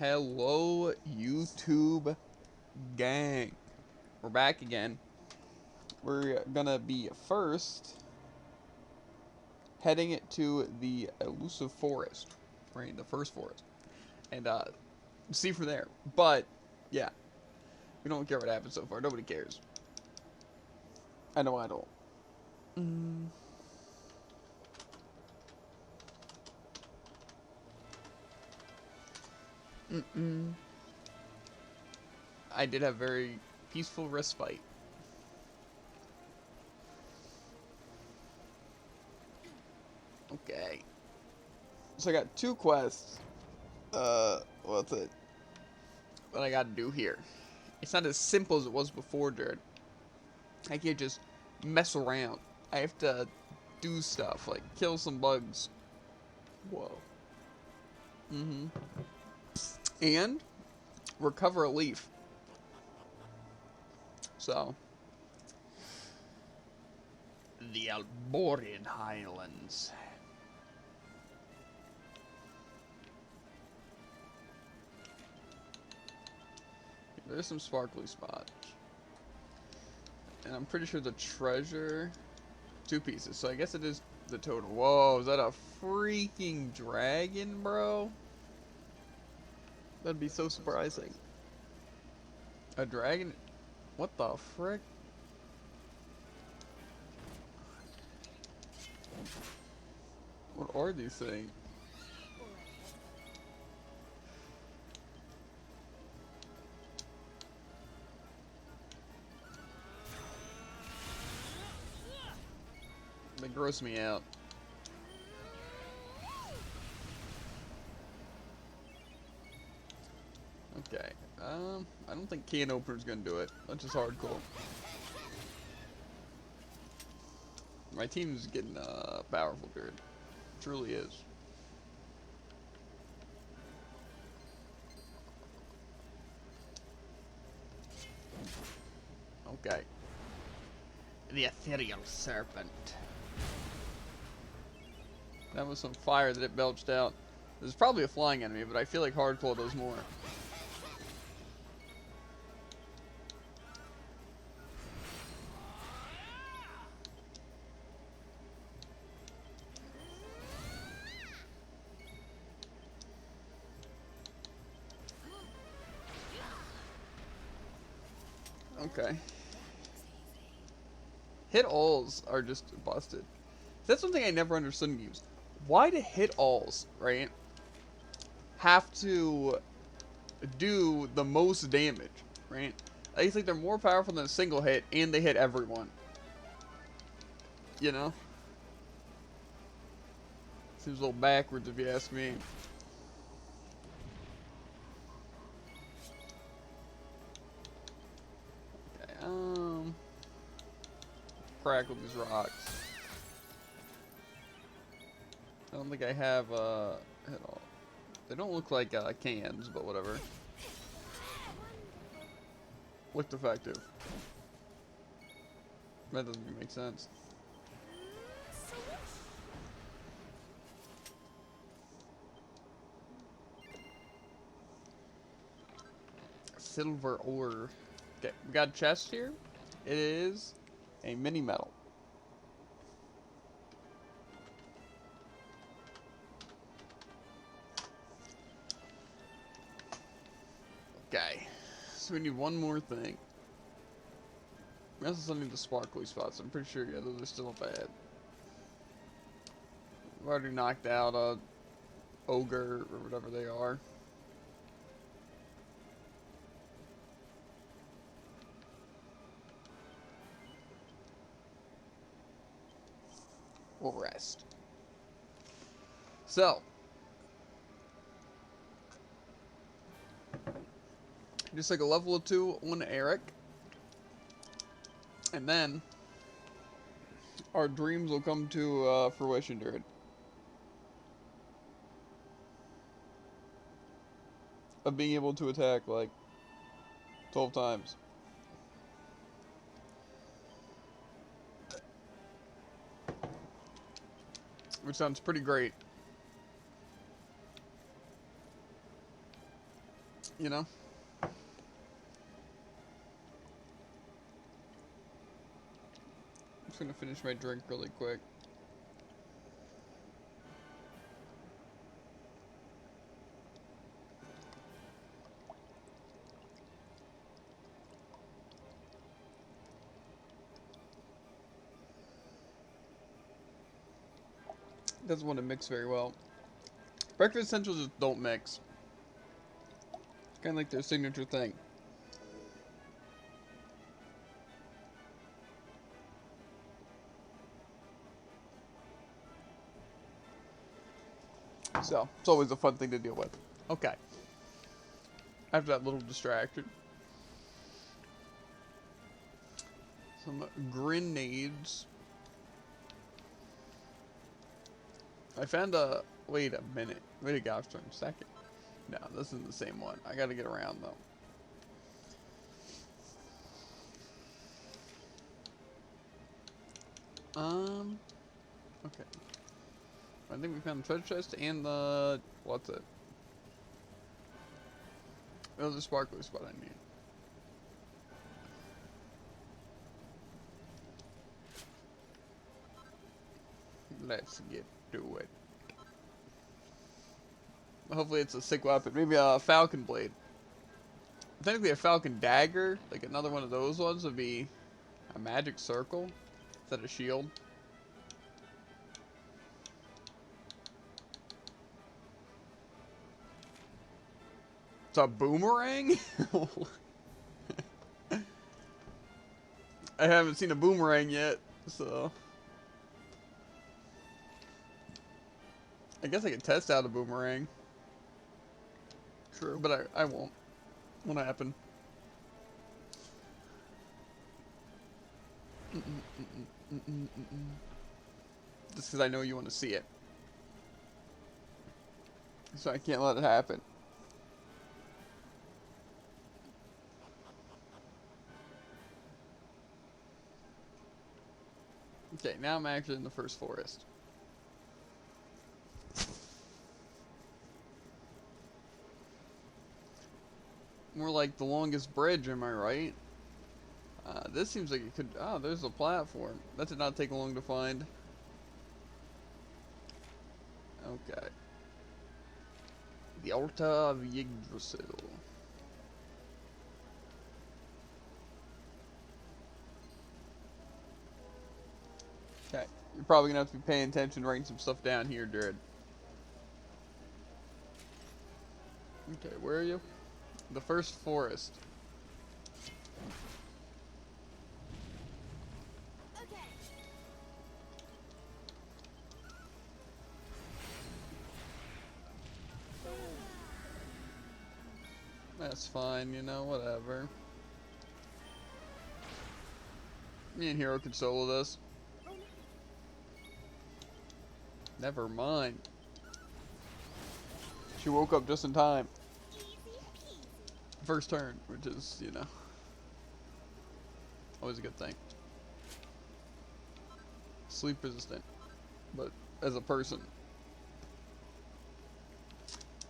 Hello, YouTube gang. We're back again. We're gonna be first heading to the elusive forest, right? The first forest, and see from there. But yeah, we don't care what happened so far. Nobody cares. I know I don't. Mm. Mm-mm. I did have very peaceful respite. Okay. So I got two quests. What's it? What I gotta do here? It's not as simple as it was before, Jared. I can't just mess around. I have to do stuff, like kill some bugs. Whoa. Mm-hmm. And recover a leaf. So. The Alborian Highlands. There's some sparkly spots. And I'm pretty sure the treasure... 2 pieces, so I guess it is the total. Whoa, is that a freaking dragon, bro? That'd be so surprising. A dragon? What the frick? What are these things? They gross me out. Okay. I don't think can opener's gonna do it. That's just hardcore. My team's getting powerful, dude. It truly is. Okay. The ethereal serpent. That was some fire that it belched out. There's probably a flying enemy, but I feel like hardcore does more. Okay. Hit alls are just busted. That's something I never understood in games. Why do hit alls, right, have to do the most damage, right? I think they're more powerful than a single hit, and they hit everyone. You know? Seems a little backwards if you ask me. Okay, crackle these rocks. I don't think I have hit all. They don't look like cans, but whatever. Looked effective. That doesn't even make sense. Silver ore. Okay, we got a chest here. It is a mini metal. Okay, so we need one more thing. We also still need the sparkly spots. I'm pretty sure, yeah, those are still bad. We've already knocked out a ogre or whatever they are. We'll rest. So, just like a level of 2 on Eric. And then our dreams will come to fruition, dude. Of being able to attack like 12 times. Which sounds pretty great. You know? I'm just gonna finish my drink really quick. Doesn't want to mix very well. Breakfast essentials just don't mix. It's kind of like their signature thing. So, it's always a fun thing to deal with. Okay. After that little distraction. Some grenades. I found a... Wait a minute. Wait a gosh darn second. No, this isn't the same one. I gotta get around, though. Okay. I think we found the treasure chest and the... What's it? Oh, the sparkly spot I need. Let's get to it. Hopefully it's a sick weapon. Maybe a falcon blade. Technically a falcon dagger, like another one of those ones, would be a magic circle instead of a shield. It's a boomerang? I haven't seen a boomerang yet, so... I guess I could test out a boomerang. True. But I won't. Won't happen. Just because I know you want to see it. So I can't let it happen. Okay, now I'm actually in the first forest. More like the longest bridge, am I right? This seems like it could... Oh, there's a platform. That did not take long to find. Okay. The Altar of Yggdrasil. Okay. You're probably gonna have to be paying attention, writing some stuff down here, Jared. Okay, where are you? The first forest. Okay. That's fine, you know, whatever. Me and Hero can solo this. Never mind. She woke up just in time. First turn, which is, you know, always a good thing. Sleep resistant, but as a person.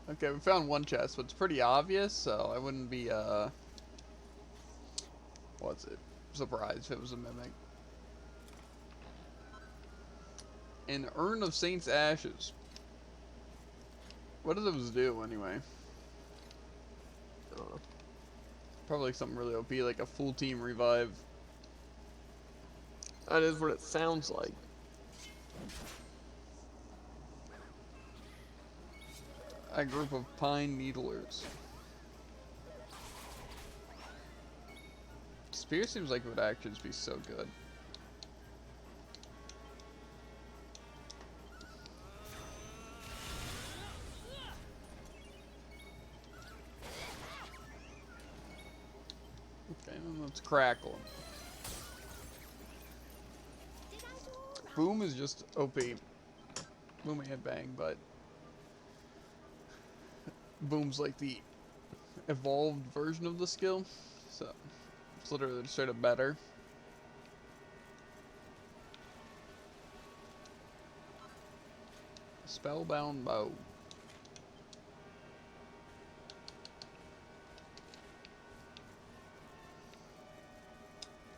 Okay, we found one chest, but it's pretty obvious, so I wouldn't be, what's it? Surprised if it was a mimic. An Urn of Saint's Ashes. What do those do, anyway? Probably like something really OP, like a full team revive. That is what it sounds like. A group of pine needlers. Spear seems like it would actually be so good. Okay, then let's crackle. Boom is just OP. Boom and bang, but Boom's like the evolved version of the skill, so it's literally straight up better. Spellbound bow.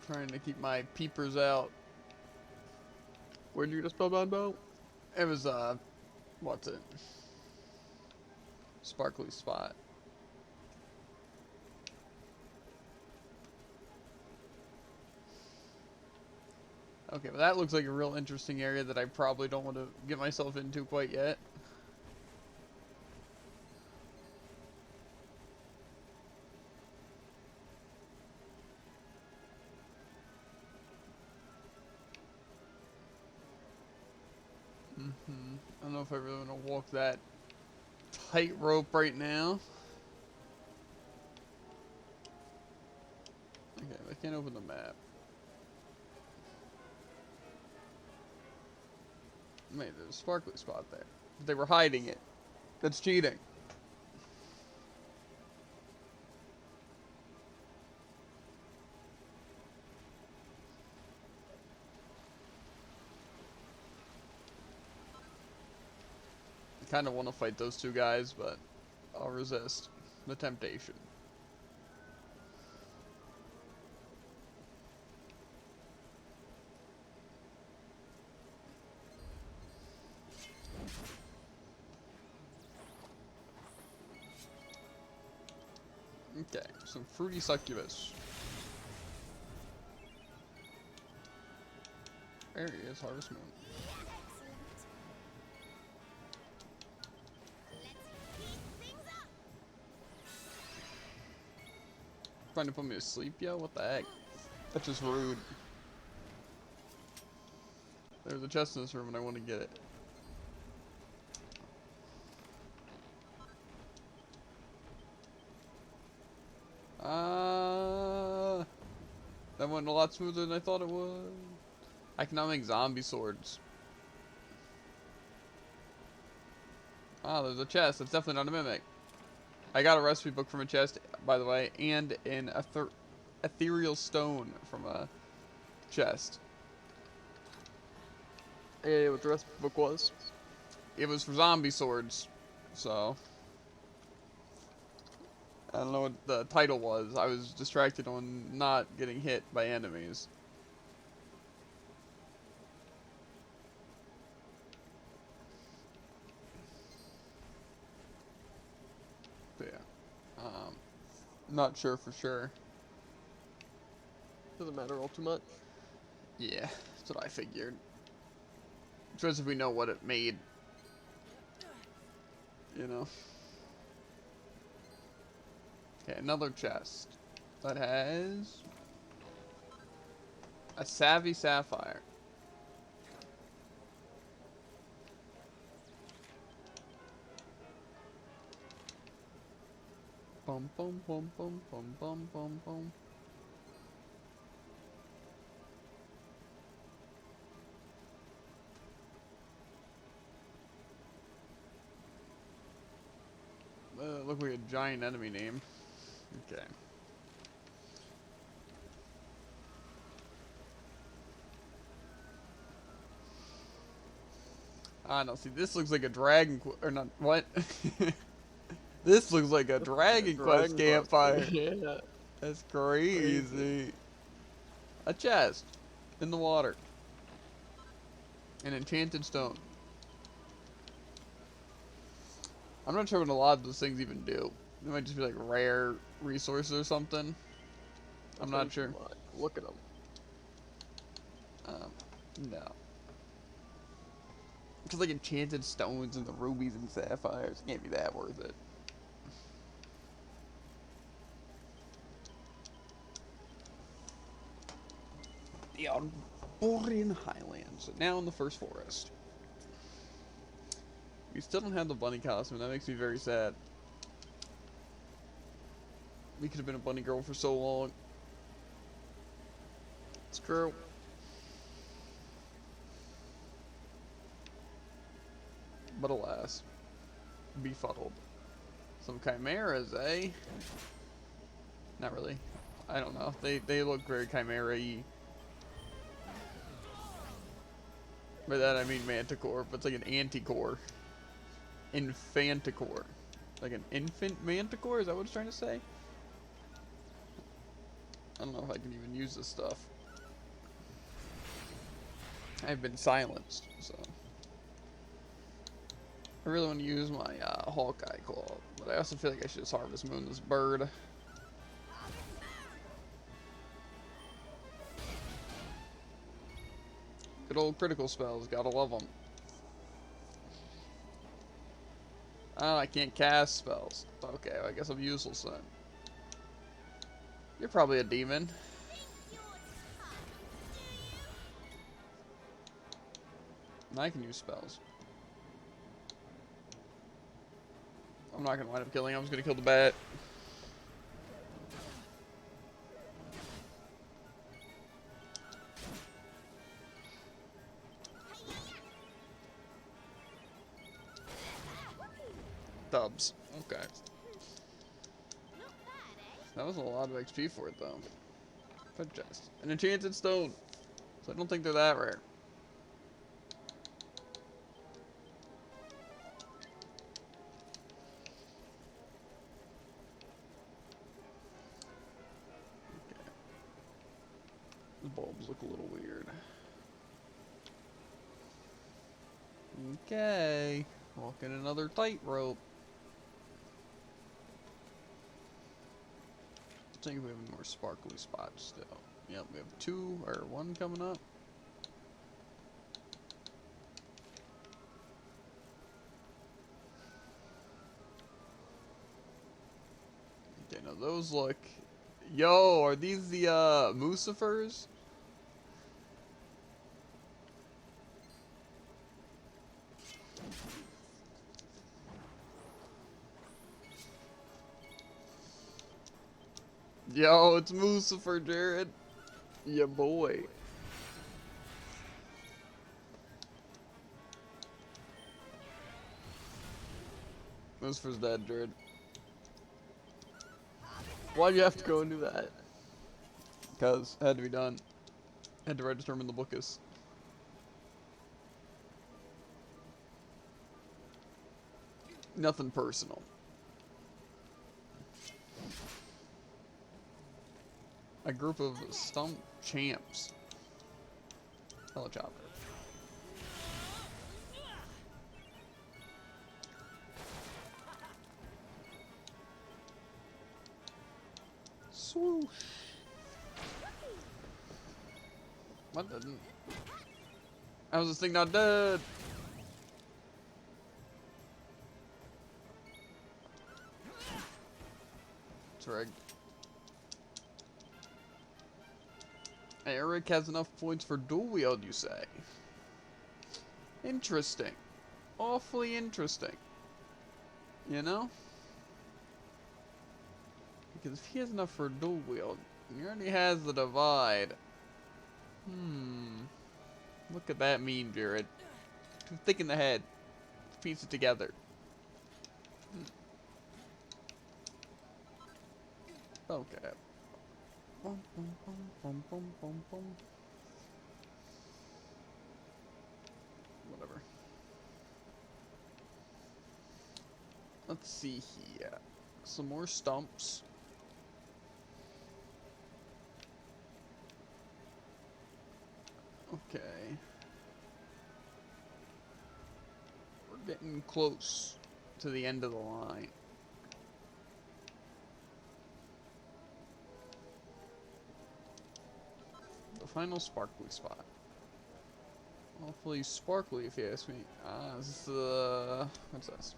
Trying to keep my peepers out. Where'd you get a spellbound bow? It was, what's it? Sparkly spot. Okay, but that looks like a real interesting area that I probably don't want to get myself into quite yet. I don't know if I really want to walk that tightrope right now. Okay, I can't open the map. Wait, there's a sparkly spot there. But they were hiding it. That's cheating. I kind of want to fight those two guys, but I'll resist the temptation. Okay, some fruity succubus. There he is, Harvest Moon. Trying to put me to sleep, yo? What the heck? That's just rude. There's a chest in this room and I want to get it. That went a lot smoother than I thought it would. I can now make zombie swords. Ah, there's a chest. That's definitely not a mimic. I got a recipe book from a chest, by the way, and an ethereal stone from a chest. Hey, what the recipe book was? It was for zombie swords, so I don't know what the title was. I was distracted on not getting hit by enemies. But yeah, not sure for sure. Doesn't matter all too much. Yeah, that's what I figured. Just if we know what it made, you know. Okay, another chest that has a savvy sapphire. Bum bum bum bum bum bum bum bum. Look like a giant enemy name. Okay. Ah, no, see, this looks like a dragon, or not, what? This looks like a Dragon Quest campfire. Yeah. That's crazy. A chest in the water. An Enchanted Stone. I'm not sure what a lot of those things even do. They might just be like rare resources or something. I'm not sure. Look at them. No. Because like enchanted stones and the rubies and sapphires can't be that worth it. The Arborian Highlands, now in the First Forest. We still don't have the bunny costume, that makes me very sad. We could have been a bunny girl for so long. It's true. But alas, befuddled. Some chimeras, eh? Not really. I don't know. They look very chimera-y. By that I mean manticore, but it's like an anticore. Infanticore. Like an infant manticore? Is that what it's trying to say? I don't know if I can even use this stuff. I've been silenced, so. I really want to use my Hawkeye Claw, but I also feel like I should just Harvest Moon this bird. Good old critical spells, gotta love them. Oh, I can't cast spells. Okay, well, I guess I'm useless then. You're probably a demon. And I can use spells. I'm not gonna wind up killing him, I'm just gonna kill the bat. Dubs. Okay. That was a lot of XP for it, though. But just an Enchanted Stone. So I don't think they're that rare. Okay. The bulbs look a little weird. Okay. Walking another tightrope. I think we have any more sparkly spots still. Yep, we have 2 or 1 coming up. Okay, now those look... Yo, are these the Musafers? Yo, it's Musafer, Jared. Yeah, boy. Musafer's dead, Jared. Why'd you have to go and do that? Because it had to be done. Had to register him in the bookus. Nothing personal. A group of stump champs. Helicopter. Swoosh. What didn't? How was this thing not dead? It's rigged. Eric has enough points for dual wield, you say? Interesting. Awfully interesting. You know? Because if he has enough for dual wield, he already has the divide. What could that mean, Jared? Too thick in the head. Piece it together. Okay. Bum, bum, bum, bum, bum, bum, bum. Whatever. Let's see here. Some more stumps. Okay. We're getting close to the end of the line. The final sparkly spot. Awfully sparkly, if you ask me. This is the... what's this?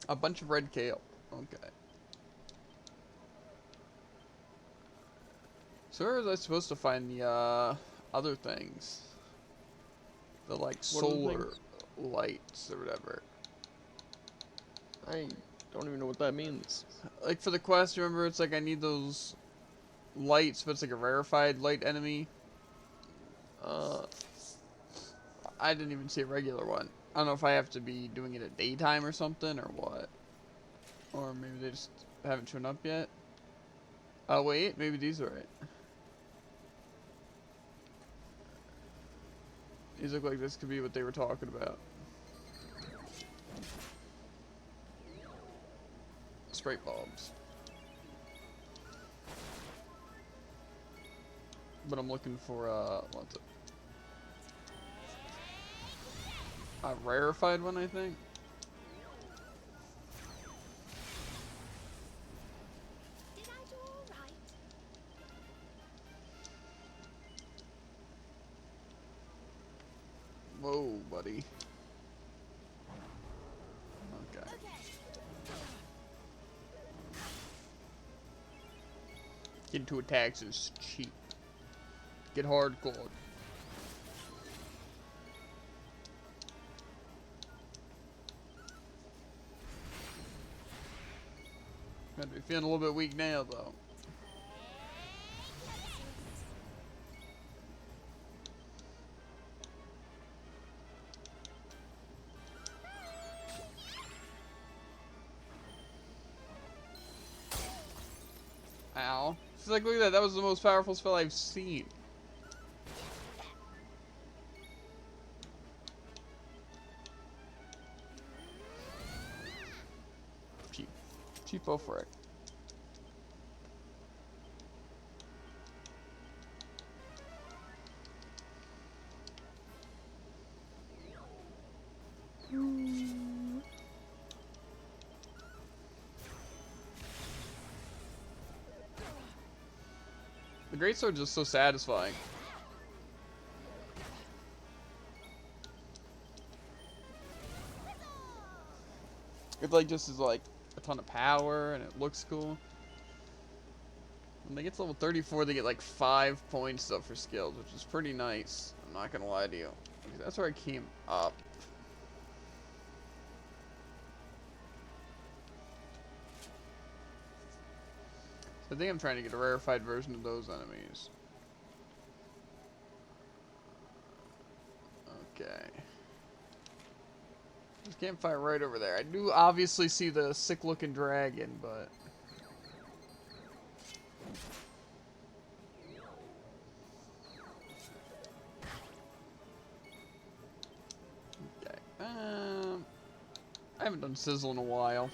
A bunch of red kale. Okay. So where was I supposed to find the, other things? The, like, solar lights or whatever. I don't even know what that means. Like, for the quest, remember, it's like I need those lights, but it's like a rarefied light enemy. I didn't even see a regular one. I don't know if I have to be doing it at daytime or something, or what. Or maybe they just haven't shown up yet. Oh, wait, maybe these are right. These look like this could be what they were talking about. Spray bulbs. But I'm looking for, what's it? A rarefied one, I think. Did I do all right? Whoa, buddy. Okay. Get into attacks is cheap. Get hardcore. Might be feeling a little bit weak now, though. Ow. It's like, look at that. That was the most powerful spell I've seen. Cheap. Cheapo frick. The greatsword is just so satisfying. It like just is like a ton of power and it looks cool. When they get to level 34, they get like 5 points up for skills, which is pretty nice. I'm not gonna lie to you. That's where I came up. So I think I'm trying to get a rarefied version of those enemies. Okay. There's a campfire right over there. I do obviously see the sick looking dragon, but... Okay. I haven't done Sizzle in a while.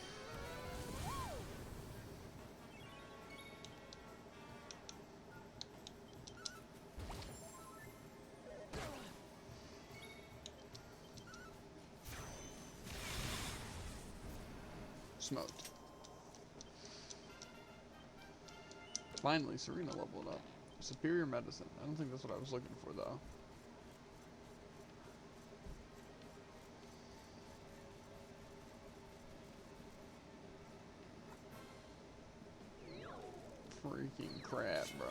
Smoked. Finally, Serena leveled up. Superior medicine. I don't think that's what I was looking for, though. Freaking crap, bro.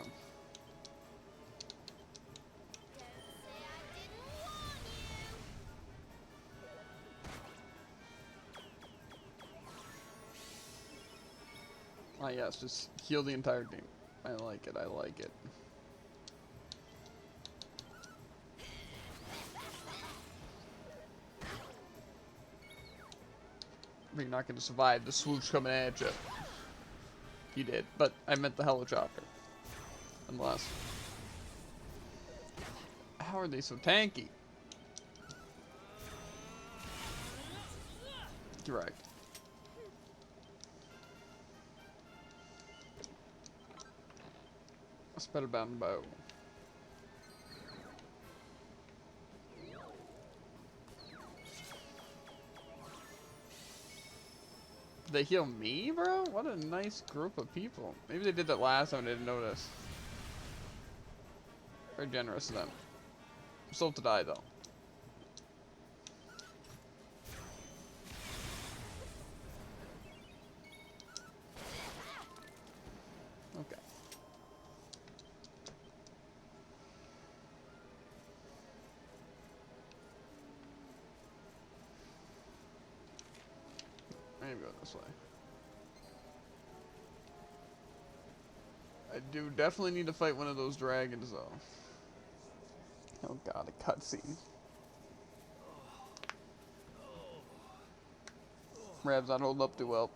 Ah, yes, just heal the entire team. I like it, I like it. You're not going to survive the swoosh coming at you. You did, but I meant the helicopter. Unless... How are they so tanky? Correct. Spell bound bow. They heal me, bro? What a nice group of people. Maybe they did that last time and I didn't notice. Very generous of them. I'm still to die, though. Okay. Maybe go this way. I do definitely need to fight one of those dragons, though. Oh god, a cutscene. Rab's not holding up too well.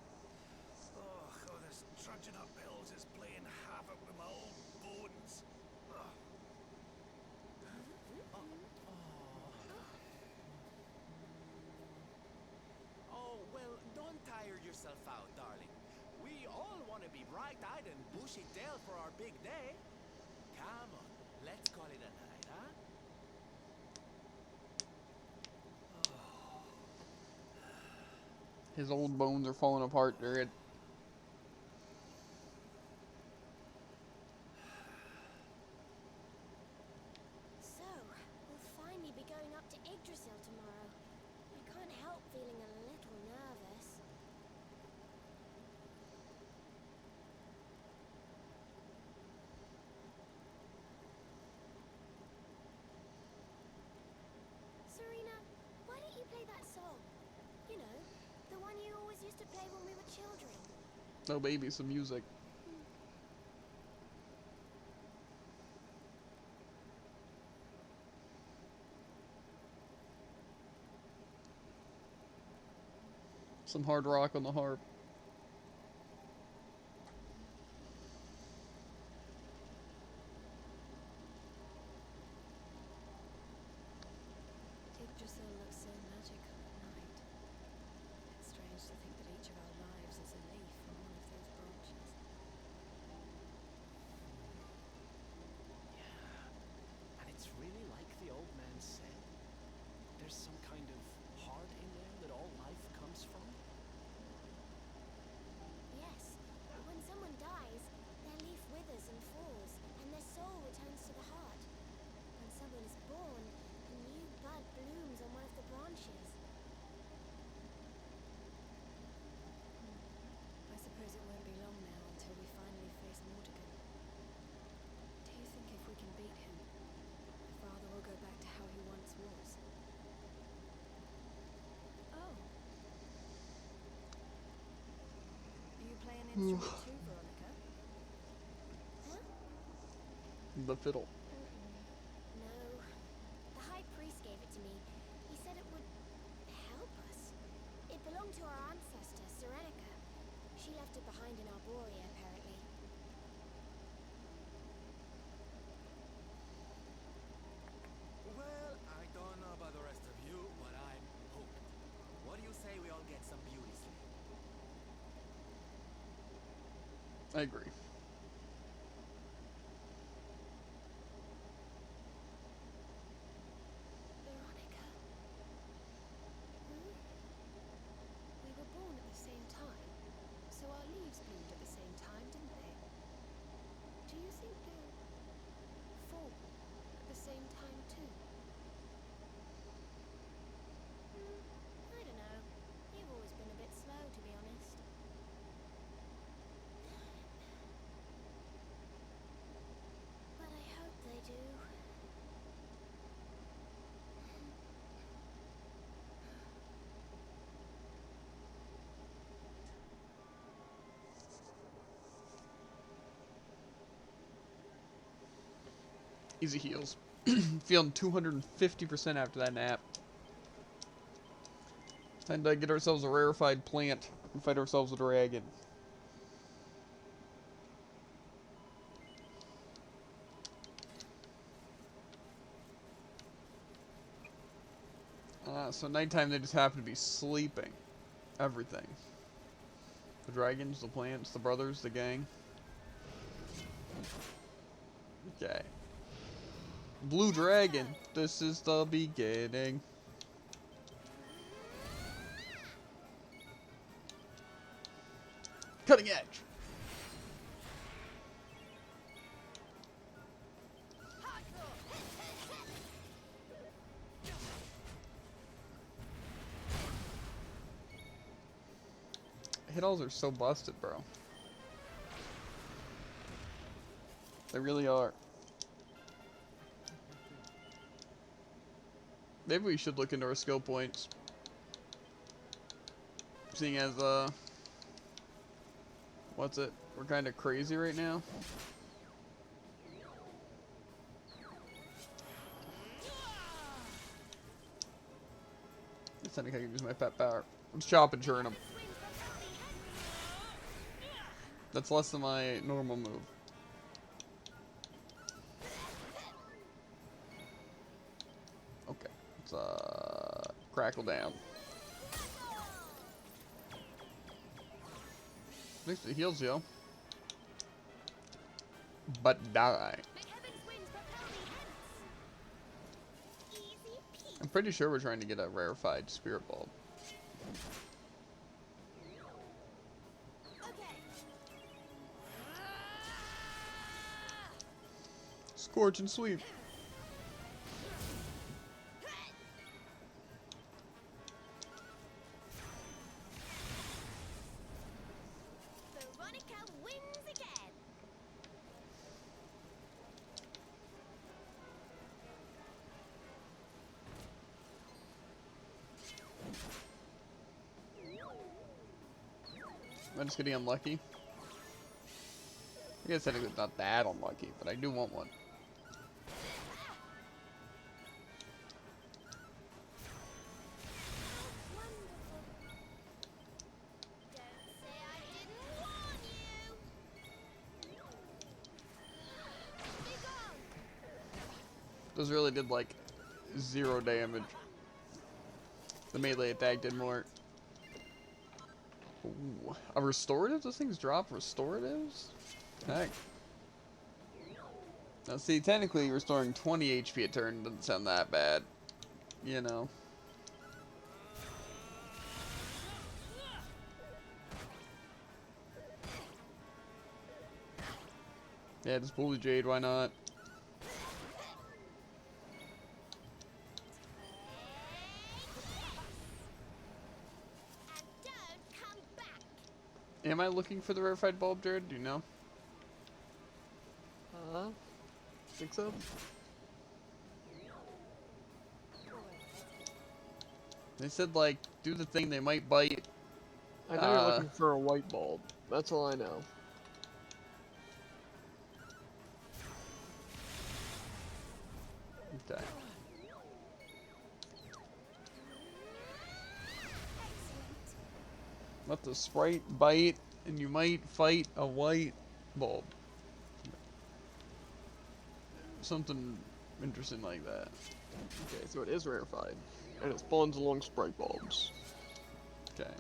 Oh, this trudging up hills is playing havoc with my old bones. Oh, well, don't tire yourself out, darling. We all want to be bright-eyed and bushy-tailed for our big day. Come on, Let's call it a night, huh? His old bones are falling apart, Jared. So, we'll finally be going up to Yggdrasil tomorrow. I can't help feeling a little nervous. Serena, why don't you play that song? You know, the one you always used to play when we were children. Oh, baby, some music. Some hard rock on the harp. Yggdrasil looks so magical at night. It's strange to think that each of our lives is a leaf from one of those branches. Yeah. And it's really like the old man said. There's some kind of heart in there that all life comes from. Yes, when someone dies, their leaf withers and falls, and their soul returns to the heart. When someone is born, a new bud blooms on one of the branches. I suppose it won't be long now until we finally face Mordegon. Do you think if we can beat him, my father will go back to how he once was? Oh. Are you playing an instrument too, Veronica? Huh? The fiddle. No. The High Priest gave it to me. He said it would help us. It belonged to our ancestor, Serenica. She left it behind in Arborea, apparently. Well, I don't know about the rest of you, but I'm hooked. What do you say we all get some beauty sleep? I agree. Veronica. Hmm? We were born at the same time, so our leaves bloomed at the same time, didn't they? Do you think they'll fall at the same time too? I don't know. You've always been a bit slow, to be honest. But I hope they do. Easy heals. Feeling 250% after that nap. Time to get ourselves a rarefied plant and fight ourselves a dragon. So nighttime they just happen to be sleeping. Everything. The dragons, the plants, the brothers, the gang. Okay. Blue dragon, this is the beginning. Cutting edge. Hit-alls are so busted, bro. They really are. Maybe we should look into our skill points. Seeing as, what's it? We're kind of crazy right now. I think I can use my pet power. Let's chop and churn him. That's less than my normal move. Okay, let's crackle down. Thanks for the heals, yo. But die. May heaven's winds propel me I'm pretty sure we're trying to get a rarefied spirit bulb. Okay. Scorch and sweep. Veronica wins again. Am I just getting unlucky? I guess technically it's not that unlucky, but I do want one. Wonderful. Don't say I didn't warn you. Be gone. Those really did like 0 damage. The melee attack did more. Ooh, a restorative? Those things drop restoratives? Heck. Now see, technically restoring 20 HP a turn doesn't sound that bad. You know. Yeah, just pull the Jade, why not? And don't come back. Am I looking for the rarefied bulb, Jared? Do you know? Think so? They said, like, do the thing, they might bite. I know you're looking for a white bulb. That's all I know. Okay. Let the sprite bite, and you might fight a white bulb. Something interesting like that. Okay, so it is rarefied. And it spawns along sprite bulbs. Okay.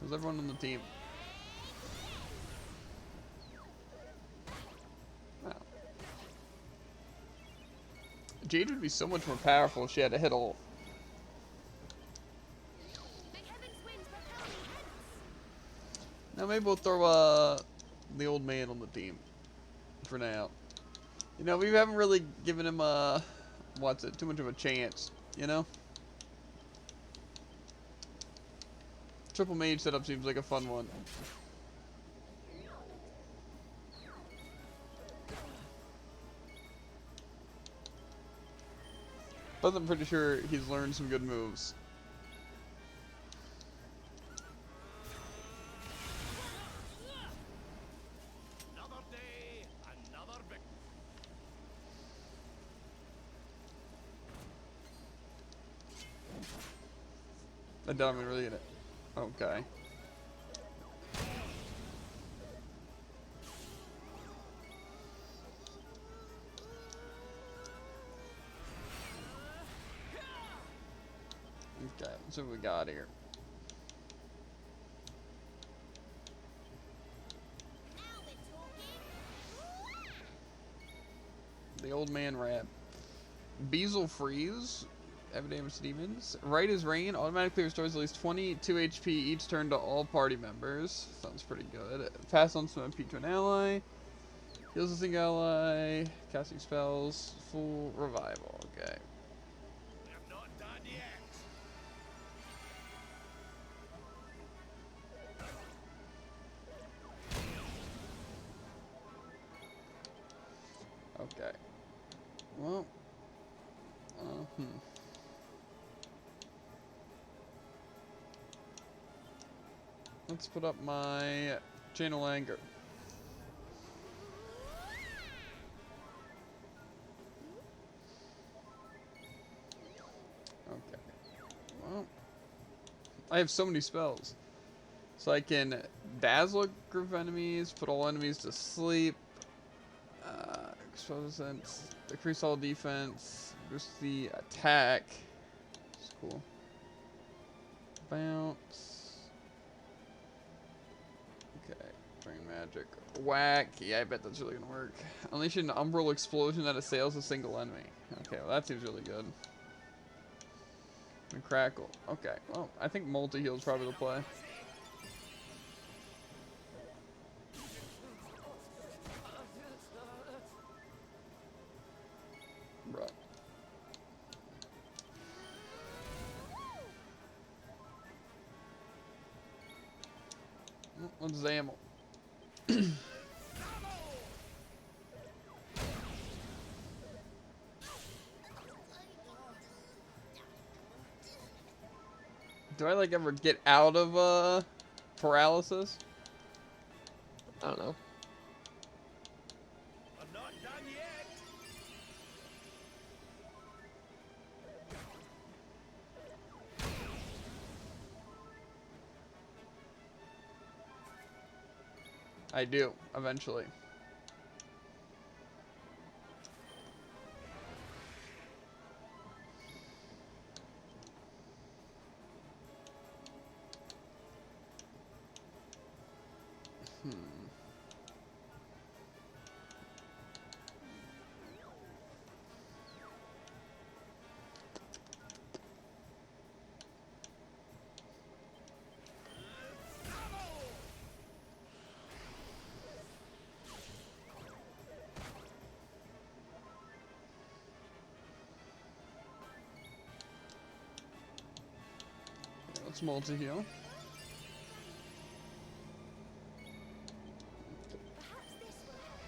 How's everyone on the team? Wow. Jade would be so much more powerful if she had to hit all. May heavens winds propel me hence. Now maybe we'll throw the old man on the team for now. You know, we haven't really given him too much of a chance, you know? Triple mage setup seems like a fun one. But I'm pretty sure he's learned some good moves. Another day, another victory. I doubt I'm really in it. Okay. Okay, so what we got here. Now we're talking. The old man rat. Beazle Freeze. Every damage to demons. Right as Rain automatically restores at least 22 HP each turn to all party members. Sounds pretty good. Pass on some MP to an ally. Heals a single ally. Casting spells. Full revival. Okay. I'm not done yet. Okay. Well. Let's put up my Channel Anger. Okay. Well, I have so many spells. So I can dazzle a group of enemies, put all enemies to sleep, expel defense, decrease all defense, boost the attack. That's cool. Bounce. Okay. Drain magic. Whack. Yeah, I bet that's really gonna work. Unleash an umbral explosion that assails a single enemy. Okay, well that seems really good. And crackle. Okay, well, I think multi-heal is probably the play. Bruh. What's his ammo? Do I like ever get out of paralysis? I don't know. I'm not done yet. I do, eventually. Let's multi-heal. Perhaps this will help.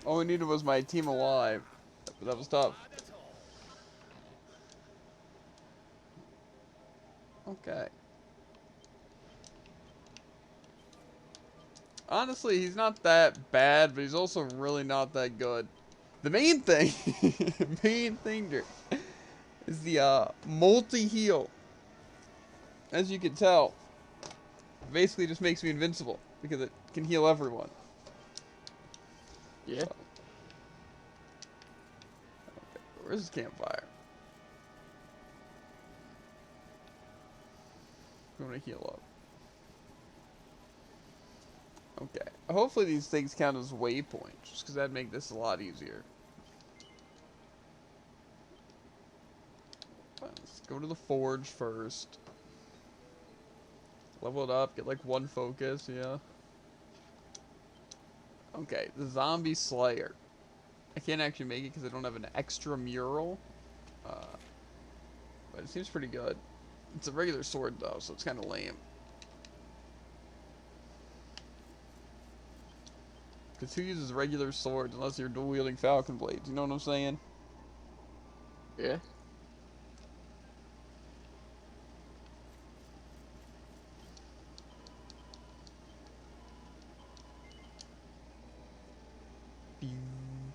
All we needed was my team alive. But that was tough. Okay. Honestly, he's not that bad, but he's also really not that good. The main thing, here, is the multi-heal. As you can tell, basically just makes me invincible because it can heal everyone. Yeah. So. Okay, where's his campfire? I'm gonna heal up. Okay. Hopefully these things count as waypoints, just because that'd make this a lot easier. Let's go to the forge first. Level it up, get like 1 focus, yeah. Okay, the zombie slayer. I can't actually make it because I don't have an extra mural. But it seems pretty good. It's a regular sword though, so it's kind of lame. Because who uses regular swords unless you're dual wielding falcon blades? You know what I'm saying? Yeah. Pew,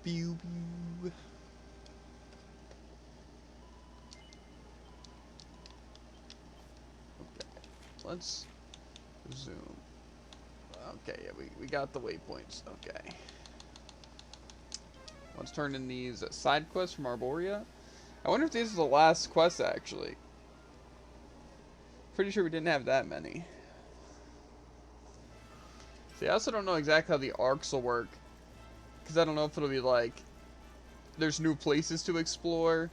pew, pew. Okay, let's zoom. Okay, yeah, we got the waypoints. Okay. Let's turn in these side quests from Arborea. I wonder if these are the last quests, actually. Pretty sure we didn't have that many. See, I also don't know exactly how the arcs will work. Because I don't know if it'll be like, there's new places to explore,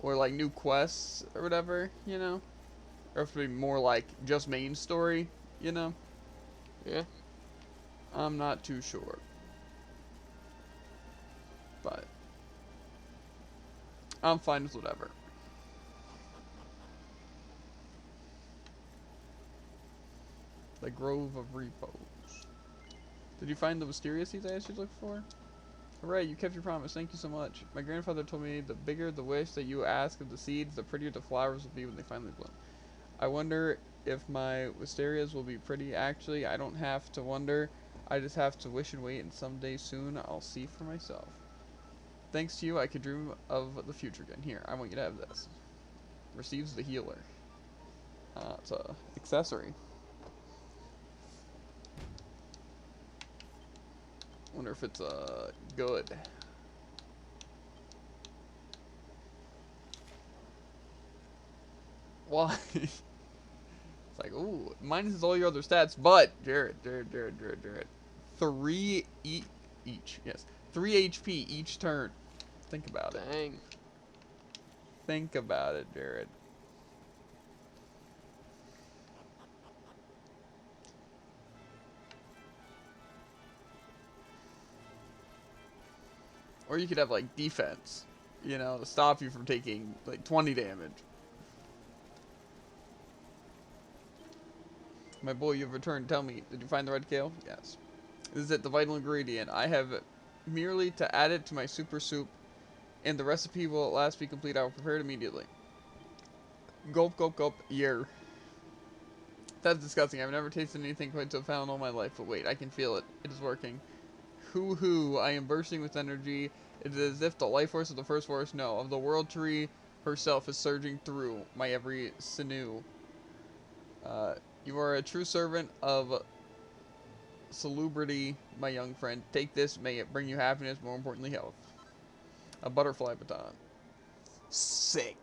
or like new quests, or whatever, you know? Or if it'll be more like just main story, you know? Yeah. I'm not too sure. But I'm fine with whatever. The Grove of Repose. Did you find the mysterious seeds I asked you to look for? Hooray, you kept your promise. Thank you so much. My grandfather told me the bigger the wish that you ask of the seeds, the prettier the flowers will be when they finally bloom. I wonder if my wisterias will be pretty. Actually, I don't have to wonder. I just have to wish and wait, and someday soon I'll see for myself. Thanks to you, I could dream of the future again. Here, I want you to have this. Receives the healer. It's a accessory. Wonder if it's good. Why? It's like, ooh, minuses all your other stats, but Jared. 3 each. Yes. 3 HP each turn. Think about it. Dang. Think about it, Jared. Or you could have like defense, you know, to stop you from taking like 20 damage. My boy, you've returned. Tell me, did you find the red kale? Yes. Is it the vital ingredient? I have merely to add it to my super soup, and the recipe will at last be complete. I will prepare it immediately. Gulp, gulp, gulp. Yer. That's disgusting. I've never tasted anything quite so foul in all my life. But wait, I can feel it. It is working. Hoo-hoo. I am bursting with energy. It is as if the life force of the first forest, no, of the world tree herself is surging through my every sinew. You are a true servant of salubrity, my young friend. Take this, may it bring you happiness, more importantly health. A butterfly baton. Sick.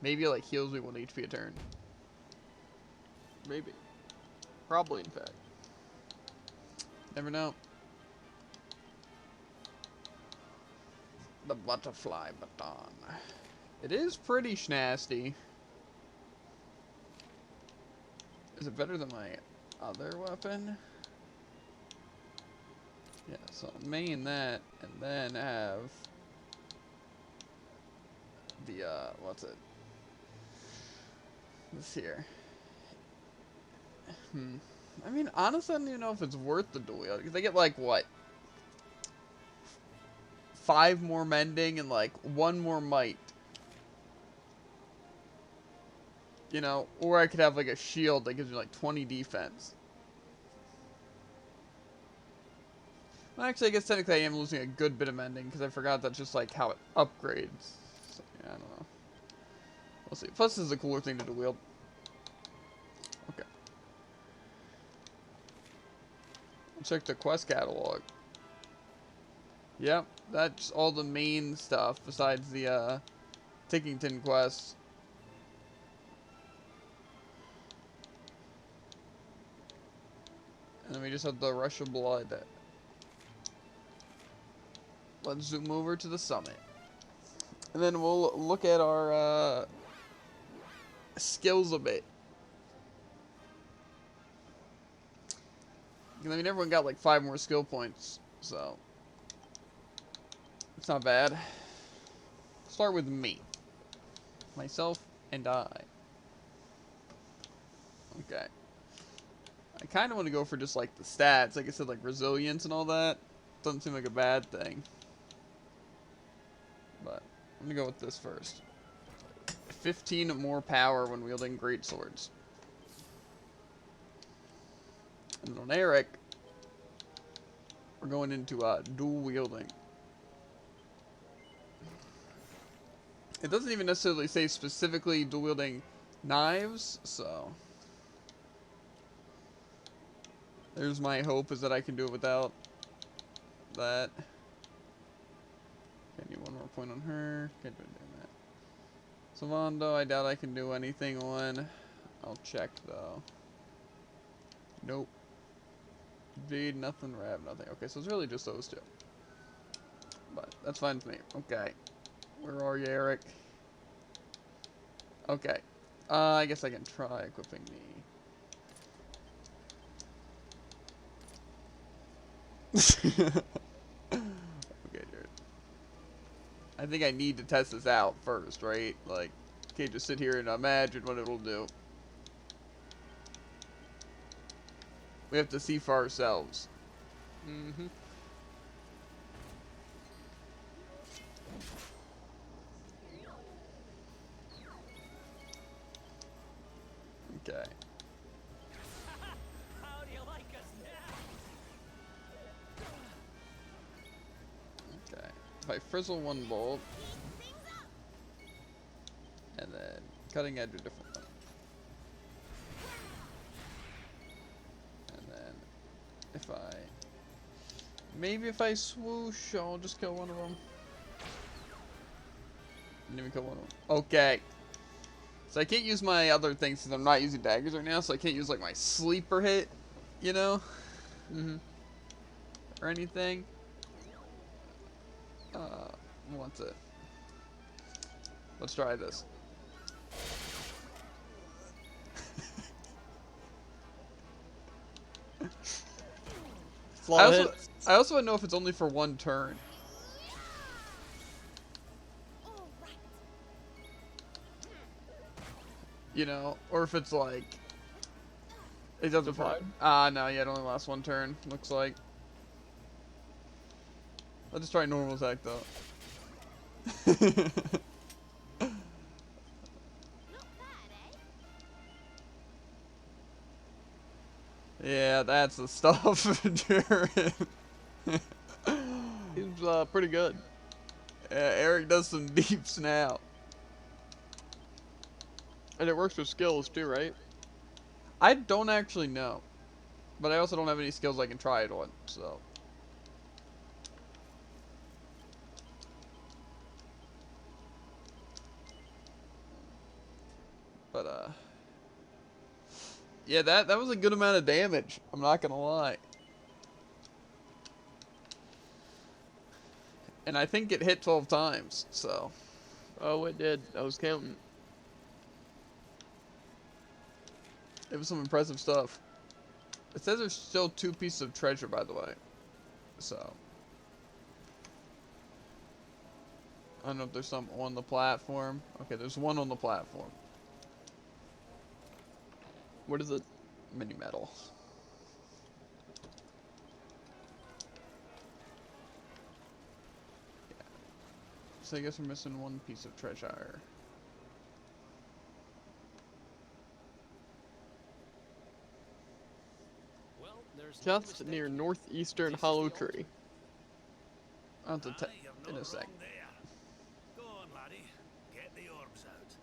Maybe it like heals me 1 HP a turn. Maybe. Probably, in fact. Never know. The butterfly baton. It is pretty schnasty. Is it better than my other weapon? Yeah, so main that, and then have the, what's it? This here. I mean, honestly, I don't even know if it's worth the dual wield, because I get, like, what? 5 more mending and, like, 1 more might. You know, or I could have, like, a shield that gives me, like, 20 defense. Well, actually, I guess technically I am losing a good bit of mending, because I forgot that's just, like, how it upgrades. So, yeah, I don't know. We'll see. Plus, this is a cooler thing to wield. Okay. Check the quest catalog. Yep, that's all the main stuff besides the Tickington quest. And then we just have the Rush of Blood. Let's zoom over to the summit. And then we'll look at our skills a bit. I mean, everyone got like 5 more skill points, so it's not bad. Start with me. Myself and I. Okay. I kind of want to go for just like the stats. Like I said, like resilience and all that. Doesn't seem like a bad thing. But I'm going to go with this first. 15 more power when wielding great swords. And on Eric, we're going into dual wielding. It doesn't even necessarily say specifically dual wielding knives, so there's my hope, is that I can do it without that. I need 1 more point on her. Can't do that. Savando, I doubt I can do anything on. I'll check though. Nope. Jade, nothing. Rab, nothing. Okay, so it's really just those 2. But that's fine with me. Okay. Where are you, Eric? Okay. I guess I can try equipping the... Okay, Jared. I think I need to test this out first, right? Like, can't just sit here and imagine what it'll do. We have to see for ourselves. Mm-hmm. Okay. How do you like us now? Okay. If I frizzle 1 bolt, and then cutting edge a different one. And then if I Maybe if I swoosh, I'll just kill one of them. Didn't even kill one of them. Okay. So I can't use my other things because I'm not using daggers right now, so I can't use like my sleeper hit, you know? Mm-hmm. Or anything. What's it? Let's try this. Flaw hits. I also want to know if it's only for one turn. All right. You know? Or if it's like... It doesn't Divide? no, yeah, it only lasts one turn, looks like. I'll just try normal attack, though. Not bad, eh? Yeah, that's the stuff, Jared. He's pretty good. Yeah, Eric does some deep snap. And it works with skills too, right? I don't actually know. But I also don't have any skills I can try it on, so. But, yeah, that was a good amount of damage. I'm not gonna lie. And I think it hit 12 times, so. Oh, it did. I was counting. It was some impressive stuff. It says there's still 2 pieces of treasure, by the way. So. I don't know if there's some on the platform. Okay, there's one on the platform. What is it? Mini metal. Yeah. So I guess we're missing 1 piece of treasure. Well, there's no Just mistake. near northeastern This is the Hollow old Tree. I'll have to Aye, you're in not a sec. wrong there. Go on, laddie. Get the orbs out.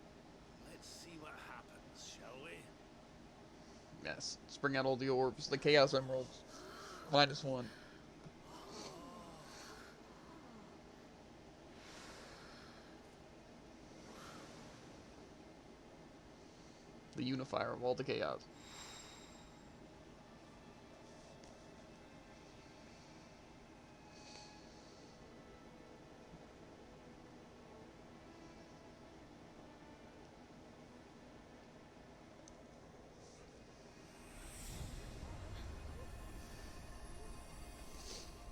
Let's see what happens, shall we? Yes. Let's bring out all the orbs. The Chaos Emeralds. -1. The unifier of all the chaos.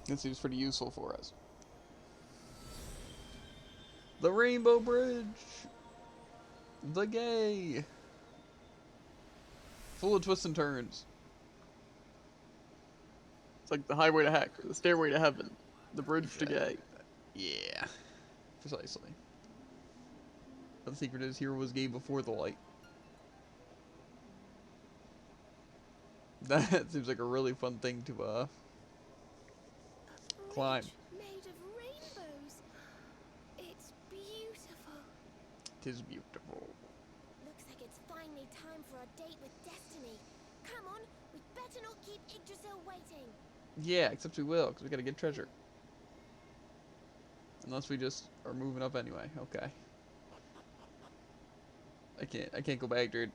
That seems pretty useful for us. The Rainbow Bridge! The gay! Full of twists and turns. It's like the highway to heck, the stairway to heaven, the bridge to gay. Yeah. Precisely. The secret is here was gay before the light. That seems like a really fun thing to, climb. Bridge made of rainbows. It's beautiful. 'Tis beautiful. Looks like it's finally time for our date with Destiny. Come on, we better not keep Yggdrasil waiting. Yeah, except we will, because we gotta get treasure. Unless we just are moving up anyway. Okay. I can't go back, dude.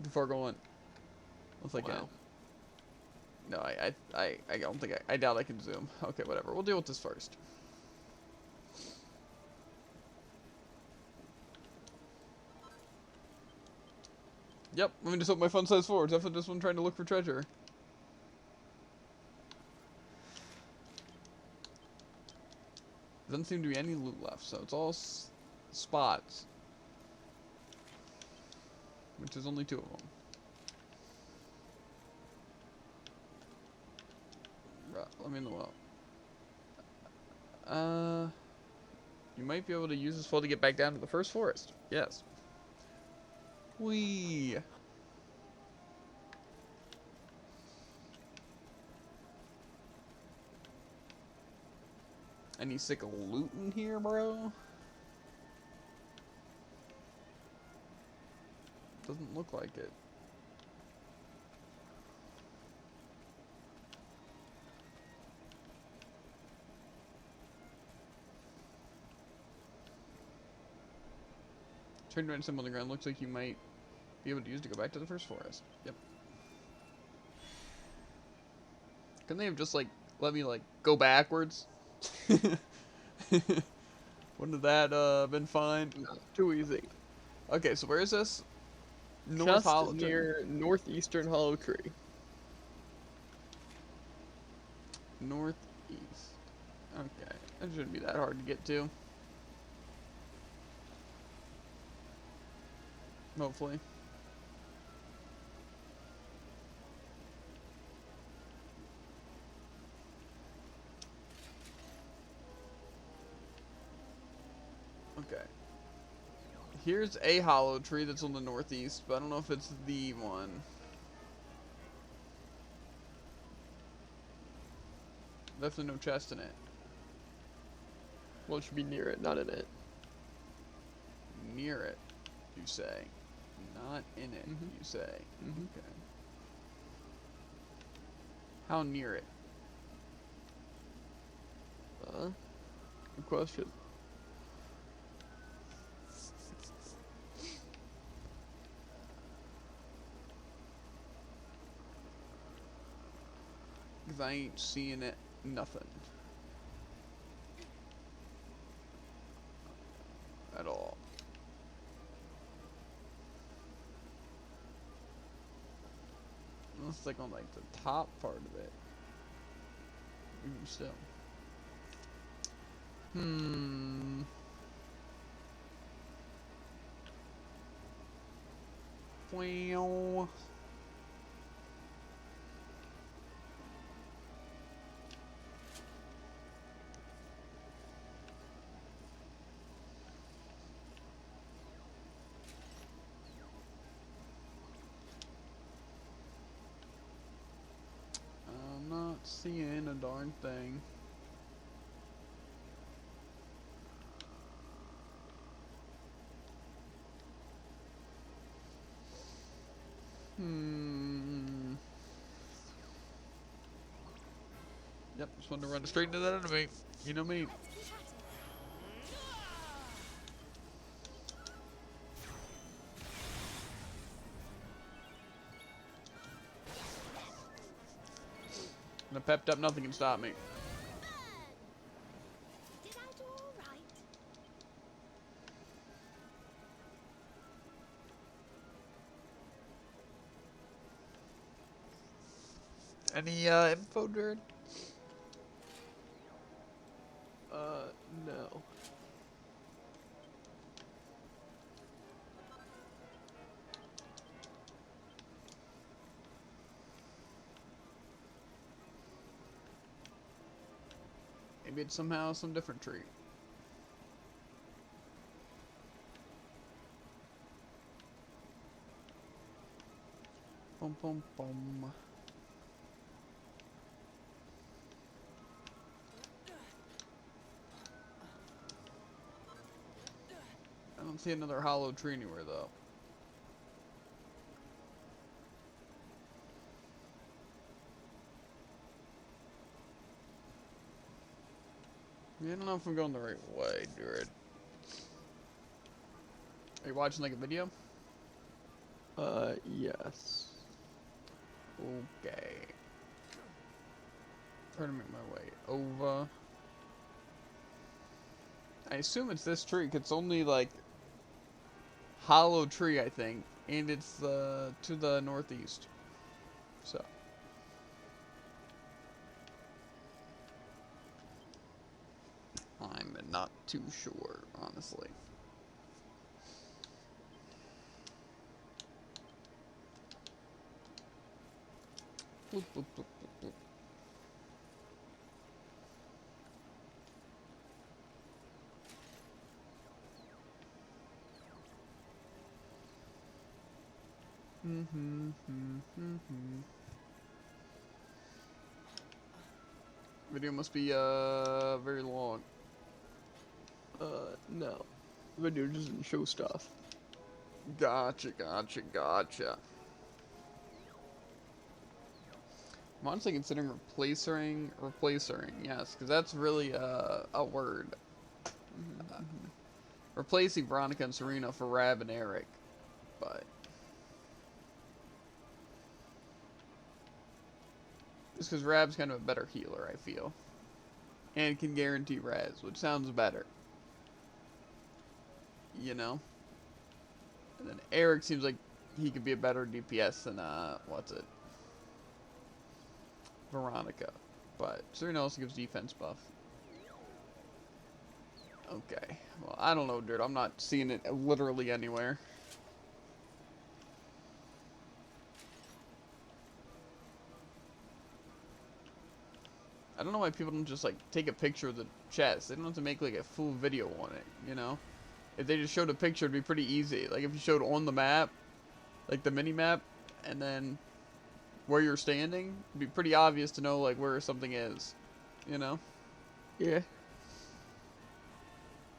Too far going. Unless I can. Wow. No, I don't think I doubt I can zoom. Okay, whatever. We'll deal with this first. Yep, let me just hope my fun size forwards. After this one trying to look for treasure. Doesn't seem to be any loot left, so it's all spots. Which is only 2 of them. Right, let me know. You might be able to use this fall to get back down to the first forest. Yes. Whee! Any sick loot in here, bro? Doesn't look like it. Train red symbol on the ground looks like you might be able to use to go back to the first forest. Yep. Couldn't they have just, like, let me, like, go backwards? Wouldn't that been fine? No, too easy. Okay, so where is this? North Just Hollow Tree. near northeastern Hollow Tree. Northeast. Okay, that shouldn't be that hard to get to. Hopefully. Okay. Here's a hollow tree that's on the northeast, but I don't know if it's the one. Definitely no chest in it. Well, it should be near it, not in it. Near it, you say. Not in it, you say. Okay. How near it? Good question. Because I ain't seeing it. Nothing. At all. Looks like on like the top part of it. Even still. Well. I'm not seeing a darn thing. Yep, just wanted to run straight into that enemy. You know me. Let's keep at it. I'm pepped up, nothing can stop me. Did I do all right? Any info, Jared? No. Maybe it's somehow some different tree. Bum bum bum. I don't see another hollow tree anywhere though. I don't know if I'm going the right way, Jared. Are you watching like a video? Yes. Okay. Trying to make my way over. I assume it's this tree, 'cause it's only like hollow tree, I think, and it's to the northeast. So. I'm not too sure, honestly. Boop, boop, boop, boop, boop. Video must be very long. No. The video doesn't show stuff. Gotcha. I'm honestly considering replacing, yes, because that's really a word. replacing Veronica and Serena for Rab and Eric, but just because Rab's kind of a better healer, I feel, and can guarantee res, which sounds better, you know. And then Eric seems like he could be a better DPS than Veronica, but Serena also gives defense buff. Okay, well, I don't know, dude. I'm not seeing it literally anywhere. I don't know why people don't just, like, take a picture of the chest. They don't have to make, like, a full video on it, you know? If they just showed a picture, it'd be pretty easy. Like, if you showed on the map, like, the mini-map, and then where you're standing, it'd be pretty obvious to know, like, where something is, you know? Yeah.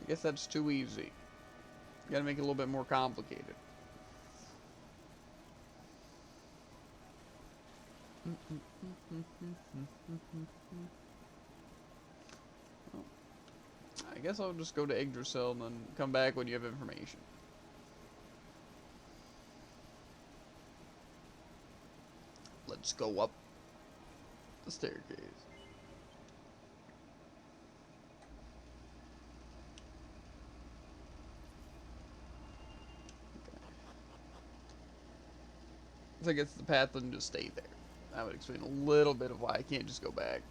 I guess that's too easy. You gotta make it a little bit more complicated. Well, I guess I'll just go to Yggdrasil and then come back when you have information. Let's go up the staircase. So I guess the path doesn't just stay there. That would explain a little bit of why I can't just go back.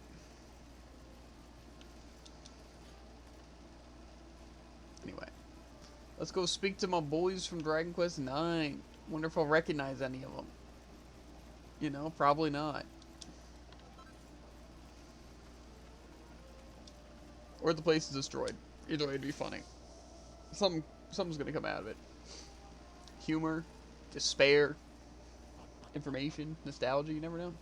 Anyway, let's go speak to my boys from Dragon Quest IX. Wonder if I'll recognize any of them. You know, probably not. Or the place is destroyed. Either way, it'd be funny. Something's gonna come out of it. Humor, despair, information, nostalgia, you never know.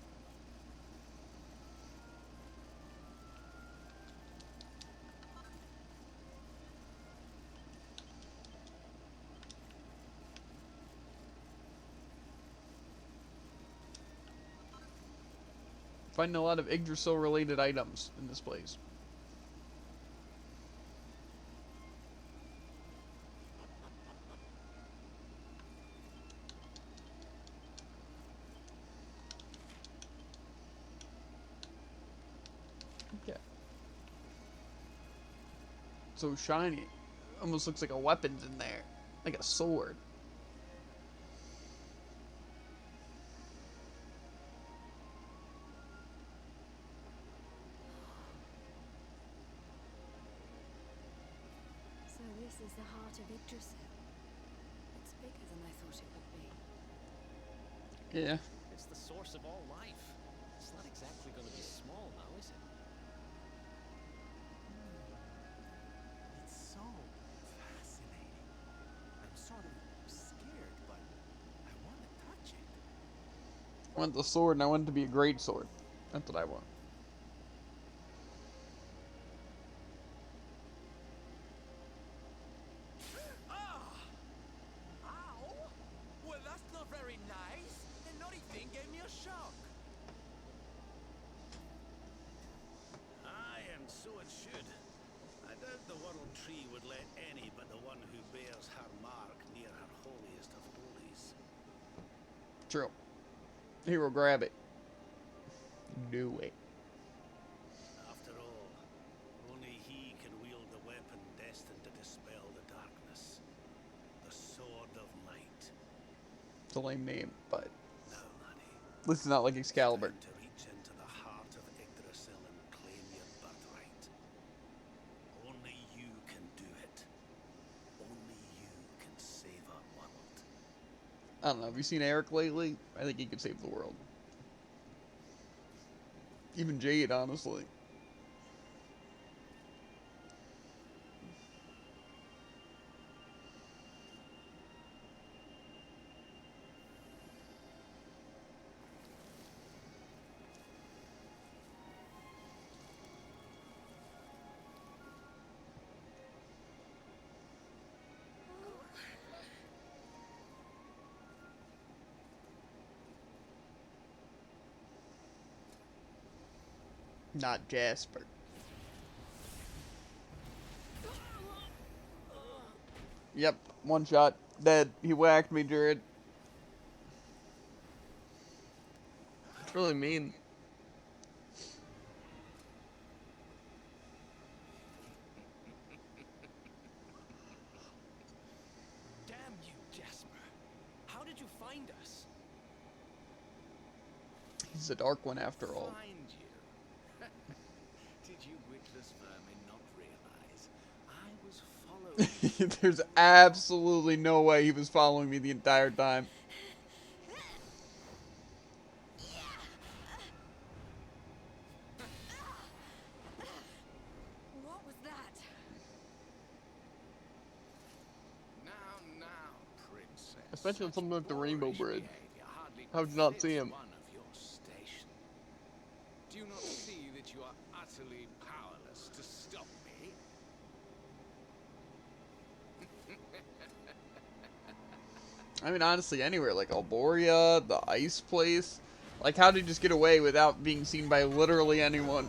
Finding a lot of Yggdrasil related items in this place. Okay. So shiny. Almost looks like a weapon's in there. Like a sword. So this is the heart of Yggdrasil. It's bigger than I thought it would be. Yeah. It's the source of all life. It's not exactly going to be small now, is it? It's so fascinating. I'm sort of scared, but I want to touch it. I want the sword and I want it to be a great sword. That's what I want. Ow! Well, that's not very nice. The naughty thing gave me a shock. Aye, and so it should. I doubt the World Tree would let any but the one who bears her mark near her holiest of holies. True. Hero, grab it. Do it. After all, only he can wield the weapon destined to dispel the darkness. The Sword of Light. It's a lame name, but Now, laddie, at least it's not like Excalibur. time to reach into the heart of Yggdrasil and claim your birthright. Only you can do it. Only you can save our world. I don't know. Have you seen Eric lately? I think he could save the world. Even Jade, honestly. Not Jasper. Yep, one shot, dead. He whacked me, Jared. It's really mean. Damn you, Jasper. How did you find us? He's a dark one after all. Find you? Did you witless vermin not realize I was following you? There's absolutely no way he was following me the entire time. What was that? Now, princess. Especially on Such something like the Rainbow boorish Bridge. behavior hardly How did you not see befits him? one of your station. Do you not see that you are utterly powerless to stop me? I mean, honestly, anywhere. Like Alboria, the ice place. Like, how did he just get away without being seen by literally anyone?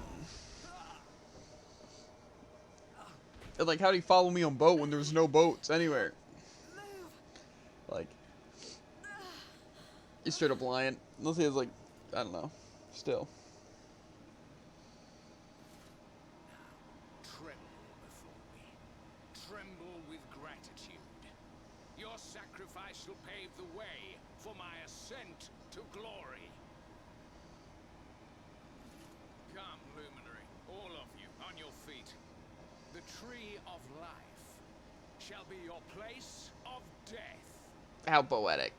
And, like, how did he follow me on boat when there was no boats anywhere? Like, he's straight up lying. Unless he has, like, I don't know. Still. Tremble before me. Tremble with gratitude. Your sacrifice shall pave the way for my ascent to glory. Come, luminary, all of you, on your feet. The tree of life shall be your place of death. How poetic.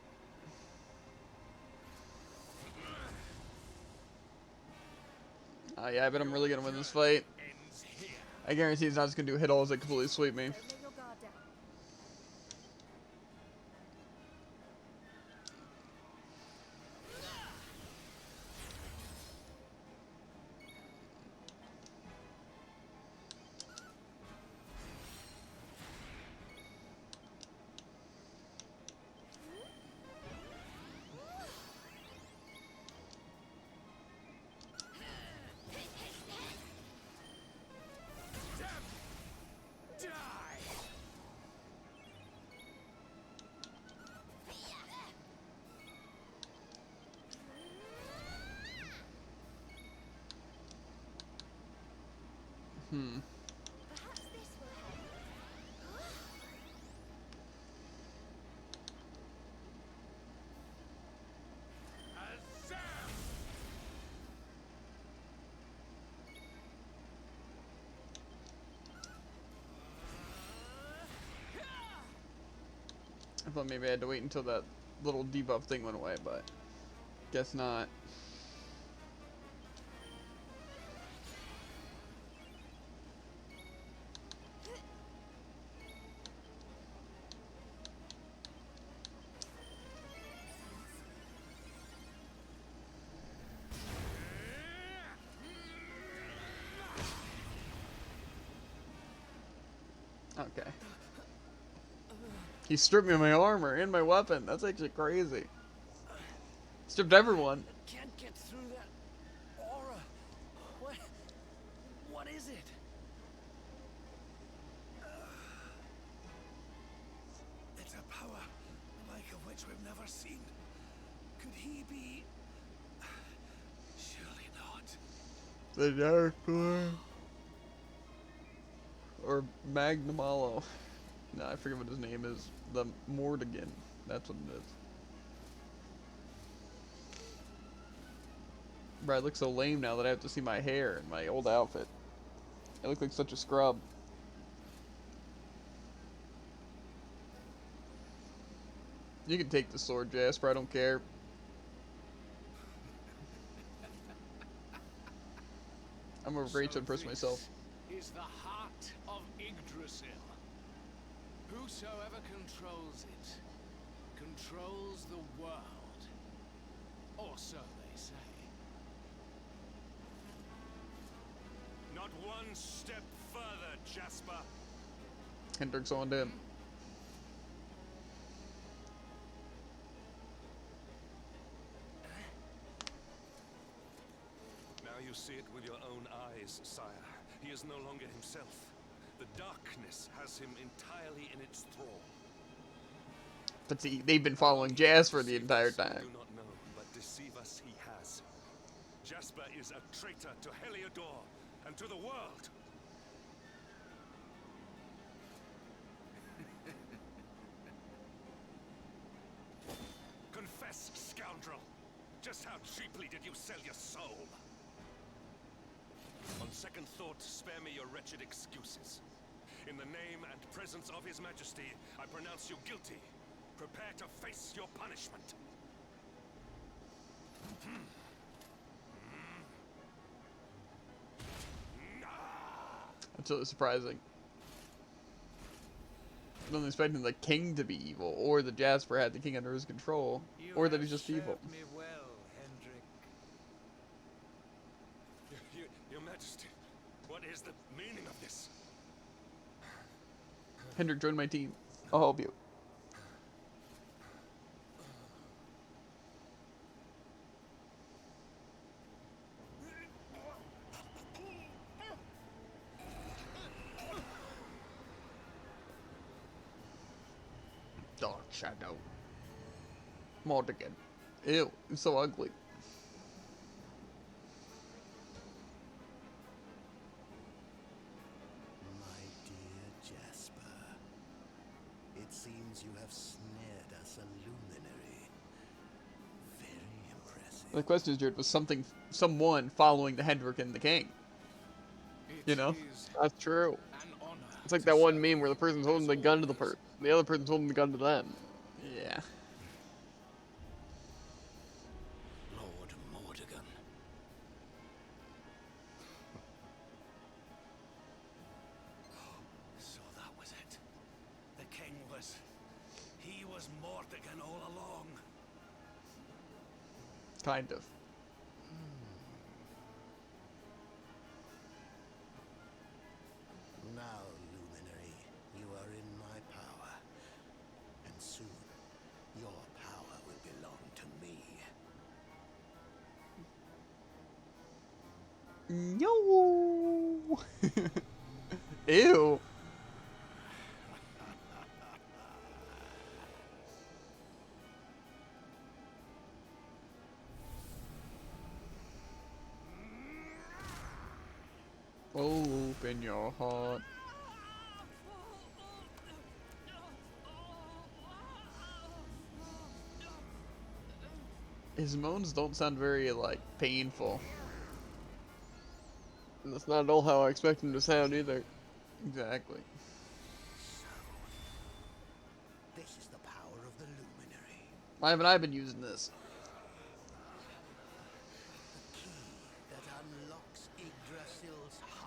Oh, yeah, I bet I'm really gonna win this fight. Ends here. I guarantee he's not just gonna do hit alls that completely sweep me. Don't let your guard down. Die! Perhaps this will help. Azam! I thought maybe I had to wait until that little debuff thing went away, but guess not. Okay. He stripped me of my armor and my weapon. That's actually crazy. Stripped everyone. Can't get through that aura. What is it? It's a power like of which we've never seen. Could he be? Surely not. The Dark Lord. Or Magnamalo. No, I forget what his name is. The Mordigan. That's what it is. Bro, I look so lame now that I have to see my hair in my old outfit. I look like such a scrub. You can take the sword, Jasper. I don't care. I'm a great to impress myself. Is the heart of Yggdrasil. Whosoever controls it, controls the world. Or so they say. Not one step further, Jasper. Hendrick's on him. Now you see it with your own eyes, sire. He is no longer himself. The darkness has him entirely in its thrall. But see, they've been following Jasper the entire time. Do not know, but deceive us he has. Jasper is a traitor to Heliodor and to the world. Confess, scoundrel. Just how cheaply did you sell your soul? On second thought, spare me your wretched excuses. In the name and presence of His Majesty, I pronounce you guilty. Prepare to face your punishment. That's really surprising. I wasn't expecting the king to be evil, or that Jasper had the king under his control, or that he's just evil. Me well, Hendrik. Your Majesty, what is the meaning of this? Hendrik, join my team. I'll help you. Dark Shadow. Mordigan. Ew, it's so ugly. My dear Jasper, it seems you have snared us a luminary. Very impressive. The question is, Jared, was someone following the Hendrik and the king? You know? That's true. An honor. It's like that one meme where the person's holding the gun to the other person's holding the gun to them. Yeah. Lord Mordigan. So that was it. The king was... He was Mordigan all along. Kind of. Now, luminary, you are in my power. And soon, your power will belong to me. No. Ew. Open your heart. His moans don't sound very, like, painful. And that's not at all how I expect him to sound either. Exactly. This is the power of the luminary. Why haven't I been using this? The key that unlocks Yggdrasil's heart.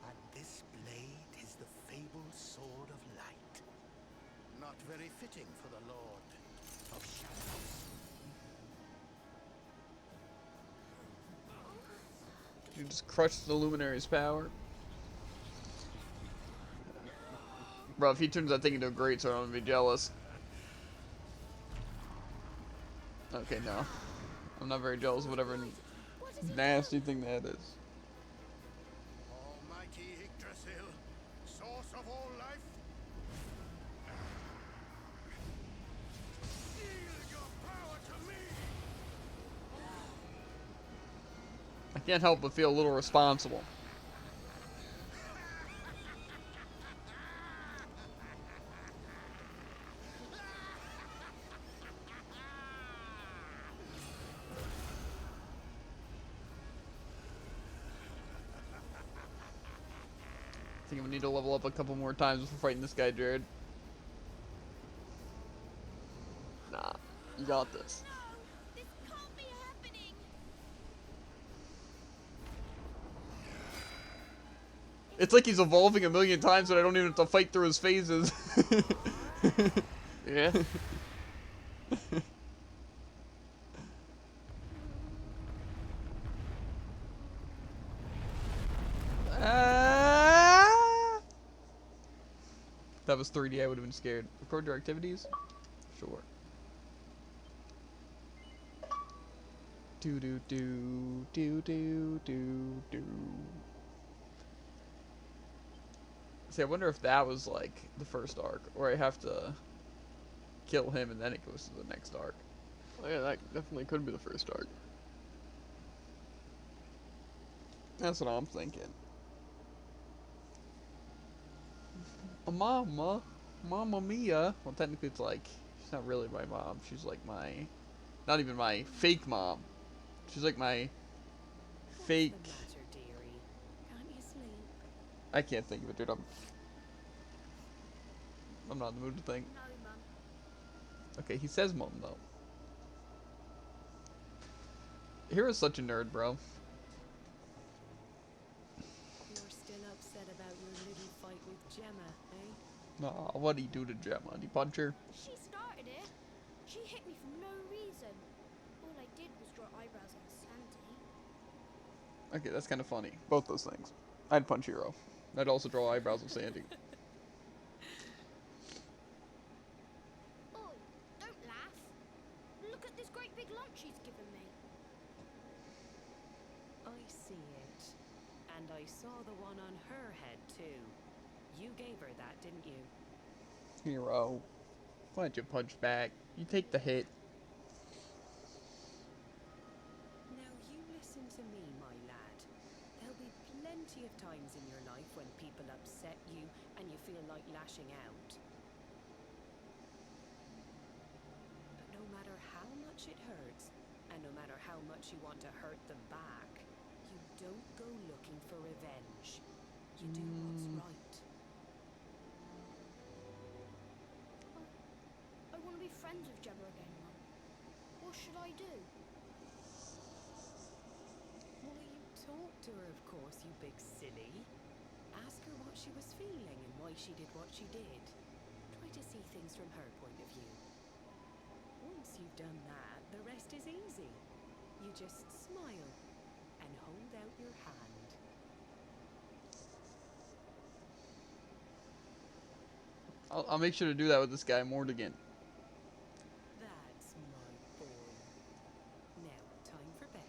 And this blade is the fabled sword of light. Not very fitting for the Lord of Shadows. You just crushed the Luminary's power. Bro, if he turns that thing into a great sword, I'm gonna be jealous. Okay, no. I'm not very jealous of whatever nasty thing that is. Almighty Yggdrasil, source of all life. Yield your power to me. I can't help but feel a little responsible. I think I'm gonna need to level up a couple more times before fighting this guy, Jared. Nah, you got this. No, this can't be happening. It's like he's evolving a million times, but I don't even have to fight through his phases. Yeah. that was 3D, I would have been scared. Record your activities? Sure. Do do do do do do do. See, I wonder if that was like the first arc, or I have to kill him and then it goes to the next arc. Oh yeah, that definitely could be the first arc. That's what I'm thinking. Mama, Mamma Mia. Well, technically, it's like she's not really my mom. She's like my, not even my fake mom. She's like my fake. What's the matter, dearie? Can't you sleep? I can't think of it, dude. I'm not in the mood to think. No, Mum. Okay, he says mom though. Hero's such a nerd, bro. You're still upset about your little fight with Gemma, eh? Nah, what'd he do to Gemma? Did he punch her? She started it. She hit me for no reason. All I did was draw eyebrows on Sandy. Okay, that's kind of funny. Both those things. I'd punch Hero. I'd also draw eyebrows of Sandy. Oh, don't laugh. Look at this great big lump she's given me. I see it. And I saw the one on her head, too. You gave her that, didn't you? Hero, why don't you punch back? You take the hit. Now you listen to me, my lad. There'll be plenty of times in your life when people upset you and you feel like lashing out. But no matter how much it hurts, and no matter how much you want to hurt them back, you don't go looking for revenge. You do what's right. I want to be friends with Gemma again, Mum. What should I do? Well, you talk to her, of course, you big silly. Ask her what she was feeling and why she did what she did. Try to see things from her point of view. Once you've done that, the rest is easy. You just smile and hold out your hand. I'll make sure to do that with this guy, Mordigan. That's my boy. Now, time for bed.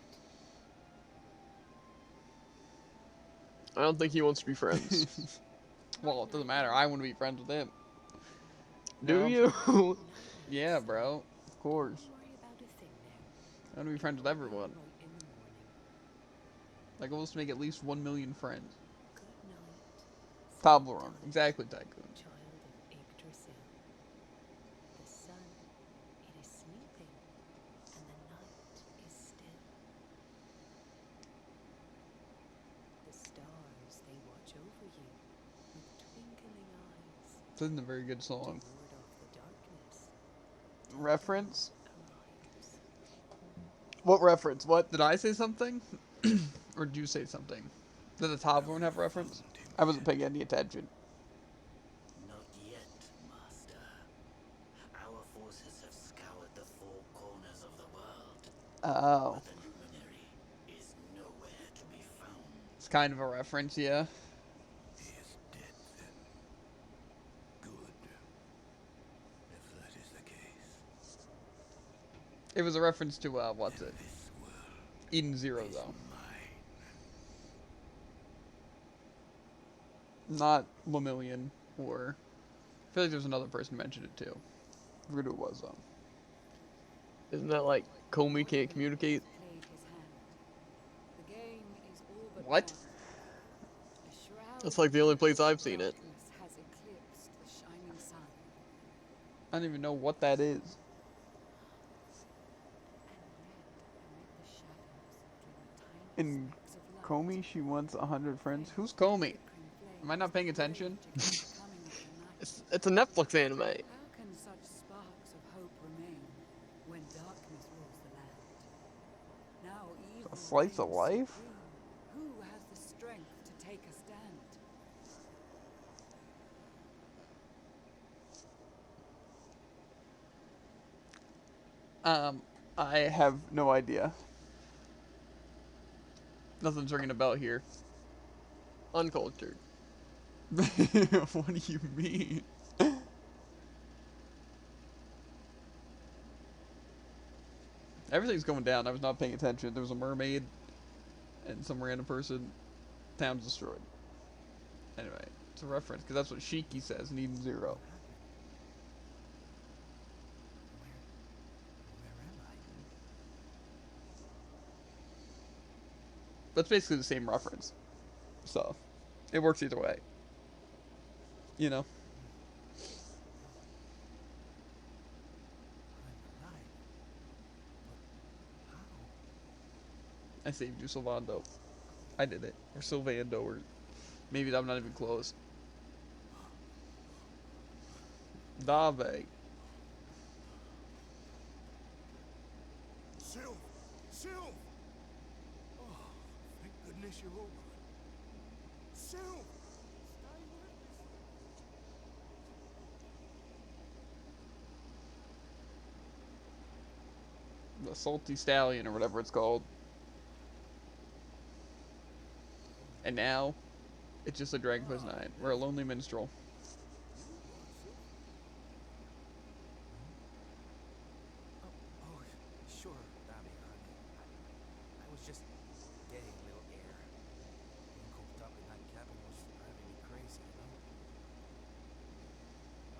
I don't think he wants to be friends. Well, it doesn't matter. I want to be friends with him. Do No. you? Yeah, bro. Of course. Don't worry about a thing now. I want to be friends with everyone. Right in the morning. My goal is to make at least 1 million friends. Good night. Toblerone. Exactly, Tycoon. Child of Yggdrasil. The sun, it is sleeping, and the night is still. The stars, they watch over you with twinkling eyes. This isn't a very good To song. ward off the darkness. Reference? Arrives. What reference? What? Did I say something? Or did you say something? Did the Toblerone have reference? I wasn't paying any attention. Not yet, Master. Our forces have scoured the four corners of the world, Oh. but the luminary is nowhere to be found. It's kind of a reference, yeah. He is dead then. Good. If that is the case, It was a reference to, what's it? this world Eden Zero, is though. mine. Not Lemillion, or... I feel like there's another person who mentioned it, too. I forget who it was, though. Isn't that like Comey can't communicate? Played his hand. The game is all but What? won. A shroud That's like the only place I've seen it. of darkness has eclipsed the shining sun. I don't even know what that is. And red amid the shadows glimmer tiny In specks of light. Comey, she wants 100 friends. Who's Comey? Am I not paying attention? It's a Netflix anime. How can such sparks of hope remain when darkness rules the land? Now evil A slice of reigns life? supreme. Who has the strength to take a stand? I have no idea. Nothing's ringing a bell here. Uncultured. What do you mean? Everything's going down. I was not paying attention. There was a mermaid and some random person. Town's destroyed. Anyway, it's a reference because that's what Shiki says in Eden Zero. Where am I? That's basically the same reference. So, it works either way. You know? I'm alive. But how? I saved you, Sylvando. I did it. Or Sylvando, or maybe I'm not even close. Dave. Sylv! Sylv! Oh, thank goodness you're all right. Sylv! Stay with us. The Salty Stallion, or whatever it's called. And now, it's just a Dragon Quest 9. We're a lonely minstrel. Oh, sure, Dammy. I was just getting a little air. Being cooped up in that cabin was driving me crazy, you know?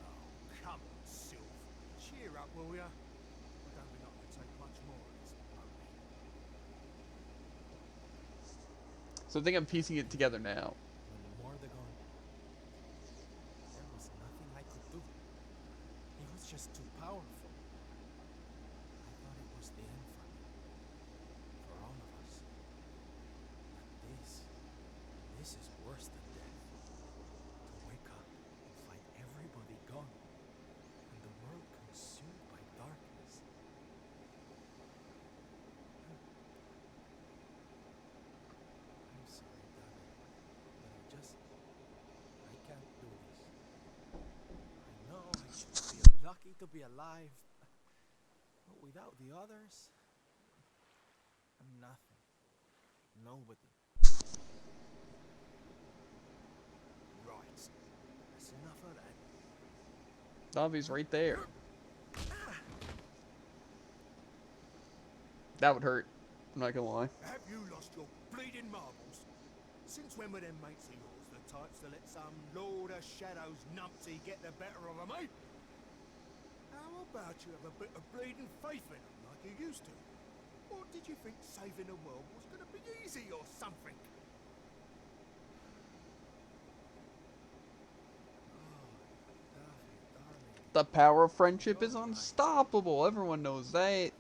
Oh, come on, Sylv. Cheer up, will ya? I don't think I can take much more of this pony. So I think I'm piecing it together now. When the more they're gone, there was nothing I could do. He was just too powerful. I thought it was the end for me. For all of us. But this is worse than death. To wake up and find everybody gone. And the world consumed by darkness. I'm sorry, Daddy. But I can't do this. I know I should feel lucky to be alive. But without the others, I'm nothing. Nobody. Right. That's enough of that. Davi's right there. That would hurt. I'm not gonna lie. Have you lost your bleeding marbles? Since when were them mates of yours the types to let some Lord of Shadows numpty get the better of them, eh? How about you have a bit of bleeding faith in them like you used to? Or did you think saving the world was going to be easy or something? Oh, darling. The power of friendship is unstoppable. Everyone knows that.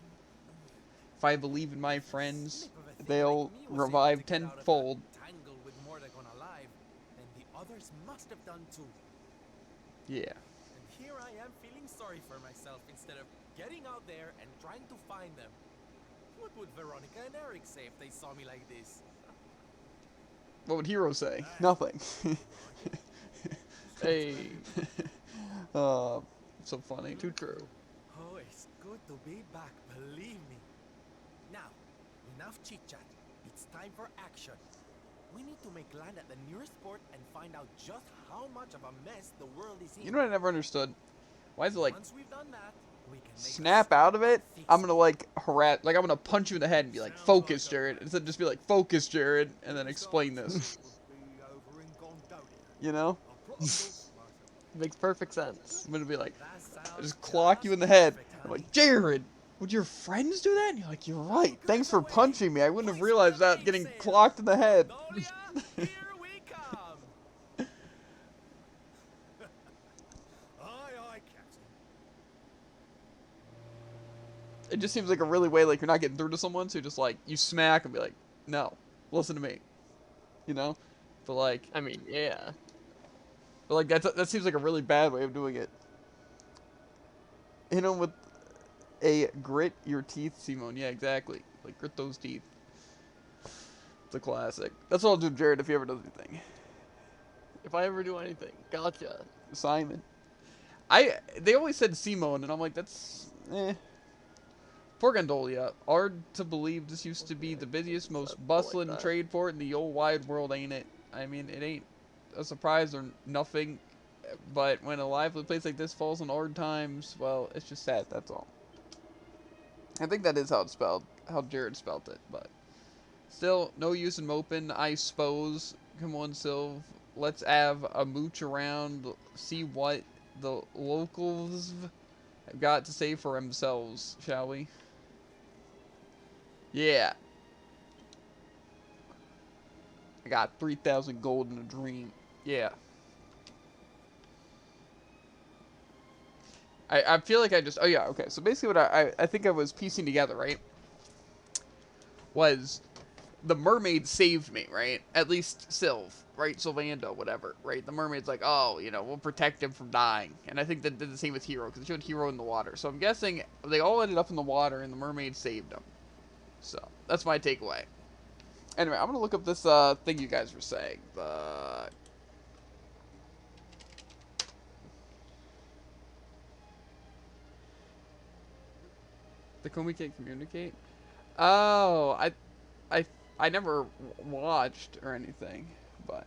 If I believe in my friends, they'll revive tenfold. Tangled with Mordecon alive, then the others must have done too. Yeah. And here I am feeling sorry for myself instead of getting out there and trying to find them. What would Veronica and Eric say if they saw me like this? What would Hero say? Nothing. Hey. So funny. Too true. Oh, it's good to be back, believe me. Now, enough chit-chat. It's time for action. We need to make land at the nearest port and find out just how much of a mess the world is in. You know what I never understood? Why is it like Once we've done that, we can make snap out of it? I'm gonna like harass, like I'm gonna punch you in the head and be like, "Focus, Jared." Instead, just be like, "Focus, Jared," and then explain this. You know? Makes perfect sense. I'm gonna be like, I just clock you in the head. I'm like, Jared, would your friends do that? And you're like, you're right. Thanks for punching me. I wouldn't have realized that getting clocked in the head. Here we come. Aye, Captain. It just seems like a really way like you're not getting through to someone, so you're just like, you smack and be like, no, listen to me. You know? But like, I mean, yeah. but like that seems like a really bad way of doing it. Hit him with a grit your teeth, Simone. Yeah, exactly. Like grit those teeth. It's a classic. That's what I'll do, Jared, if he ever does anything. If I ever do anything, gotcha. Simon. They always said Simone, and I'm like, that's Poor Gondolia. Hard to believe this used to be the busiest, most bustling that. trade port in the old wide world, ain't it? I mean, it ain't a surprise or nothing, but when a lively place like this falls on hard times, well, it's just sad, that's all. I think that is how it's spelled, how Jared spelled it, but still, no use in moping, I suppose. Come on, Sylv. Let's have a mooch around, see what the locals have got to say for themselves, shall we? Yeah. I got 3,000 gold in a dream. Yeah. I feel like I just... Oh, yeah, okay. So basically what I think I was piecing together, right? Was the mermaid saved me, right? At least Sylv, right? Sylvando, whatever, right? The mermaid's like, oh, you know, we'll protect him from dying. And I think that did the same with Hero, because they showed Hero in the water. So I'm guessing they all ended up in the water, and the mermaid saved him. So, that's my takeaway. Anyway, I'm going to look up this thing you guys were saying. The Komi can't communicate? Oh, I never watched or anything, but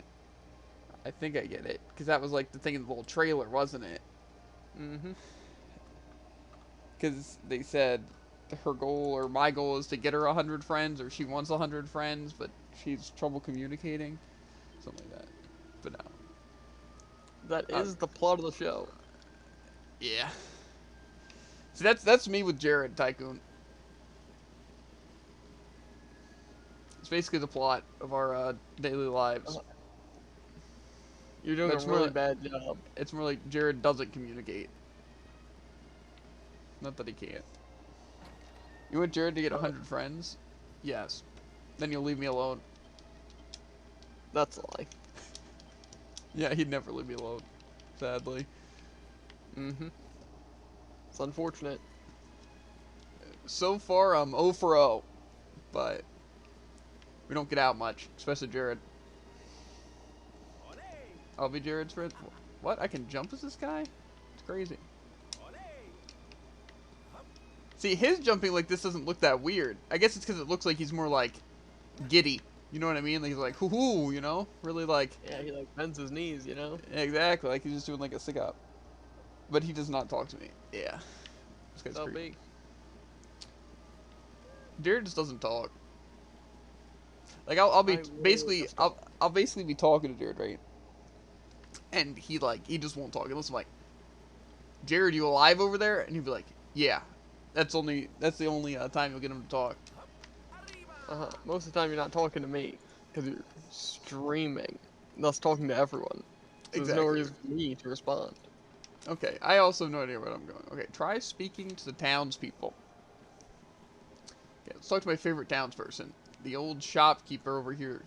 I think I get it. Because that was like the thing in the little trailer, wasn't it? Mm-hmm. Because they said her goal, or my goal, is to get her 100 friends, or she wants 100 friends, but she's trouble communicating. Something like that. But no. That is the plot of the show. Yeah. See, that's me with Jared, Tycoon. It's basically the plot of our daily lives. You're doing That's a really more- bad job. It's more like Jared doesn't communicate. Not that he can't. You want Jared to get 100 friends? Yes. Then you'll leave me alone. That's a lie. Yeah, he'd never leave me alone. Sadly. Mm-hmm. It's unfortunate. So far, I'm 0 for 0. But we don't get out much, especially Jared. I'll be Jared's friend. What? I can jump as this guy? It's crazy. See, his jumping like this doesn't look that weird. I guess it's because it looks like he's more like giddy. You know what I mean? Like he's like, hoo-hoo, you know? Really like... Yeah, he like bends his knees, you know? Exactly, like he's just doing like a sick up. But he does not talk to me. Yeah. This guy's So creepy. big. Jared just doesn't talk. Like I'll be I will basically just- I'll basically be talking to Jared, right? And he just won't talk unless I'm like, Jared, you alive over there? And he'd be like, yeah. That's the only time you'll get him to talk. Most of the time you're not talking to me, because you're streaming, thus talking to everyone. So There's no Exactly. reason for me to respond. Okay, I also have no idea where I'm going. Okay, try speaking to the townspeople. Okay, let's talk to my favorite townsperson, the old shopkeeper over here.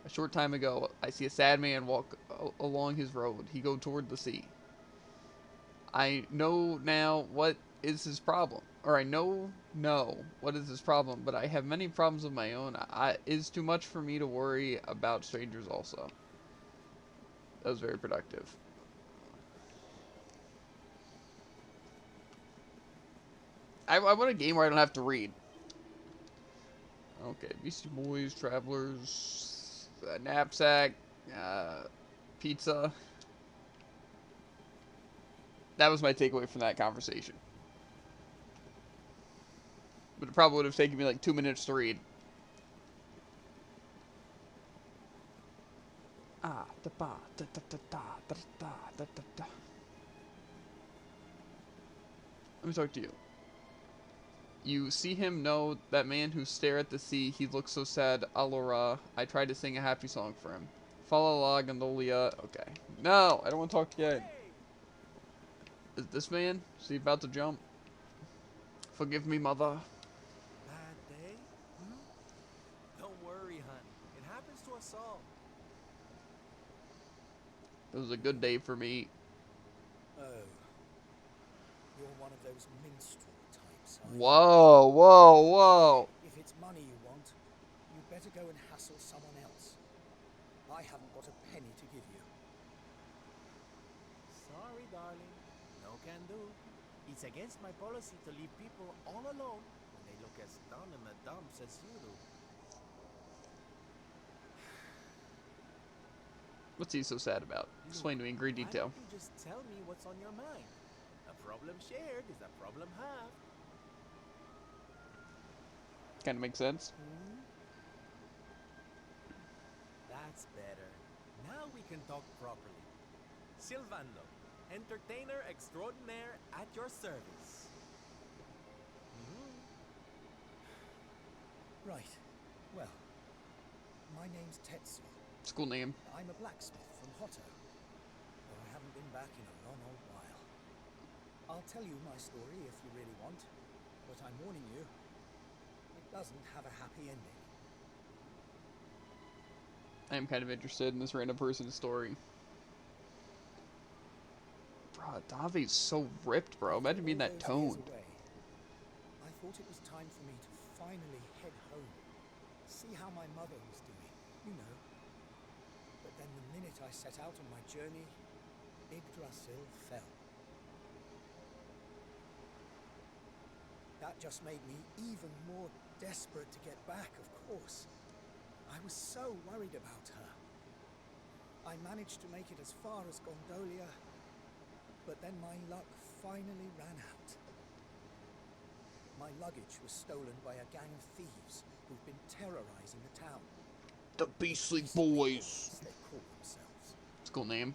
A short time ago, I see a sad man walk along his road. He go toward the sea. I know now what is his problem. Or I know what is his problem, but I have many problems of my own. It's too much for me to worry about strangers also. That was very productive. I want a game where I don't have to read. Okay, Beastie Boys, Travelers, knapsack, pizza. That was my takeaway from that conversation. But it probably would have taken me like 2 minutes to read. Ah, da ba, da da da da da da da da da. Let me talk to you. You see him know that man who stare at the sea, he looks so sad, Alora. I tried to sing a happy song for him. Follow la gondolia. Okay. No, I don't want to talk again. Is this man? Is he about to jump? Forgive me, mother. Bad day? Don't worry, hun. It happens to us all. It was a good day for me. Oh. You're one of those minstrel types, are you? Whoa, whoa, whoa. If it's money you want, you'd better go and hassle someone else. I haven't got a penny to give you. Sorry, darling. No can do. It's against my policy to leave people all alone when they look as down in the dumps as you do. What's he so sad about? Explain to me in great Why detail. don't you just tell me what's on your mind? A problem shared is a problem halved. Kind of makes sense. That's better. Now we can talk properly. Silvando, entertainer extraordinaire at your service. Right. Well, my name's Tetsuo. School name. I'm a blacksmith from Hotto, though I haven't been back in a long old while. I'll tell you my story if you really want, but I'm warning you, it doesn't have a happy ending. I am kind of interested in this random person's story. Bro, Davi's so ripped, bro. Imagine being that All those years toned. away, I thought it was time for me to finally head home, see how my mother was doing, you know. But then the minute I set out on my journey, Yggdrasil fell. That just made me even more desperate to get back, of course. I was so worried about her. I managed to make it as far as Gondolia, but then my luck finally ran out. My luggage was stolen by a gang of thieves who've been terrorizing the town. The Beastly Boys. They call themselves. School name.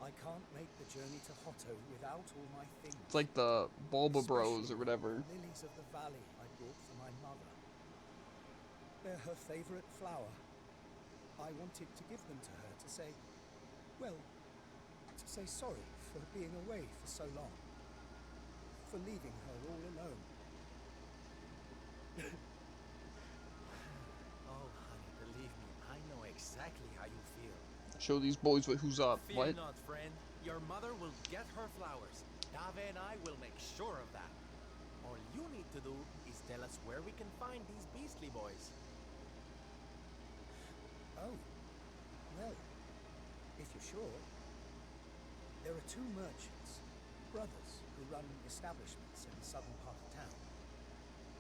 I can't make the journey to Hotto without all my things. It's like the Bulba Bros or whatever. The lilies of the valley I brought for my mother. They're her favorite flower. I wanted to give them to her to say, well, to say sorry for being away for so long. For leaving her all alone. Oh, honey, believe me, I know exactly how you feel. Show these boys who's up. Fear What? not, friend. Your mother will get her flowers. Dave and I will make sure of that. All you need to do is tell us where we can find these beastly boys. Oh, well, if you're sure, there are two merchants, brothers, who run establishments in the southern part of town.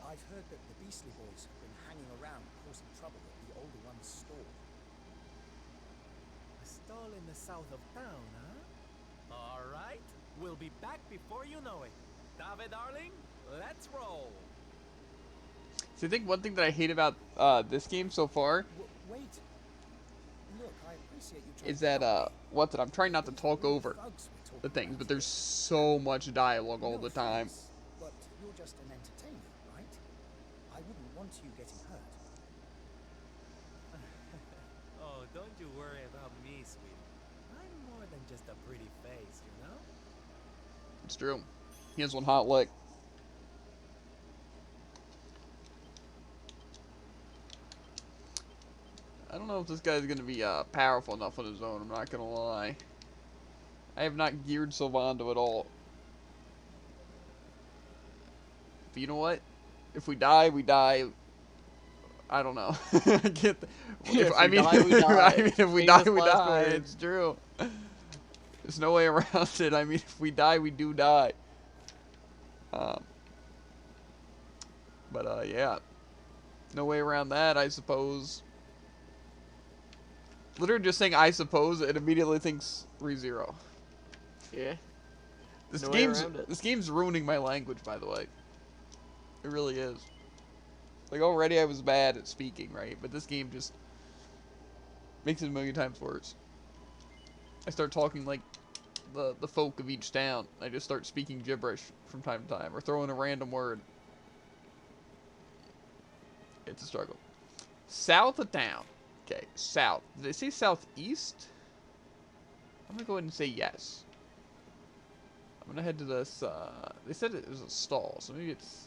I've heard that the Beastly Boys have been hanging around causing trouble at the older one's store. A stall in the south of town, huh? All right, we'll be back before you know it. Dave, darling, let's roll. So I think one thing that I hate about this game so far Wait. Look, I appreciate you trying is to that help me. I'm trying not to talk over Thugs we're talking the things, about but there's here. so much dialogue all No the time. offense, but you're just an entertainer, right? I wouldn't want you getting hurt. Oh, don't you worry about me, sweetie. I'm more than just a pretty face, you know? It's true. He has one hot lick. I don't know if this guy's gonna be powerful enough on his own. I'm not gonna lie. I have not geared Sylvando at all. But you know what? If we die, we die. I don't know. Get the, If I we mean, die, we die. I mean, if we Famous die, we last die. words. It's true. There's no way around it. I mean, if we die, we do die. Yeah. No way around that, I suppose. Literally just saying I suppose, it immediately thinks ReZero. Yeah. This No way game's around it. this game's ruining my language, by the way. It really is. Like already I was bad at speaking, right? But this game just makes it a million times worse. I start talking like the folk of each town. I just start speaking gibberish from time to time, or throw in a random word. It's a struggle. South of town. Okay, south. Did they say southeast? I'm gonna go ahead and say yes. I'm gonna head to this, they said it was a stall, so maybe it's,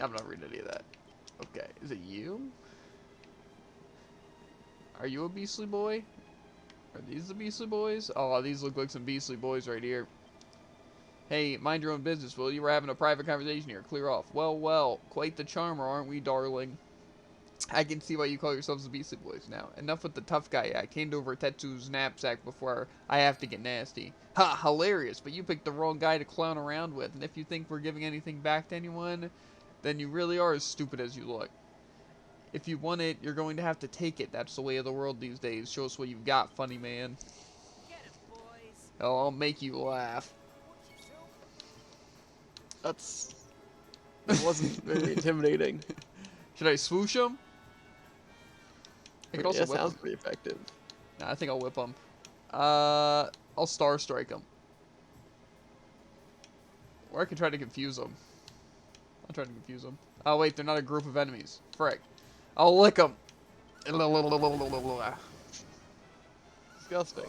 I'm not reading any of that. Okay, is it you? Are you a beastly boy? Are these the beastly boys? Oh, these look like some beastly boys right here. Hey, mind your own business, will you? We're having a private conversation here. Clear off. Well, well, quite the charmer, aren't we, darling? I can see why you call yourselves the Beastly Boys now. Enough with the tough guy act. Hand over Tetsu's knapsack before I have to get nasty. Ha! Hilarious, but you picked the wrong guy to clown around with, and if you think we're giving anything back to anyone, then you really are as stupid as you look. If you want it, you're going to have to take it. That's the way of the world these days. Show us what you've got, funny man. Get 'em, boys. Oh, I'll make you laugh. That's... It wasn't very intimidating. Should I swoosh him? I could also Yeah, whip sounds him. pretty effective. Nah, I think I'll whip him. I'll Star Strike him. Or I can try to confuse him. I'll try to confuse him. Oh, wait, they're not a group of enemies. Frick. I'll lick him. Disgusting.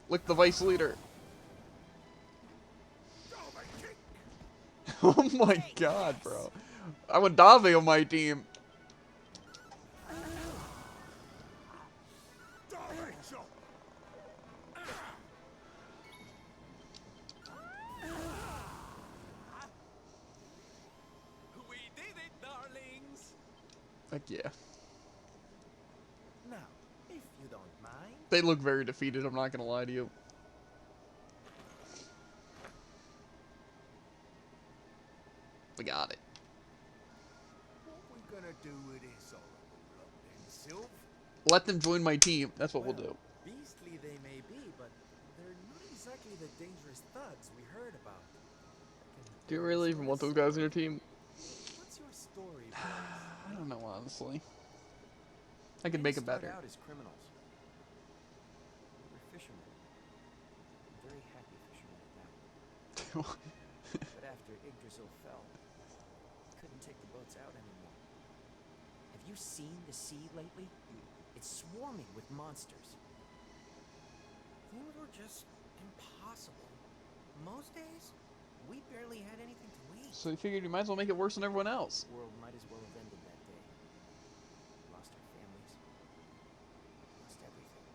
Lick the vice leader. Oh my god, bro. I want Dave on my team. We did it, darlings! Heck yeah. Now, if you don't mind, They look very defeated, I'm not gonna lie to you. We got it. what we gonna do with this all then, Sylph? Let them join my team. That's what we'll Well, do. Beastly they may be, but they're not exactly the dangerous thugs we heard about. Do you really even want those guys on your team? What's your story? I don't know, honestly. I could make it better. Out as criminals. We're fishermen. Very happy fishermen at that. But after Yggdrasil fell, couldn't take the boats out anymore. Have you seen the sea lately? It's swarming with monsters. Things were just impossible. Most days, we barely had anything to eat. So you figured you might as well make it worse than everyone else. The world might as well have ended that day. Lost our families. Lost everything.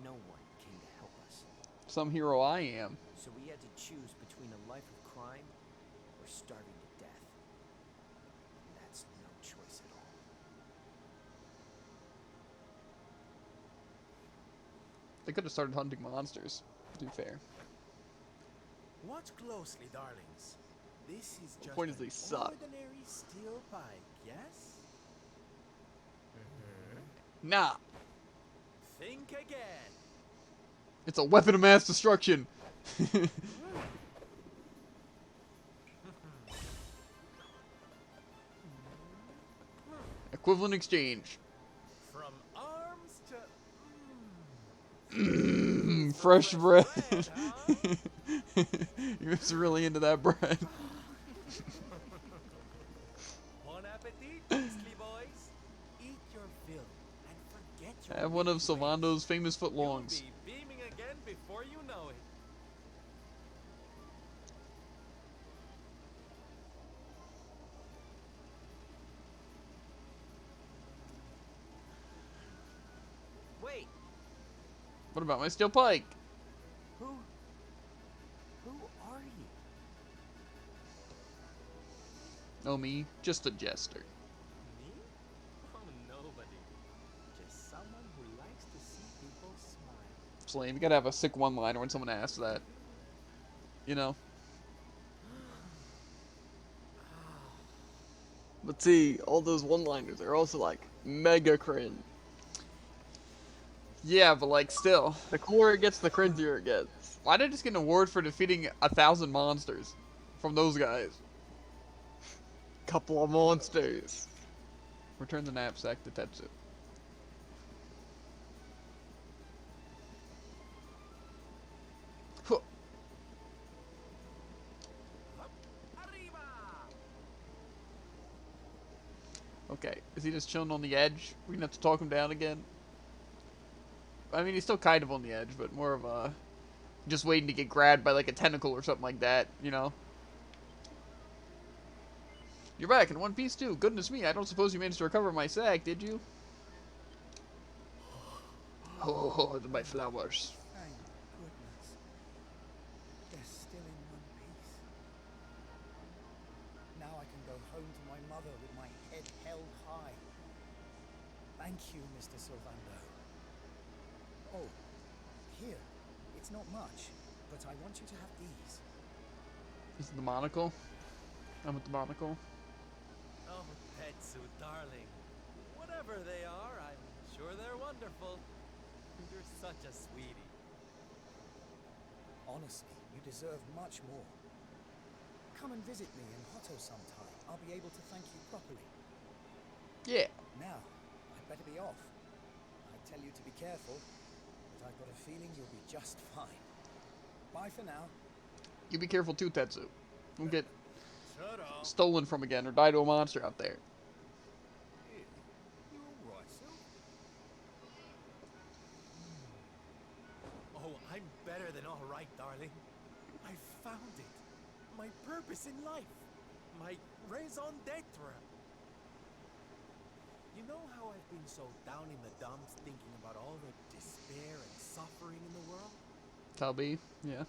No one came to help us. Some hero I am. So we had to choose between a life of crime or starving to death. And that's no choice at all. They could have started hunting monsters, to be fair. Watch closely, darlings. This is just point is they an suck. ordinary steel pike, yes? Nah. Think again. It's a weapon of mass destruction. Equivalent exchange. From arms to... Fresh bread. bread, huh? You're just really into that bread. Bon appetit, beastly boys. Eat your fill and forget your Have one of wicked ways. Sylvando's famous You'll footlongs. be beaming again before you know it. Wait, What about my steel pike? who are you? Oh, me? Just a jester. Me? Oh, nobody. Just someone who likes to see people smile. Slave, you gotta have a sick one-liner when someone asks that. You know? But see, all those one-liners are also like mega cringe. Yeah, but like, still. The cooler it gets, the cringier it gets. Why did I just get an award for defeating 1,000 monsters? From those guys. Couple of monsters. Return the knapsack to Tetsu. Huh. Okay, is he just chilling on the edge? We're gonna have to talk him down again. I mean, he's still kind of on the edge, but more of a... just waiting to get grabbed by like a tentacle or something like that, you know? You're back in one piece too. Goodness me, I don't suppose you managed to recover my sack, did you? Oh, my flowers. Thank goodness. They're still in one piece. Now I can go home to my mother with my head held high. Thank you, Mr. Sylvando. Oh, here. It's not much, but I want you to have these. This is the monocle. I'm with the monocle. Oh, Tetsu, darling. Whatever they are, I'm sure they're wonderful. You're such a sweetie. Honestly, you deserve much more. Come and visit me in Hotto sometime. I'll be able to thank you properly. Yeah. Now, I'd better be off. I'd tell you to be careful, but I've got a feeling you'll be just fine. Bye for now. You be careful too, Tetsu. Don't get Shut up. stolen from again or die to a monster out there. Hey, you alright, Sil? Oh, I'm better than all right, darling. I found it. My purpose in life. My raison d'etre. You know how I've been so down in the dumps thinking about all the despair and suffering in the world? Tubby, yeah.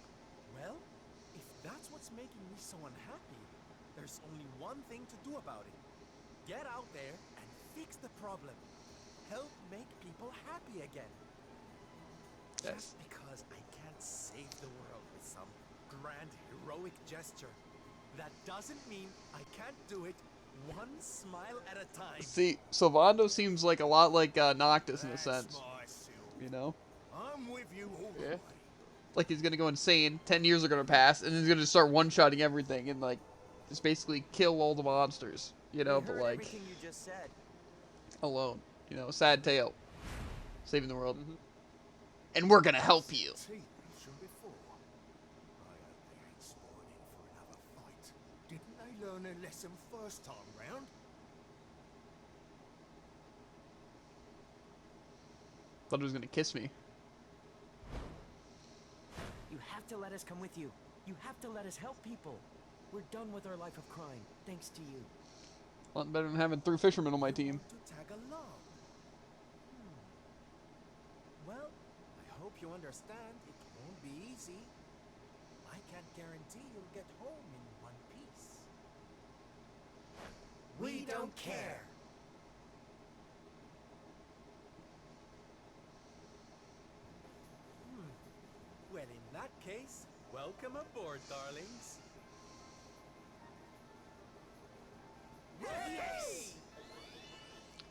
Well, if that's what's making me so unhappy, there's only one thing to do about it. Get out there and fix the problem. Help make people happy again. Yes. Just because I can't save the world with some grand heroic gesture, that doesn't mean I can't do it one smile at a time. See, Sylvando seems like a lot like Noctis in a That's sense. my Sil. You know? I'm with you all the Yeah. way. Like he's gonna go insane, 10 years are gonna pass, and he's gonna start one-shotting everything and, like, just basically kill all the monsters. You know, We but, heard like, everything you just said. alone. You know, sad tale. Saving the world. Mhm. And we're gonna help you. Tea mentioned before. I hope they ain't spoiling it for another fight. Didn't they learn their lesson first time round? Thought he was gonna kiss me. You have to let us come with you. You have to let us help people. We're done with our life of crime, thanks to you. A lot better than having 3 fishermen on my team. Want to tag along? Well, I hope you understand it won't be easy. I can't guarantee you'll get home in one piece. We don't care. Well, in that case, welcome aboard, darlings. Yes!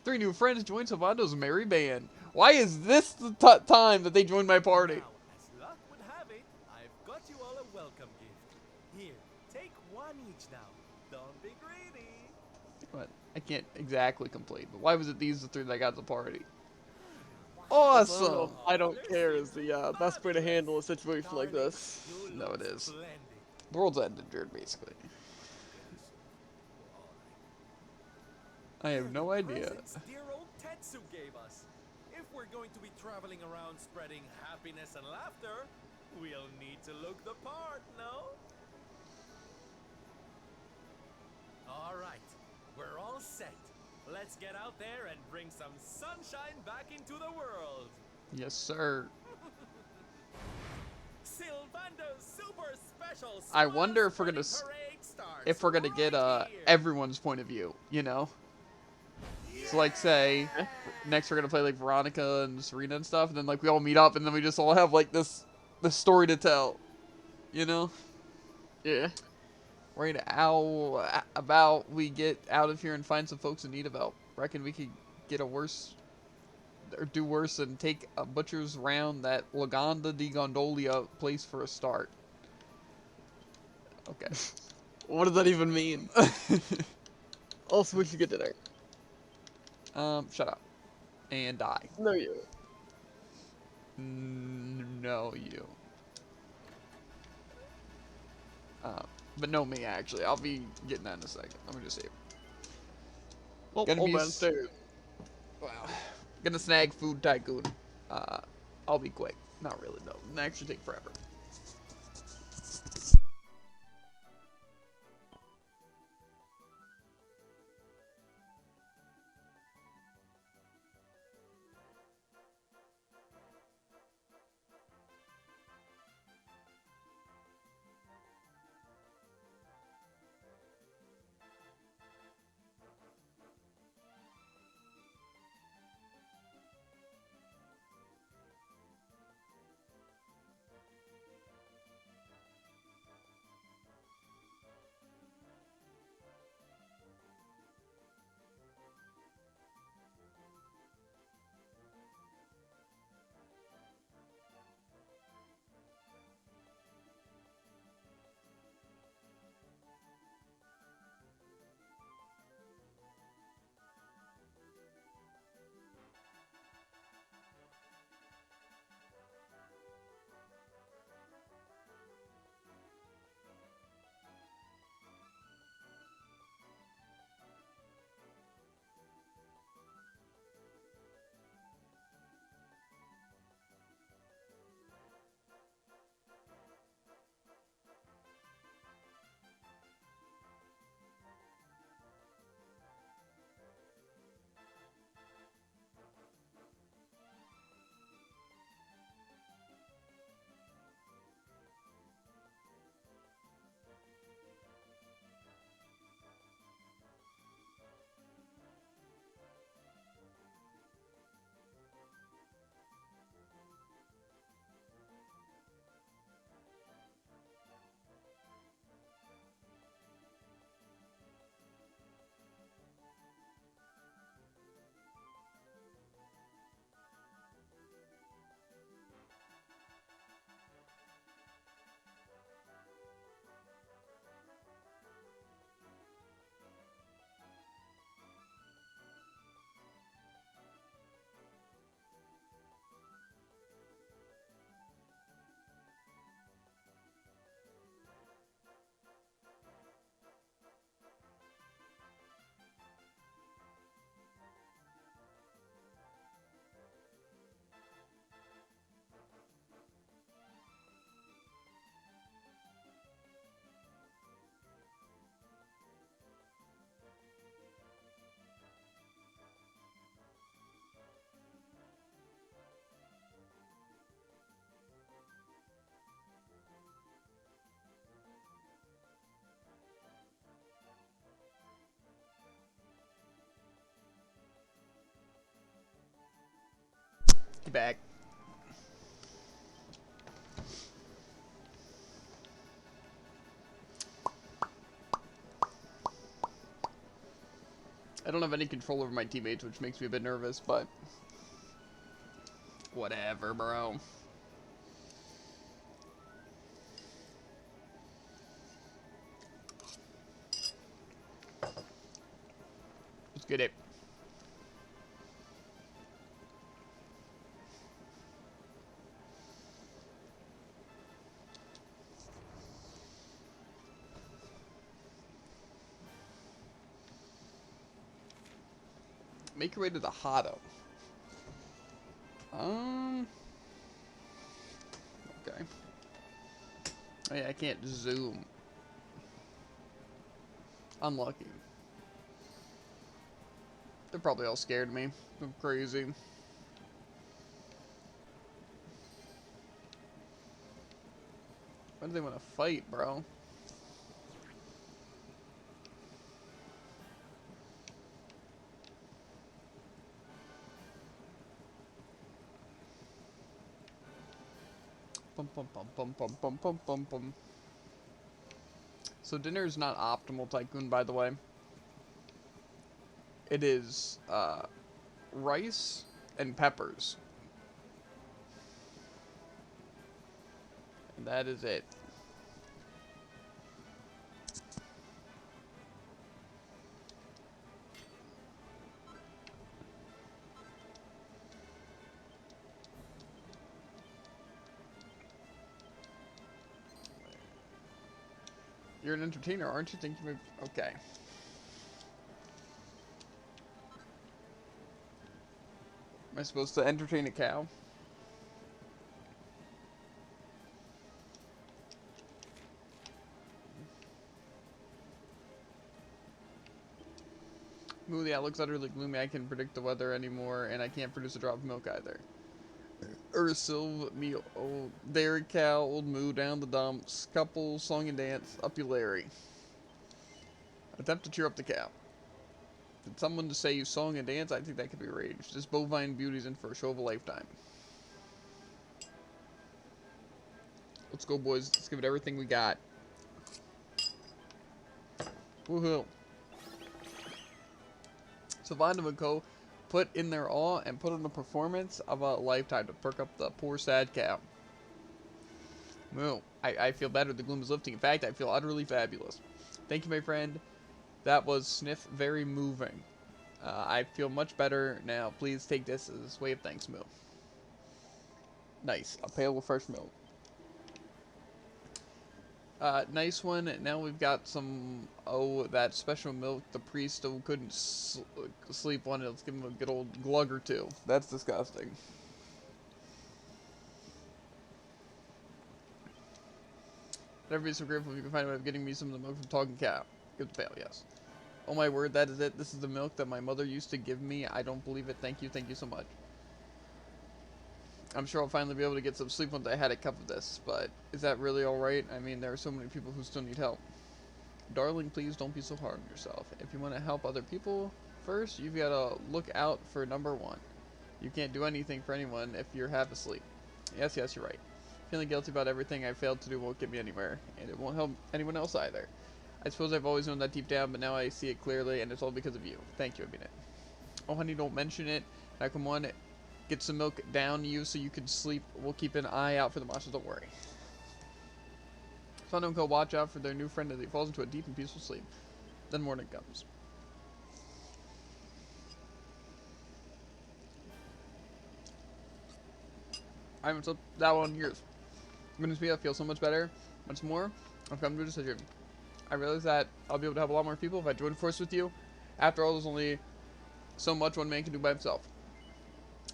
3 new friends joined Sylvando's merry band. Why is this the time that they joined my party? Now, as luck would have it, I've got you all a welcome gift. Here, take one each now. Don't be greedy. But I can't exactly complain. But why was it these 3 that got at the party? Awesome. I don't care is the best way to handle a situation like this. You No, look it is. splendid. The world's ended, Jared, basically. I have no They're the idea. presents dear old Tetsu gave us. If we're going to be traveling around spreading happiness and laughter, we'll need to look the part, no? All right, we're all set. Let's get out there and bring some sunshine back into the world. Yes, sir. Sylvando's super special. I wonder if we're gonna Swan Parade starts If we're gonna get right here. everyone's point of view, you know? So like say next we're gonna play like Veronica and Serena and stuff, and then like we all meet up and then we just all have like this story to tell. You know? Yeah. Right how about we get out of here and find some folks in need of help. Reckon we could get a worse or do worse and take a butcher's round that Lagonda di Gondolia place for a start. Okay. What does that even mean? Also, we should get dinner. Shut up. And die. No, you. No, you. But no, me actually. I'll be getting that in a second. Let me just save. Well, Gonna old be man s- stairs. Wow. Gonna snag Food Tycoon. I'll be quick. Not really though. That should take forever. back. I don't have any control over my teammates, which makes me a bit nervous, but whatever, bro. Let's get it. Make your way to the Hotto. Okay. Oh yeah, I can't zoom. Unlucky. They're probably all scared of me. I'm crazy. Why do they want to fight, bro? Bum, bum, bum, bum, bum, bum, bum, bum, bum. So dinner is not optimal, Tycoon, by the way. It is rice and peppers. And that is it. You're an entertainer, aren't you? Think you may... Okay. Am I supposed to entertain a cow? Moo, the outlook's utterly gloomy. I can't predict the weather anymore, and I can't produce a drop of milk either. Ursil, me, old dairy cow, old moo, down the dumps, couple, song and dance, up you Larry. Attempt to cheer up the cow. Did someone to say you song and dance? I think that could be arranged. This bovine beauty's in for a show of a lifetime. Let's go, boys. Let's give it everything we got. Woohoo. So Vondam and Co. put in their all and put on a performance of a lifetime to perk up the poor sad cow. Moo. I feel better. The gloom is lifting. In fact, I feel utterly fabulous. Thank you, my friend. That was Sniff very moving. I feel much better now. Please take this as a way of thanks, Moo. Nice. A pail of fresh milk. Nice one. Now we've got some, that special milk the priest still couldn't sleep on it. Let's give him a good old glug or two. That's disgusting. I'd be so grateful if you can find a way of getting me some of the milk from Talking Cow. Give the pail, yes. Oh my word, that is it. This is the milk that my mother used to give me. I don't believe it. Thank you so much. I'm sure I'll finally be able to get some sleep once I had a cup of this, but is that really alright? I mean, there are so many people who still need help. Darling, please don't be so hard on yourself. If you want to help other people first, you've got to look out for number one. You can't do anything for anyone if you're half asleep. Yes, you're right. Feeling guilty about everything I failed to do won't get me anywhere, and it won't help anyone else either. I suppose I've always known that deep down, but now I see it clearly, and it's all because of you. Thank you, I mean it. Oh, honey, don't mention it. Now, come on, get some milk down you so you can sleep. We'll keep an eye out for the monsters, don't worry. Son and Co. watch out for their new friend as he falls into a deep and peaceful sleep. Then morning comes. I haven't slept that well in years. Goodness me, I feel so much better. Once more, I've come to a decision. I realize that I'll be able to help a lot more people if I join force with you. After all, there's only so much one man can do by himself.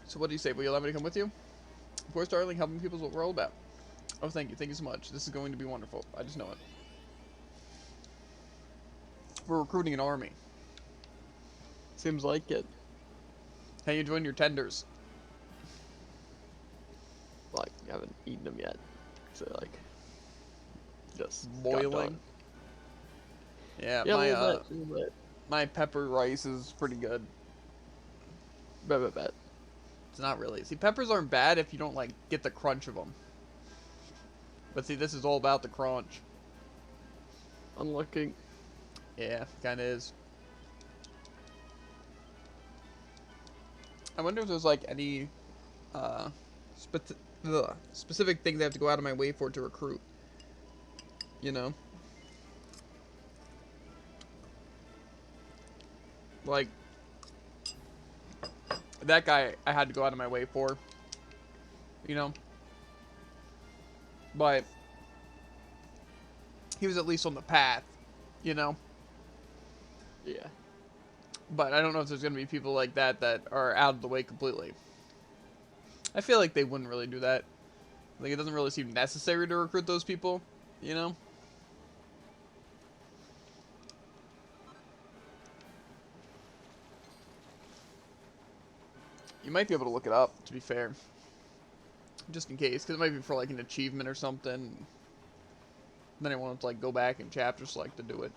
So what do you say? Will you allow me to come with you? Of course, darling, helping people is what we're all about. Oh, thank you. Thank you so much. This is going to be wonderful. I just know it. We're recruiting an army. Seems like it. Hey, you join your tenders. Like, I haven't eaten them yet. So, like, just boiling. Yeah, my pepper rice is pretty good. Bet. It's not really. See, peppers aren't bad if you don't, like, get the crunch of them. But see, this is all about the crunch. Unlucky. Yeah, kind of is. I wonder if there's, like, any specific things I have to go out of my way for to recruit. You know? Like, that guy I had to go out of my way for. You know? But he was at least on the path. You know? Yeah. But I don't know if there's going to be people like that that are out of the way completely. I feel like they wouldn't really do that. Like, it doesn't really seem necessary to recruit those people, you know? You might be able to look it up, to be fair. Just in case, because it might be for, like, an achievement or something. Then I want to, like, go back and chapter select to do it.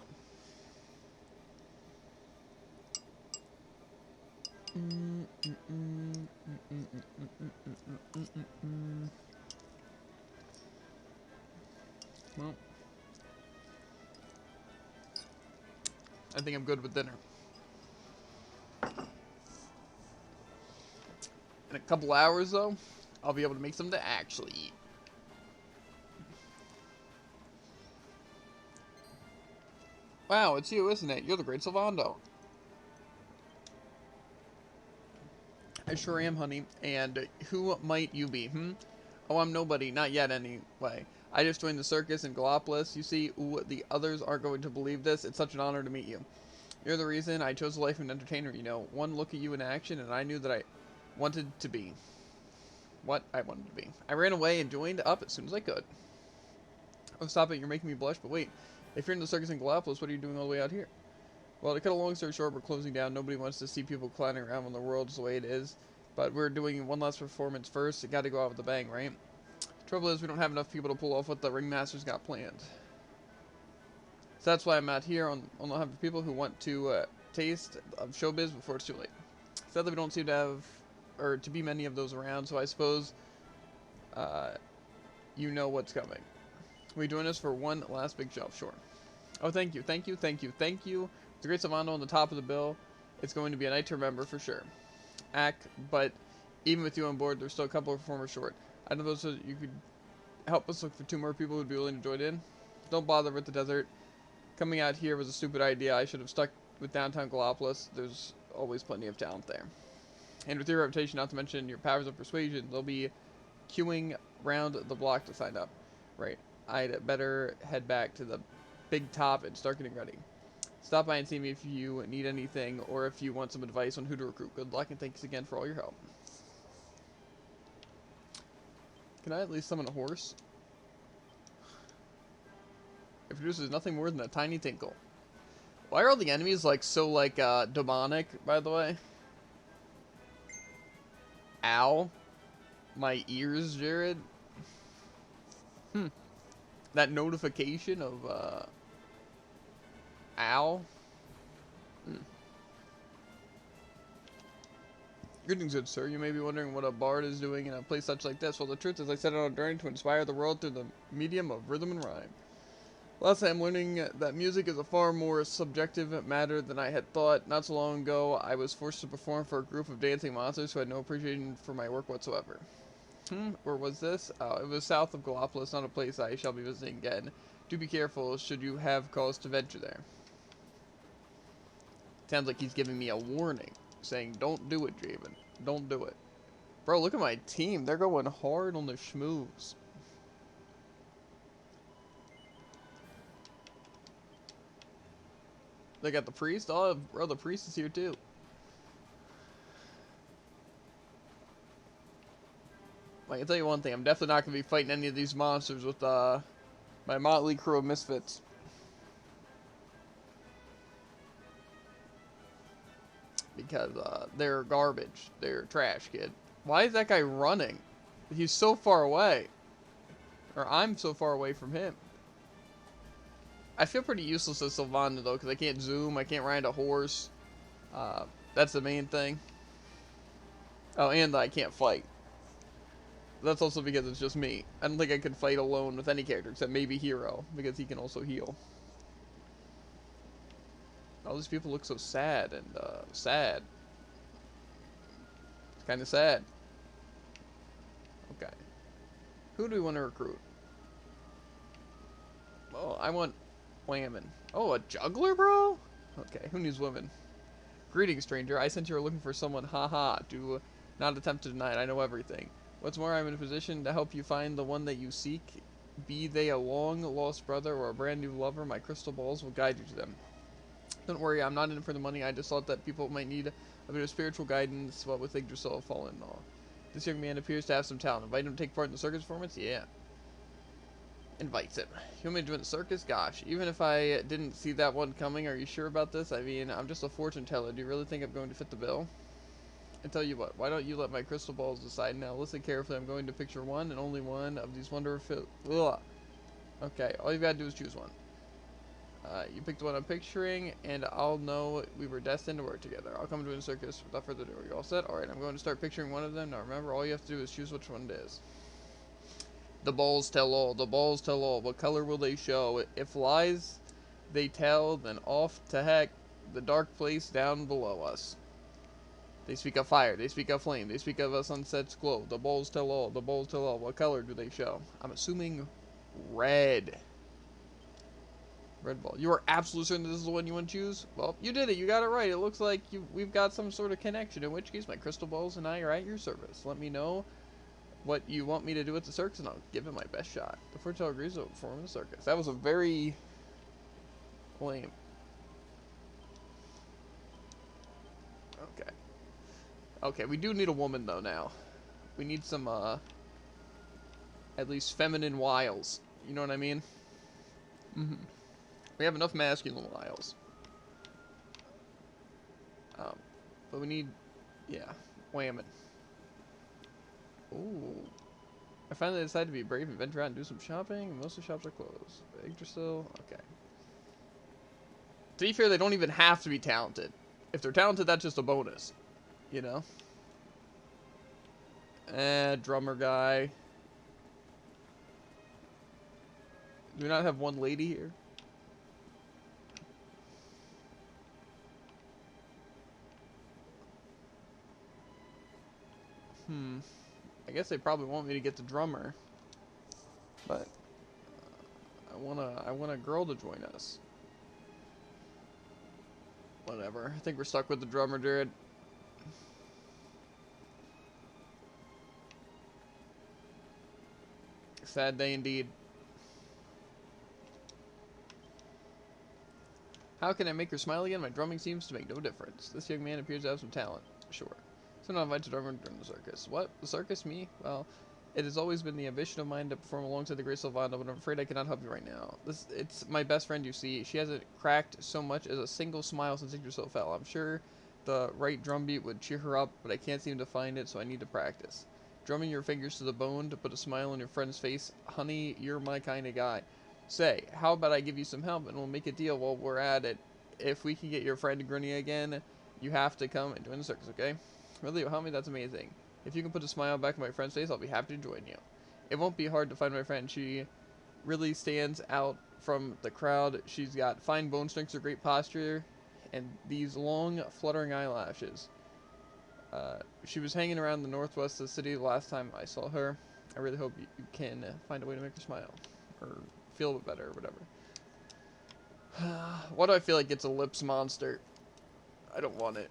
Well, I think I'm good with dinner. In a couple hours, though, I'll be able to make something to actually eat. Wow, it's you, isn't it? You're the great Sylvando. I sure am, honey. And who might you be, Oh, I'm nobody. Not yet, anyway. I just joined the circus in Gallopolis. You see, the others aren't going to believe this. It's such an honor to meet you. You're the reason I chose the life of an entertainer, you know. One look at you in action, and I knew that I wanted to be. What I wanted to be. I ran away and joined up as soon as I could. Oh, stop it. You're making me blush. But wait. If you're in the circus in Gallopolis, what are you doing all the way out here? Well, to cut a long story short, we're closing down. Nobody wants to see people clowning around when the world's the way it is. But we're doing one last performance first. It got to go out with a bang, right? Trouble is, we don't have enough people to pull off what the ringmasters got planned. So that's why I'm out here on the hunt for people who want to taste of showbiz before it's too late. Sadly, we don't seem to have, or to be many of those around, so I suppose you know what's coming. We join us for one last big shelf, sure. Oh, thank you, thank you, thank you, thank you. The Great Sylvando on the top of the bill. It's going to be a night to remember for sure. But even with you on board, there's still a couple of performers short. I know those you could help us look for 2 more people who'd be willing to join in. Don't bother with the desert. Coming out here was a stupid idea. I should have stuck with downtown Gallopolis. There's always plenty of talent there. And with your reputation, not to mention your powers of persuasion, they'll be queuing round the block to sign up. Right. I'd better head back to the big top and start getting ready. Stop by and see me if you need anything or if you want some advice on who to recruit. Good luck and thanks again for all your help. Can I at least summon a horse? It produces nothing more than a tiny tinkle. Why are all the enemies like so like demonic, by the way? Ow. My ears, Jared. That notification of ow. Greetings, good sir. You may be wondering what a bard is doing in a place such like this. Well, the truth is I set out on a journey to inspire the world through the medium of rhythm and rhyme. Lastly, I'm learning that music is a far more subjective matter than I had thought. Not so long ago, I was forced to perform for a group of dancing monsters who had no appreciation for my work whatsoever. Where was this? It was south of Gallopolis, not a place I shall be visiting again. Do be careful should you have cause to venture there. Sounds like he's giving me a warning, saying don't do it, Javen. Don't do it. Bro, look at my team. They're going hard on the schmooze. They got the priest? Oh, bro, the priest is here too. I can tell you one thing. I'm definitely not going to be fighting any of these monsters with my motley crew of misfits. Because they're garbage. They're trash, kid. Why is that guy running? He's so far away. Or I'm so far away from him. I feel pretty useless as Sylvando, though, because I can't zoom, I can't ride a horse. That's the main thing. Oh, and I can't fight. That's also because it's just me. I don't think I could fight alone with any character except maybe Hero, because he can also heal. All these people look so sad and sad. It's kind of sad. Okay. Who do we want to recruit? Oh, I want Whammon. Oh, a juggler, bro? Okay, who needs women? Greetings, stranger. I sent you are looking for someone. Haha. Do not attempt to deny it. I know everything. What's more, I'm in a position to help you find the one that you seek. Be they a long-lost brother or a brand-new lover, my crystal balls will guide you to them. Don't worry, I'm not in it for the money. I just thought that people might need a bit of spiritual guidance, what with Yggdrasil have fallen and all. This young man appears to have some talent. Invite him to take part in the circus performance? Yeah. Invites him. You want me to join the circus? Gosh, even if I didn't see that one coming, are you sure about this? I mean, I'm just a fortune teller. Do you really think I'm going to fit the bill? I tell you what, why don't you let my crystal balls decide now? Listen carefully, I'm going to picture one and only one of these wonderful... Ugh. Okay, all you've got to do is choose one. You picked the one I'm picturing, and I'll know we were destined to work together. I'll come to a circus without further ado. Are you all set? Alright, I'm going to start picturing one of them. Now remember, all you have to do is choose which one it is. The balls tell all. The balls tell all. What color will they show? If lies they tell, then off to heck the dark place down below us. They speak of fire. They speak of flame. They speak of a sunset's glow. The balls tell all. The balls tell all. What color do they show? I'm assuming red. Red ball. You are absolutely certain this is the one you want to choose? Well, you did it. You got it right. It looks like we've got some sort of connection, in which case my crystal balls and I are at your service. Let me know what you want me to do at the circus, and I'll give it my best shot. The fortune teller agrees to perform in the circus. That was a very lame. Okay. Okay, we do need a woman, though, now. We need some, at least feminine wiles. You know what I mean? Mm-hmm. We have enough masculine wiles. But we need, yeah, Whammon. Ooh. I finally decided to be brave and venture out and do some shopping. Most of the shops are closed. Yggdrasil, okay. To be fair, they don't even have to be talented. If they're talented, that's just a bonus. You know? Drummer guy. Do we not have one lady here? I guess they probably want me to get the drummer. But I want a girl to join us. Whatever. I think we're stuck with the drummer, dude. Sad day indeed. How can I make her smile again? My drumming seems to make no difference. This young man appears to have some talent. Sure. So now invite to drummer during the circus. What? The circus? Me? Well, it has always been the ambition of mine to perform alongside the great Sylvana, but I'm afraid I cannot help you right now. It's my best friend, you see. She hasn't cracked so much as a single smile since Yggdrasil fell. I'm sure the right drum beat would cheer her up, but I can't seem to find it, so I need to practice. Drumming your fingers to the bone to put a smile on your friend's face. Honey, you're my kind of guy. Say, how about I give you some help and we'll make a deal while we're at it. If we can get your friend Grinny again, you have to come and join the circus, okay? Really, help me? That's amazing. If you can put a smile back on my friend's face, I'll be happy to join you. It won't be hard to find my friend. She really stands out from the crowd. She's got fine bone strength, or great posture, and these long, fluttering eyelashes. She was hanging around the northwest of the city the last time I saw her. I really hope you can find a way to make her smile. Or feel a bit better, or whatever. Why do I feel like it's a lips monster? I don't want it.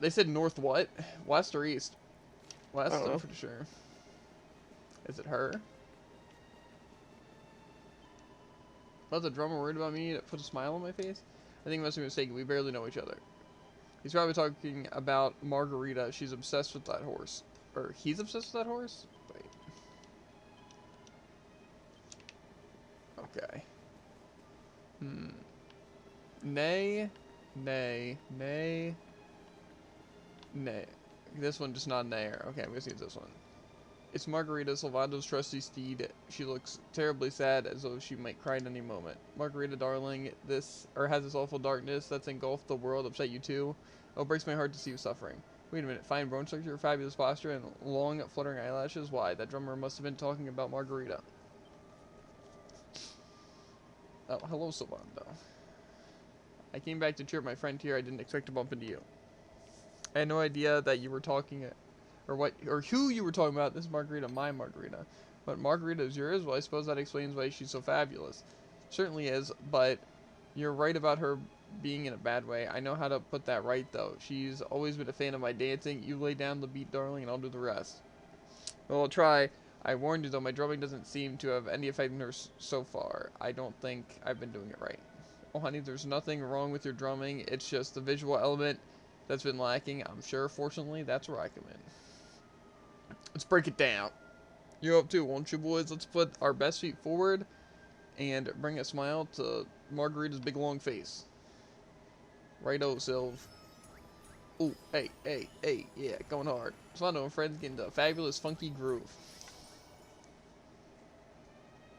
They said north what? West or east? West, I'm pretty sure. Is it her? Was the drummer worried about me to put a smile on my face? I think he must be mistaken. We barely know each other. He's probably talking about Margarita. She's obsessed with that horse. Or he's obsessed with that horse? Wait. Okay. Nay. Nay. Nay. Nay. This one just not nay. Okay, I'm guessing it's this one. It's Margarita, Sylvando's trusty steed. She looks terribly sad, as though she might cry at any moment. Margarita, darling, has this awful darkness that's engulfed the world upset you too? Oh, it breaks my heart to see you suffering. Wait a minute, fine bone structure, fabulous posture, and long fluttering eyelashes? Why, that drummer must have been talking about Margarita. Oh, hello, Silvando. I came back to cheer up my friend here. I didn't expect to bump into you. I had no idea that you were talking, or who you were talking about. This is Margarita, my Margarita. But Margarita is yours? Well, I suppose that explains why she's so fabulous. Certainly is, but you're right about her being in a bad way. I know how to put that right, though. She's always been a fan of my dancing. You lay down the beat, darling, and I'll do the rest. Well, I'll try. I warned you, though. My drumming doesn't seem to have any effect on her so far. I don't think I've been doing it right. Oh, honey, there's nothing wrong with your drumming. It's just the visual element that's been lacking. I'm sure, fortunately, that's where I come in. Let's break it down. You're up too, won't you, boys? Let's put our best feet forward and bring a smile to Margarita's big long face. Righto, Sylv. Ooh, hey, yeah, going hard. Silvando and friends getting the fabulous funky groove.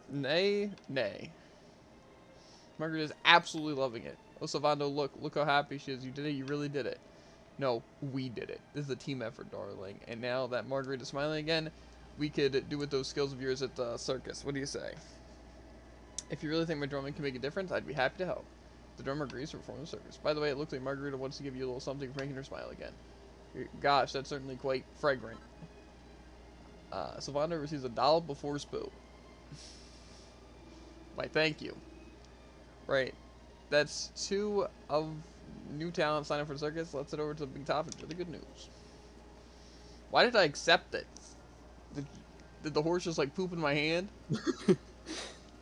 Nay. Margarita's absolutely loving it. Oh, Silvando, look how happy she is. You did it, you really did it. No, we did it. This is a team effort, darling. And now that Margarita's smiling again, we could do with those skills of yours at the circus. What do you say? If you really think my drumming can make a difference, I'd be happy to help. The drummer agrees to perform the circus. By the way, it looks like Margarita wants to give you a little something for making her smile again. Gosh, that's certainly quite fragrant. Silvando receives a dollop before Spoo. Why, thank you. Right. That's 2 of new talent sign up for the circus. Let's head over to the big top and share the good news. Why did I accept it? Did the horse just like poop in my hand?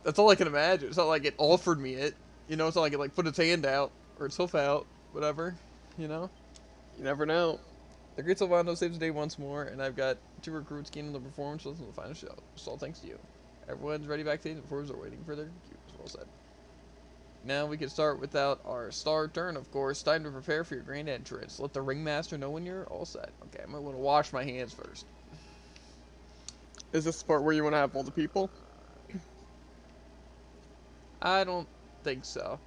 That's all I can imagine. It's not like it offered me it. You know, it's not like it like put its hand out or its hoof out, whatever. You know? You never know. The great Silvando saves the day once more, and I've got 2 recruits keen on the performance to listen to the final show. It's all thanks to you. Everyone's ready backstage, and the performers are waiting for their cues. Well said. Now we can start without our star turn, of course. Time to prepare for your grand entrance. Let the ringmaster know when you're all set. Okay, I might want to wash my hands first. Is this the part where you want to have all the people? I don't think so.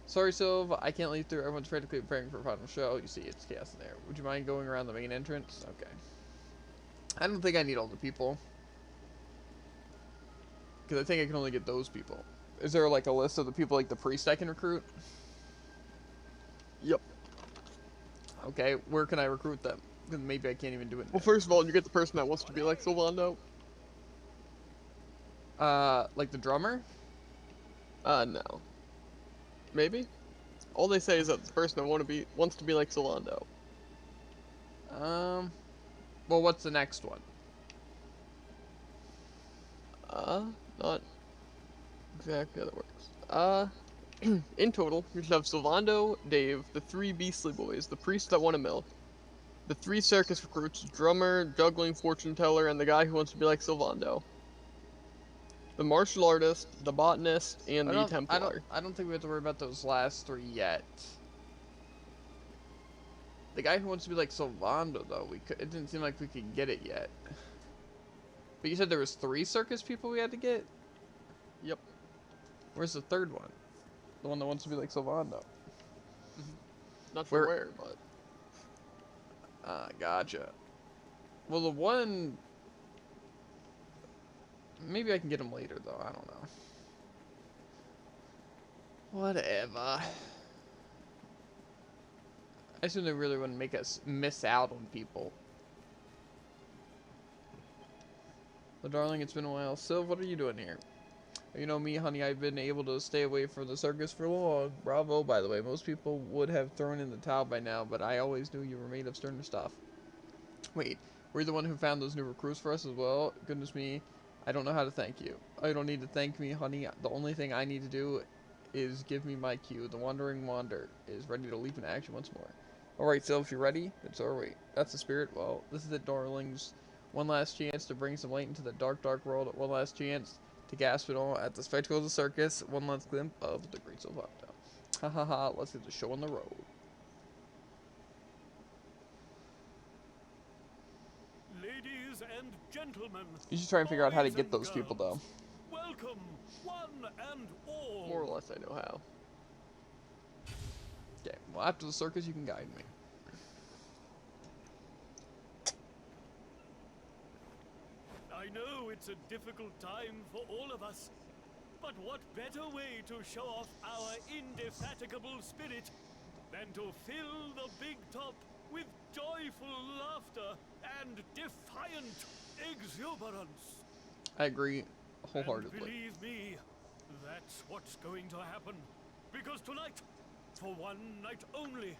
Sorry, Sylv, I can't leave through. Everyone's frantically preparing for a final show. You see, it's chaos in there. Would you mind going around the main entrance? Okay. I don't think I need all the people. Because I think I can only get those people. Is there, like, a list of the people, like, the priest I can recruit? Yep. Okay, where can I recruit them? Because maybe I can't even do it now. Well, first of all, you get the person that wants to be like Silvando. Like the drummer? No. Maybe? All they say is that the person that wants to be like Silvando. Well, what's the next one? Not exactly how that works. In total, you should have Silvando, Dave, the 3 beastly boys, the priest that won a milk, the 3 circus recruits, drummer, juggling fortune teller, and the guy who wants to be like Silvando. The martial artist, the botanist, and the Templar. I don't think we have to worry about those last 3 yet. The guy who wants to be like Silvando, though, it didn't seem like we could get it yet. But you said there was 3 circus people we had to get? Yep. Where's the 3rd one? The one that wants to be like Silvando. Not sure where, but... Gotcha. Well, the one... Maybe I can get him later, though. I don't know. Whatever. I assume they really wouldn't make us miss out on people. Well, darling, it's been a while. Sylv, what are you doing here? You know me, honey, I've been able to stay away from the circus for long. Bravo, by the way. Most people would have thrown in the towel by now, but I always knew you were made of sterner stuff. Wait, were you the one who found those new recruits for us as well? Goodness me, I don't know how to thank you. Oh, you don't need to thank me, honey. The only thing I need to do is give me my cue. The Wandering Wander is ready to leap into action once more. Alright, Sylv, if you're ready, it's our way. That's the spirit. Well, this is it, darlings. One last chance to bring some light into the dark, dark world. One last chance to gasp it all at the spectacle of the circus. One last glimpse of the great Silvando. Ha ha ha, let's get the show on the road. Ladies and gentlemen. You should try and figure out how to get those people, though. Welcome, one and all. More or less I know how. Okay, well, after the circus, you can guide me. I know it's a difficult time for all of us, but what better way to show off our indefatigable spirit than to fill the big top with joyful laughter and defiant exuberance? I agree And wholeheartedly. believe me, that's what's going to happen. Because tonight, for one night only,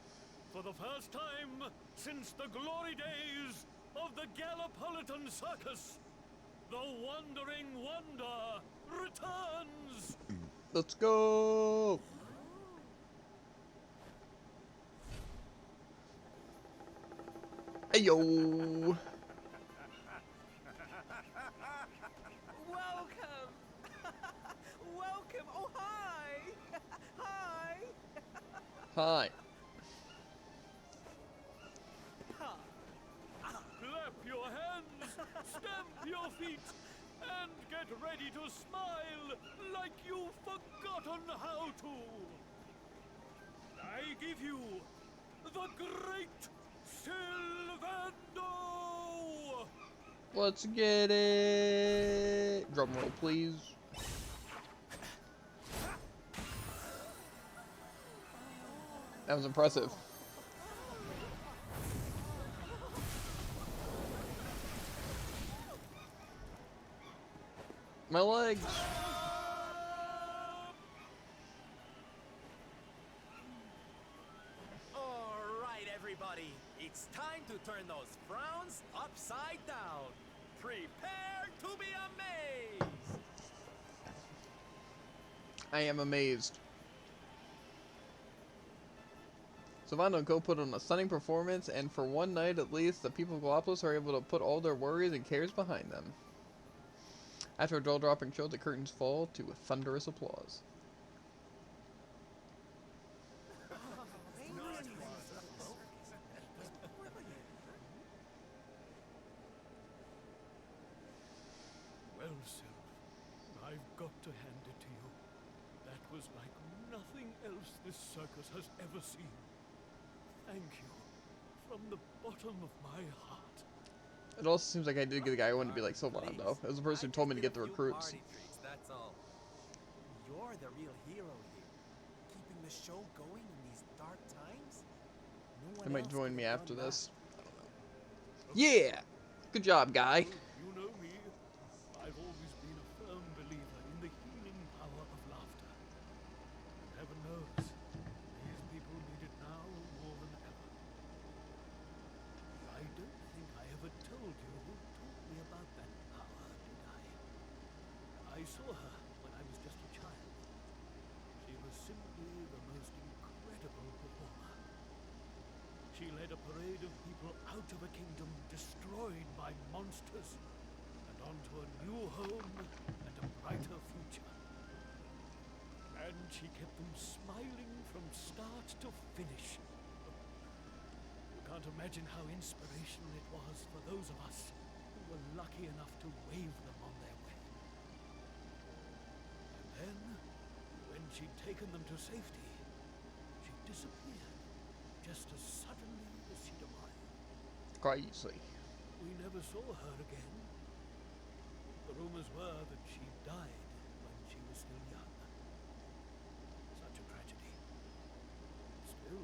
for the first time since the glory days of the Gallipolitan Circus, the Wandering Wonder returns! Let's go! Hey yo! Welcome! Welcome! Oh, hi! Hi! Hi. Clap your hands, stamp your feet, and get ready to smile like you've forgotten how to. I give you the Great Sylvando! Let's get it! Drum roll, please. That was impressive. My legs! Alright, everybody. It's time to turn those frowns upside down. Prepare to be amazed! I am amazed. Sylvando and Co. put on a stunning performance, and for one night at least, the people of Gallipolis are able to put all their worries and cares behind them. After a jaw-dropping show, the curtains fall to thunderous applause. Well, Sylv, I've got to hand it to you. That was like nothing else this circus has ever seen. Thank you, from the bottom of my heart. It also seems like I did get the guy I wanted to be like Sylvando. It was the person who told me to get the recruits. That's all. You're the real hero here. Keeping the show going in these dark times? No They one might else join could me have after done this. Yeah! Good job, guy. You know me. I've always been a firm believer in the healing power of laughter. And heaven knows, these people need it now more than ever. I don't think I ever told you who taught me about that power, did I? I saw her when I was just a child. She was simply the most incredible performer. She led a parade of people out of a kingdom destroyed by monsters and onto a new home and a brighter future. And she kept them smiling from start to finish. You can't imagine how inspirational it was for those of us who were lucky enough to wave them on their way. And then, when she'd taken them to safety, she disappeared, just as suddenly as she'd arrived. Quite easily. We never saw her again. The rumors were that she died when she was still young. Such a tragedy. Still,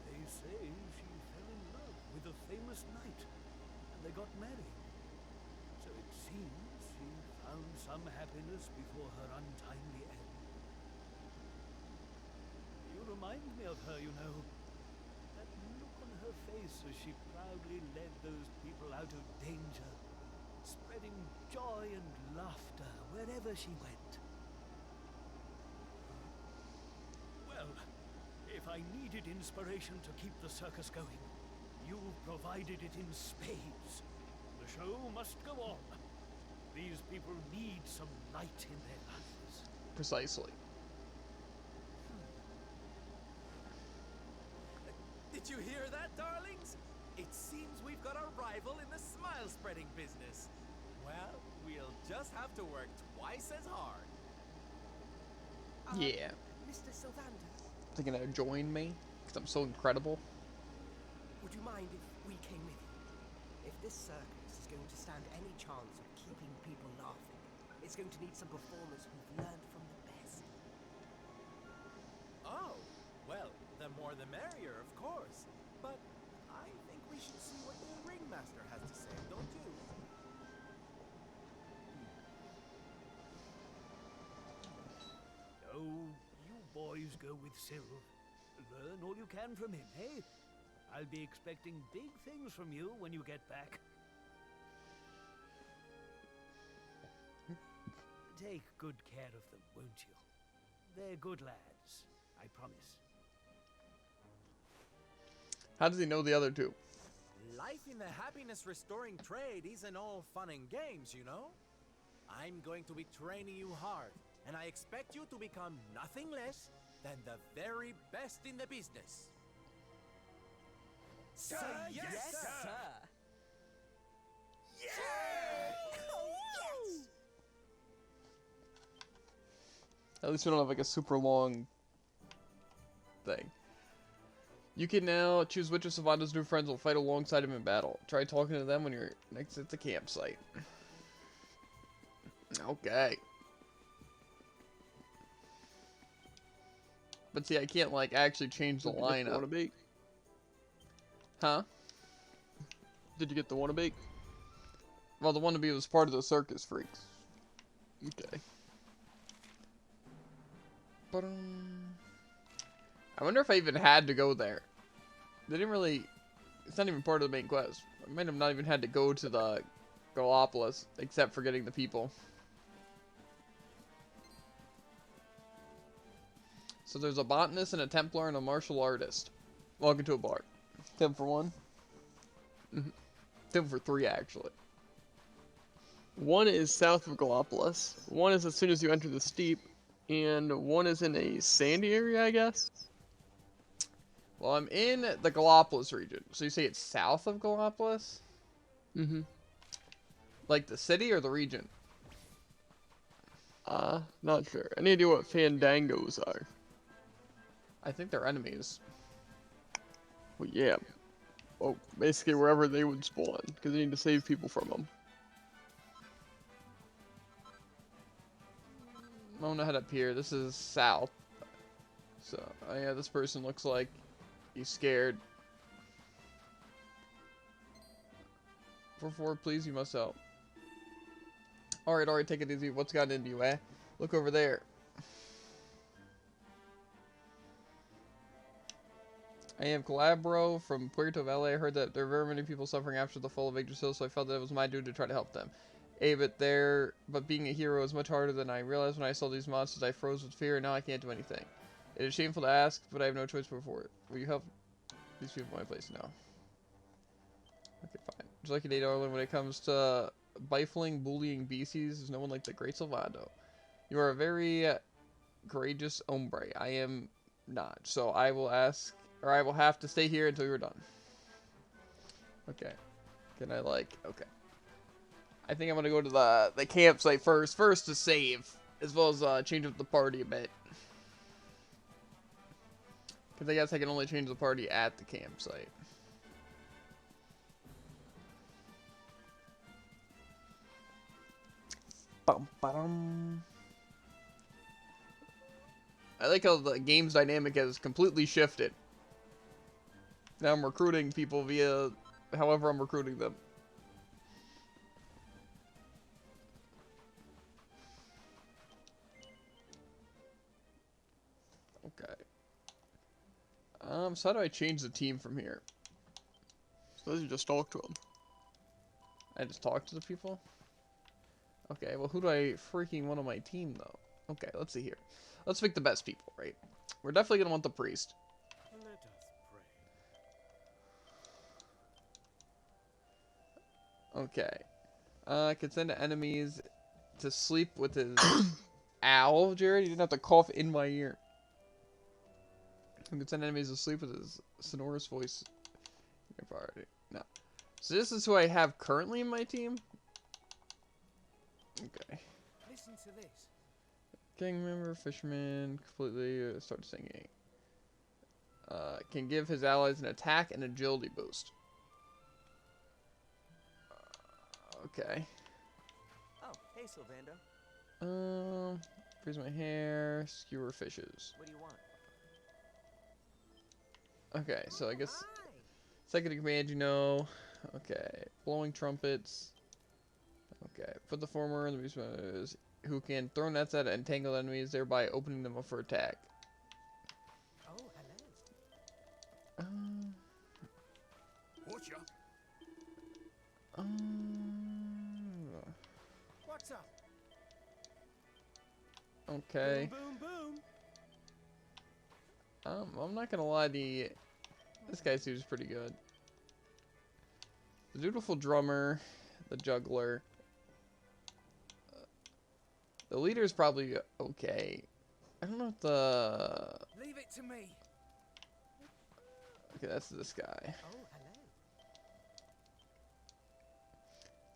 they say she fell in love with a famous knight, and they got married. So it seems she found some happiness before her untimely end. You remind me of her, you know. That look on her face as she proudly led those people out of danger, spreading joy and laughter wherever she went. Well, if I needed inspiration to keep the circus going, you provided it in spades. The show must go on. These people need some light in their lives. Precisely. Did you hear that, darlings? It seems we've got a rival in the smile-spreading business. Well, we'll just have to work twice as hard. Yeah. Mr. Sylvander, Thinking to join me? Because I'm so incredible. would you mind if we came with you? If this circus is going to stand any chance of keeping people laughing. It's going to need some performers who've learned from the best. Oh, well, the more the merrier, of course. But I think we should see what the ringmaster has to say, don't you? So, you boys go with Syl. Learn all you can from him, eh? I'll be expecting big things from you when you get back. Take good care of them, won't you? They're good lads, I promise. How does he know the other two? Life in the happiness-restoring trade isn't all fun and games, you know? I'm going to be training you hard, and I expect you to become nothing less than the very best in the business. Sir, yes, sir! At least we don't have like a super long thing. You can now choose which of Sylvando's new friends will fight alongside him in battle. Try talking to them when you're next at the campsite. Okay. But see, I can't like actually change the lineup. Wannabe? Huh? Did you get the wannabe? Well, the wannabe was part of the circus freaks. Okay. I wonder if I even had to go there. They didn't really... It's not even part of the main quest. I might have not even had to go to the Gallopolis, except for getting the people. So there's a botanist and a Templar and a martial artist. Welcome to a bar. 10 for 1. 10 for 3, actually. One is south of Gallopolis. One is as soon as you enter the steep. And one is in a sandy area, I guess? Well, I'm in the Gallopolis region. So you say it's south of Gallopolis? Mm-hmm. Like the city or the region? Not sure. Any idea what Fandangos are? I think they're enemies. Well, yeah. Well, basically wherever they would spawn, because they need to save people from them. I'm gonna head up here. This is south. So, oh yeah, this person looks like he's scared. 4-4, please, you must help. Alright, take it easy. What's gotten into you, eh? Look over there. I am Calabro from Puerto Valle. I heard that there are very many people suffering after the fall of Yggdrasil, so I felt that it was my duty to try to help them. But being a hero is much harder than I realized when I saw these monsters. I froze with fear, and now I can't do anything. It is shameful to ask, but I have no choice before it. Will you help these people in my place now? Okay, fine. Just like an 8 Arlen, when it comes to bifling, bullying beasties, there's no one like the great Sylvando. You are a very courageous hombre. I am not. So I will have to stay here until you're done. Okay. Can I okay. I think I'm gonna go to the campsite first to save, as well as change up the party a bit. Because I guess I can only change the party at the campsite. Bum-ba-dum. I like how the game's dynamic has completely shifted. Now I'm recruiting people via however I'm recruiting them. Okay. So how do I change the team from here? So you just talk to them. I just talk to the people? Okay, well who do I freaking want on my team though? Okay, let's see here. Let's pick the best people, right? We're definitely gonna want the priest. Let us pray. Okay. Can send enemies to sleep with his owl, Jared. You didn't have to cough in my ear. You can send enemies to sleep with his sonorous voice. No. So this is who I have currently in my team. Okay. Listen to this. Gang member, fisherman, completely start singing. Can give his allies an attack and agility boost. Okay. say, Sylvando. Freeze my hair, skewer fishes. What do you want? Okay, so I guess second in command, you know. Okay, blowing trumpets. Okay, put the former in the beast who can throw nets at entangled enemies, thereby opening them up for attack. Oh, hello. Watch ya. What's up? Okay. Boom, boom, boom. I'm not gonna lie, this guy seems pretty good. The dutiful drummer, the juggler. The leader's probably okay. I don't know if the... Leave it to me. Okay, that's this guy. Oh, hello.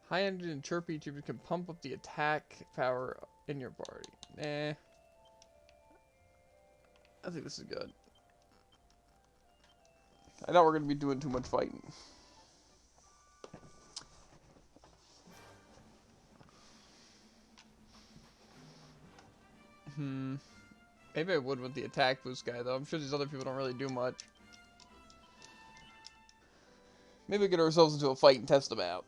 High energy and chirpy achievers can pump up the attack power in your party. Nah. I think this is good. I doubt we're going to be doing too much fighting. Maybe I would with the attack boost guy, though. I'm sure these other people don't really do much. Maybe we get ourselves into a fight and test them out.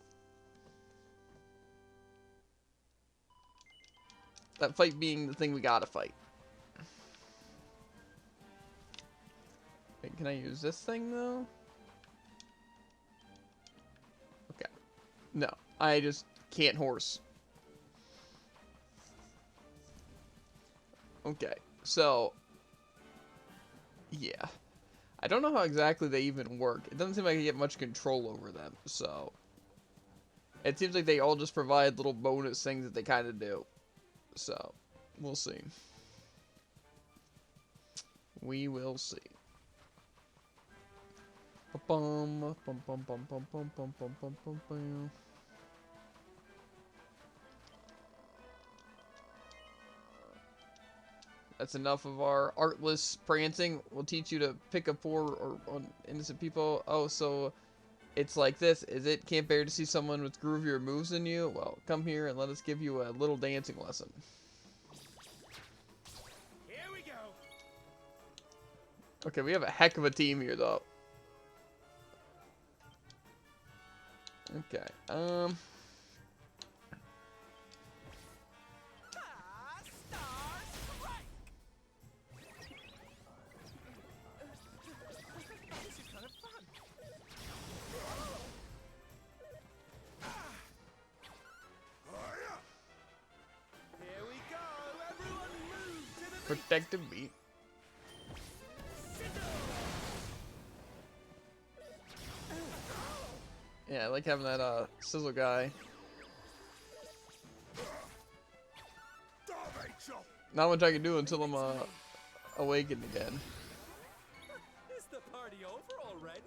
That fight being the thing we gotta fight. Wait, can I use this thing, though? Okay. No, I just can't horse. Okay, so... yeah. I don't know how exactly they even work. It doesn't seem like I get much control over them, so... it seems like they all just provide little bonus things that they kind of do. So, we'll see. We will see. Bum, bum, bum, bum, bum, bum, bum, bum, bum, bum, bum. That's enough of our artless prancing. We'll teach you to pick up poor or innocent people. Oh, so it's like this, is it? Can't bear to see someone with groovier moves than you? Well, come here and let us give you a little dancing lesson. Here we go. Okay, we have a heck of a team here, though. Okay, Stars strike. This is kind of fun. Here we go. Everyone move to the beat. protective beat. Yeah, I like having that sizzle guy. Not much I can do until I'm awakened again. Is the party over already?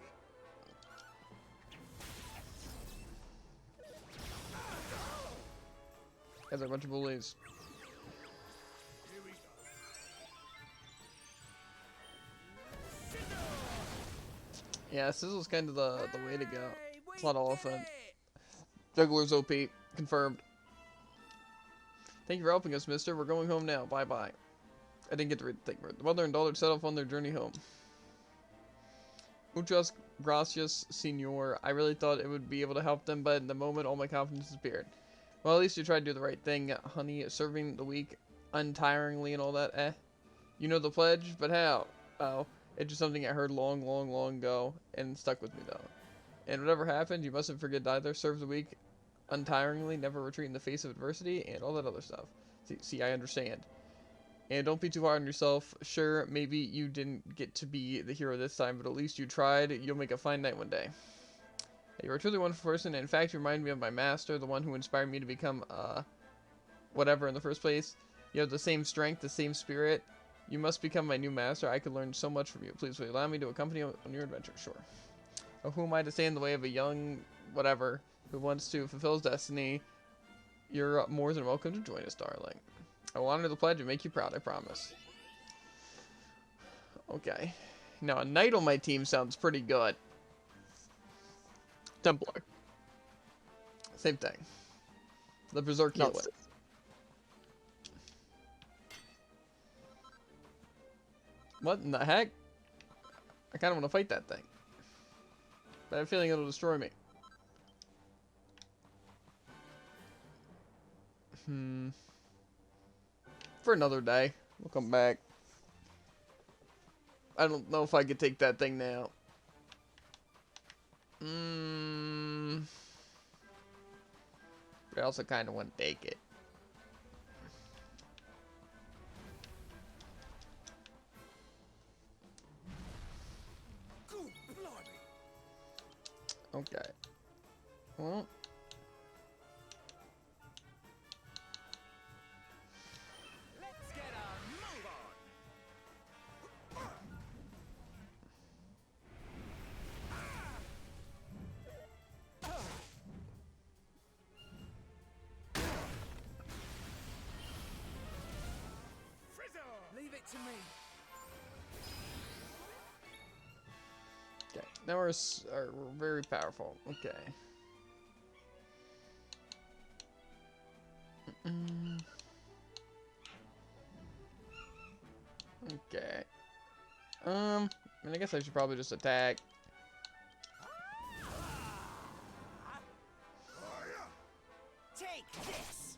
Guys are a bunch of bullies. Yeah, sizzle's kind of the way to go. It's not all offense. Juggler's OP. Confirmed. Thank you for helping us, mister. We're going home now. Bye-bye. I didn't get to read the thing. The mother and daughter set off on their journey home. Muchas gracias, senor. I really thought it would be able to help them, but in the moment, all my confidence disappeared. Well, at least you tried to do the right thing, honey. Serving the weak untiringly and all that, eh? You know the pledge, but how? Oh, it's just something I heard long, long, long ago, and stuck with me, though. And whatever happened, you mustn't forget either. Serve the weak untiringly, never retreat in the face of adversity, and all that other stuff. See, I understand. And don't be too hard on yourself. Sure, maybe you didn't get to be the hero this time, but at least you tried. You'll make a fine knight one day. You're a truly wonderful person, and in fact, you remind me of my master, the one who inspired me to become, whatever in the first place. You have the same strength, the same spirit. You must become my new master. I could learn so much from you. Please, will you allow me to accompany you on your adventure? Sure. Or who am I to stand in the way of a young, whatever, who wants to fulfill his destiny? You're more than welcome to join us, darling. I will honor the pledge and make you proud, I promise. Okay. Now, a knight on my team sounds pretty good. Templar. Same thing. The Berserk No, way. What in the heck? I kind of want to fight that thing. But I have a feeling it'll destroy me. For another day. We'll come back. I don't know if I could take that thing now. But I also kind of want to take it. Okay. Well. Let's get a move on. Leave it to me. Okay. Now we're very powerful. Okay. Okay. I mean, I guess I should probably just attack. Take this!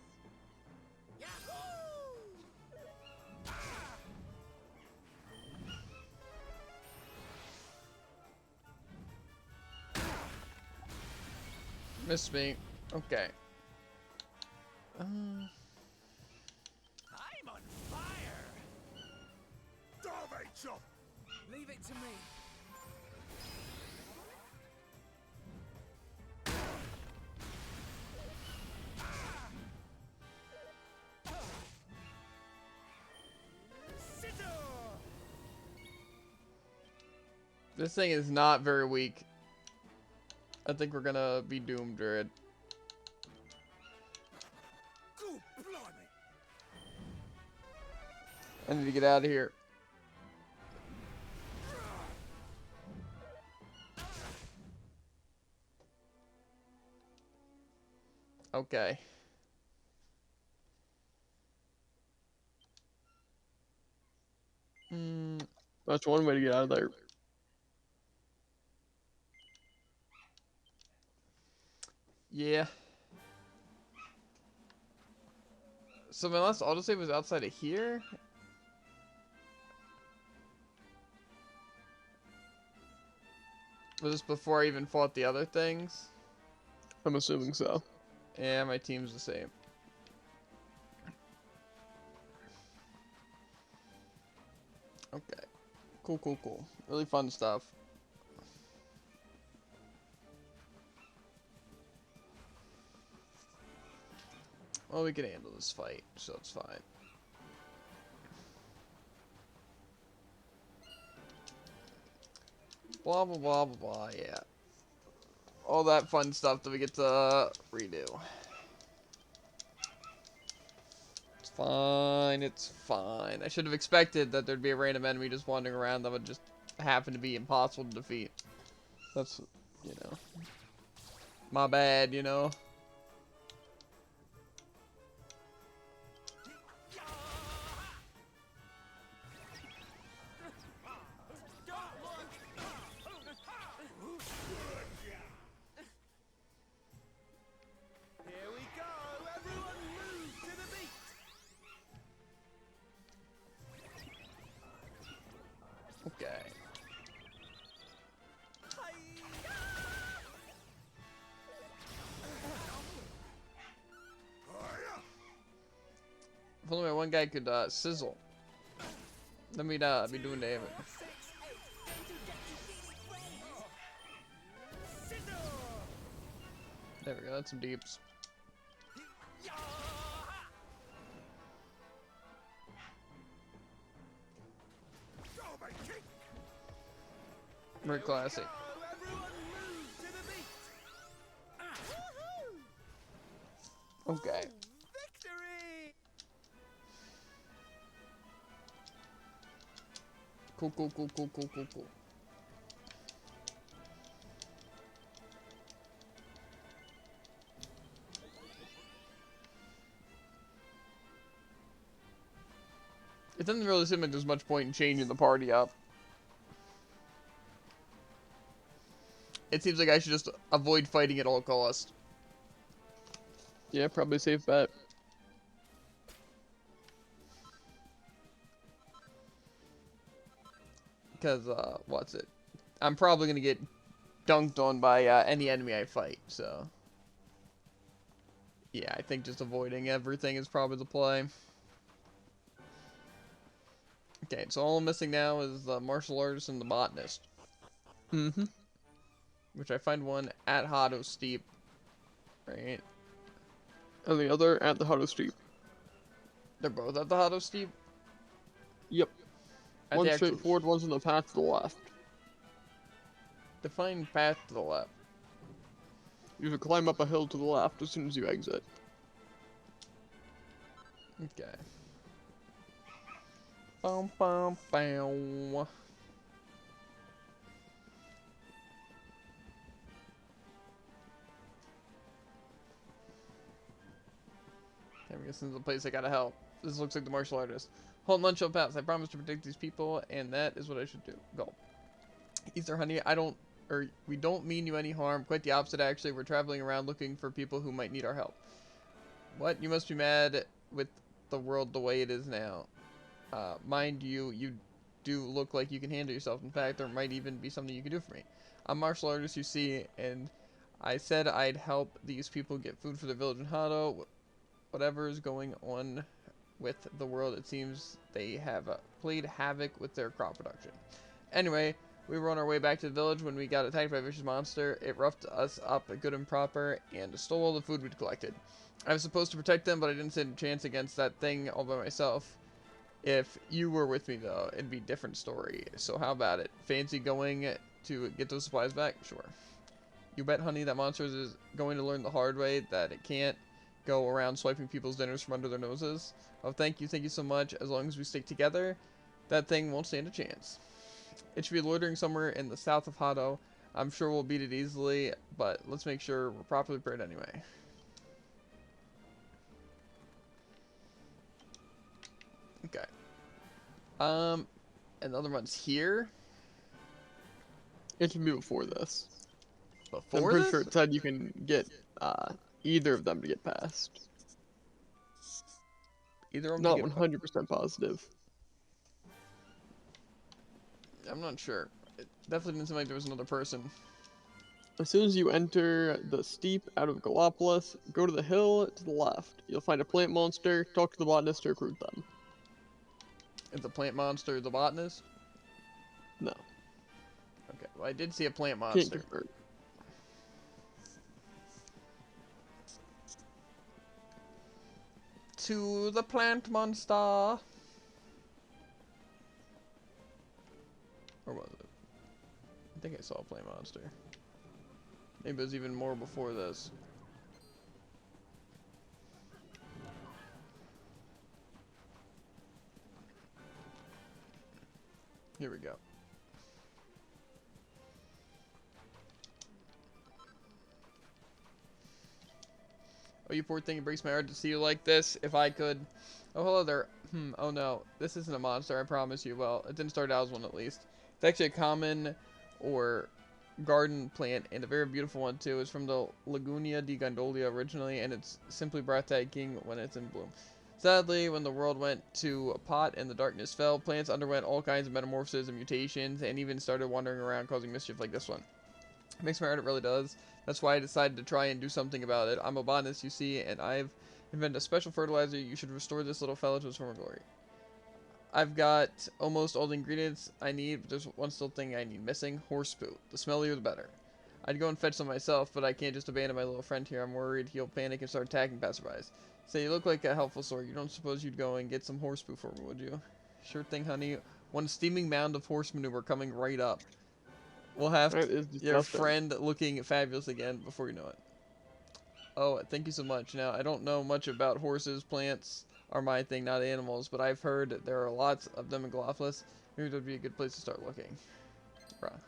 Missed me. Okay. I'm on fire. Leave it to me. This thing is not very weak. I think we're gonna be doomed, Druid. I need to get out of here. Okay. That's one way to get out of there. Yeah. So my last autosave was outside of here? Was this before I even fought the other things? I'm assuming so. Yeah, my team's the same. Okay. Cool, cool, cool. Really fun stuff. Well, we can handle this fight, so it's fine. Blah, blah, blah, blah, blah, yeah. All that fun stuff that we get to redo. It's fine, it's fine. I should have expected that there'd be a random enemy just wandering around that would just happen to be impossible to defeat. That's, you know, my bad, you know. Here we go. Everyone move to the beat. Okay. If only my one guy could sizzle. Then we'd be doing damage. There we go, that's some deeps. Very classy. Okay. Victory! Cool, cool, cool, cool, cool, cool, cool. It doesn't really seem like there's much point in changing the party up. It seems like I should just avoid fighting at all costs. Yeah, probably a safe bet. Because, what's it? I'm probably going to get dunked on by any enemy I fight, so. Yeah, I think just avoiding everything is probably the play. Okay, so all I'm missing now is the martial artist and the botanist. Mm-hmm. Which I find one at Hado Steep. Right? And the other at the Hado Steep. They're both at the Hado Steep? Yep. At One's the actual straightforward, one's on the path to the left. Define path to the left. You should climb up a hill to the left as soon as you exit. Okay. Bum, bum, bum. I'm guessing this is the place I gotta help. This looks like the martial artist. Hold lunch shall pass. I promise to protect these people, and that is what I should do. Go. Easter, honey, we don't mean you any harm. Quite the opposite, actually. We're traveling around looking for people who might need our help. What? You must be mad with the world the way it is now. Mind you, you do look like you can handle yourself. In fact, there might even be something you can do for me. I'm a martial artist, you see, and I said I'd help these people get food for their village in Hado. Whatever is going on with the world, it seems they have played havoc with their crop production. Anyway, we were on our way back to the village when we got attacked by a vicious monster. It roughed us up good and proper and stole all the food we'd collected. I was supposed to protect them, but I didn't stand a chance against that thing all by myself. If you were with me, though, it'd be a different story. So how about it? Fancy going to get those supplies back? Sure. You bet, honey, that monster is going to learn the hard way that it can't go around swiping people's dinners from under their noses. Oh, thank you so much. As long as we stick together, that thing won't stand a chance. It should be loitering somewhere in the south of Hado. I'm sure we'll beat it easily, but let's make sure we're properly prepared anyway. Okay. Another one's here. It should be before this. Before I'm pretty this? sure it said you can get either of them to get past. Either of them Not to get 100% positive. I'm not sure. It definitely didn't seem like there was another person. As soon as you enter the steep out of Gallopolis, go to the hill to the left. You'll find a plant monster, talk to the botanist to recruit them. Is the plant monster the botanist? No. Okay, well I did see a plant Can't monster. convert. To the plant monster. Or was it? I think I saw a plant monster. Maybe it was even more before this. Here we go. Oh, you poor thing, it breaks my heart to see you like this. If I could... Oh, hello there. Oh no. This isn't a monster, I promise you. Well, it didn't start out as one at least. It's actually a common or garden plant, and a very beautiful one too. It's from the Lagunia di Gondolia originally, and it's simply breathtaking when it's in bloom. Sadly, when the world went to a pot and the darkness fell, plants underwent all kinds of metamorphoses and mutations, and even started wandering around causing mischief like this one. It makes my heart, it really does. That's why I decided to try and do something about it. I'm a botanist, you see, and I've invented a special fertilizer. You should restore this little fellow to his former glory. I've got almost all the ingredients I need, but there's one still thing I need missing. Horse poo. The smellier the better. I'd go and fetch some myself, but I can't just abandon my little friend here. I'm worried he'll panic and start attacking passerbys. Say, you look like a helpful sort. You don't suppose you'd go and get some horse poo for me, would you? Sure thing, honey. One steaming mound of horse manure coming right up. We'll have your friend looking fabulous again before you know it. Oh, thank you so much. Now, I don't know much about horses. Plants are my thing, not animals, but I've heard there are lots of them in Gallopolis. Maybe that would be a good place to start looking. Bruh.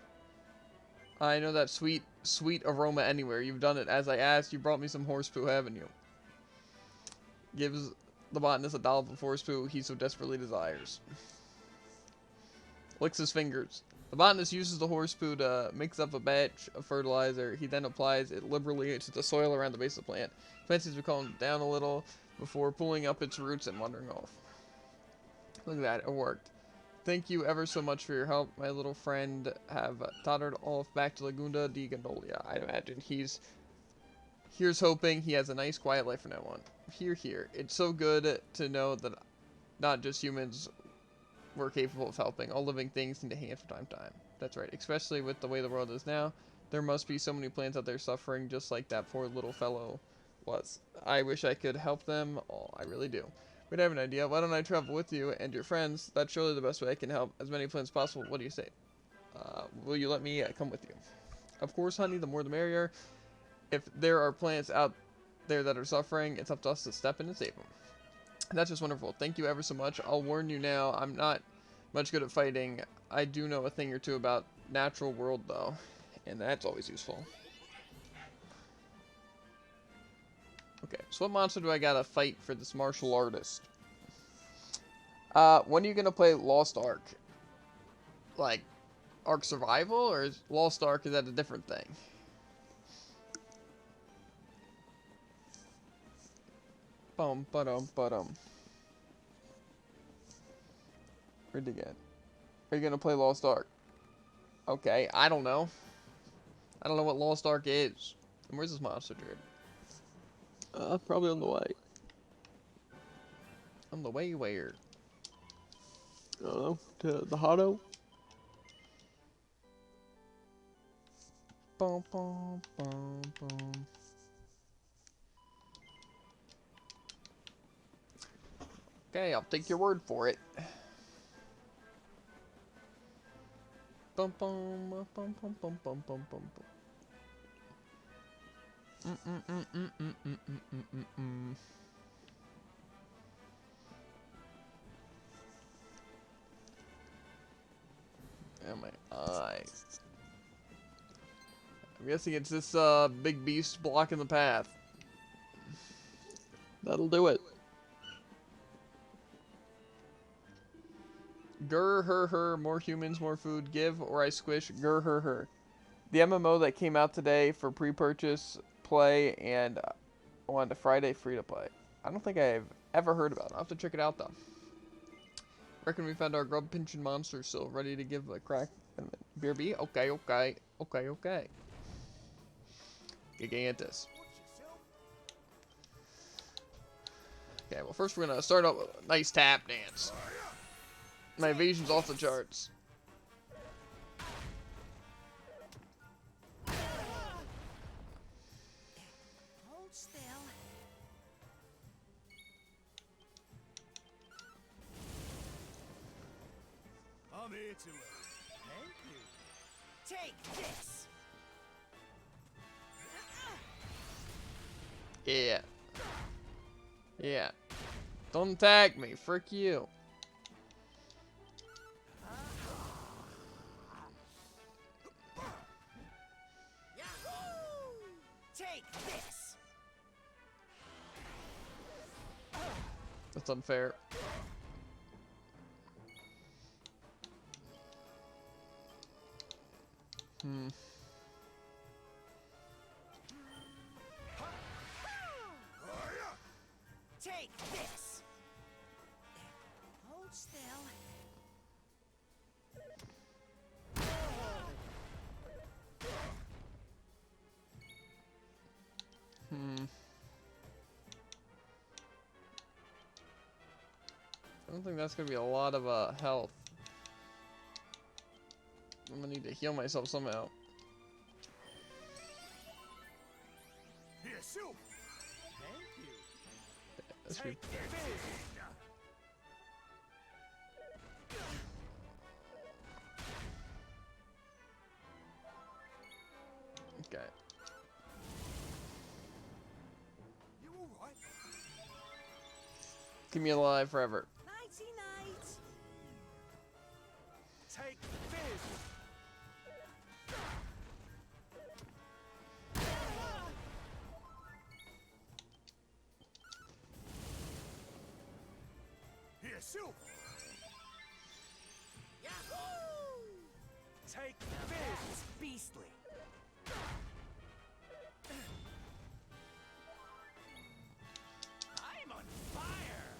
I know that sweet, sweet aroma anywhere. You've done it as I asked. You brought me some horse poo, haven't you? Gives the botanist a dollop of horse poo he so desperately desires. Licks his fingers. The botanist uses the horse poo to mix up a batch of fertilizer. He then applies it liberally to the soil around the base of the plant. The plant seems to calm down a little before pulling up its roots and wandering off. Look at that, it worked. Thank you ever so much for your help. My little friend have tottered off back to Laguna di Gondolia. I imagine here's hoping he has a nice quiet life from now on. Here. It's so good to know that not just humans were capable of helping. All living things need a hand from time to time. That's right, especially with the way the world is now. There must be so many plants out there suffering just like that poor little fellow was. I wish I could help them all. I really do. But I have an idea. Why don't I travel with you and your friends? That's surely the best way I can help as many plants as possible. What do you say? Will you let me come with you? Of course, honey. The more the merrier. If there are plants out there that are suffering, it's up to us to step in and save them. That's just wonderful. Thank you ever so much. I'll warn you now, I'm not much good at fighting. I do know a thing or two about natural world, though, and that's always useful. Okay, so what monster do I gotta fight for this martial artist? When are you gonna play Lost Ark? Like, Ark Survival, or is Lost Ark, is that a different thing? Bum. Where'd he get? Are you gonna play Lost Ark? Okay, I don't know. I don't know what Lost Ark is. And where's this monster, dude? Probably on the way. On the way where? I don't know. To the Hotto? Bum. Okay, I'll take your word for it. Bum. And my eyes. I'm guessing it's this big beast blocking the path. That'll do it. Grr, more humans, more food, give or I squish, grr. The MMO that came out today for pre-purchase play and on the Friday free to play. I don't think I've ever heard about it. I'll have to check it out though. Reckon we found our grub pinching monster still ready to give a crack. BRB? Okay. Gigantus. Okay, well first we're gonna start out with a nice tap dance. My evasion's off the charts. Hold still. I'm here to thank you. Take this. Yeah. Don't attack me. Frick you. Take this. That's unfair. Take this. Hold still. I don't think that's gonna be a lot of health. I'm gonna need to heal myself somehow. Here, Silver. Thank you. That's Take this. Okay. You all right? Keep me alive forever. Nighty night. Take this. Sylv! Yahoo! Take this! Beastly. I'm on fire!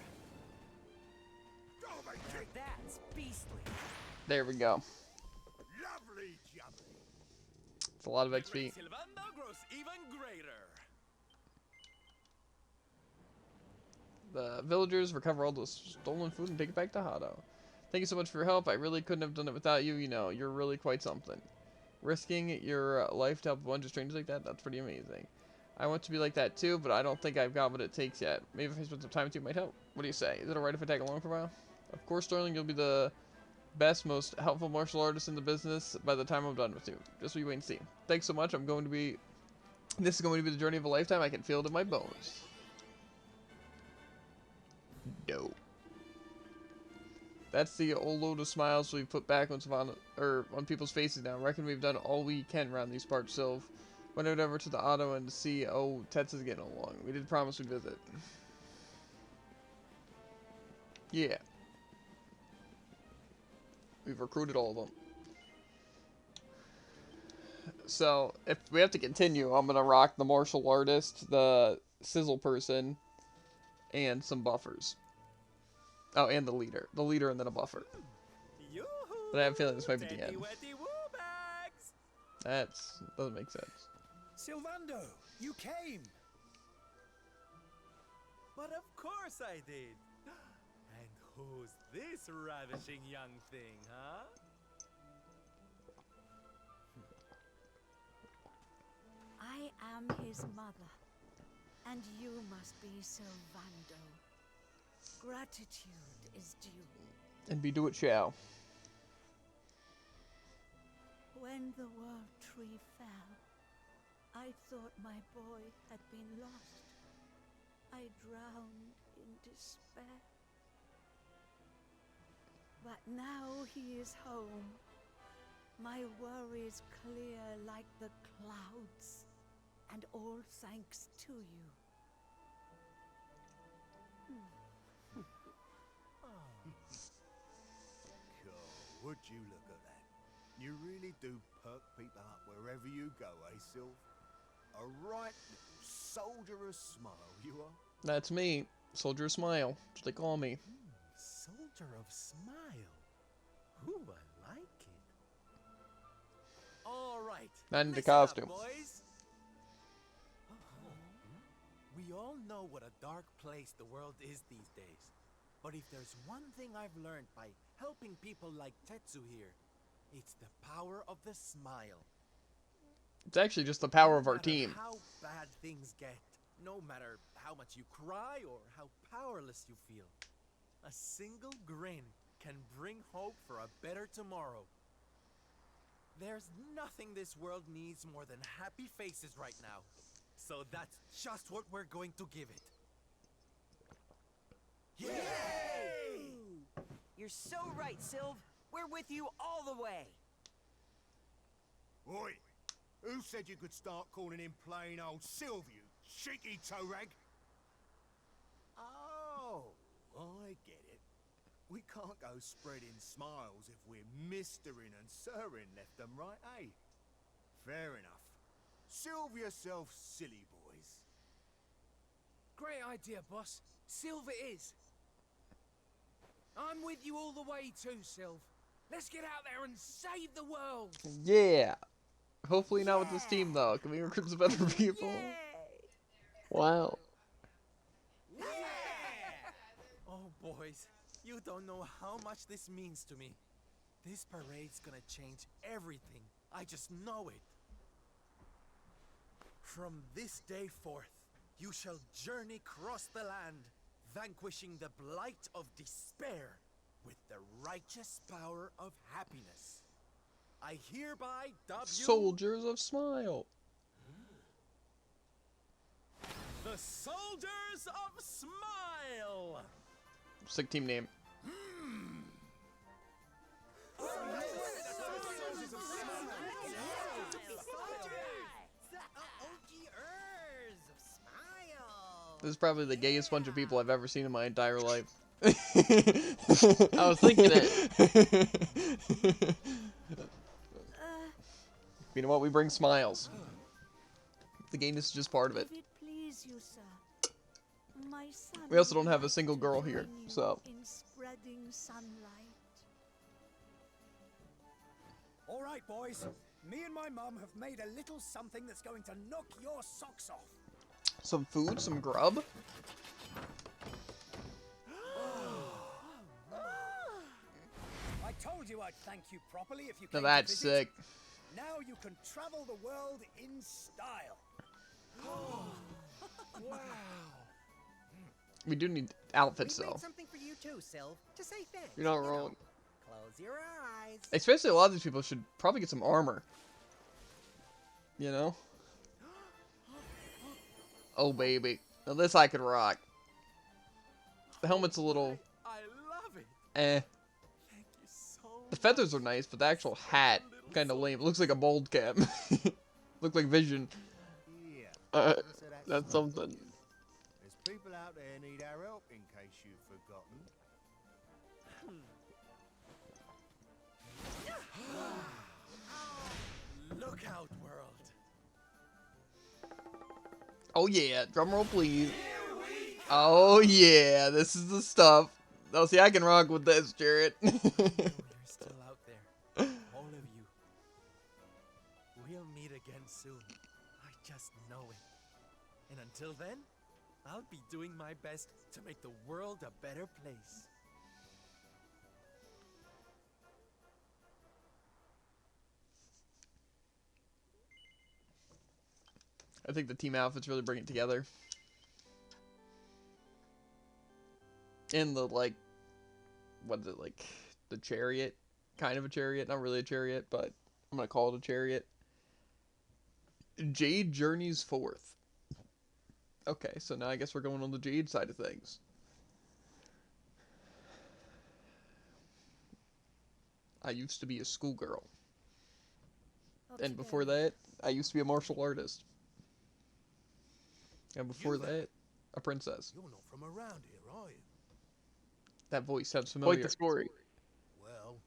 Go, my king! That's beastly. There we go. Lovely jubbly! It's a lot of Great XP. Silvando grows even greater. The villagers recover all the stolen food and take it back to Hado. Thank you so much for your help. I really couldn't have done it without you. You know, you're really quite something. Risking your life to help a bunch of strangers like that, that's pretty amazing. I want to be like that too, but I don't think I've got what it takes yet. Maybe if I spend some time with you, it might help. What do you say? Is it alright if I tag along for a while? Of course, Sterling, you'll be the best, most helpful martial artist in the business by the time I'm done with you. Just so you wait and see. Thanks so much. This is going to be the journey of a lifetime. I can feel it in my bones. Dope. That's the old load of smiles we put back on people's faces now. I reckon we've done all we can around these parts, Sylv. Went over to the auto and to see, oh, Tetsu's getting along. We did promise we'd visit. Yeah. We've recruited all of them. So, if we have to continue, I'm going to rock the martial artist, the sizzle person, and some buffers. Oh, and the leader. The leader and then a buffer. Yoo-hoo! But I have a feeling this might be the Teddy end. wetty woo bags! Doesn't make sense. Sylvando, you came! But of course I did. And who's this ravishing young thing, huh? I am his mother, and you must be Sylvando. Gratitude is due. And be do it shall. When the world tree fell, I thought my boy had been lost. I drowned in despair. But now he is home. My worries clear like the clouds, and all thanks to you. God, would you look at that? You really do perk people up wherever you go, eh, Sylv? A right soldier of smile, you are. That's me. Soldier of Smile. That's what they call me. Soldier of Smile. Ooh, I like it. All right. Not in the listen up, costume. boys. We all know what a dark place the world is these days. But if there's one thing I've learned by helping people like Tetsu here, it's the power of the smile. It's actually just the power of our No matter team. how bad things get, no matter how much you cry or how powerless you feel, a single grin can bring hope for a better tomorrow. There's nothing this world needs more than happy faces right now. So that's just what we're going to give it. Yay! You're so right, Sylv. We're with you all the way. Oi! Who said you could start calling him plain old Sylv, you cheeky toe rag? Oh, I get it. We can't go spreading smiles if we're mistering and sirring left and right, eh? Fair enough. Sylv yourself, silly boys. Great idea, boss. Sylv it is. I'm with you all the way too, Sylv. Let's get out there and save the world. Yeah. Hopefully not with this team, though. Can we recruit some other people? Wow. Oh, boys, you don't know how much this means to me. This parade's gonna change everything. I just know it. From this day forth, you shall journey across the land, vanquishing the blight of despair with the righteous power of happiness. I hereby dub you Soldiers of Smile. the Soldiers of Smile! Sick team name. This is probably the gayest bunch of people I've ever seen in my entire life. I was thinking it. You know what? We bring smiles. The game is just part of it. If it please you, sir, my son We also would don't have a like single to girl here, join you so. in spreading sunlight. All right, boys. Me and my mum have made a little something that's going to knock your socks off. Some food, some grub. I told you I'd thank you properly if you Now came that's to visit. sick. Now you can travel the world in style. Wow. We do need outfits We made though. something for you too, Sylv, to say thanks. You're not you know. wrong. Close your eyes. Especially a lot of these people should probably get some armor. You know? Oh baby. Now this I could rock. The helmet's a little I love it. eh. Thank you so The feathers are nice, but the actual hat kinda lame. It looks like a mold cap. Look like Vision. Yeah. Uh, So that's something. There's people out there need our help in case you've forgotten. Look out, world. Oh yeah, drum roll please. Oh yeah, this is the stuff. Oh, see, I can rock with this, Jarrett. I know you're still out there. All of you. We'll meet again soon. I just know it. And until then, I'll be doing my best to make the world a better place. I think the team outfits really bring it together. And the, like, what is it, like, the chariot? Kind of a chariot, not really a chariot, but I'm gonna call it a chariot. Jade journeys forth. Okay, so now I guess we're going on the Jade side of things. I used to be a schoolgirl. And before that, I used to be a martial artist. And before that, a princess. You're not from around here, are you? That voice sounds Quite familiar. the story. Well,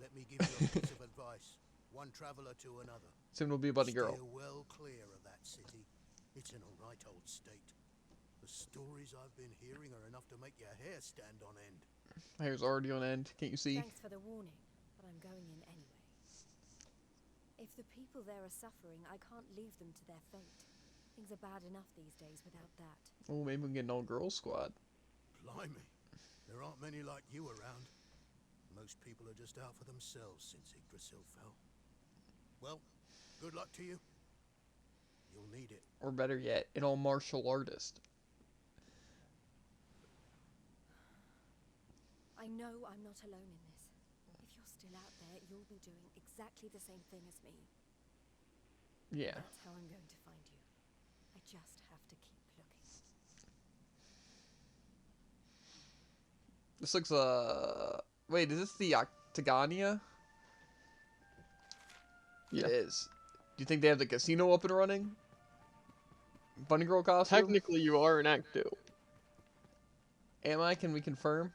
let me give you a piece of advice. One traveler to another. Soon will be a bunny girl. Steer well clear of that city. It's in a right old state. The stories I've been hearing are enough to make your hair stand on end. My hair's already on end. Can't you see? Thanks for the warning, but I'm going in anyway. If the people there are suffering, I can't leave them to their fate. Things are bad enough these days without that. Oh, maybe we can get an all-girls squad. Blimey, there aren't many like you around. Most people are just out for themselves since Yggdrasil fell. Well, good luck to you. You'll need it. Or better yet, an all-martial artist. I know I'm not alone in this. If you're still out there, you'll be doing exactly the same thing as me. Yeah. That's how I'm going to find you. I just have to keep looking. This looks, wait, is this the Octagania? Yeah. It is. Do you think they have the casino up and running? Bunny girl costume? Technically, you are in Act 2. Am I? Can we confirm?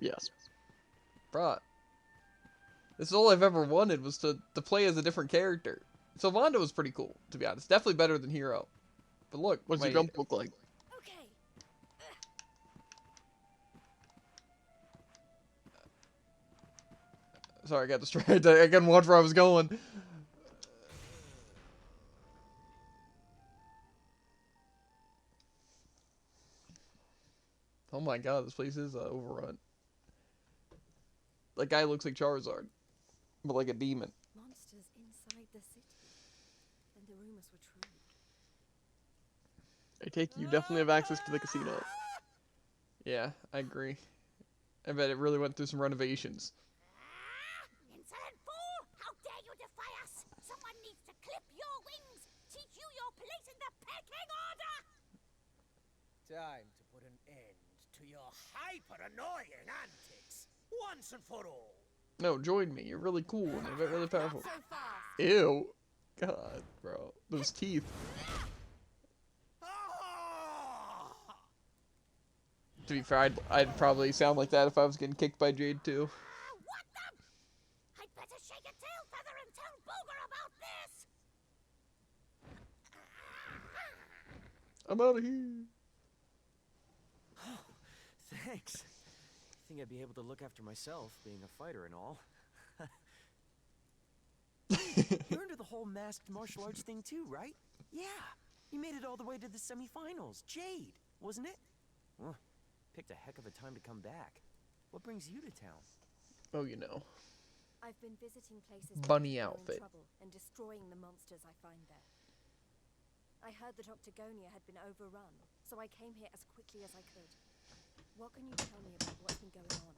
Yes. Bruh. This is all I've ever wanted, was to play as a different character. Sylvando was pretty cool, to be honest. Definitely better than Hero. But look, What's your wait. jump look like? Okay. Sorry, I got distracted. I couldn't watch where I was going. Oh my god, this place is overrun. That guy looks like Charizard, but like a demon. Monsters inside the city. And the rumors were true. I take it you definitely have access to the casino. Yeah, I agree. I bet it really went through some renovations. Insolent fool! How dare you defy us! Someone needs to clip your wings! Teach you your place in the pecking order! Time to put an end to your hyper-annoying antics, once and for all. No, join me. You're really cool and you're really powerful. So fast! Ew. God, bro. Those teeth. To be fair, I'd probably sound like that if I was getting kicked by Jade too. What the? I'd better shake a tail feather and tell Booger about this. I'm out of here. Thanks. I think I'd be able to look after myself, being a fighter and all. You're into the whole masked martial arts thing too, right? Yeah. You made it all the way to the semifinals. Jade, wasn't it? Well, picked a heck of a time to come back. What brings you to town? Oh, you know. I've been visiting places Bunny where people are outfit. in trouble and destroying the monsters I find there. I heard that Octagonia had been overrun, so I came here as quickly as I could. What can you tell me about what's been going on?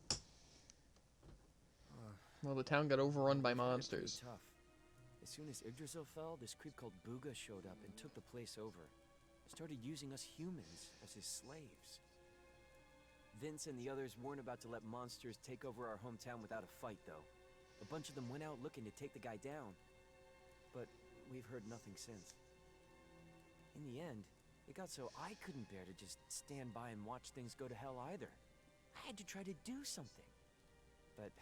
Well, the town got overrun by We've had it pretty monsters. tough. As soon as Yggdrasil fell, this creep called Booga showed up and took the place over. Started using us humans as his slaves. Vince and the others weren't about to let monsters take over our hometown without a fight, though. A bunch of them went out looking to take the guy down. But we've heard nothing since. In the end, it got so I couldn't bear to just stand by and watch things go to hell either. I had to try to do something. But,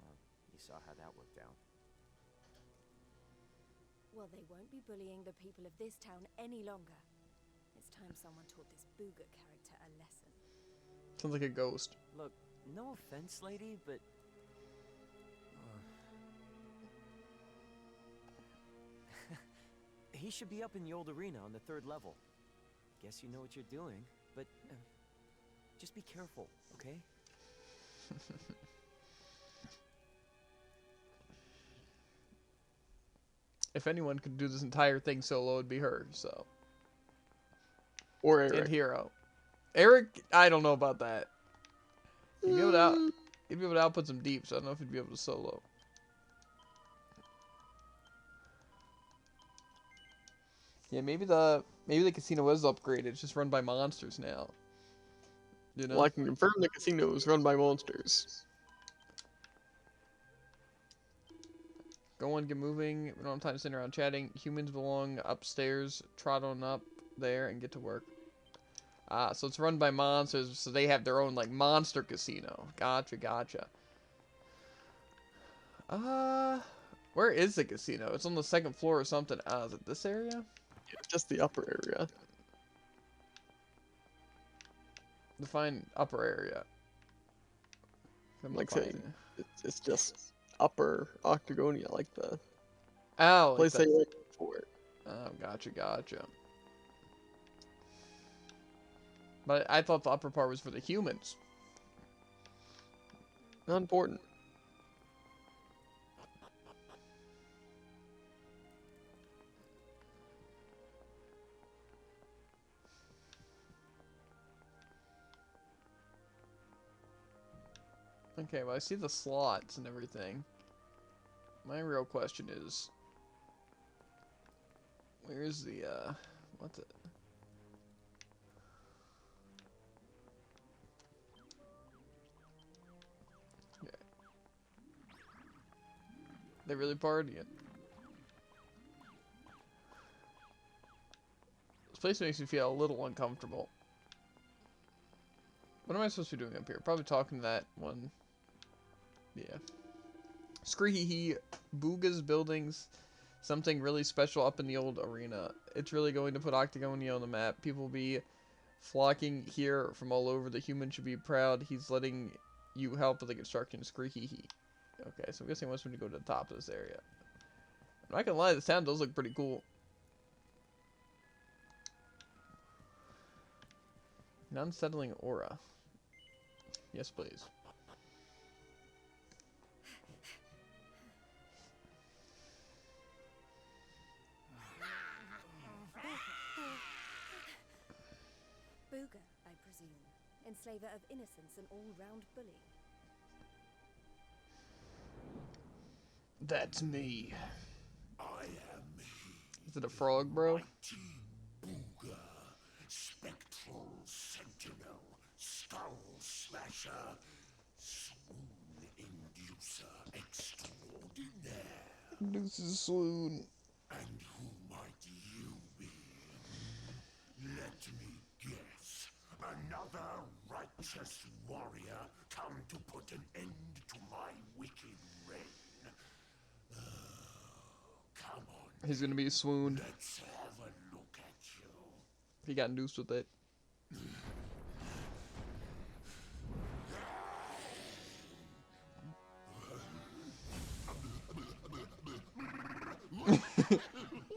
well, you saw how that worked out. Well, they won't be bullying the people of this town any longer. It's time someone taught this Booger character a lesson. Sounds like a ghost. Look, no offense, lady, but... he should be up in the old arena on the 3rd level. Guess you know what you're doing, but... just be careful, okay? If anyone could do this entire thing solo, it'd be her, so. Or Eric. And Hero. Eric, I don't know about that. He'd be able to output some deep, so I don't know if he'd be able to solo. Yeah, maybe the casino was upgraded. It's just run by monsters now. You know? Well, I can confirm the casino is run by monsters. Go on, get moving. We don't have time to sit around chatting. Humans belong upstairs. Trot on up there and get to work. Ah, so it's run by monsters, so they have their own, like, monster casino. Gotcha, gotcha. Where is the casino? It's on the 2nd floor or something. Is it this area? Yeah, just the upper area. Define upper area. I'm Like finding saying, it's just upper Octagonia, like the Oh, place like they went for it. Oh, gotcha, gotcha. But I thought the upper part was for the humans. Not important. Okay, well, I see the slots and everything. My real question is, where's the, what's it? Okay. They really partying. This place makes me feel a little uncomfortable. What am I supposed to be doing up here? Probably talking to that one. Yeah. Screehee, Booga's buildings something really special up in the old arena. It's really going to put Octagonia on the map. People will be flocking here from all over. The human should be proud. He's letting you help with the construction. Screehee. Okay, so I'm guessing he wants me to go to the top of this area. I'm not gonna lie, this town does look pretty cool. An unsettling aura. Yes, please. Booger, I presume. Enslaver of innocence and all-round bully. That's me. I am he. Is it a frog, bro? Mighty Booger, spectral sentinel, skull slasher, swoon inducer extraordinaire. Induces swoon. And who might you be? Let me guess. Another righteous warrior come to put an end to my wicked reign. Come on. He's gonna be swooned. Let's have a look at you. He got induced with it.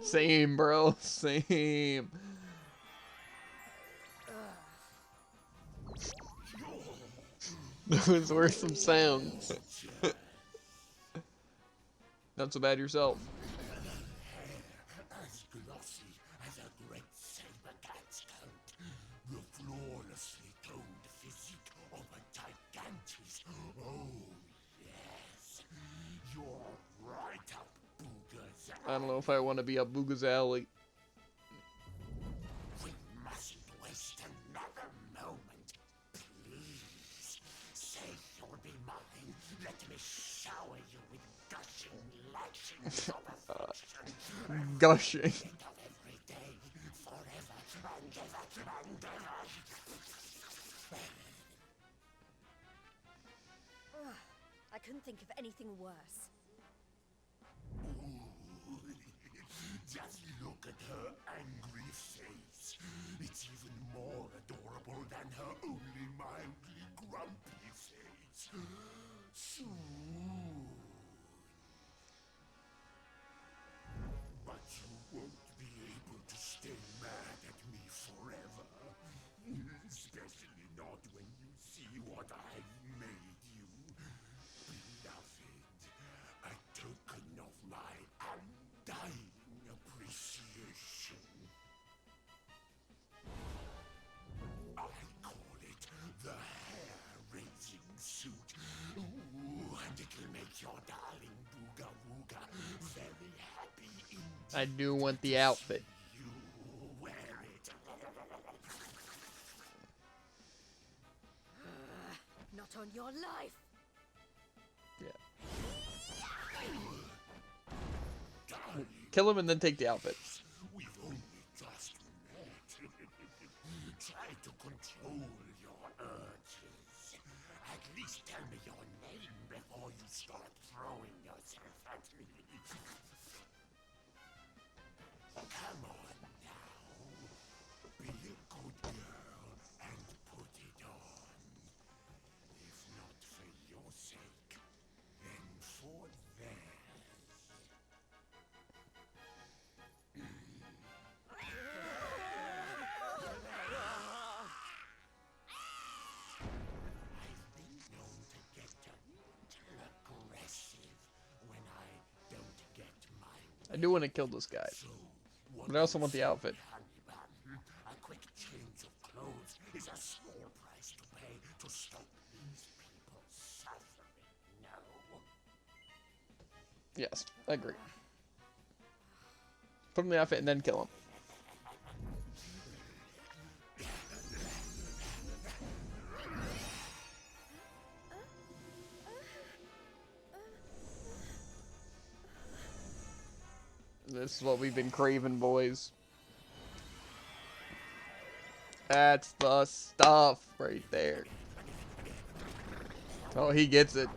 Same, bro. Same. Those were some sounds. Not so bad yourself. As glossy as a great saber cat's coat, the flawlessly toned physique of a gigantis. Oh, yes. You're right up Booger's I don't know if I want to be up Booga's alley. We mustn't waste another moment. Please, say you'll be mine. Let me shower you with gushing lashings of affection. Gushing. Think of every day, forever and ever and ever. Ugh, I couldn't think of anything worse. Just look at her angry face. It's even more adorable than her only mildly grumpy face. Soon. But you won't be able to stay mad at me forever. Especially not when you see what I've made you. Beloved, a token of my undying appreciation. I call it the hair-raising suit. Ooh, and it'll make your darling Booga Wooga very happy indeed. I do want the outfit. You wear it. Not on your life. Kill him and then take the outfit. We've only just met. Try to control your urges. At least tell me your name before you start throwing yourself at me. Come on now. Be a good girl and put it on. If not for your sake, then for theirs. I've been known to get a little aggressive when I don't get my I do want to kill this guy, but I also want the outfit. honey bun. A quick change of clothes is a small price to pay to stop these people suffering. No. Yes, I agree. Put him in the outfit and then kill him. This is what we've been craving, boys. That's the stuff right there. Oh, he gets it.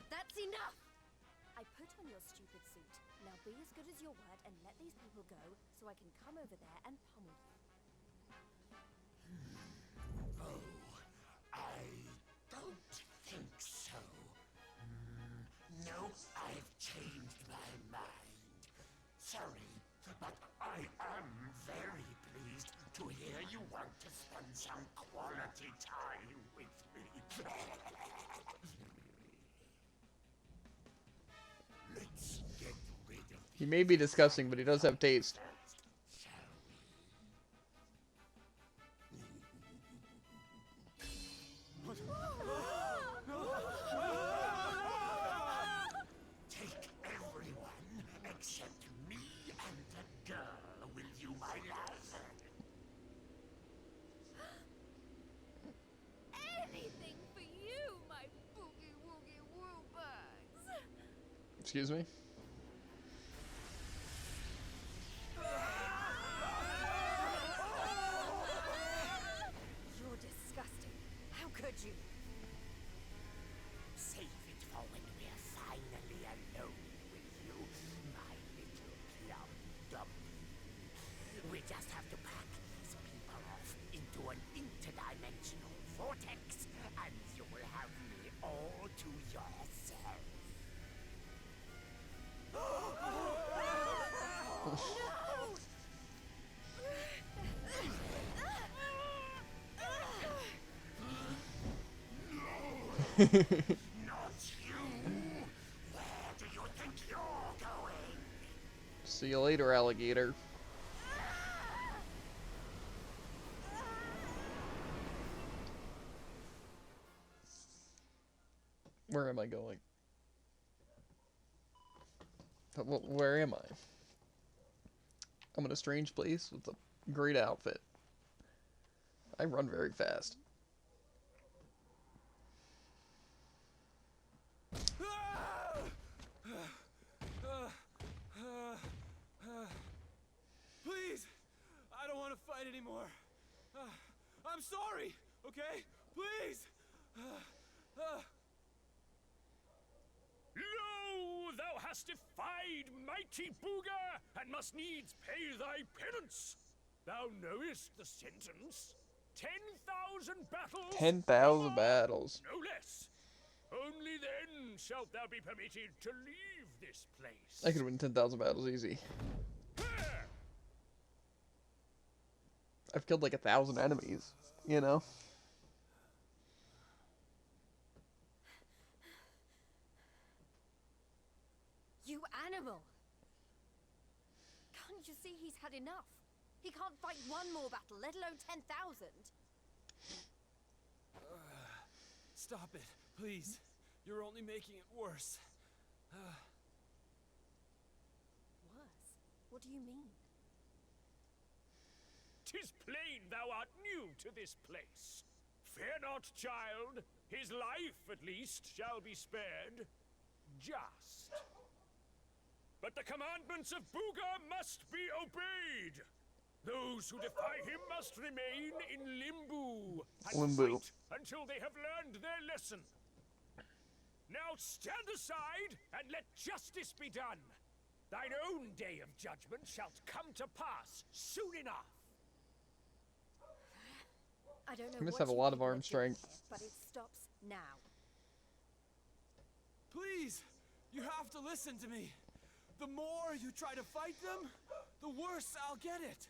That's enough! I put on your stupid suit. Now be as good as your word and let these people go so I can come over there and pummel you. Oh, I don't think so. No, I've changed my mind. Sorry, but I am very pleased to hear you want to spend some quality time with me. Let's get rid of He may be disgusting, but he does have taste. Take everyone except me and the girl, will you, my love? Anything for you, my Excuse me? You're disgusting. How could you? Save it for when we're finally alone with you, my little plum dumpling. We just have to pack these people off into an interdimensional vortex, and you will have me all to yourself. Not you! Where do you think you're going? See you later, alligator. Where am I going? Where am I? I'm in a strange place with a great outfit. I run very fast. Please! I don't want to fight anymore. I'm sorry, okay? Please! Lo, thou hast defied mighty Booga, and must needs pay thy penance. Thou knowest the sentence. 10,000 battles. 10,000 battles. No less. Only then shalt thou be permitted to leave this place. I could win 10,000 battles easy. I've killed like 1,000 enemies, you know? You animal! Can't you see he's had enough? He can't fight one more battle, let alone 10,000. Stop it, please. You're only making it worse. Worse? What do you mean? 'Tis plain thou art new to this place. Fear not, child. His life, at least, shall be spared. Just. But the commandments of Booga must be obeyed. Those who defy him must remain in limbo and fight until they have learned their lesson. Now stand aside and let justice be done. Thine own day of judgment shalt come to pass soon enough. I don't know You must what have a you lot of people arm are doing, strength. but it stops now. Please! You have to listen to me. The more you try to fight them, the worse I'll get it.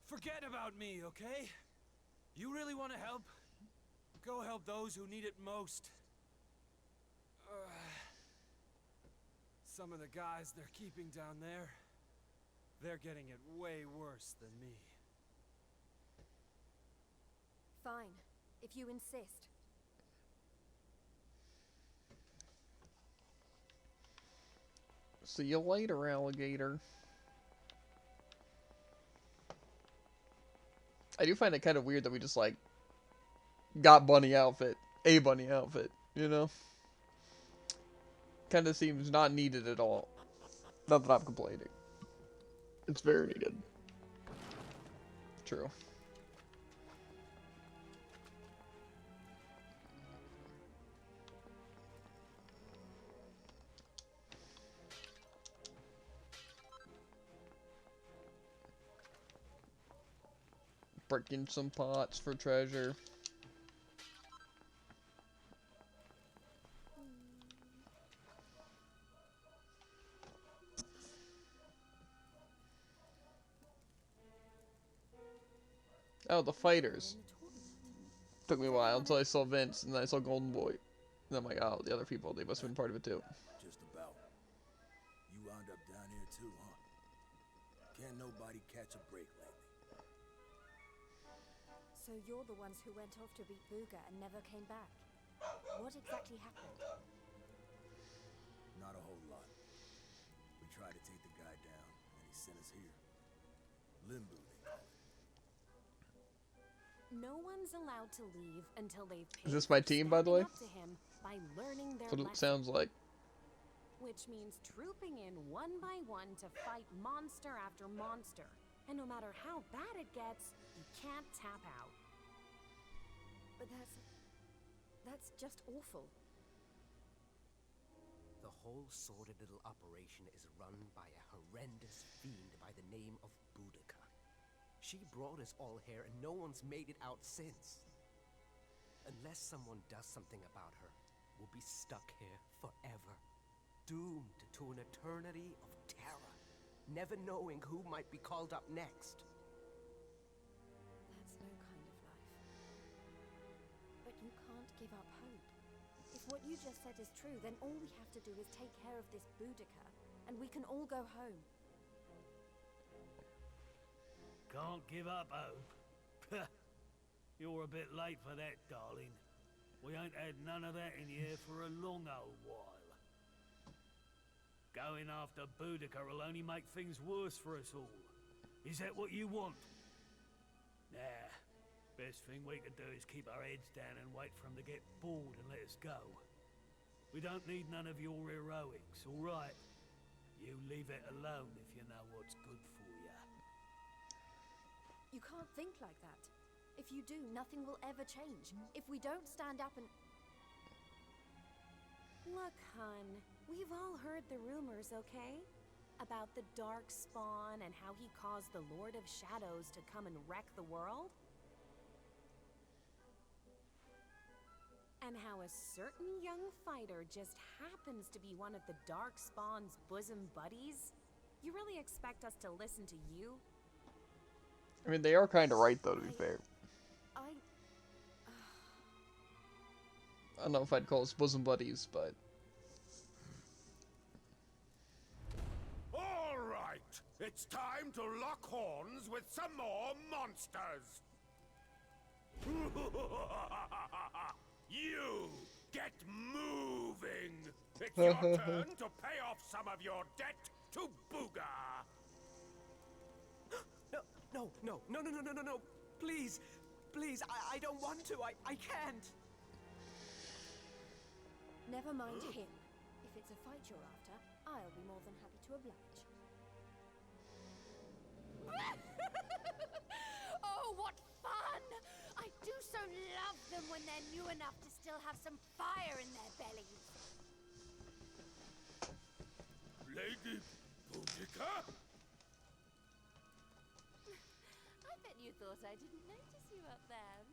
Forget about me, okay? You really want to help? Go help those who need it most. Some of the guys they're keeping down there, they're getting it way worse than me. Fine, if you insist. See you later, alligator. I do find it kind of weird that we just, like, got bunny outfit. A bunny outfit, you know? Kind of seems not needed at all. Not that I'm complaining. It's very needed. True. Breaking some pots for treasure. Oh, the fighters. Took me a while until I saw Vince, and then I saw Golden Boy. And then I'm like, oh, the other people, they must have been part of it too. Just about. You wound up down here too, huh? Can't nobody catch a break lately. So you're the ones who went off to beat Booga and never came back. What exactly happened? Not a whole lot. We tried to take the guy down, and he sent us here. Limbo, they call it. No one's allowed to leave until they've paid Is this my team, by the way? up to him by learning their That's what it lesson. sounds like. Which means trooping in one by one to fight monster after monster. And no matter how bad it gets, you can't tap out. But that's just awful. The whole sordid little operation is run by a horrendous fiend by the name of Boudica. She brought us all here and no one's made it out since. Unless someone does something about her, we'll be stuck here forever. Doomed to an eternity of terror, never knowing who might be called up next. That's no kind of life. But you can't give up hope. If what you just said is true, then all we have to do is take care of this Boudica, and we can all go home. Can't give up hope? You're a bit late for that, darling. We ain't had none of that in here for a long old while. Going after Boudica will only make things worse for us all. Is that what you want? Nah. Best thing we can do is keep our heads down and wait for him to get bored and let us go. We don't need none of your heroics, all right? You leave it alone if you know what's good for you. You can't think like that. If you do, nothing will ever change. If we don't stand up and... Look, hun, we've all heard the rumors, okay? About the Darkspawn and how he caused the Lord of Shadows to come and wreck the world? And how a certain young fighter just happens to be one of the Darkspawn's bosom buddies? You really expect us to listen to you? I mean, they are kind of right, though, to be fair. I don't know if I'd call us bosom buddies, but... All right, it's time to lock horns with some more monsters. You get moving. It's your turn to pay off some of your debt to Booga. No. Please, I don't want to. I can't. Never mind him. If it's a fight you're after, I'll be more than happy to oblige. Oh, what fun! I do so love them when they're new enough to still have some fire in their bellies. Lady Boudica? I bet you thought I didn't notice you up there.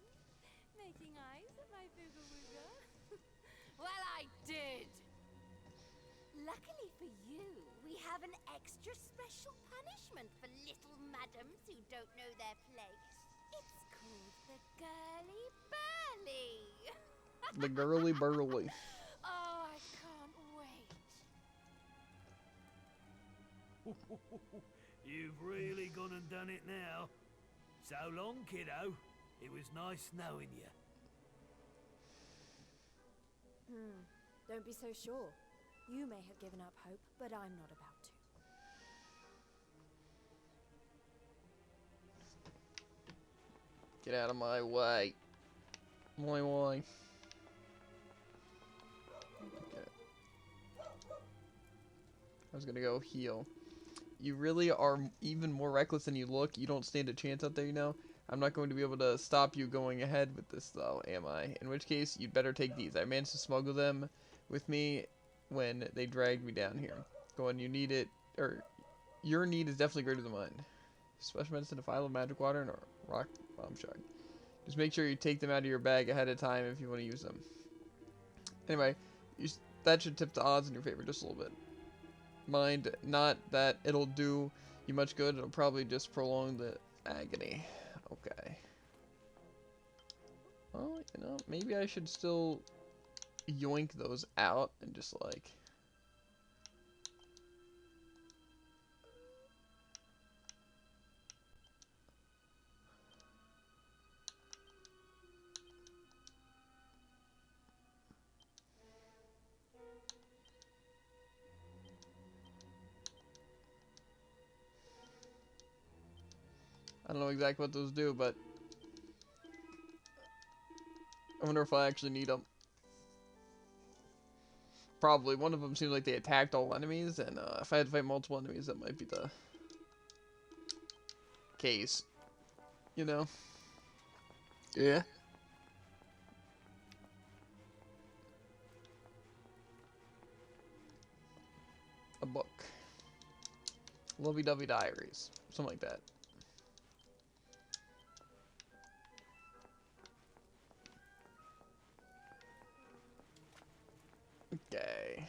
Making eyes at my booga wooga. Well, I did! Luckily for you, we have an extra special punishment for little madams who don't know their place. It's called the Girly Burly. The girly burly. Oh, I can't wait. You've really gone and done it now. So long, kiddo. It was nice knowing you. Don't be so sure. You may have given up hope, but I'm not about to. Get out of my way. My way. Okay. I was gonna go heal. You really are even more reckless than you look. You don't stand a chance out there, you know. I'm not going to be able to stop you going ahead with this, though, am I? In which case, you'd better take these. I managed to smuggle them with me when they dragged me down here. Go on, you need it, or your need is definitely greater than mine. Special medicine, a vial of magic water, and a rock bomb shard. Just make sure you take them out of your bag ahead of time if you want to use them. Anyway, that should tip the odds in your favor just a little bit. Mind, not that it'll do you much good, it'll probably just prolong the agony. Okay. Well, you know, maybe I should still yoink those out and just like... I don't know exactly what those do, but I wonder if I actually need them. Probably. One of them seems like they attacked all enemies, and if I had to fight multiple enemies, that might be the case. You know? Yeah. A book. Lovey-Dovey Diaries. Something like that. Okay.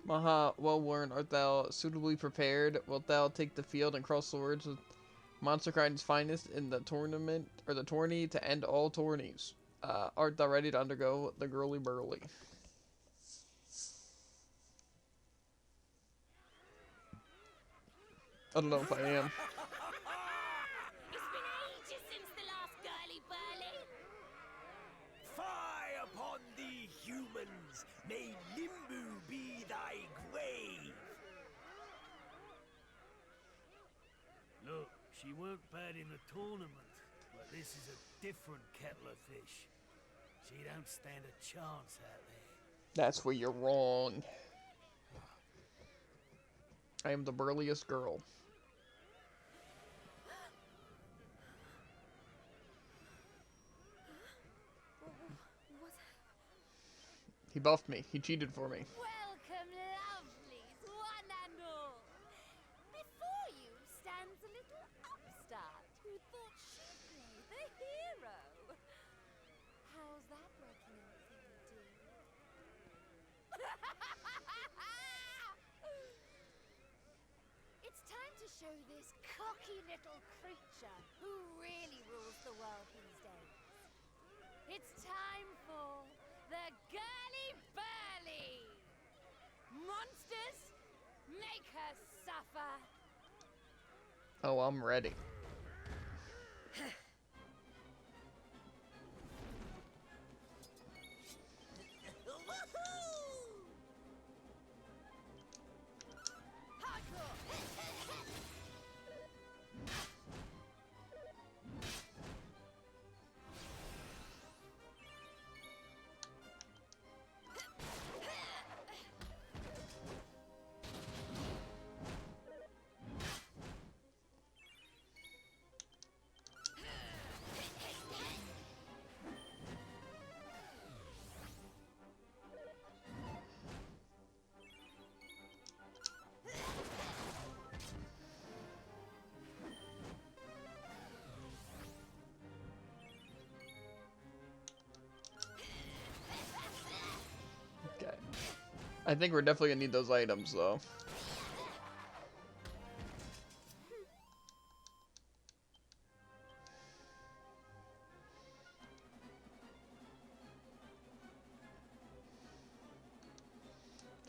Maha, well worn, art thou suitably prepared? Wilt thou take the field and cross swords with Monster Kind's finest in the tournament, or the tourney, to end all tourneys? Art thou ready to undergo the girly burly? I don't know if I am. It's been ages since the last girly burly. Fie upon thee, humans! May Limbu be thy grave! Look, she weren't bad in the tournament, but this is a different kettle of fish. She don't stand a chance out there. That's where you're wrong. I am the burliest girl. He buffed me. He cheated for me. Welcome, lovelies, one and all. Before you stands a little upstart who thought she'd play the hero. How's that working out for you, dear? It's time to show this cocky little creature who really rules the world these days. It's time for the girly burly. Monsters, make her suffer. Oh, I'm ready. Okay. I think we're definitely gonna need those items, though.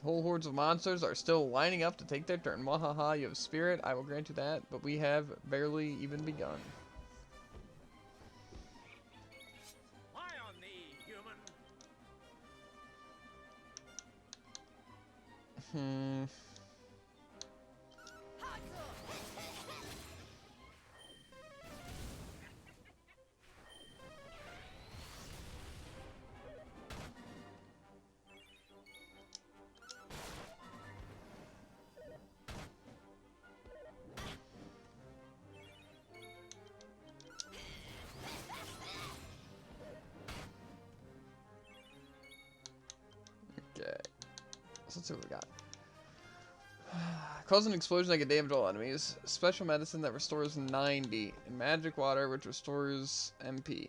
Whole hordes of monsters are still lining up to take their turn. Wahaha, you have spirit, I will grant you that, but we have barely even begun. Lie on thee, human! Okay. So let's see what we got. Cause an explosion that can damage all enemies. Special medicine that restores 90. And magic water which restores MP.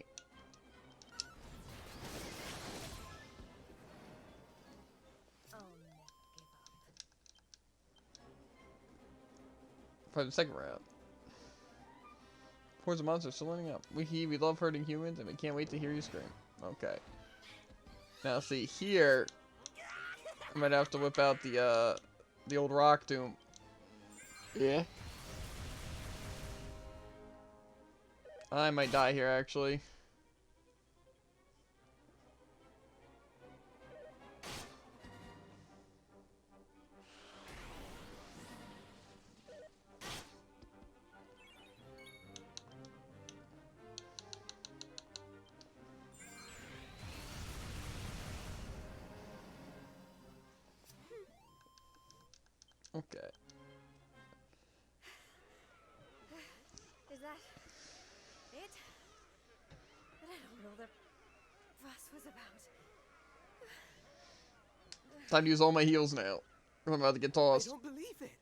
For the second round. Hordes of monsters still lining up. We love hurting humans and we can't wait to hear you scream. Okay. Now see here, I might have to whip out the old rock tomb. Yeah. I might die here actually. Okay. Is that it? I don't know what all the fuss was about. Time to use all my heals now. I'm about to get I tossed. don't believe it.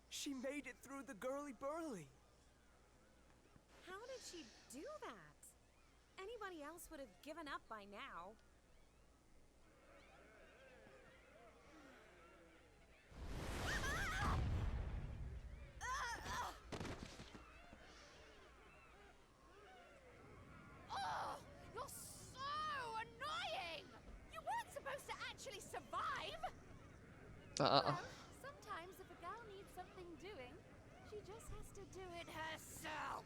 She made it through the girly burly. How did she do that? Anybody else would have given up by now. Oh, you're so annoying! You weren't supposed to actually survive! Well, sometimes if a girl needs something doing, she just has to do it herself.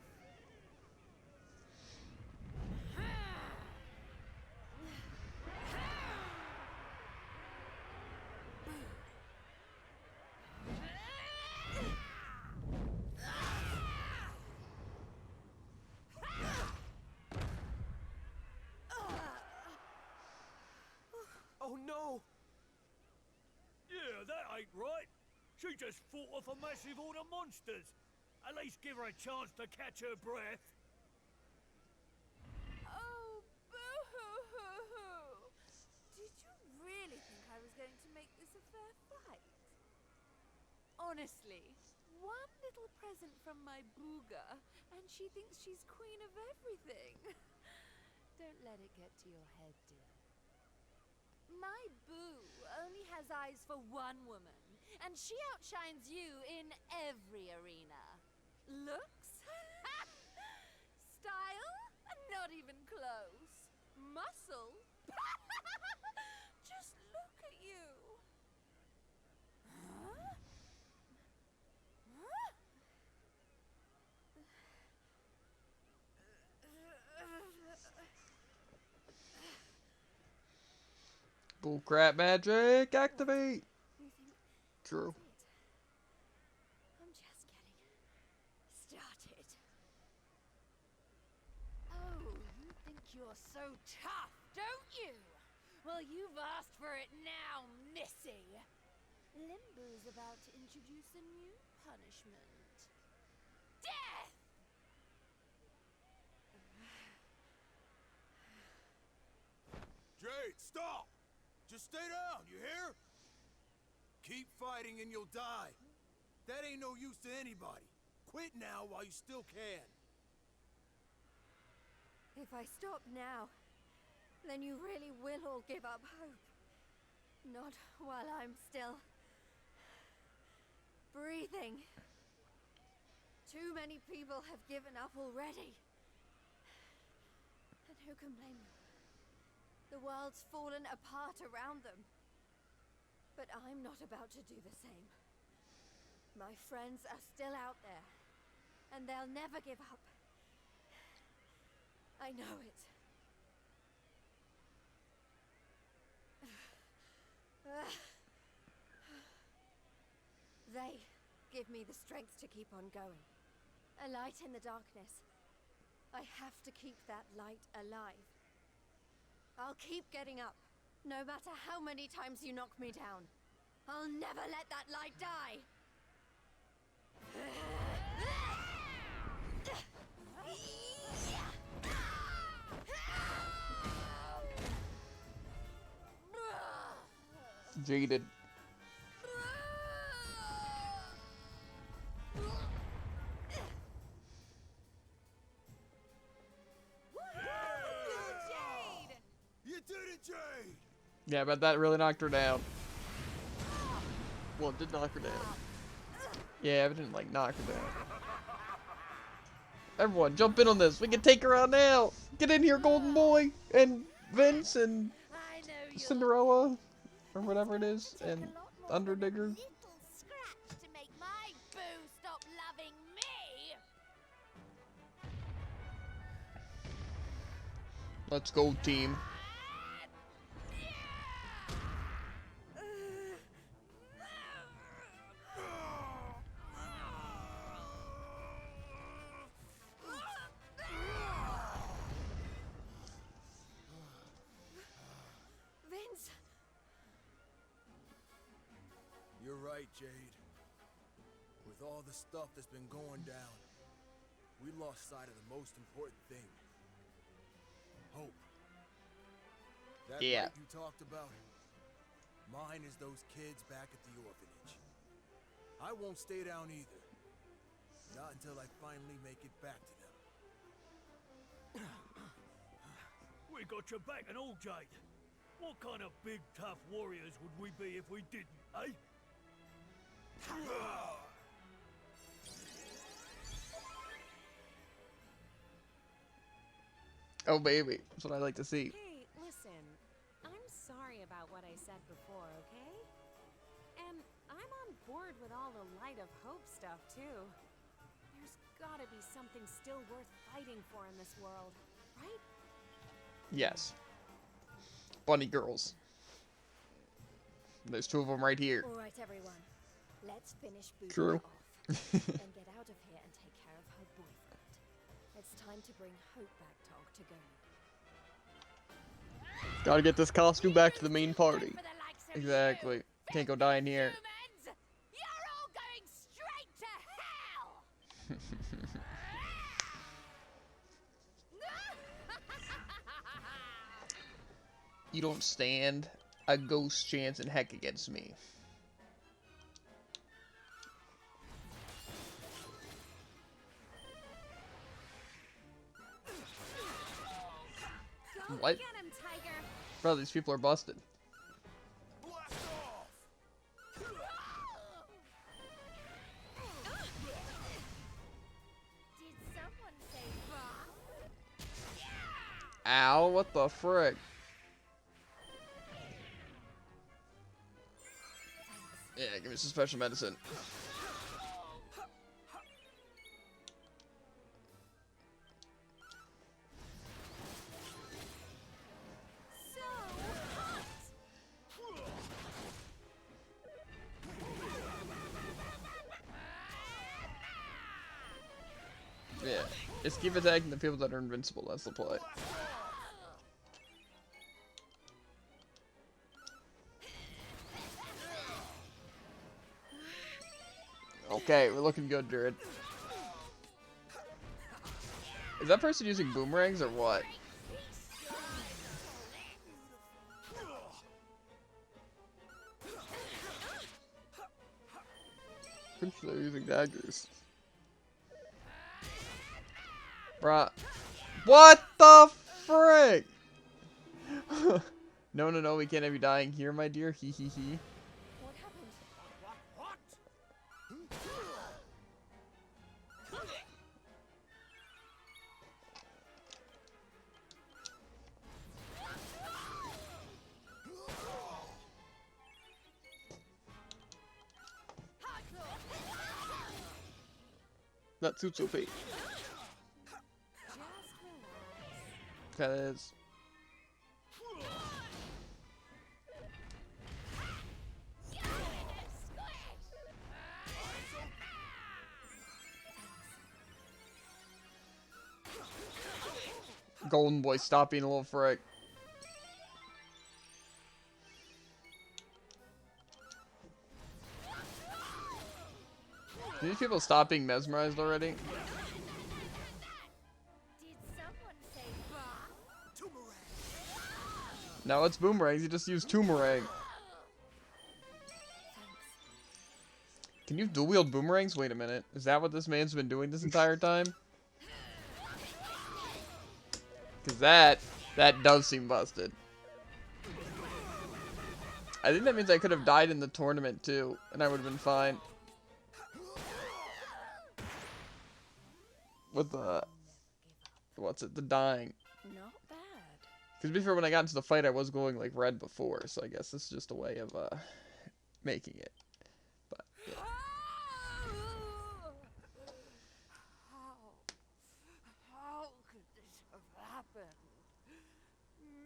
Oh no! Yeah, that ain't right. She just fought off a massive horde of monsters. At least give her a chance to catch her breath. Oh, boo-hoo-hoo-hoo! Did you really think I was going to make this a fair fight? Honestly, one little present from my booga, and she thinks she's queen of everything. Don't let it get to your head, dear. My boo only has eyes for one woman, and she outshines you in every arena. Looks? Style? Not even close. Muscle? Just look at you. Huh? Huh? Bullcrap magic, activate! You think True. that's it? I'm just getting started. Oh, you think you're so tough, don't you? Well, you've asked for it now, Missy. Limbo's about to introduce a new punishment. Death! Jade, stop! Just stay down, you hear? Keep fighting and you'll die. That ain't no use to anybody. Quit now while you still can. If I stop now, then you really will all give up hope. Not while I'm still breathing. Too many people have given up already. And who can blame them? The world's fallen apart around them. But I'm not about to do the same. My friends are still out there, and they'll never give up. I know it. They give me the strength to keep on going. A light in the darkness. I have to keep that light alive. I'll keep getting up, no matter how many times you knock me down. I'll never let that light die! Jaded. You did it, Jade! Yeah, but that really knocked her down. Well, it did knock her down. Yeah, but it didn't, like, knock her down. Everyone, jump in on this. We can take her out now. Get in here, Golden Boy, and Vince, and Cinderella, or whatever it is, and Underdigger. Little scratch to make my boo stop loving me! Let's go, team. Vince! You're right, Jade. all the stuff that's been going down, we lost sight of the most important thing. Hope. That Yeah. light you talked about, mine is those kids back at the orphanage. I won't stay down either. Not until I finally make it back to them. We got your back and all, Jade. What kind of big, tough warriors would we be if we didn't, eh? Oh, baby. That's what I like to see. Hey, listen. I'm sorry about what I said before, okay? And I'm on board with all the Light of Hope stuff, too. There's gotta be something still worth fighting for in this world, right? Yes. Bunny girls. There's two of them right here. All right, everyone. Let's finish Boudica True. off and get out of here and take care of her boyfriend. It's time to bring Hope back to Octagoni. Gotta get this costume back to the main party. Exactly. Can't go die in here. You're all going straight to hell! You don't stand a ghost chance in heck against me. Go What? get him, Tiger! Bro, these people are busted. Did someone say Ow, what the frick? Yeah, give me some special medicine. Yeah, just keep attacking the people that are invincible, that's the play. Okay, we're looking good, Jared. Is that person using boomerangs or what? Pretty sure they're using daggers. Bruh. What the frick? No, no, no, we can't have you dying here, my dear. Hee hee hee. What happened? That suits OP. That is. Golden boy, stop being a little frick. Do these people stop being mesmerized already? Did someone say No, it's boomerangs. You just use boomerang. Can you dual wield boomerangs? Wait a minute. Is that what this man's been doing this entire time? Because that does seem busted. I think that means I could have died in the tournament too, and I would have been fine. With the... What's it? The dying. Not bad. Because before when I got into the fight, I was going like red before, so I guess this is just a way of making it. But yeah. How could this have happened?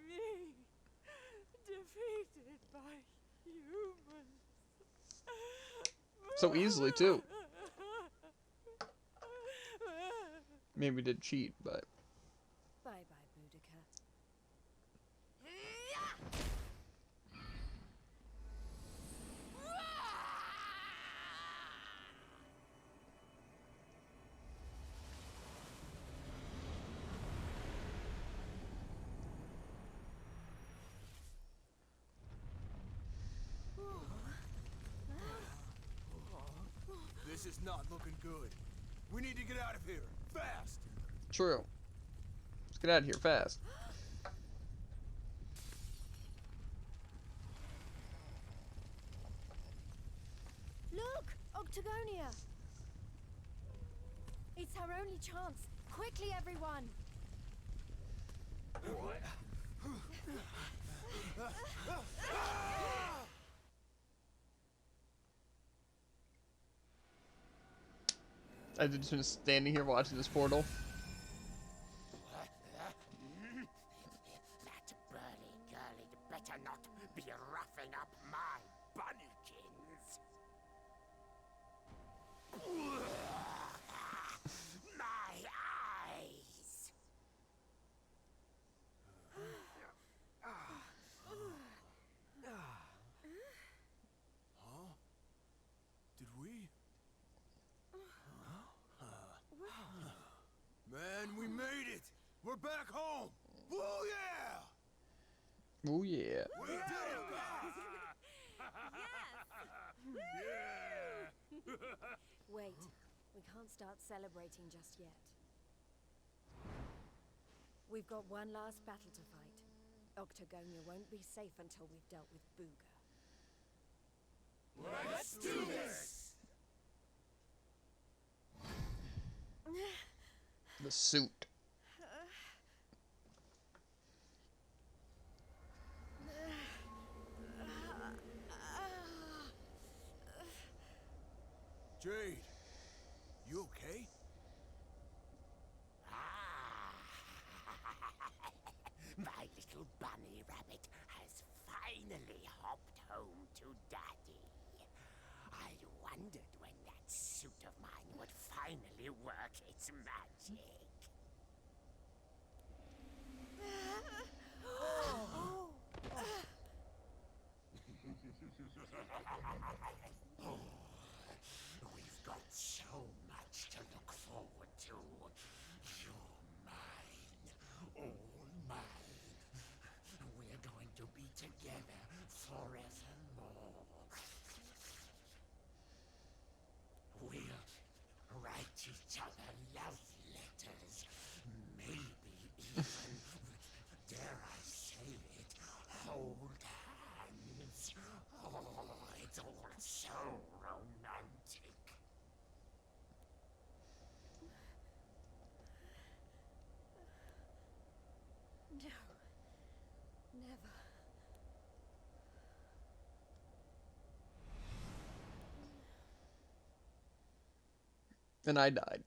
Me, defeated by humans. So easily too. Maybe we did cheat, but Bye-bye, Boudica. This is not looking good. We need to get out of here, fast! True. Let's get out of here fast. Look! Octagonia! It's our only chance. Quickly, everyone! I've just been standing here watching this portal. That burly girlie better not be roughing up my bunnykins. My eyes! Huh? Did we? Man, we made it! We're back home! Oh yeah! Oh yeah. We did it, Wait, we can't start celebrating just yet. We've got one last battle to fight. Octagonia won't be safe until we've dealt with Booga. Let's do this! The suit. Jade, you okay? My little bunny rabbit has finally hopped home to Daddy. I wondered when that suit of mine would finally work its magic. We've got so much to look forward to. You're mine, all mine. We're going to be together forevermore. We'll write each other love letters. Maybe even, dare I say it, hold hands. Oh, it's all so romantic. No. Never. And I died.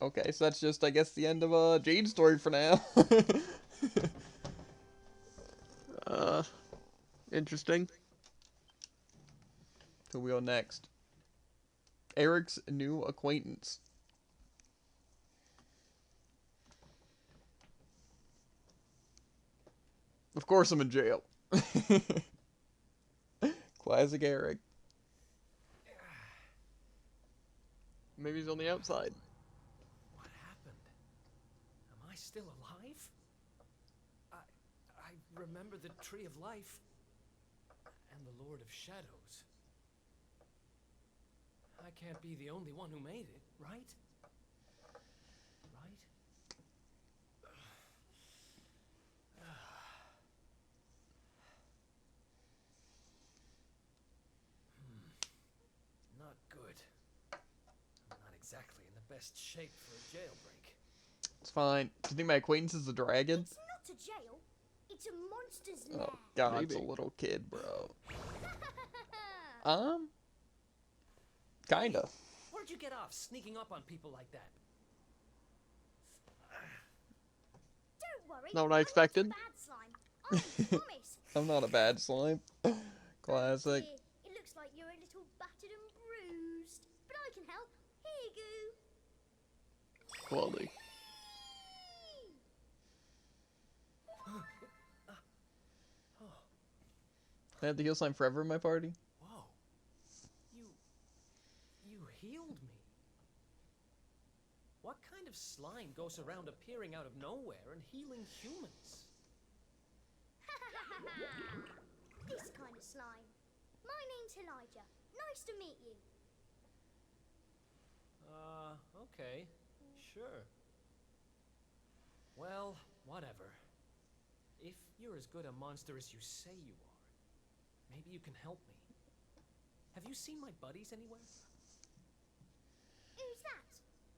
Okay, so that's just, I guess, the end of Jade's story for now. Interesting. Who we go next? Eric's new acquaintance. Of course I'm in jail. Classic Eric. Maybe he's on the outside. What happened? Am I still alive? I remember the Tree of Life and the Lord of Shadows. I can't be the only one who made it, right? Right? Not good. I'm not exactly in the best shape for a jailbreak. It's fine. Do you think my acquaintance is a dragon? It's not a jail. It's a monster's lair. Oh god, Maybe. it's a little kid, bro. Kinda. Where'd you get off sneaking up on people like that? Don't worry. Not what I expected. I'm not a bad slime. I promise. I'm not a bad slime. Classic. Here, it looks like you're a little battered and bruised, but I can help. Here you go. Quality. Can I have the heal slime forever in my party? Whoa. You healed me. What kind of slime goes around appearing out of nowhere and healing humans? This kind of slime. My name's Elijah. Nice to meet you. Okay. Sure. Well, whatever. If you're as good a monster as you say you are, maybe you can help me. Have you seen my buddies anywhere? Who's that?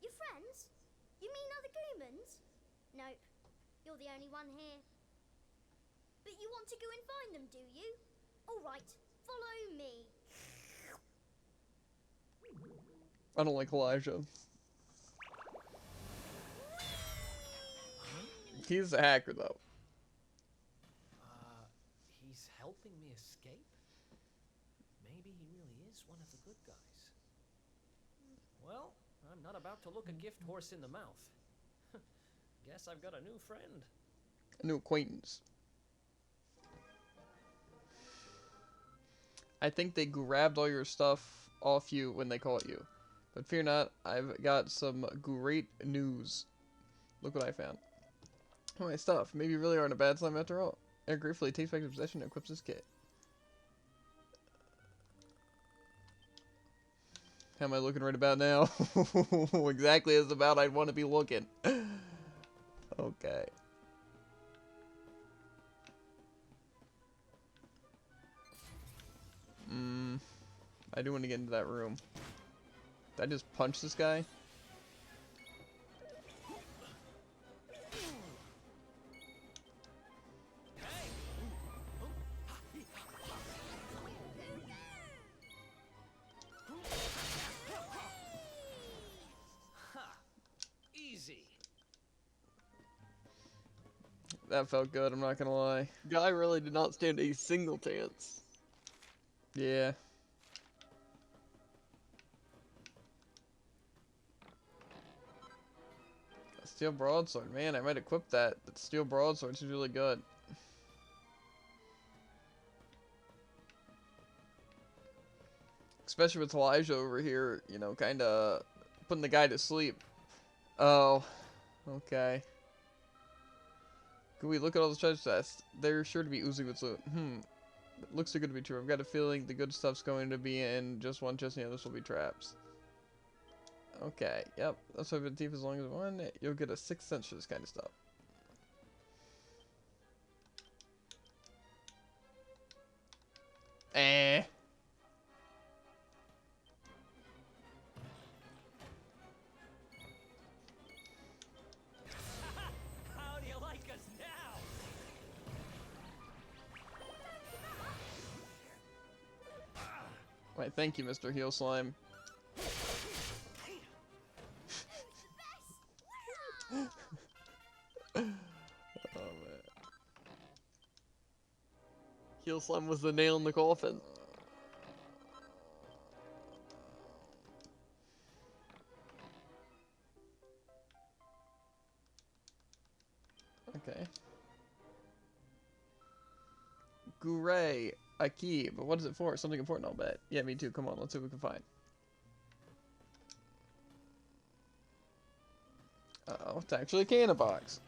Your friends? You mean other humans? Nope. You're the only one here. But you want to go and find them, do you? All right, follow me. I don't like Elijah. He's a hacker, though. He's helping me escape? Maybe he really is one of the good guys. Well, I'm not about to look a gift horse in the mouth. Guess I've got a new friend. A new acquaintance. I think they grabbed all your stuff off you when they caught you. But fear not, I've got some great news. Look what I found. Oh, my stuff. Maybe you really aren't a bad slime after all. Eric gratefully takes back his possession and equips his kit. How am I looking right about now? Exactly as about I'd want to be looking. Okay. I do want to get into that room. Did I just punch this guy? Easy. That felt good, I'm not gonna lie. Guy really did not stand a single chance. Yeah. A steel broadsword, man, I might equip that. That steel broadsword is really good. Especially with Elijah over here, you know, kinda putting the guy to sleep. Oh, okay. Can we look at all the treasure chests? They're sure to be oozing with loot. It looks too good to be true. I've got a feeling the good stuff's going to be in just one chest and the others will be traps. Okay, yep. That's why I've been thief as long as one. You'll get a 6th sense for this kind of stuff. Eh. How do you like us now? Wait, thank you, Mr. Heel Slime. Oh, man. Heel Slime was the nail in the coffin. Okay. Gouray, a key, but what is it for? Something important, I'll bet. Yeah, me too. Come on, let's see what we can find. Uh-oh, it's actually a cannon box.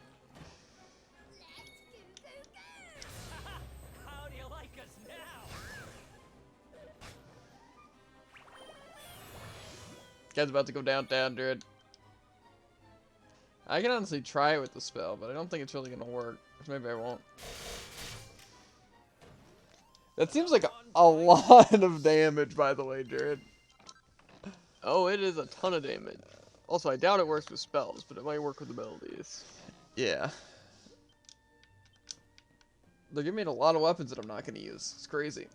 How do you like us now? Guy's about to go downtown, dude. I can honestly try it with the spell, but I don't think it's really gonna work. Maybe I won't. That seems like a lot of damage, by the way, Jared. Oh, it is a ton of damage. Also, I doubt it works with spells, but it might work with abilities. Yeah. They're giving me a lot of weapons that I'm not going to use. It's crazy.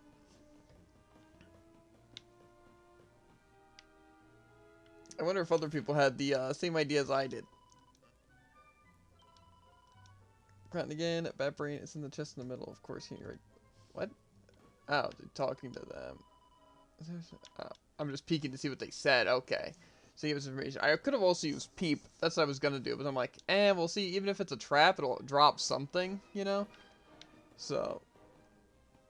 I wonder if other people had the same idea as I did. Cotton again, Bat Brain, it's in the chest in the middle. Of course, you're right. What? Oh, they're talking to them. Oh, I'm just peeking to see what they said. Okay. So give us information. I could have also used Peep. That's what I was going to do. But I'm like, we'll see. Even if it's a trap, it'll drop something, you know? So,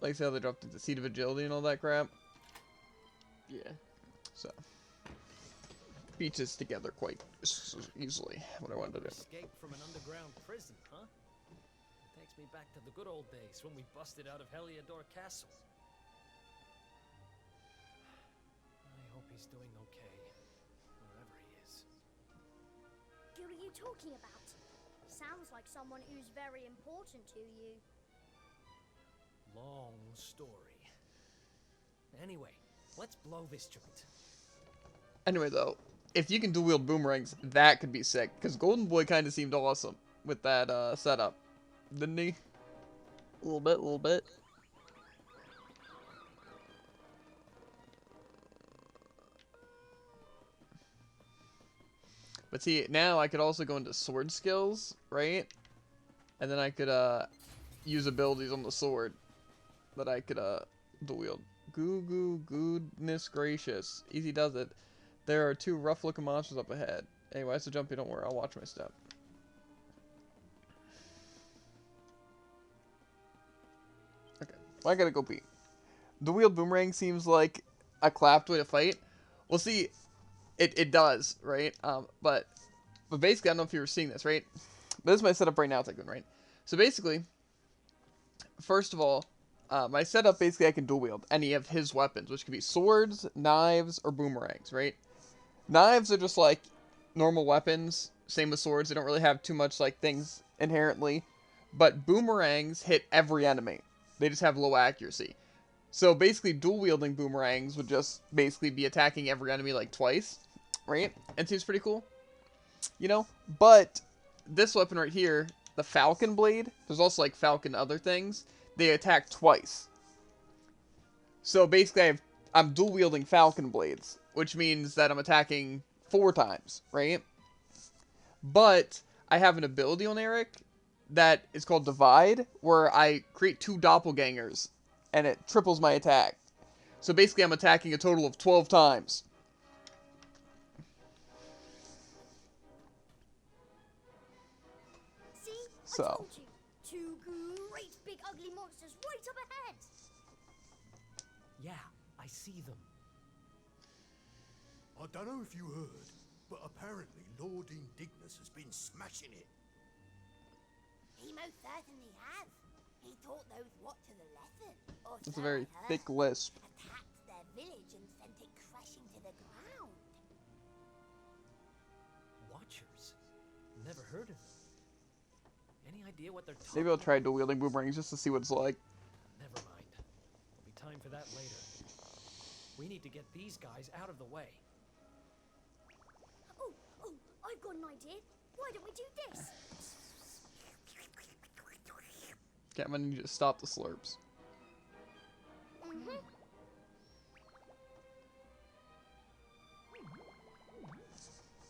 like say how they dropped the Seed of Agility and all that crap. Yeah. So, pieces together quite easily. What I wanted to do. Escape from an underground prison, huh? Takes me back to the good old days when we busted out of Heliodor Castle. he's doing okay, wherever he is. Who are you talking about? Sounds like someone who's very important to you. Long story. Anyway, let's blow this joint. Anyway, though, if you can dual wield boomerangs, that could be sick. Because Golden Boy kind of seemed awesome with that setup, didn't he? A little bit, a little bit. But see, now I could also go into sword skills, right? And then I could use abilities on the sword that I could dual wield. Goodness gracious. Easy does it. There are 2 rough looking monsters up ahead. Anyway, it's a jumpy, don't worry, I'll watch my step. Okay, well, I gotta go pee. Dual wield boomerang seems like a clapped way to fight. Well, see, it does, right? But basically, I don't know if you were seeing this, right? But this is my setup right now, Tycoon, right? So basically, first of all, my setup, basically, I can dual wield any of his weapons, which could be swords, knives, or boomerangs, right? Knives are just like normal weapons. Same with swords. They don't really have too much like things inherently. But boomerangs hit every enemy. They just have low accuracy. So basically dual wielding boomerangs would just basically be attacking every enemy like twice. Right? And seems pretty cool. You know? But this weapon right here, the Falcon Blade, there's also like Falcon other things. They attack twice. So basically I'm dual wielding Falcon Blades, which means that I'm attacking 4 times, right? But I have an ability on Eric that is called Divide, where I create 2 doppelgangers, and it triples my attack. So basically I'm attacking a total of 12 times. See? So. I told you. 2 great big ugly monsters right up ahead. Yeah, I see them. I don't know if you heard, but apparently Lord Indignus has been smashing it. He most certainly has. He taught those what to the lesson. Or It's so a very I heard. thick lisp. Attacked their village and sent it crashing to the ground. Watchers? Never heard of them. Any idea what they're talking Maybe I'll try about? dual wielding boomerangs just to see what it's like. Never mind. There'll be time for that later. We need to get these guys out of the way. Oh, I've got an idea. Why don't we do this? Okay, I'm gonna need you to stop the slurps. Mm-hmm.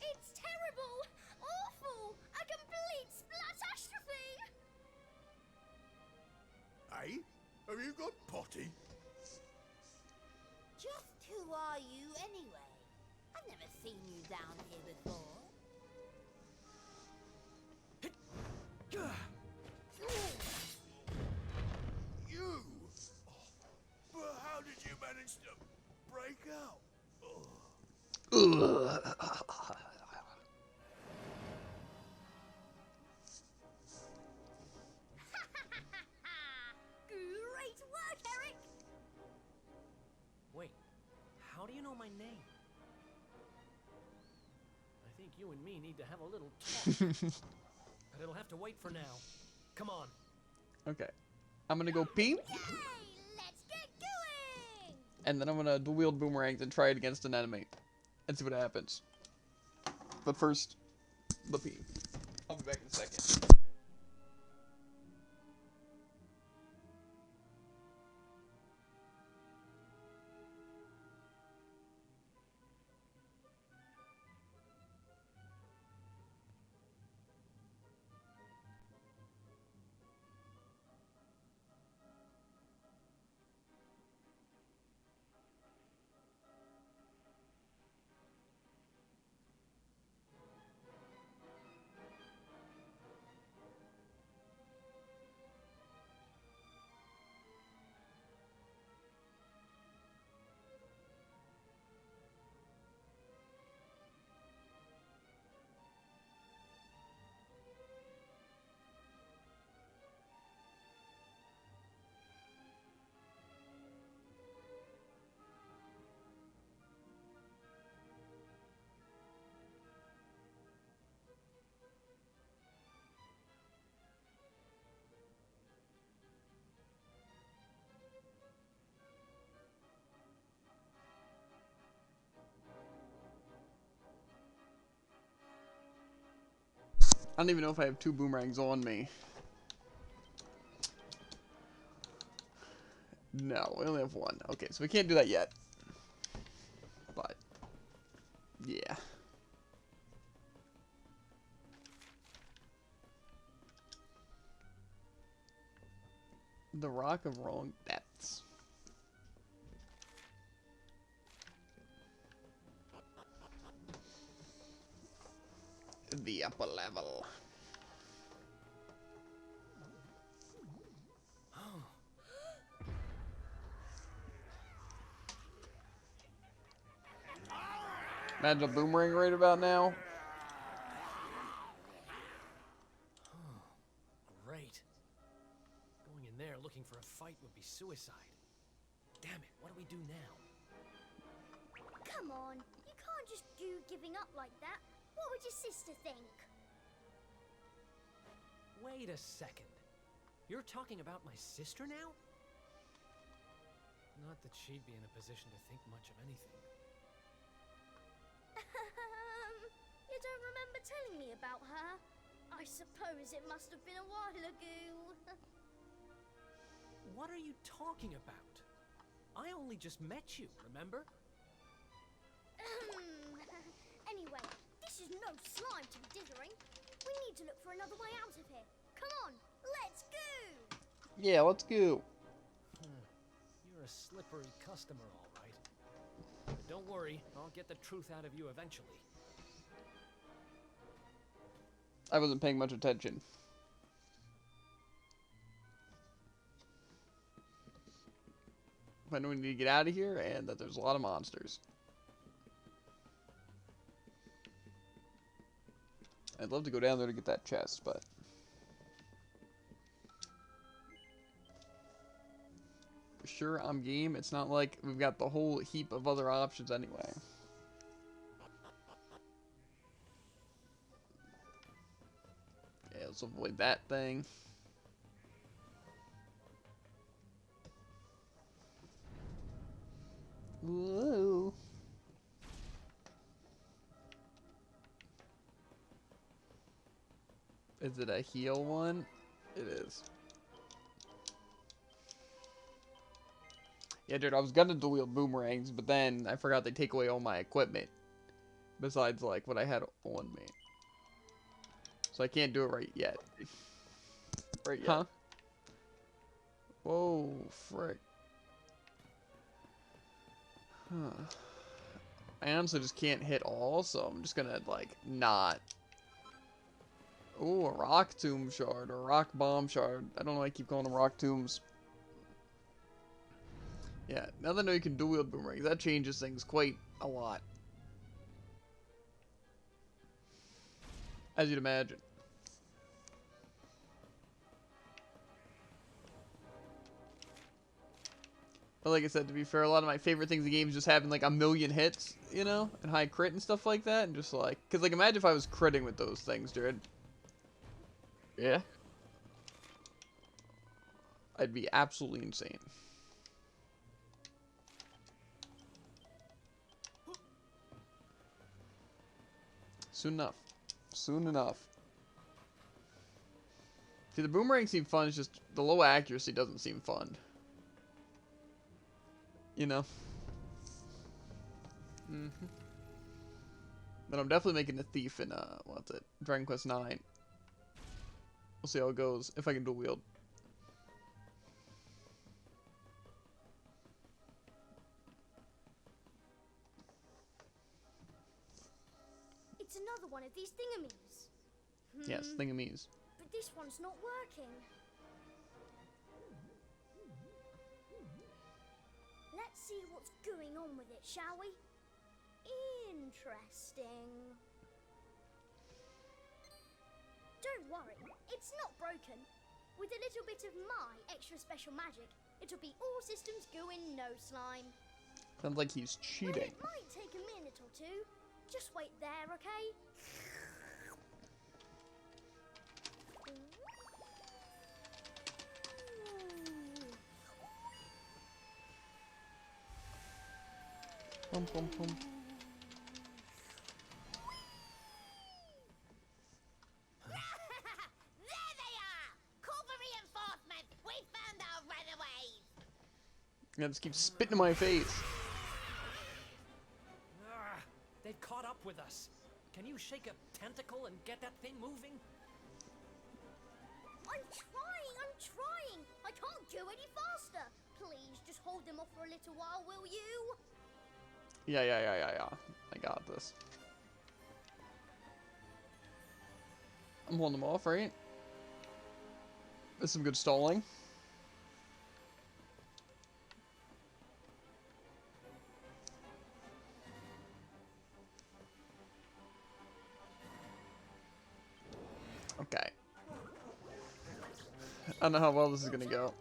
It's terrible! Awful! A complete splatastrophe! Hey, have you got potty? Just who are you anyway? I've never seen you down here before. You! But how did you manage to break out? Great work, Eric! Wait, how do you know my name? I think you and me need to have a little talk. But it'll have to wait for now. Come on. Okay. I'm gonna go pee. Yay! Let's get going! And then I'm gonna dual wield boomerangs and try it against an enemy. And see what happens. But first, the pee. I'll be back in a second. I don't even know if I have 2 boomerangs on me. No, we only have 1. Okay, so we can't do that yet. But, yeah. The Rock of Wrong Depths. The upper level. Imagine a boomerang right about now. Great. Going in there looking for a fight would be suicide. Damn it, what do we do now? Come on, you can't just do giving up like that. What would your sister think? Wait a second. You're talking about my sister now? Not that she'd be in a position to think much of anything. You don't remember telling me about her? I suppose it must have been a while ago. What are you talking about? I only just met you, remember? Anyway, this is no slime to be dithering. We need to look for another way out of here. Come on, let's go! Yeah, let's go. You're a slippery customer, all right. But don't worry, I'll get the truth out of you eventually. I wasn't paying much attention. I know we need to get out of here and that there's a lot of monsters. I'd love to go down there to get that chest, but... Sure, I'm game. It's not like we've got the whole heap of other options anyway. Yeah, let's avoid that thing. Whoa. Is it a heal one? It is. Yeah, dude, I was gonna dual wield boomerangs, but then I forgot they take away all my equipment. Besides, like, what I had on me. So I can't do it right yet. Right yet. Huh? Whoa, frick. Huh. I honestly just can't hit all, so I'm just gonna, like, not. Ooh, a rock tomb shard, or a rock bomb shard. I don't know why I keep calling them rock tombs. Yeah, now that I know you can dual wield boomerangs, that changes things quite a lot. As you'd imagine. But like I said, to be fair, a lot of my favorite things in games just having like a million hits, you know, and high crit and stuff like that, and just like, cause like imagine if I was critting with those things, dude. Yeah. I'd be absolutely insane. Soon enough. Soon enough. See, the boomerang seem fun, it's just the low accuracy doesn't seem fun. You know? Mm-hmm. But I'm definitely making a thief in, what's it? Dragon Quest 9. We'll see how it goes, if I can dual wield. It's another one of these thingamies. Yes, thingamies. But this one's not working. Let's see what's going on with it, shall we? Interesting. Don't worry, it's not broken. With a little bit of my extra special magic, it'll be all systems go in no slime. Sounds like he's Well, cheating. it might take a minute or two. Just wait there, okay? Pum, pum, pum. Yeah, just keep spitting in my face. They've caught up with us. Can you shake a tentacle and get that thing moving? I'm trying! I can't go any faster! Please, just hold them off for a little while, will you? Yeah. I got this. I'm holding them off, right? That's some good stalling. Okay. I don't know how well this is gonna go.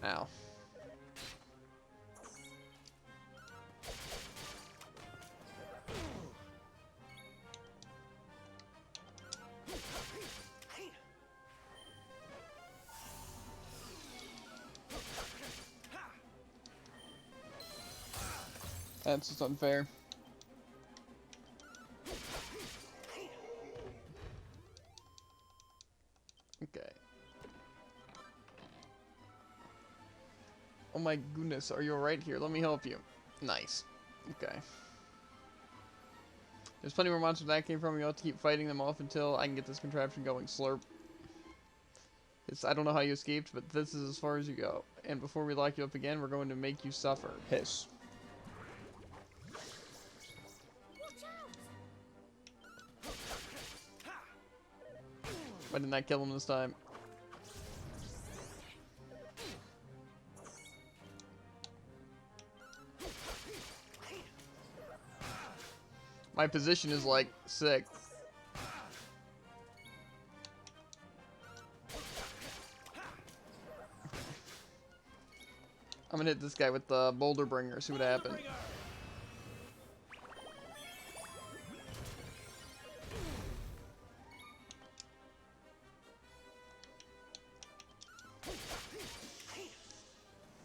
Ow. That's just unfair. Okay. Oh my goodness, are you alright here? Let me help you. Nice. Okay. There's plenty more monsters that came from. You'll have to keep fighting them off until I can get this contraption going. Slurp. I don't know how you escaped, but this is as far as you go. And before we lock you up again, we're going to make you suffer. Hiss. Why didn't I kill him this time? My position is like sick. I'm gonna hit this guy with the boulder bringer, see what happens.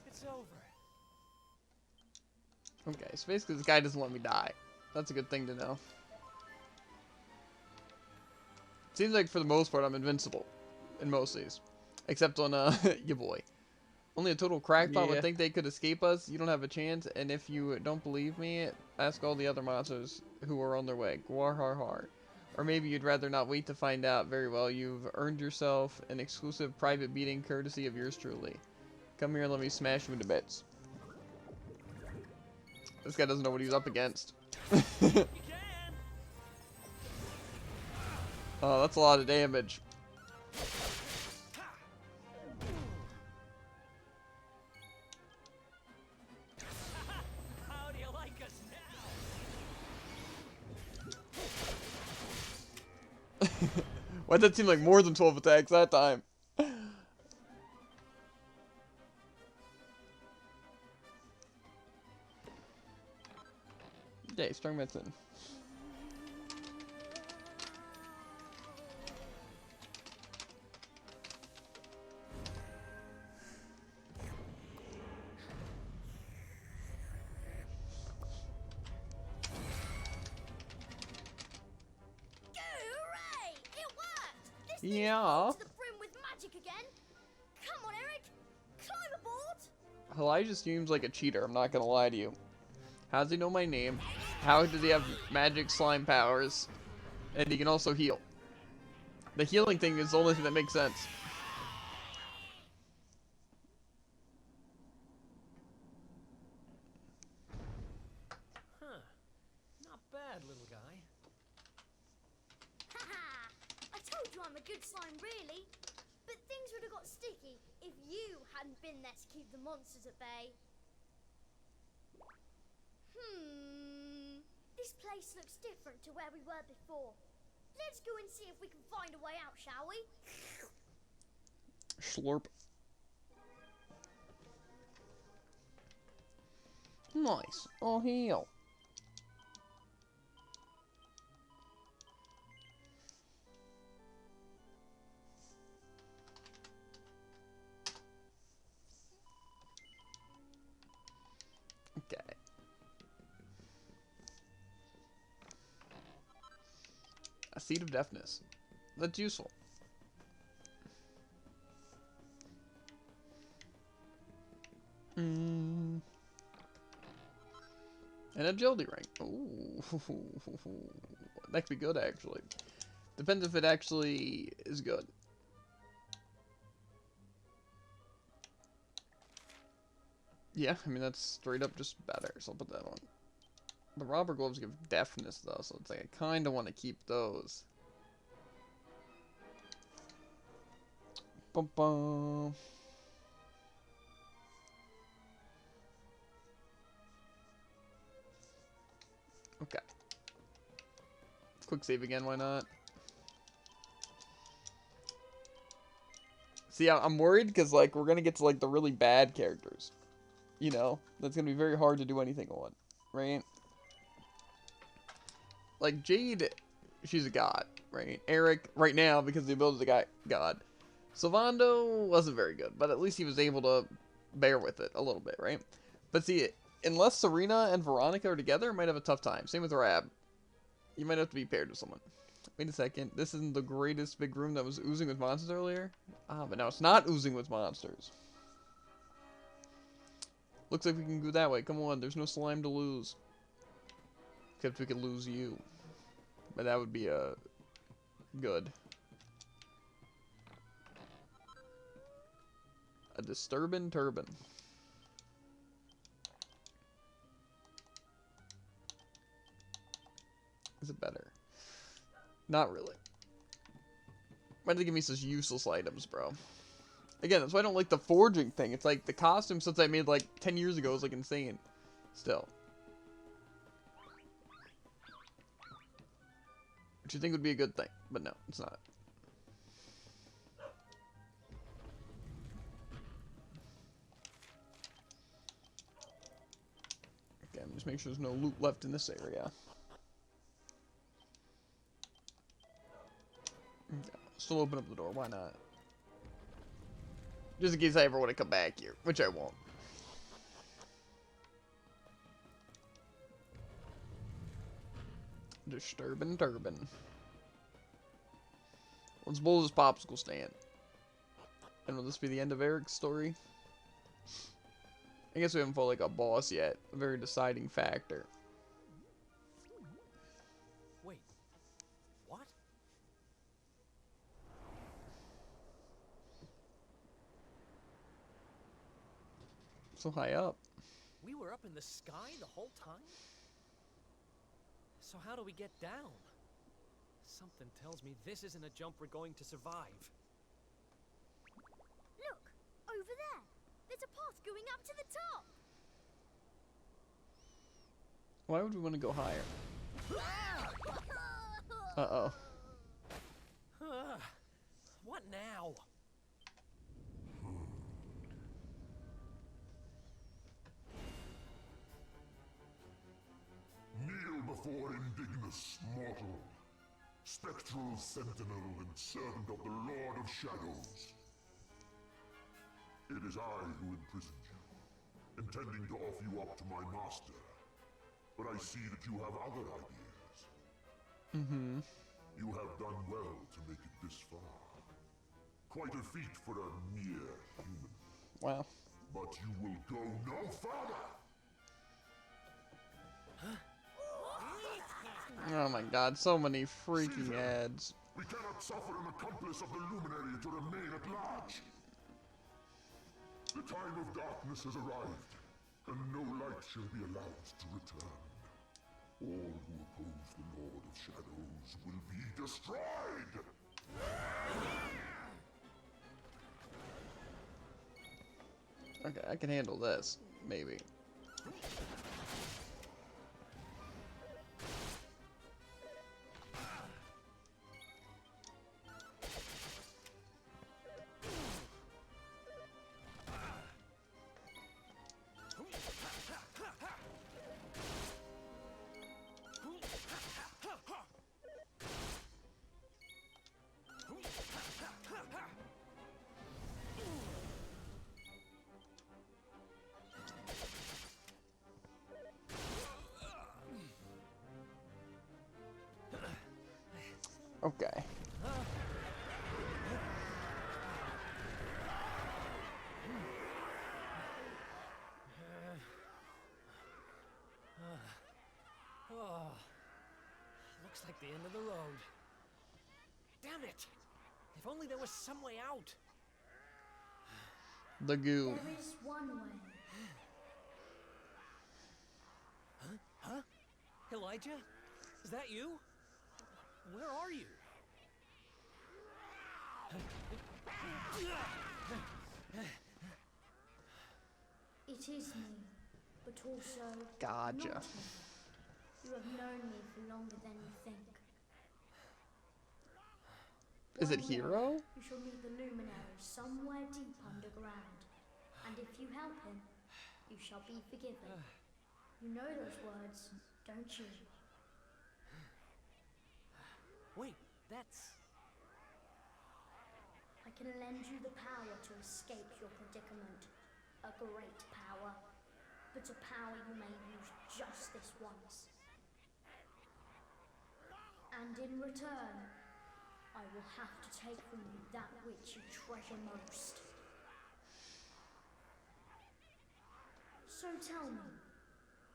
It's over. Okay, so basically this guy doesn't let me die. That's a good thing to know. Seems like for the most part I'm invincible in most of these. Except on your boy. Only a total crackpot would think they could escape us. You don't have a chance, and if you don't believe me, ask all the other monsters who are on their way. Gwar har har. Or maybe you'd rather not wait to find out. Very well, you've earned yourself an exclusive private beating courtesy of yours truly. Come here and let me smash you into bits. This guy doesn't know what he's up against. Oh, that's a lot of damage. How do you like us now? Why'd that seem like more than 12 attacks that time? Okay, strong medicine. Hooray! It worked! This Yeah. to the brim with magic again. Come on, Eric. Climb aboard. Elijah seems like a cheater, I'm not gonna lie to you. How does he know my name? How does he have magic slime powers? And he can also heal. The healing thing is the only thing that makes sense. Huh. Not bad, little guy. Haha! I told you I'm a good slime, really. But things would have got sticky if you hadn't been there to keep the monsters at bay. This place looks different to where we were before. Let's go and see if we can find a way out, shall we? Slurp. Nice. I'll heal. Okay. A seed of deafness. That's useful. And agility rank. Ooh. That could be good, actually. Depends if it actually is good. Yeah, I mean, that's straight up just better, so I'll put that on. The robber gloves give deafness, though, so it's like I kind of want to keep those. Bum bum. Okay. Quick save again, why not? See, I'm worried because, like, we're going to get to, like, the really bad characters. You know? That's going to be very hard to do anything on, right? Like, Jade, she's a god, right? Eric, right now, because of the ability of the guy, god. Sylvando wasn't very good, but at least he was able to bear with it a little bit, right? But see, unless Serena and Veronica are together, might have a tough time. Same with Rab. You might have to be paired with someone. Wait a second. This isn't the greatest big room that was oozing with monsters earlier? Ah, but now it's not oozing with monsters. Looks like we can go that way. Come on, there's no slime to lose. Except we could lose you. But that would be, good. A disturbing turban. Is it better? Not really. Why did they give me such useless items, bro? Again, that's why I don't like the forging thing. It's like the costume since I made like 10 years ago is like insane. Still. Which you think would be a good thing, but no, it's not. Again, just make sure there's no loot left in this area. Okay, still open up the door, why not? Just in case I ever want to come back here, which I won't. Disturbing turban. Let's blow this popsicle stand. And will this be the end of Eric's story? I guess we haven't fought like a boss yet. A very deciding factor. Wait, what? So high up. We were up in the sky the whole time? So how do we get down? Something tells me this isn't a jump we're going to survive. Look! Over there! There's a path going up to the top! Why would we want to go higher? Uh-oh. What now? Kneel before indignous mortal, spectral sentinel and servant of the Lord of Shadows. It is I who imprisoned you, intending to offer you up to my master. But I see that you have other ideas. Mm-hmm. You have done well to make it this far. Quite a feat for a mere human. Wow. But you will go no further! Oh my god, so many freaking ads. We cannot suffer an accomplice of the Luminary to remain at large. The time of darkness has arrived, and no light shall be allowed to return. All who oppose the Lord of Shadows will be destroyed! Okay, I can handle this. Maybe. Okay. Looks like the end of the road. Damn it! If only there was some way out. The goo. There is one way. Huh? Elijah? Is that you? Where are you? It is me, but also Gotcha. not me. You have known me for longer than you think. Is it One day, Hero? You shall meet the luminary somewhere deep underground, and if you help him, you shall be forgiven. You know those words, don't you? Wait, that's... I can lend you the power to escape your predicament. A great power, but a power you may use just this once. And in return, I will have to take from you that which you treasure most. So tell me,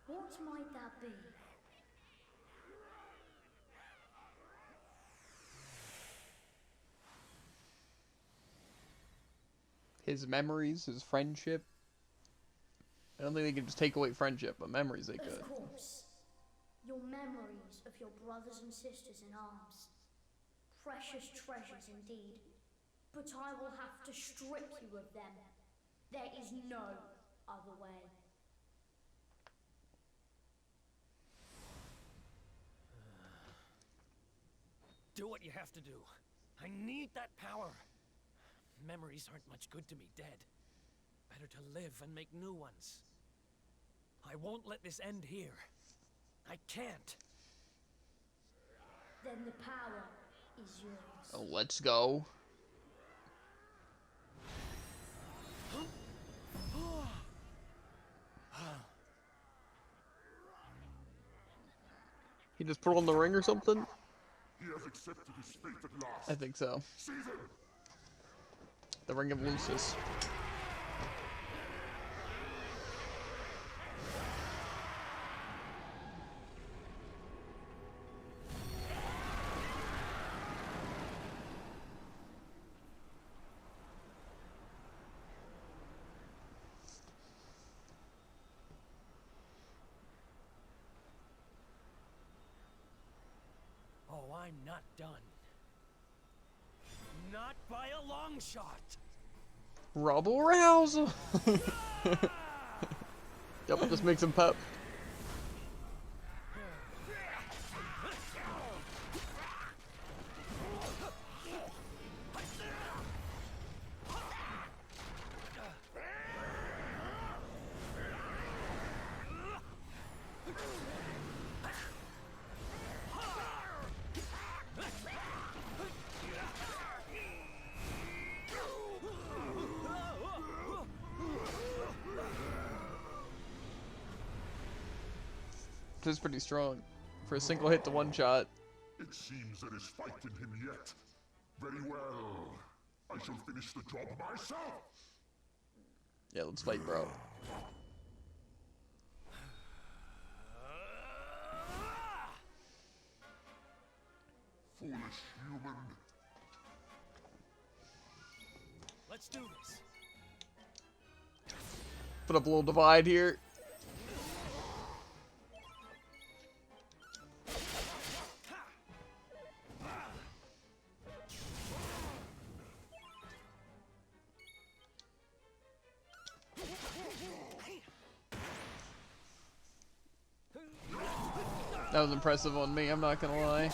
what might that be? His memories, his friendship. I don't think they can just take away friendship, but memories they could. Of course. Your memories of your brothers and sisters in arms. Precious treasures indeed. But I will have to strip you of them. There is no other way. Do what you have to do. I need that power. Memories aren't much good to me dead. Better to live and make new ones. I won't let this end here. I can't. Then the power is yours. Oh, let's go. He just put on the ring or something? He has accepted his fate at last. I think so. Seize him! The Ring of Lucis. Oh, I'm not done. Not by a long shot. Rubble Rouser! Yep, this makes him pep. This is pretty strong. For a single hit to one shot. It seems there is fight in him yet. Very well. I shall finish the job myself. Yeah, let's fight, bro. Foolish human. Let's do this. Put up a little divide here. That was impressive on me, I'm not gonna lie.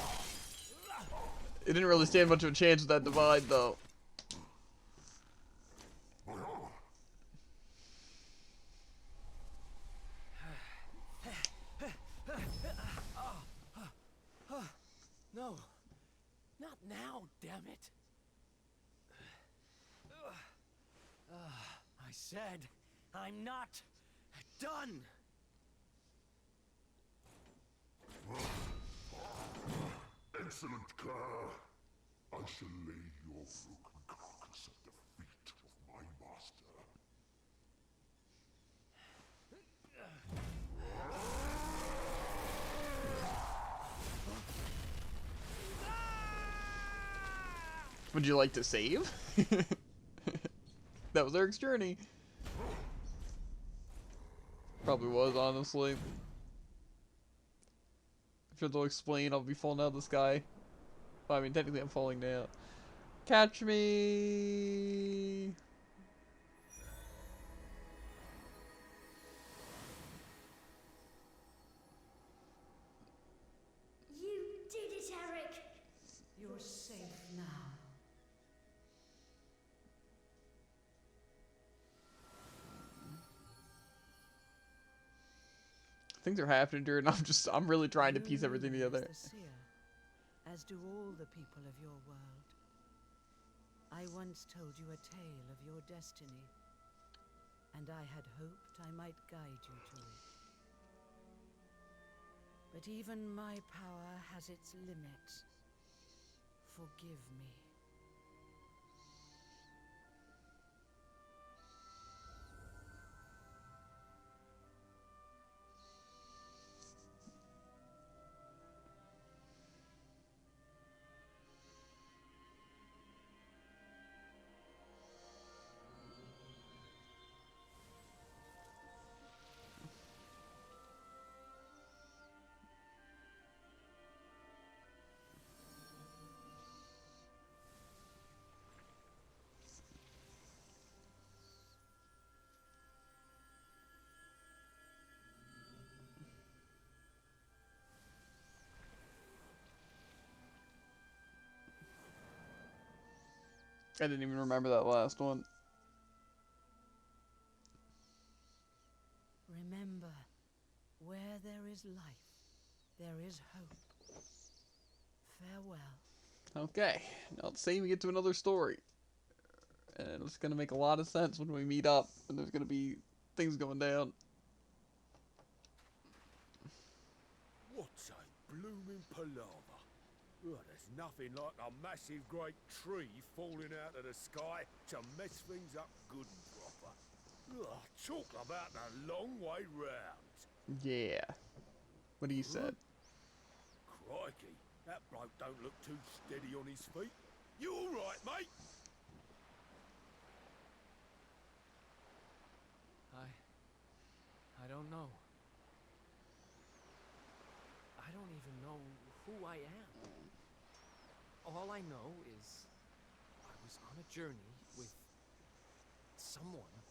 It didn't really stand much of a chance with that divide, though. No, not now, damn it. I said, I'm not done. Excellent, Kerr. I shall lay your broken carcass at the feet of my master. Would you like to save? That was Eric's journey. Probably was, honestly. If you'll explain, I'll be falling out of the sky. Well, I mean, technically I'm falling down. Catch me! You did it, Eric! You're safe now. Things are happening, dude, and I'm really trying to piece everything You together. as the seer, as do all the people of your world. I once told you a tale of your destiny, and I had hoped I might guide you to it. But even my power has its limits. Forgive me. I didn't even remember that last one. Remember, where there is life, there is hope. Farewell. Okay, now let's say we get to another story. And it's gonna make a lot of sense when we meet up, and there's gonna be things going down. What's a blooming palaver? Oh, there's nothing like a massive great tree falling out of the sky to mess things up good and proper. Oh, talk about a long way round. Yeah. What he said. Crikey, that bloke don't look too steady on his feet. You all right, mate? I don't know. I don't even know who I am. All I know is I was on a journey with someone.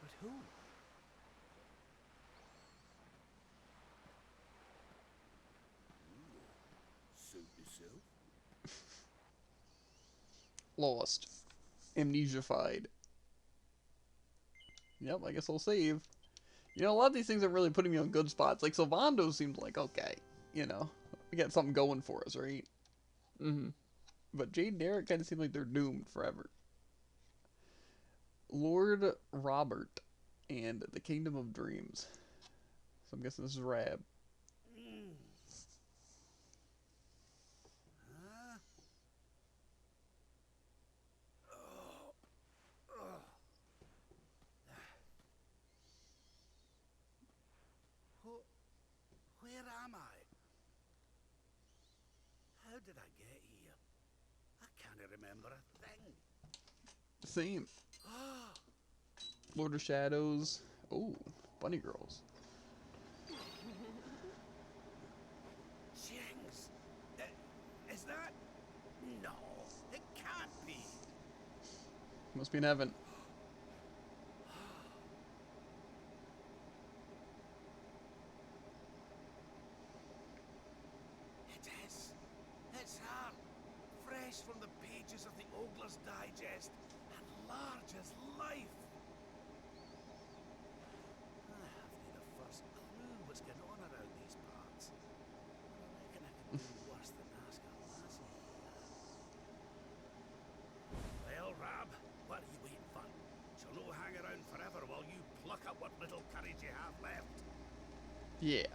But who? Suit yourself. Lost. Amnesiafied. Yep, I guess I'll save. You know, a lot of these things are really putting me on good spots. Like, Sylvando seems like, okay, you know, we got something going for us, right? Mm-hmm. But Jade and Eric kind of seem like they're doomed forever. Lord Robert and the Kingdom of Dreams. So I'm guessing this is Rab. Huh? Where am I? How did I get here? I can't remember a thing. Same. Lord of Shadows. Oh, Bunny Girls. Jinx! Is that? No, it can't be. Must be in heaven. It is. It's her. Fresh from the pages of the Ogler's Digest and large as life. I haven't the first clue what's going on around these parts. I reckon I could do worse than ask a lassie. Well, Rab, what are you waiting for? She'll no hang around forever while you pluck up what little courage you have left. Yeah.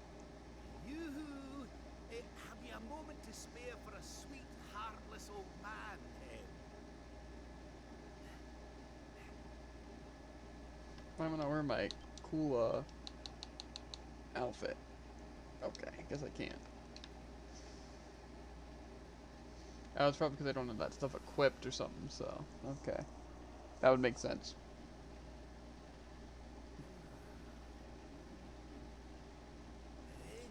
Yoo-hoo! Have you a moment to spare for a sweet, heartless old man, Why am I not wearing my cool, outfit? Okay, I guess I can't. Oh, it's probably because I don't have that stuff equipped or something, so, okay. That would make sense. Hey?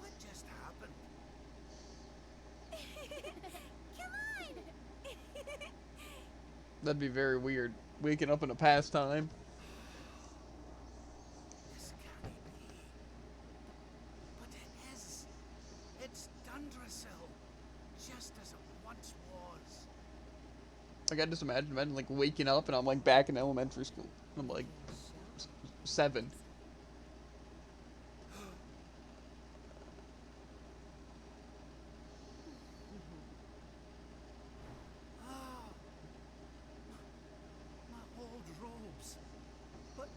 What just happened? Come on! That'd be very weird. Waking up in a pastime. This can't be. But it is. It's Dundrasil, just as it once was. Like, I just imagine like waking up and I'm like back in elementary school. I'm like 7. Ah, my old robes. But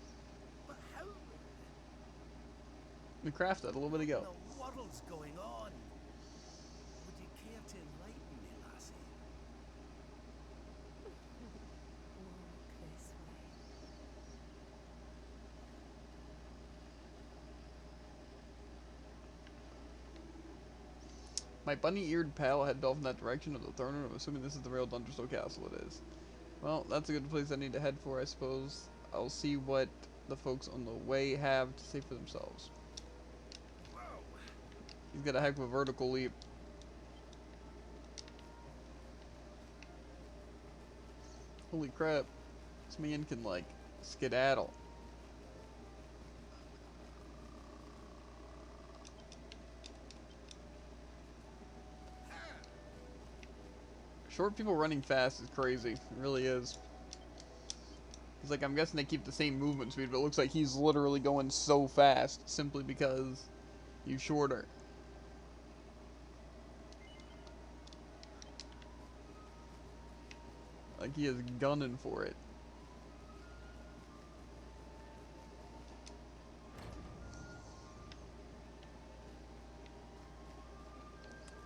how We crafted a little bit ago. in the world's going on? Would you care to enlighten me, lassie? Walk this way. My bunny-eared pal headed off in that direction of the throne room. I'm assuming this is the real Dunderstone Castle. It is. Well, that's a good place I need to head for, I suppose. I'll see what the folks on the way have to say for themselves. He's got a heck of a vertical leap. Holy crap. This man can, like, skedaddle. Short people running fast is crazy. It really is. It's like, I'm guessing they keep the same movement speed, but it looks like he's literally going so fast simply because he's shorter. Like, he is gunning for it.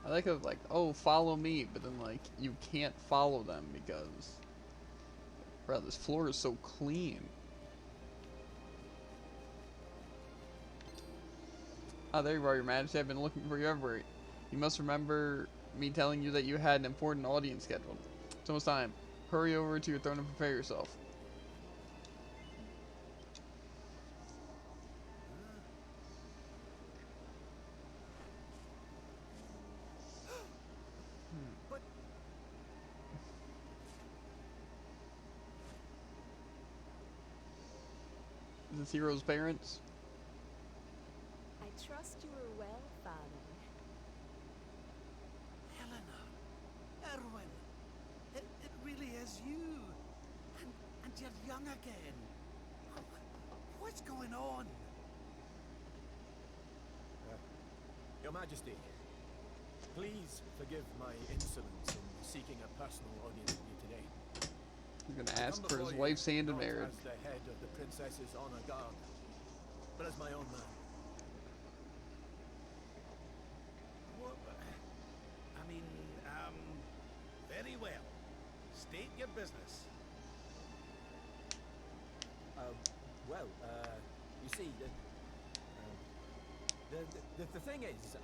I like it, like, oh, follow me, but then, like, you can't follow them because, bro, this floor is so clean. Ah, there you are, Your Majesty. I've been looking for you everywhere. You must remember me telling you that you had an important audience scheduled. It's almost time. Hurry over to your throne and prepare yourself. Is this hero's parents? I trust you are well, Father. Helena, Erwin, it really is you. And you're young again. What's going on? Your Majesty, please forgive my insolence in seeking a personal audience with you today. He's gonna ask for his wife's hand in Not marriage. as the head of the princess's honor guard, but as my own man. What? I mean, very well. State your business. Well, you see, the thing is,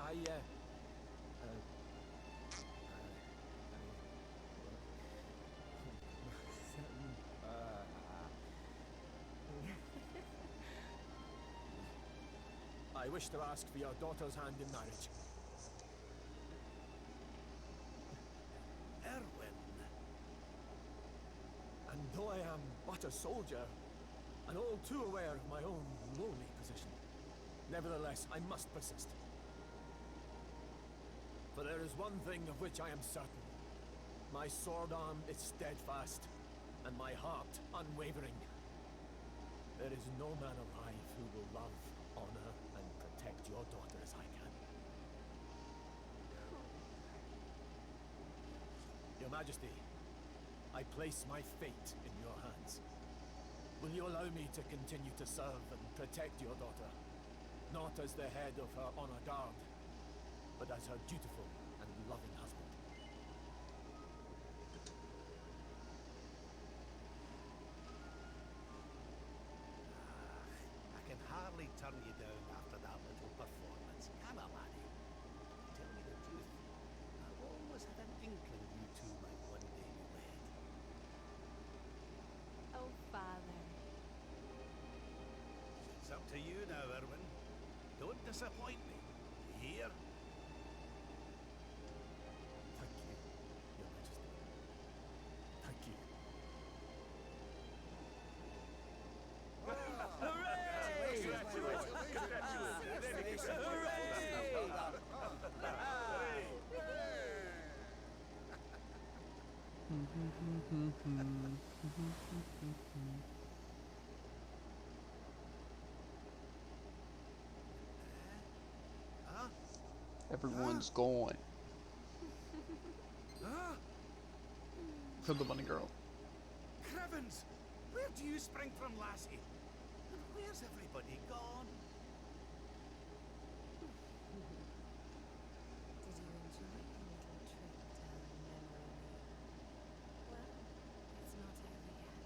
I wish to ask for your daughter's hand in marriage. Erwin. And though I am but a soldier, and all too aware of my own lowly position, nevertheless, I must persist. For there is one thing of which I am certain. My sword arm is steadfast, and my heart unwavering. There is no man alive who will love, honor, and protect your daughter as I can. Your Majesty, I place my fate in your hands. Will you allow me to continue to serve and protect your daughter? Not as the head of her honor guard, but as her dutiful and loving husband. I can hardly turn you down after that little performance, can I, laddie? To tell you the truth, I've always had an disappoint me. You hear? Thank you, Your Majesty. Thank you. Everyone's gone. Huh? For the bunny girl. Crevens! Where do you spring from, lassie? And where's everybody gone? Did you enjoy your little trip down memory lane? Well, it's not over yet.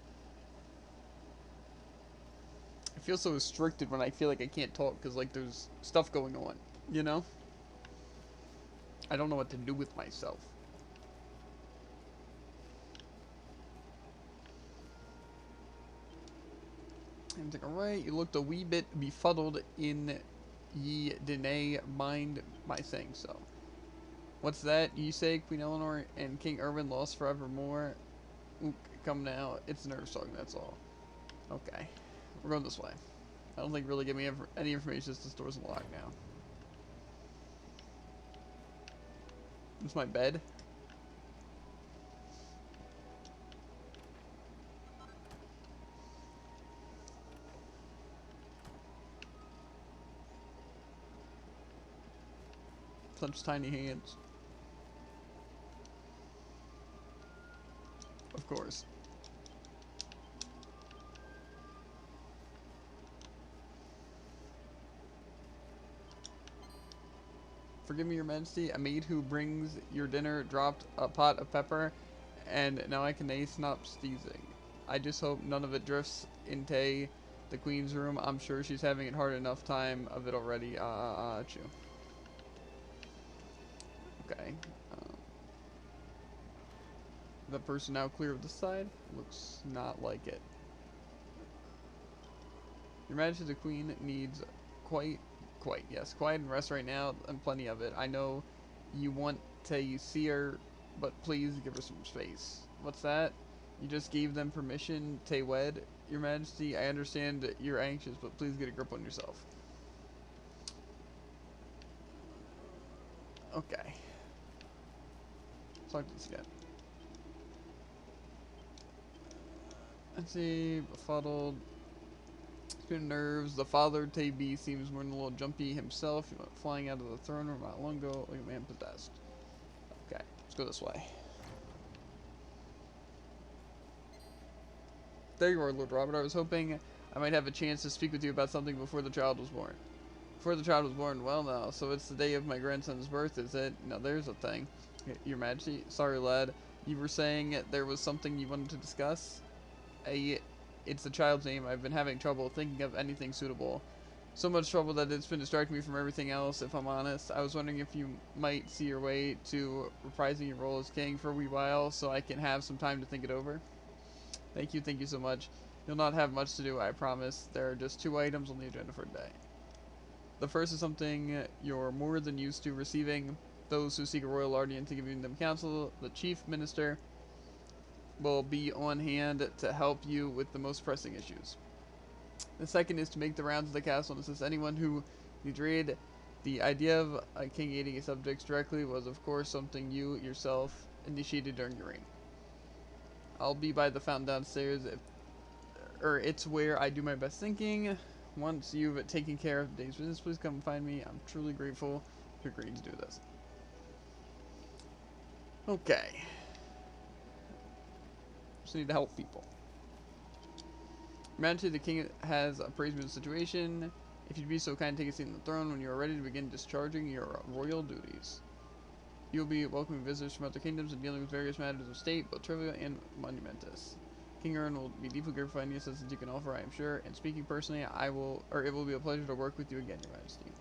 I feel so restricted when I feel like I can't talk because, like, there's stuff going on, you know? I don't know what to do with myself. I'm like, alright, you looked a wee bit befuddled in ye deny mind my saying so. What's that? You say Queen Eleanor and King Urban lost forevermore? Ook, come now. It's nerve song, that's all. Okay. We're going this way. I don't think really give me any information, just the store's unlocked now. It's my bed. Such tiny hands. Of course. Forgive me, Your Majesty. A maid who brings your dinner dropped a pot of pepper, and now I can stop sneezing. I just hope none of it drifts into the Queen's room. I'm sure she's having it hard enough time of it already. Chew. Okay. The person now clear of the side? Looks not like it. Your Majesty, the Queen needs quiet and rest right now, and plenty of it. I know you want to see her, but please give her some space. What's that? You just gave them permission to wed? Your Majesty, I understand you're anxious, but please get a grip on yourself. Okay. Let's talk to this again. Let's see, befuddled. Spin nerves. The father, Tay seems more than a little jumpy himself. He went flying out of the throne room not long ago like a man possessed. Okay, let's go this way. There you are, Lord Robert. I was hoping I might have a chance to speak with you about something before the child was born. Before the child was born? Well, now, so it's the day of my grandson's birth, is it? Now, there's a thing. Your Majesty, sorry, lad. You were saying there was something you wanted to discuss? It's the child's name. I've been having trouble thinking of anything suitable. So much trouble that it's been distracting me from everything else, if I'm honest. I was wondering if you might see your way to reprising your role as king for a wee while so I can have some time to think it over. Thank you so much. You'll not have much to do, I promise. There are just 2 items on the agenda for today. The first is something you're more than used to receiving. Those who seek a royal guardian to give them counsel, the chief minister will be on hand to help you with the most pressing issues. The second is to make the rounds of the castle and assist anyone who betrayed. The idea of a king aiding his subjects directly was, of course, something you yourself initiated during your reign. I'll be by the fountain downstairs. It's where I do my best thinking. Once you've taken care of the day's business, please come find me. I'm truly grateful to agree to do this. Okay. Just need to help people. Majesty, the king has appraised me of the situation. If you'd be so kind, take a seat on the throne when you are ready to begin discharging your royal duties. You will be welcoming visitors from other kingdoms and dealing with various matters of state, both trivial and monumentous. King Ern will be deeply grateful for any assistance you can offer, I am sure. And speaking personally, it will be a pleasure to work with you again, Your Majesty.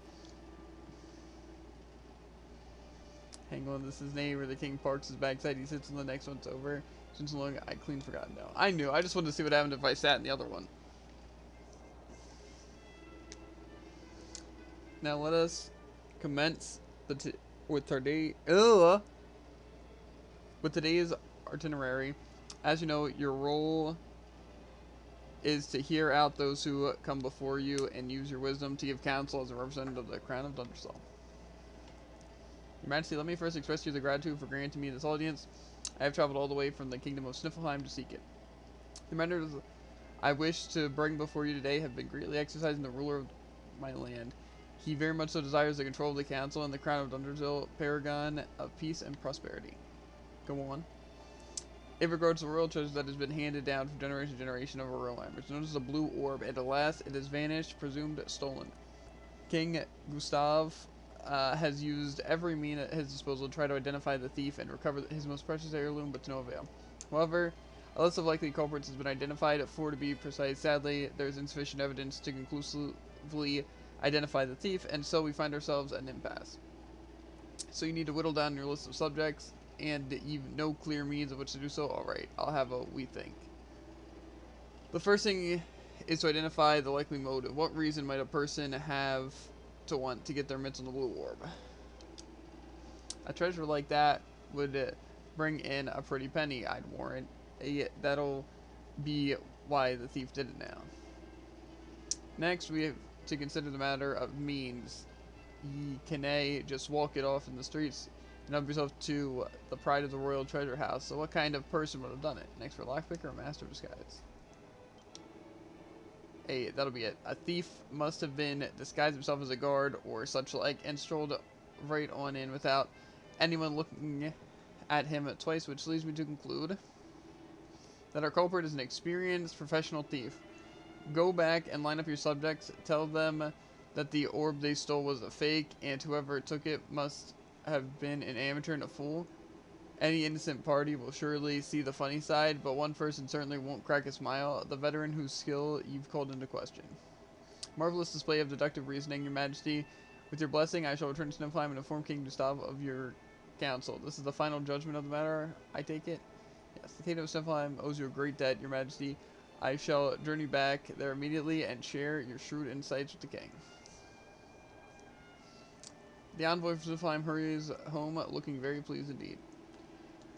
Hang on, this is name where the king parks his backside. He sits on the next one's over. Since long, I clean forgot. No, I knew. I just wanted to see what happened if I sat in the other one. Now let us commence with today's itinerary. As you know, your role is to hear out those who come before you and use your wisdom to give counsel as a representative of the Crown of Dundersall. Your Majesty, let me first express to you the gratitude for granting me this audience. I have traveled all the way from the kingdom of Sniffelheim to seek it. The matters I wish to bring before you today have been greatly exercised in the ruler of my land. He very much so desires the control of the council and the Crown of Dundersall, paragon of peace and prosperity. Go on. It regards the royal treasure that has been handed down from generation to generation over Roeheimers. Notice a blue orb, and alas, it has vanished, presumed stolen. King Gustav has used every means at his disposal to try to identify the thief and recover his most precious heirloom, but to no avail. However, a list of likely culprits has been identified. For to be precise, sadly, there is insufficient evidence to conclusively identify the thief, and so we find ourselves at an impasse. So you need to whittle down your list of subjects, and you've no clear means of which to do so. Alright, I'll have a we think. The first thing is to identify the likely motive. What reason might a person have to want to get their mitts on the blue orb? A treasure like that would bring in a pretty penny, I'd warrant. That'll be why the thief did it now. Next, we have to consider the matter of means. Ye can just walk it off in the streets and help yourself to the pride of the royal treasure house. So what kind of person would have done it? Next, for lockpicker or master of disguise? Hey, that'll be it. A thief must have been disguised himself as a guard or such like and strolled right on in without anyone looking at him twice, which leads me to conclude that our culprit is an experienced professional thief. Go back and line up your subjects. Tell them that the orb they stole was a fake, and whoever took it must have been an amateur and a fool. Any innocent party will surely see the funny side, but one person certainly won't crack a smile, the veteran whose skill you've called into question. Marvelous display of deductive reasoning, Your Majesty. With your blessing, I shall return to Sniffelheim and inform King Gustav of your counsel. This is the final judgment of the matter, I take it? Yes, the kingdom of Sniffelheim owes you a great debt, Your Majesty. I shall journey back there immediately and share your shrewd insights with the king. The envoy from Sniffelheim hurries home, looking very pleased indeed.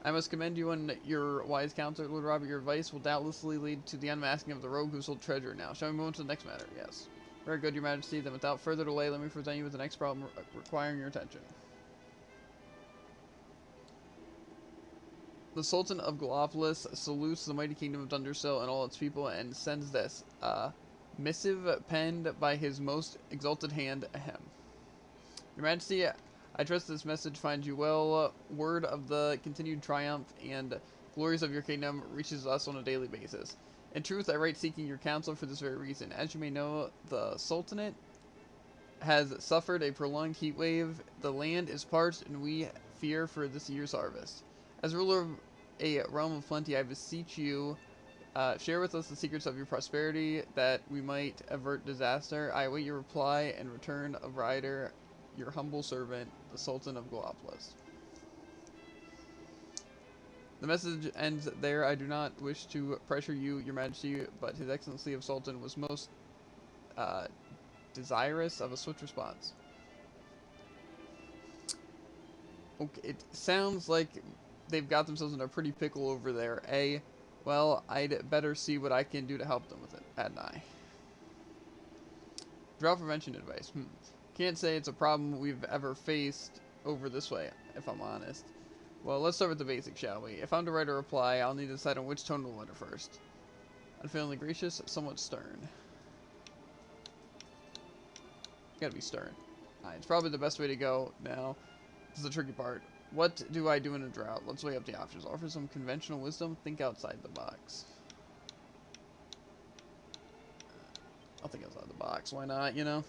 I must commend you on your wise counsel, Lord Robert. Your advice will doubtlessly lead to the unmasking of the rogue who sold treasure. Now, shall we move on to the next matter? Yes. Very good, Your Majesty. Then without further delay, let me present you with the next problem requiring your attention. The Sultan of Gallopolis salutes the mighty kingdom of Dundersall and all its people and sends this, missive penned by his most exalted hand, ahem. Your Majesty, I trust this message finds you well. Word of the continued triumph and glories of your kingdom reaches us on a daily basis. In truth, I write seeking your counsel for this very reason. As you may know, the Sultanate has suffered a prolonged heat wave. The land is parched, and we fear for this year's harvest. As ruler of a realm of plenty, I beseech you, share with us the secrets of your prosperity, that we might avert disaster. I await your reply and return of rider, your humble servant, the Sultan of Gallopolis. The message ends there. I do not wish to pressure you, Your Majesty, but His Excellency of Sultan was most desirous of a swift response. Okay, it sounds like they've got themselves in a pretty pickle over there. Well, I'd better see what I can do to help them with it, hadn't I? Drought prevention advice. Can't say it's a problem we've ever faced over this way, if I'm honest. Well, let's start with the basics, shall we? If I'm to write a reply, I'll need to decide on which tone to letter first. Unfailingly gracious, somewhat stern. Gotta be stern. It's probably the best way to go now. This is the tricky part. What do I do in a drought? Let's weigh up the options. Offer some conventional wisdom. Think outside the box. I'll think outside the box. Why not, you know?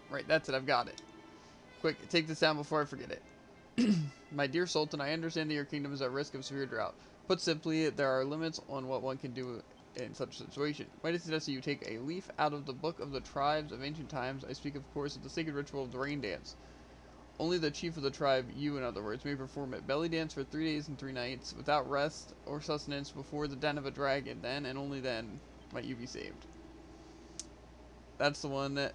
Right, that's it. I've got it. Quick, take this down before I forget it. My dear Sultan, I understand that your kingdom is at risk of severe drought. Put simply, there are limits on what one can do in such a situation. Might I suggest that you take a leaf out of the book of the tribes of ancient times? I speak, of course, of the sacred ritual of the rain dance. Only the chief of the tribe, you in other words, may perform it. Belly dance for 3 days and 3 nights, without rest or sustenance, before the den of a dragon. Then, and only then, might you be saved. That's the one that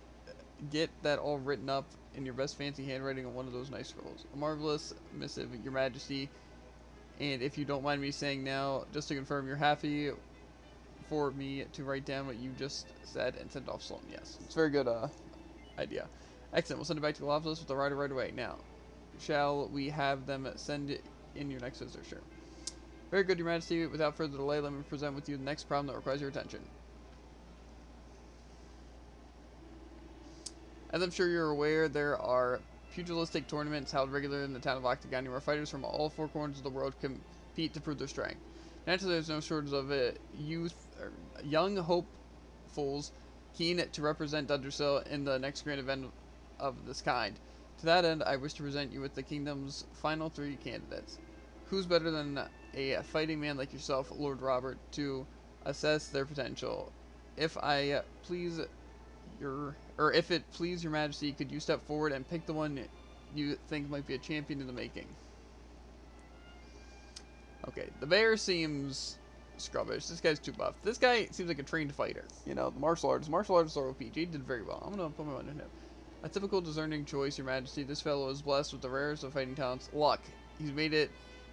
get that all written up in your best fancy handwriting on one of those nice scrolls. A marvelous missive, Your Majesty. And if you don't mind me saying now, just to confirm, you're happy for me to write down what you just said and send it off Sloan. Yes, it's a very good idea. Excellent. We'll send it back to Galapagos with the rider right away. Now, shall we have them send in your next visitor? Sure. Very good, Your Majesty. Without further delay, let me present with you the next problem that requires your attention. As I'm sure you're aware, there are pugilistic tournaments held regularly in the town of Octagon, where fighters from all four corners of the world compete to prove their strength. Naturally, there's no shortage of young hopefuls keen to represent Dundersill in the next grand event of this kind. To that end, I wish to present you with the kingdom's final 3 candidates. Who's better than a fighting man like yourself, Lord Robert, to assess their potential? If it please your Majesty, could you step forward and pick the one you think might be a champion in the making? Okay, the bear seems scrubbish. This guy's too buff. This guy seems like a trained fighter. You know, the martial arts are OP. He did very well. I'm gonna put my money on him. A typical discerning choice, Your Majesty. This fellow is blessed with the rarest of fighting talents, luck. He's made it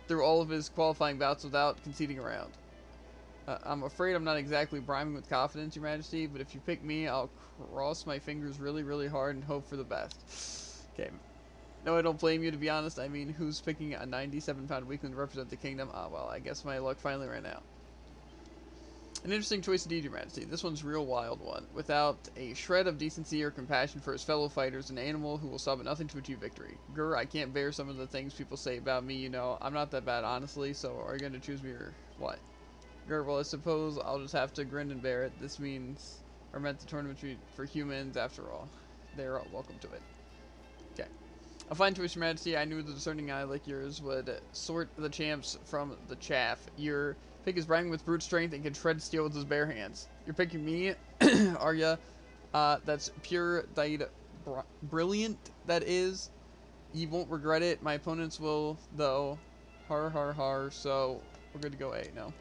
through all of his qualifying bouts without conceding a round. I'm afraid I'm not exactly brimming with confidence, Your Majesty, but if you pick me, I'll cross my fingers really, really hard and hope for the best. Okay. No, I don't blame you, to be honest. I mean, who's picking a 97-pound weakling to represent the kingdom? Ah, well, I guess my luck finally ran out. An interesting choice indeed, Your Majesty. This one's a real wild one. Without a shred of decency or compassion for his fellow fighters, an animal who will stop at nothing to achieve victory. Grr, I can't bear some of the things people say about me, you know. I'm not that bad, honestly, so are you going to choose me or what? Grr, well, I suppose I'll just have to grin and bear it. This means we're meant the tournament for humans, after all. They're welcome to it. Okay. A fine choice, Your Majesty. I knew the discerning eye like yours would sort the champs from the chaff. Your pick is bragging with brute strength and can shred steel with his bare hands. You're picking me, are ya? That's pure died brilliant, that is. You won't regret it. My opponents will, though. Har, har, har. So, we're good to go A, no?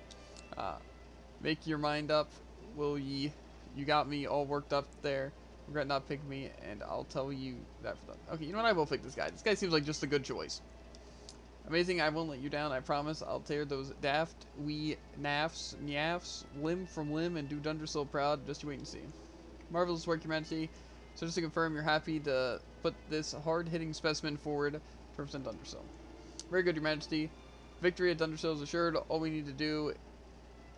Make your mind up, will ye? You got me all worked up there. Regret not picking me, and I'll tell you that for them. Okay, you know what? I will pick this guy. This guy seems like just a good choice. Amazing, I won't let you down, I promise. I'll tear those daft wee nyaffs, limb from limb, and do Dundersill proud. Just you wait and see. Marvelous work, Your Majesty. So just to confirm, you're happy to put this hard-hitting specimen forward to represent Dundersill. Very good, Your Majesty. Victory at Dundersill is assured. All we need to do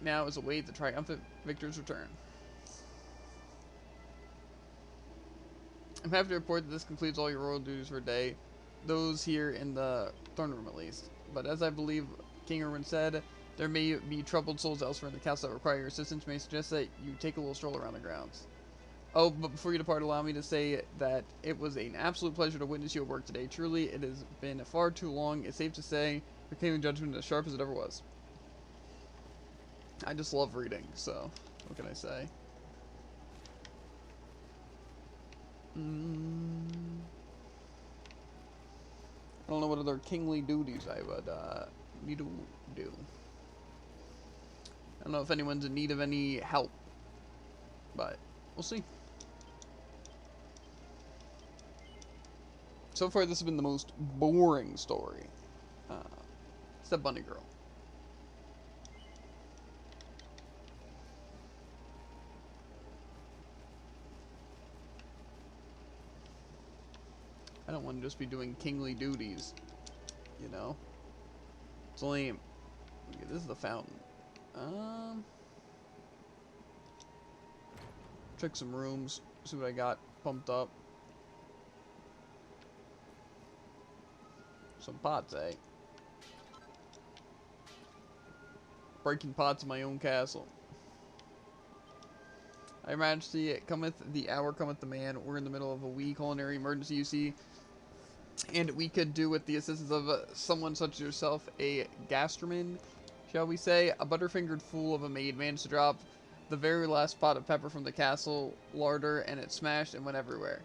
now is await the triumphant victor's return. I'm happy to report that this concludes all your royal duties for a day. Those here in the throne room, at least. But as I believe King Erwin said, there may be troubled souls elsewhere in the castle that require your assistance. May I suggest that you take a little stroll around the grounds. Oh, but before you depart, allow me to say that it was an absolute pleasure to witness you at work today. Truly, it has been far too long. It's safe to say your came judgment as sharp as it ever was. I just love reading, so what can I say? I don't know what other kingly duties I would need to do. I don't know if anyone's in need of any help, but we'll see. So far, this has been the most boring story. It's that bunny girl. I don't want to just be doing kingly duties, you know? It's lame. Okay, this is the fountain. Check some rooms, see what I got pumped up. Some pots, eh? Breaking pots in my own castle. Your Majesty, cometh the hour, cometh the man. We're in the middle of a wee culinary emergency, you see. And we could do, with the assistance of someone such as yourself, a gastroman, shall we say. A butterfingered fool of a maid managed to drop the very last pot of pepper from the castle larder, and it smashed and went everywhere.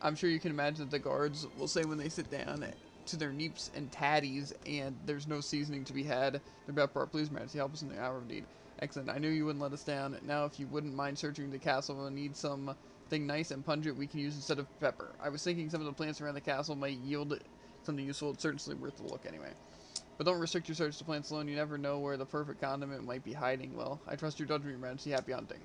I'm sure you can imagine that the guards will say when they sit down to their neeps and tatties, and there's no seasoning to be had. They're about, please, Majesty, help us in the hour of need. Excellent. I knew you wouldn't let us down. Now, if you wouldn't mind searching the castle, we'll need some something nice and pungent we can use instead of pepper. I was thinking some of the plants around the castle might yield something useful. It's certainly worth a look anyway. But don't restrict your search to plants alone. You never know where the perfect condiment might be hiding. Well, I trust your judgment, Your Majesty. Happy hunting.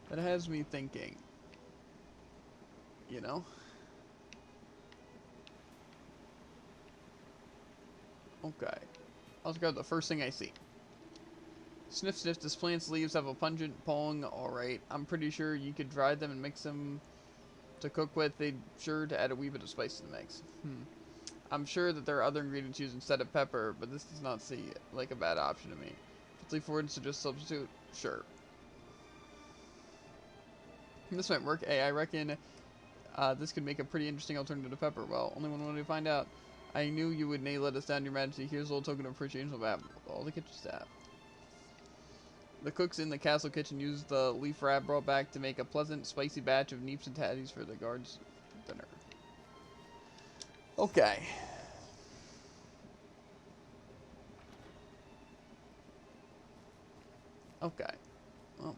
That has me thinking. You know? Okay. I'll just grab the first thing I see. Sniff, sniff. This plant's leaves have a pungent pong. Alright. I'm pretty sure you could dry them and mix them to cook with. They'd sure to add a wee bit of spice to the mix. I'm sure that there are other ingredients used instead of pepper, but this does not seem like a bad option to me. Let's leave forward to just substitute. Sure. This might work. Hey, I reckon this could make a pretty interesting alternative to pepper. Well, only one way to find out. I knew you would nay let us down, Your Majesty. Here's a little token of appreciation on behalf of all the kitchen staff. The cooks in the castle kitchen used the leaf wrap brought back to make a pleasant, spicy batch of neeps and tatties for the guards' dinner. Okay. Okay. Well.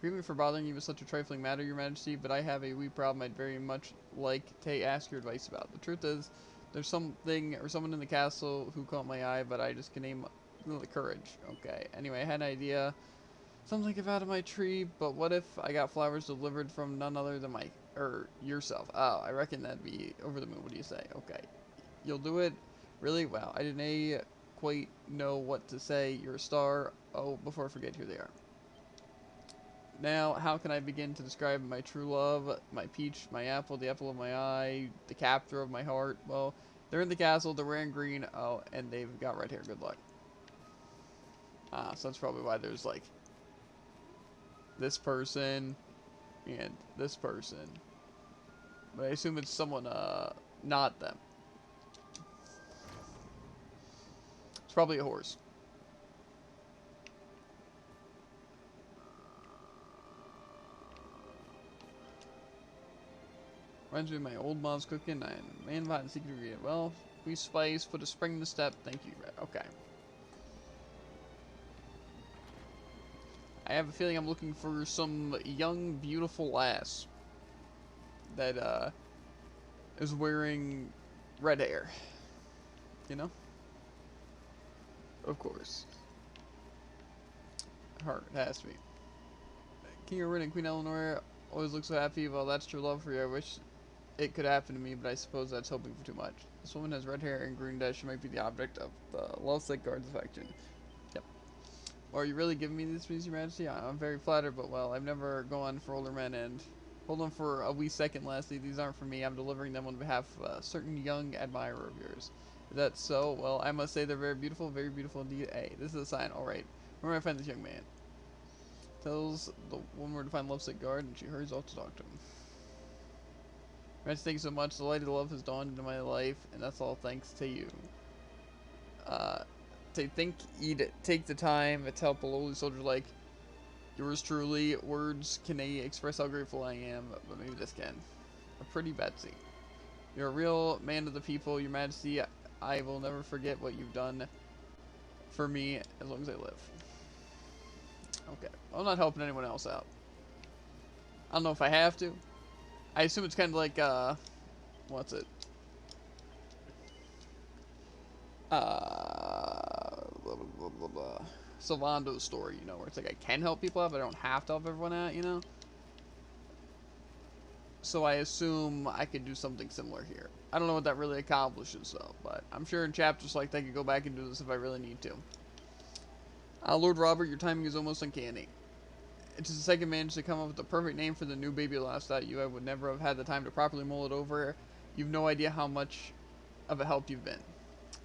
Forgive me for bothering you with such a trifling matter, Your Majesty, but I have a wee problem I'd very much like to ask your advice about. The truth is, there's something or someone in the castle who caught my eye, but I just can name the courage. Okay. Anyway, I had an idea. Something came out of my tree, but what if I got flowers delivered from none other than yourself? Oh, I reckon that'd be over the moon. What do you say? Okay. You'll do it? Really? Wow. I didn't quite know what to say. You're a star. Oh, before I forget, here they are. Now, how can I begin to describe my true love, my peach, my apple, the apple of my eye, the captor of my heart? Well, they're in the castle, they're wearing green, oh, and they've got red hair. Good luck. So that's probably why there's, like, this person and this person. But I assume it's someone, not them. It's probably a horse. Reminds me of my old mom's cooking. I am a man behind the secret ingredient. Well, we spice, put a spring in the step. Thank you, Red. Okay. I have a feeling I'm looking for some young, beautiful lass that is wearing red hair. You know? Of course. Her, it has to be. King Erwin and Queen Eleanor always look so happy. Well, that's true love for you. I wish it could happen to me, but I suppose that's hoping for too much. This woman has red hair and green dash. She might be the object of the lovesick guard's affection. Yep. Well, are you really giving me this, Your Majesty? I'm very flattered, but well, I've never gone for older men, and hold on for a wee second, lastly. These aren't for me. I'm delivering them on behalf of a certain young admirer of yours. Is that so? Well, I must say they're very beautiful indeed. Hey, this is a sign. All right. Where do I find this young man? Tells the woman where to find lovesick guard, and she hurries off to talk to him. Majesty, thank you so much. The light of love has dawned into my life, and that's all thanks to you. To think you'd take the time to help a lowly soldier like yours truly. Words can express how grateful I am, but maybe this can. A pretty Betsy. You're a real man of the people, Your Majesty. I will never forget what you've done for me as long as I live. Okay. I'm not helping anyone else out. I don't know if I have to. I assume it's kind of like, what's it? Sylvando's story, you know, where it's like I can help people out, but I don't have to help everyone out, you know? So I assume I could do something similar here. I don't know what that really accomplishes, though, but I'm sure in chapters like that I could go back and do this if I really need to. Lord Robert, your timing is almost uncanny. It is the second managed to come up with the perfect name for the new baby lost without you. I would never have had the time to properly mull it over. You've no idea how much of a help you've been.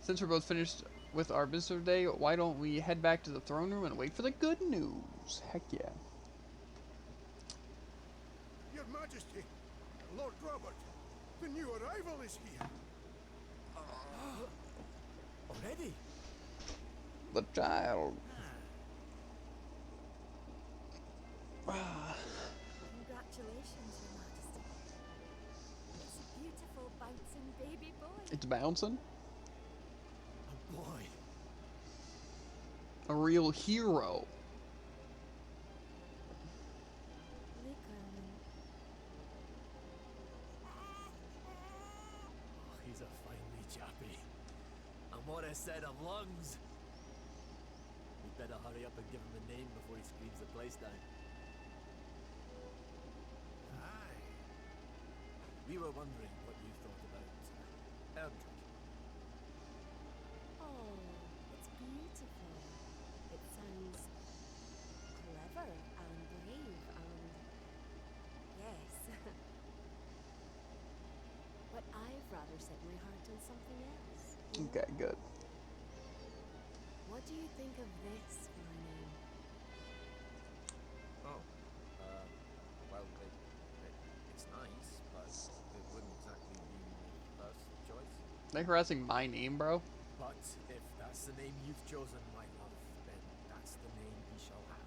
Since we're both finished with our business today, why don't we head back to the throne room and wait for the good news? Heck yeah. Your Majesty, Lord Robert, the new arrival is here. Already? The child. Congratulations, Your Majesty. It's a beautiful, bouncing baby boy. It's bouncing? A boy. A real hero. He's a fine wee chappie. And what a set of lungs! We'd better hurry up and give him a name before he screams the place down. Aye. We were wondering what you thought about Eldritch. Oh, it's beautiful. It sounds clever and brave and yes. But I've rather set my heart on something else. Okay, good. What do you think of this for a name? Oh, well, it's nice, but it wouldn't exactly be my first choice. They harassing my name, bro? But if that's the name you've chosen, my love, then that's the name he shall have.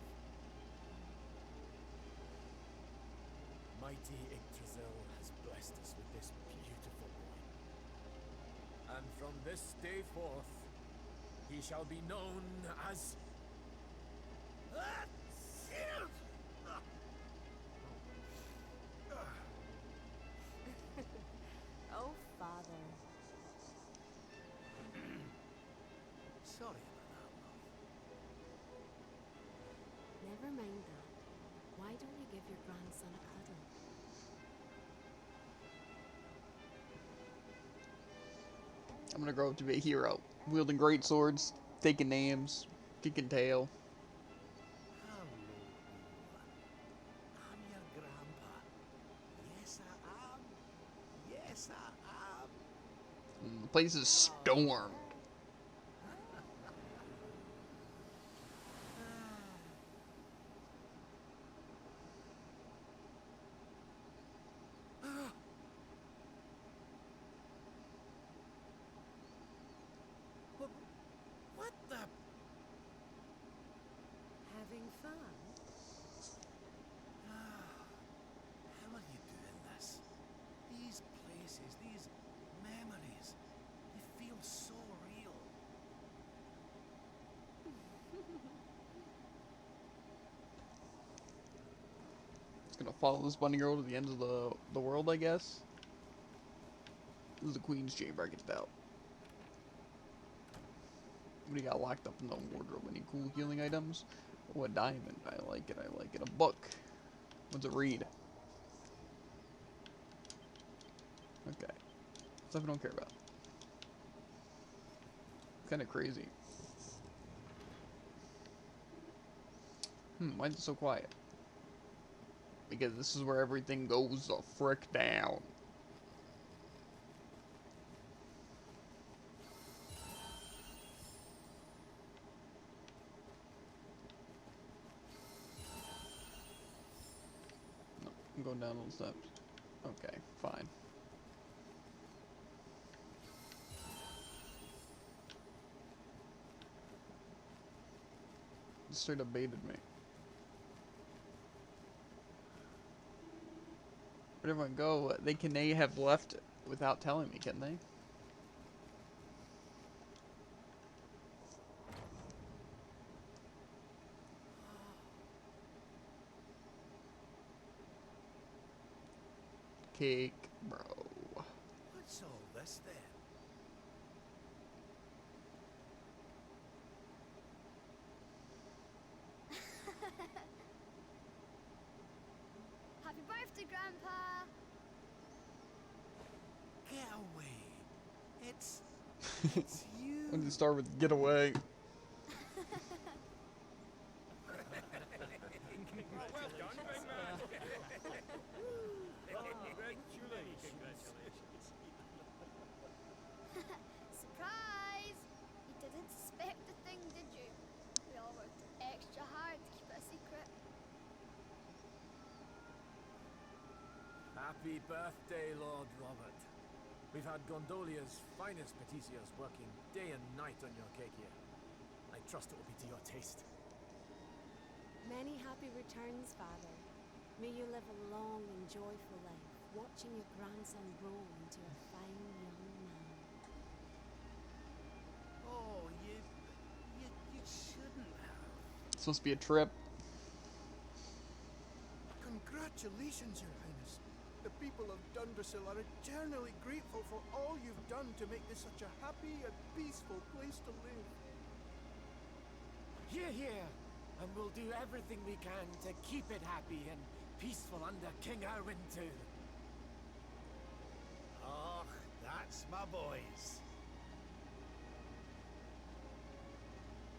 Mighty Yggdrasil has blessed us with this beautiful boy. And from this day forth, he shall be known as... Oh, Father. Sorry about that, love. Never mind that. Why don't you give your grandson a cuddle? I'm gonna grow up to be a hero. Wielding great swords, taking names, kicking tail. Hello. I'm your grandpa. Yes, I am. Yes, I am. The place is storm. What the? Having fun? How are you doing this? These places, these memories, they feel so real. It's gonna follow this bunny girl to the end of the world, I guess. This is the Queen's Chamber, I can tell. What do you got locked up in the wardrobe? Any cool healing items? Oh, a diamond. I like it, I like it. A book. What's it read? Okay. Stuff I don't care about. Kinda crazy. Why is it so quiet? Because this is where everything goes the frick down. No, I'm going down all the steps. Okay, fine. It straight up baited me. Where'd everyone go? They have left without telling me, can they? Cake, bro. What's all this then? Happy birthday, Grandpa! Get away. It's you. When you start with get away. Well done, big man. Congratulations. Surprise! You didn't suspect a thing, did you? We all worked extra hard to keep it a secret. Happy birthday, Lord Robert. We've had Gondolia's finest patissiers working day and night on your cake here. I trust it will be to your taste. Many happy returns, Father. May you live a long and joyful life, watching your grandson grow into a fine young man. Oh, you shouldn't This must be a trip. Congratulations, Your Highness. The people of Dundrasil are eternally grateful for all you've done to make this such a happy and peaceful place to live. Hear, hear! And we'll do everything we can to keep it happy and peaceful under King Erwin too. Oh, that's my boys.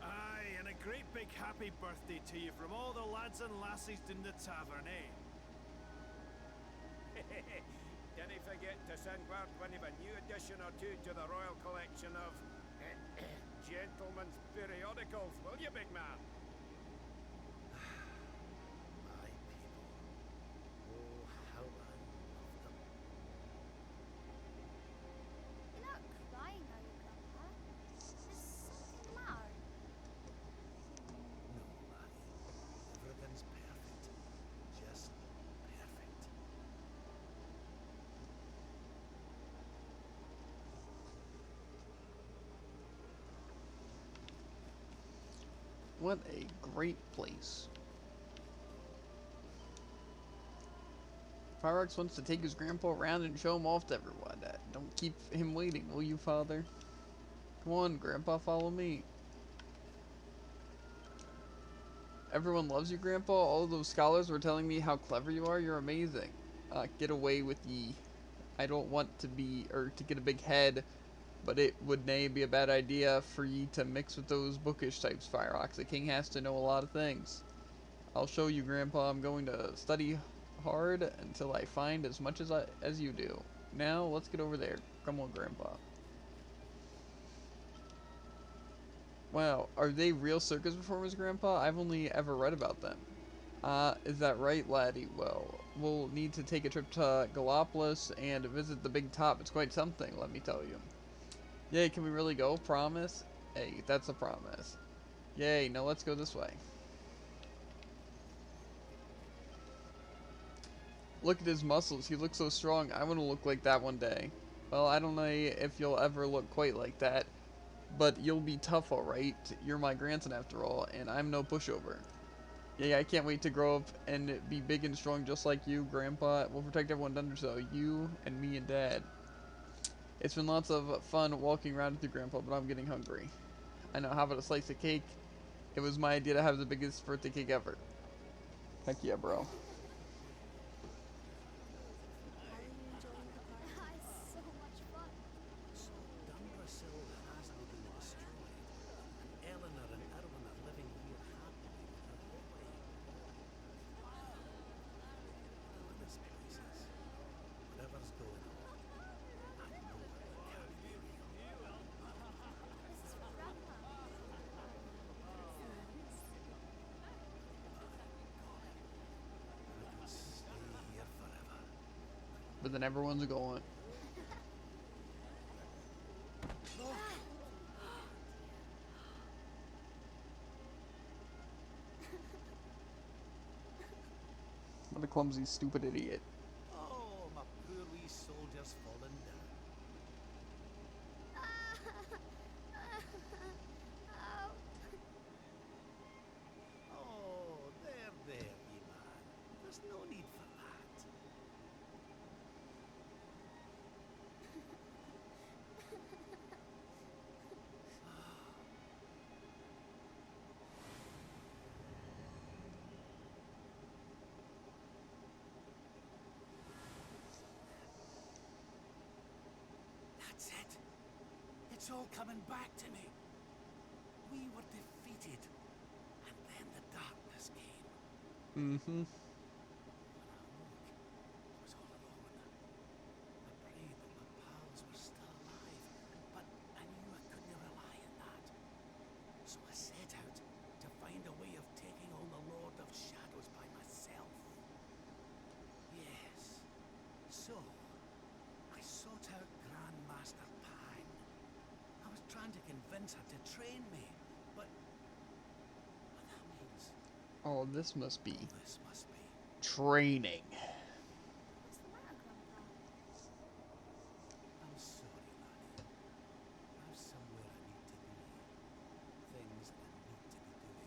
Aye, and a great big happy birthday to you from all the lads and lassies in the tavern, eh? Didn't forget to send word when you've a new addition or two to the royal collection of gentlemen's periodicals, will you, big man? My people. Oh, how I love them. You're not crying, are you, Grandpa? There's something the matter. No, Laddie. Everything's perfect. Just perfect. What a great place. Pyrex wants to take his grandpa around and show him off to everyone. Don't keep him waiting, will you, Father? Come on, Grandpa, follow me. Everyone loves you, Grandpa. All those scholars were telling me how clever you are. You're amazing. Get away with ye. I don't want to be, or to get a big head, but it would nay be a bad idea for ye to mix with those bookish types, Fireox. The king has to know a lot of things. I'll show you, Grandpa. I'm going to study hard until I find as much as you do. Now, let's get over there. Come on, Grandpa. Wow, are they real circus performers, Grandpa? I've only ever read about them. Is that right, laddie? Well, we'll need to take a trip to Gallopolis and visit the big top. It's quite something, let me tell you. Yay, can we really go? Promise? Hey, that's a promise. Yay, now let's go this way. Look at his muscles. He looks so strong. I want to look like that one day. Well, I don't know if you'll ever look quite like that, but you'll be tough, alright? You're my grandson after all, and I'm no pushover. Yeah, I can't wait to grow up and be big and strong just like you, Grandpa. We'll protect everyone under, so you and me and Dad. It's been lots of fun walking around with you, Grandpa, but I'm getting hungry. I know, how about a slice of cake? It was my idea to have the biggest birthday cake ever. Heck yeah, bro. How are you enjoying the party? It's so much fun. So Dundrasil hasn't been destroyed, and Eleanor and Erwin are living here happily with their boy. Ruinous places. Whatever's going on, I know it can't be real. This is for Grandma. I could stay here forever. But then everyone's going. What a clumsy, stupid idiot. Oh, my poor wee soldier's fallen down. Oh, there, wee man. There's no need for that. That's it. It's all coming back to me. We were defeated, and then the darkness came. Mm-hmm. I was all alone. I prayed that my pals were still alive, but I knew I couldn't rely on that. So I set out to find a way of taking on the Lord of Shadows by myself. Yes. So, I sought out Grandmaster Pang. I was trying to convince her to train me, but that means Oh, this must be this must be. training. What's the matter, Grandpa? I'm sorry, laddie. I've somewhere I need to be. Things I need to be doing.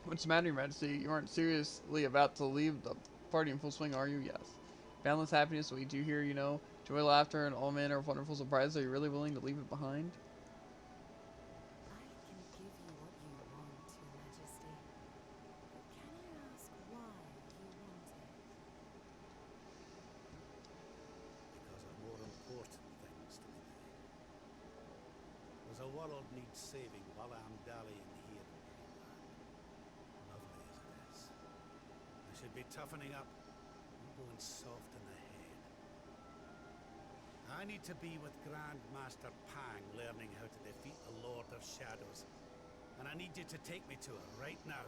What's the matter, Your Majesty? You aren't seriously about to leave the party in full swing, are you? Yes. Boundless happiness awaits you here, you know. Joy, laughter, and all manner of wonderful surprises. Are you really willing to leave it behind? I can give you what you want, Your Majesty. But can I ask why you want it? Because of more important things to me. There's a world needs saving while I'm dallying here in Greenland. Lovely as it is. I should be toughening up, not going soft in the head. I need to be with Grandmaster Pang learning how to defeat the Lord of Shadows. And I need you to take me to her right now.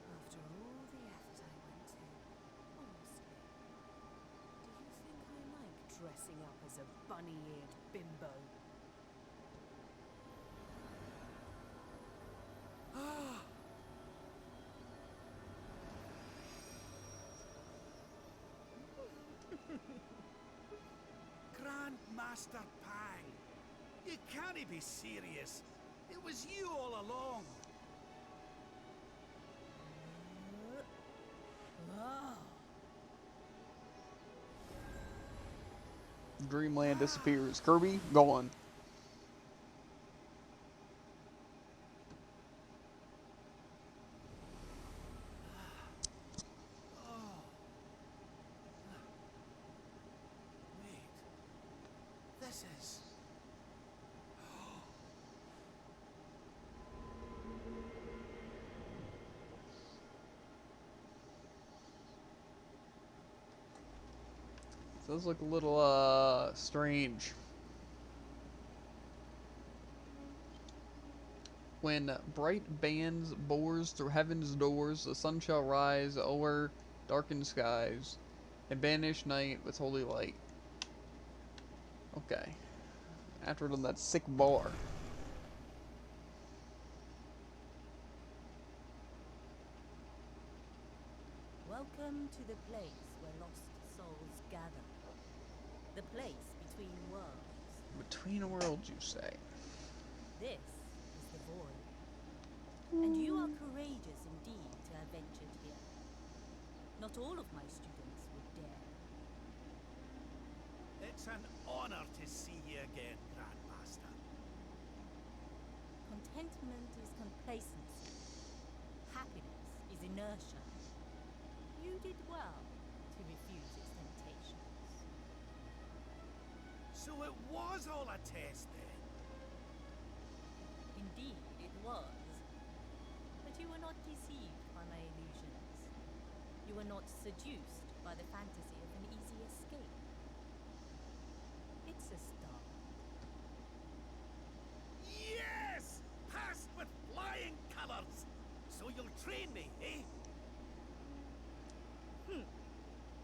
After all the effort I went to, honestly, do you think I like dressing up as a bunny-eared bimbo? Grandmaster Pang, you can't be serious. It was you all along. Dreamland disappears. Kirby, gone. This is... Does look a little, strange. When bright bands bores through heaven's doors, the sun shall rise o'er darkened skies, and banish night with holy light. Okay. After done that sick bar. Welcome to the place where lost souls gather. The place between worlds. Between worlds, you say. This is the void. And you are courageous indeed to have ventured here. Not all of my students would dare. It's an honor to see you again, Grandmaster. Contentment is complacency. Happiness is inertia. You did well to refuse its temptations. So it was all a test then? Indeed, it was. But you were not deceived by my illusions. You were not seduced by the fantasy of an easy escape. It's a start. Yes! Passed with flying colors! So you'll train me, eh?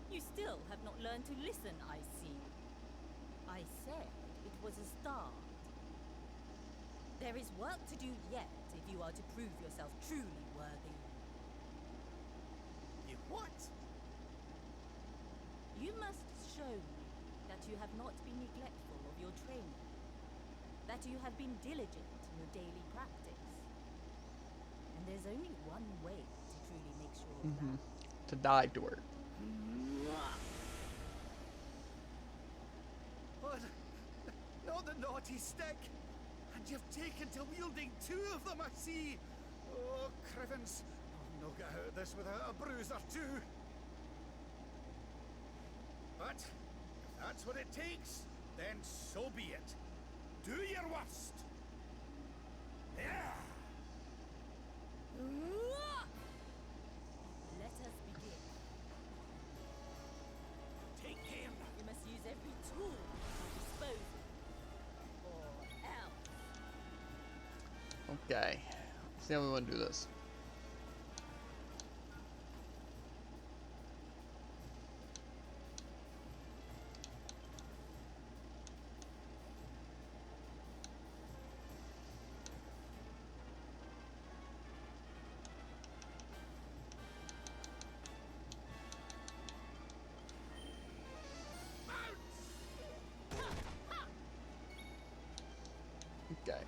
You still have not learned to listen, I see. I said it was a start. There is work to do yet if you are to prove yourself truly worthy. You what? You must show me that you have not been neglectful of your training. That you have been diligent in your daily practice. And there's only one way to truly make sure of that. To die to her. What? Not the naughty stick! And you've taken to wielding two of them, I see! Oh, Crivens! I'll no get out of this without a bruise or two! But, if that's what it takes, then so be it. Do your worst! Yeah! Let us begin. Take care! You must use every tool at your disposal. Or else. Okay. Let's see how we want to do this. Okay.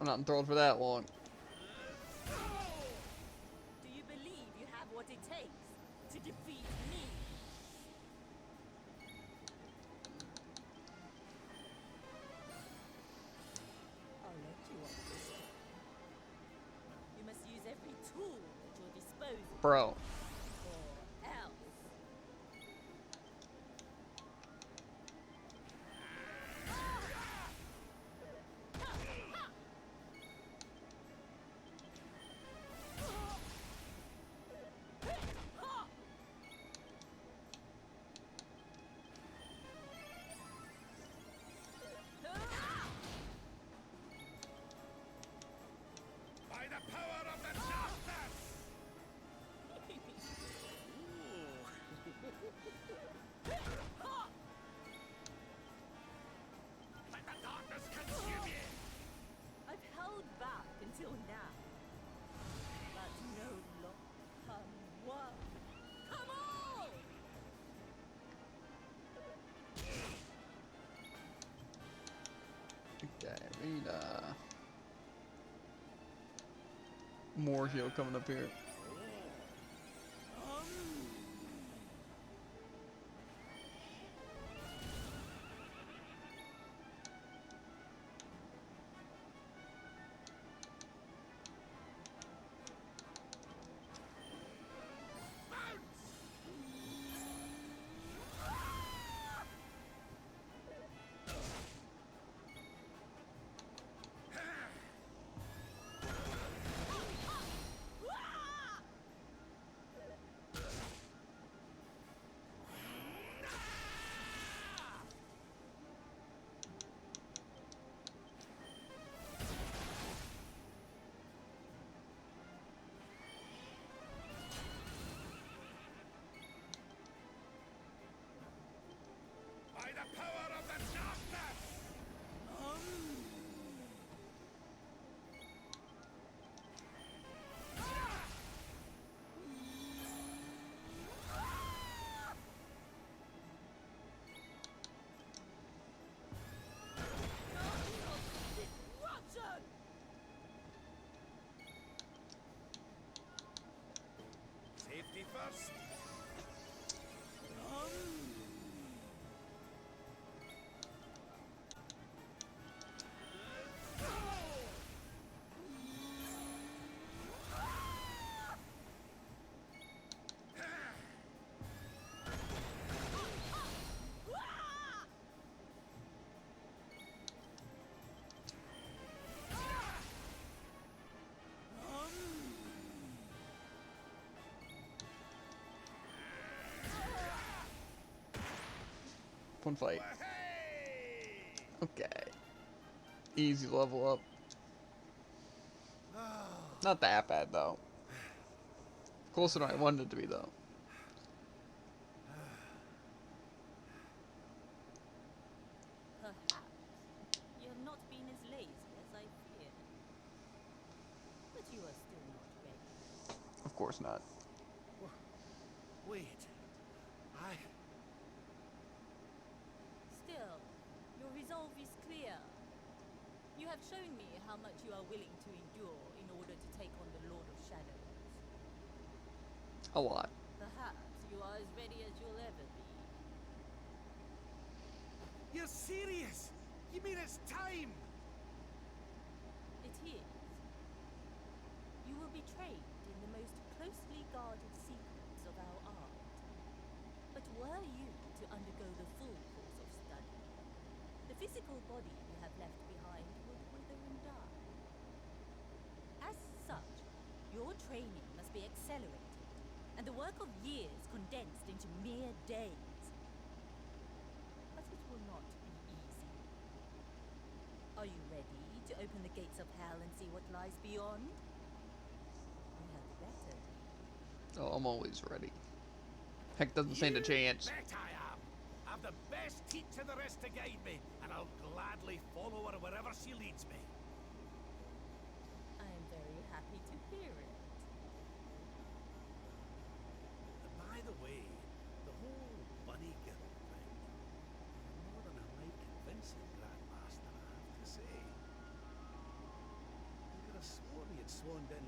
I'm not enthralled for that long. Do you believe you have what it takes to defeat me? I'll let you understand. You must use every tool at your disposal. Bro. Or else. By the power of the darkness! Let the darkness consume you! I've held back until now. But no longer. Come one. Come all! Okay, we need more heal coming up here. By the power of the darkness! Destruction! Safety first. One fight. Okay. Easy level up. Not that bad though. Closer than I wanted it to be though. Perhaps you have not been as lazy as I feared. But you are still not ready. Of course not. Wait. Still, your resolve is clear. You have shown me how much you are willing to endure in order to take on the Lord of Shadows. A lot. Perhaps you are as ready as you'll ever be. You're serious? You mean it's time? It is. You will be trained in the most closely guarded secrets of our art. But were you to undergo the full course of study, the physical body you have left behind would wither and die. As such, your training must be accelerated, and the work of years condensed into mere days. But it will not be easy. Are you ready to open the gates of hell and see what lies beyond? You had better be. Oh, I'm always ready. Heck, doesn't stand a chance. Bet I am. I've the best teacher there is to guide me, and I'll gladly follow her wherever she leads me. I am very happy to hear it. By the way, the whole bunny girl thing, more than I might convince you, Grandmaster, I have to say.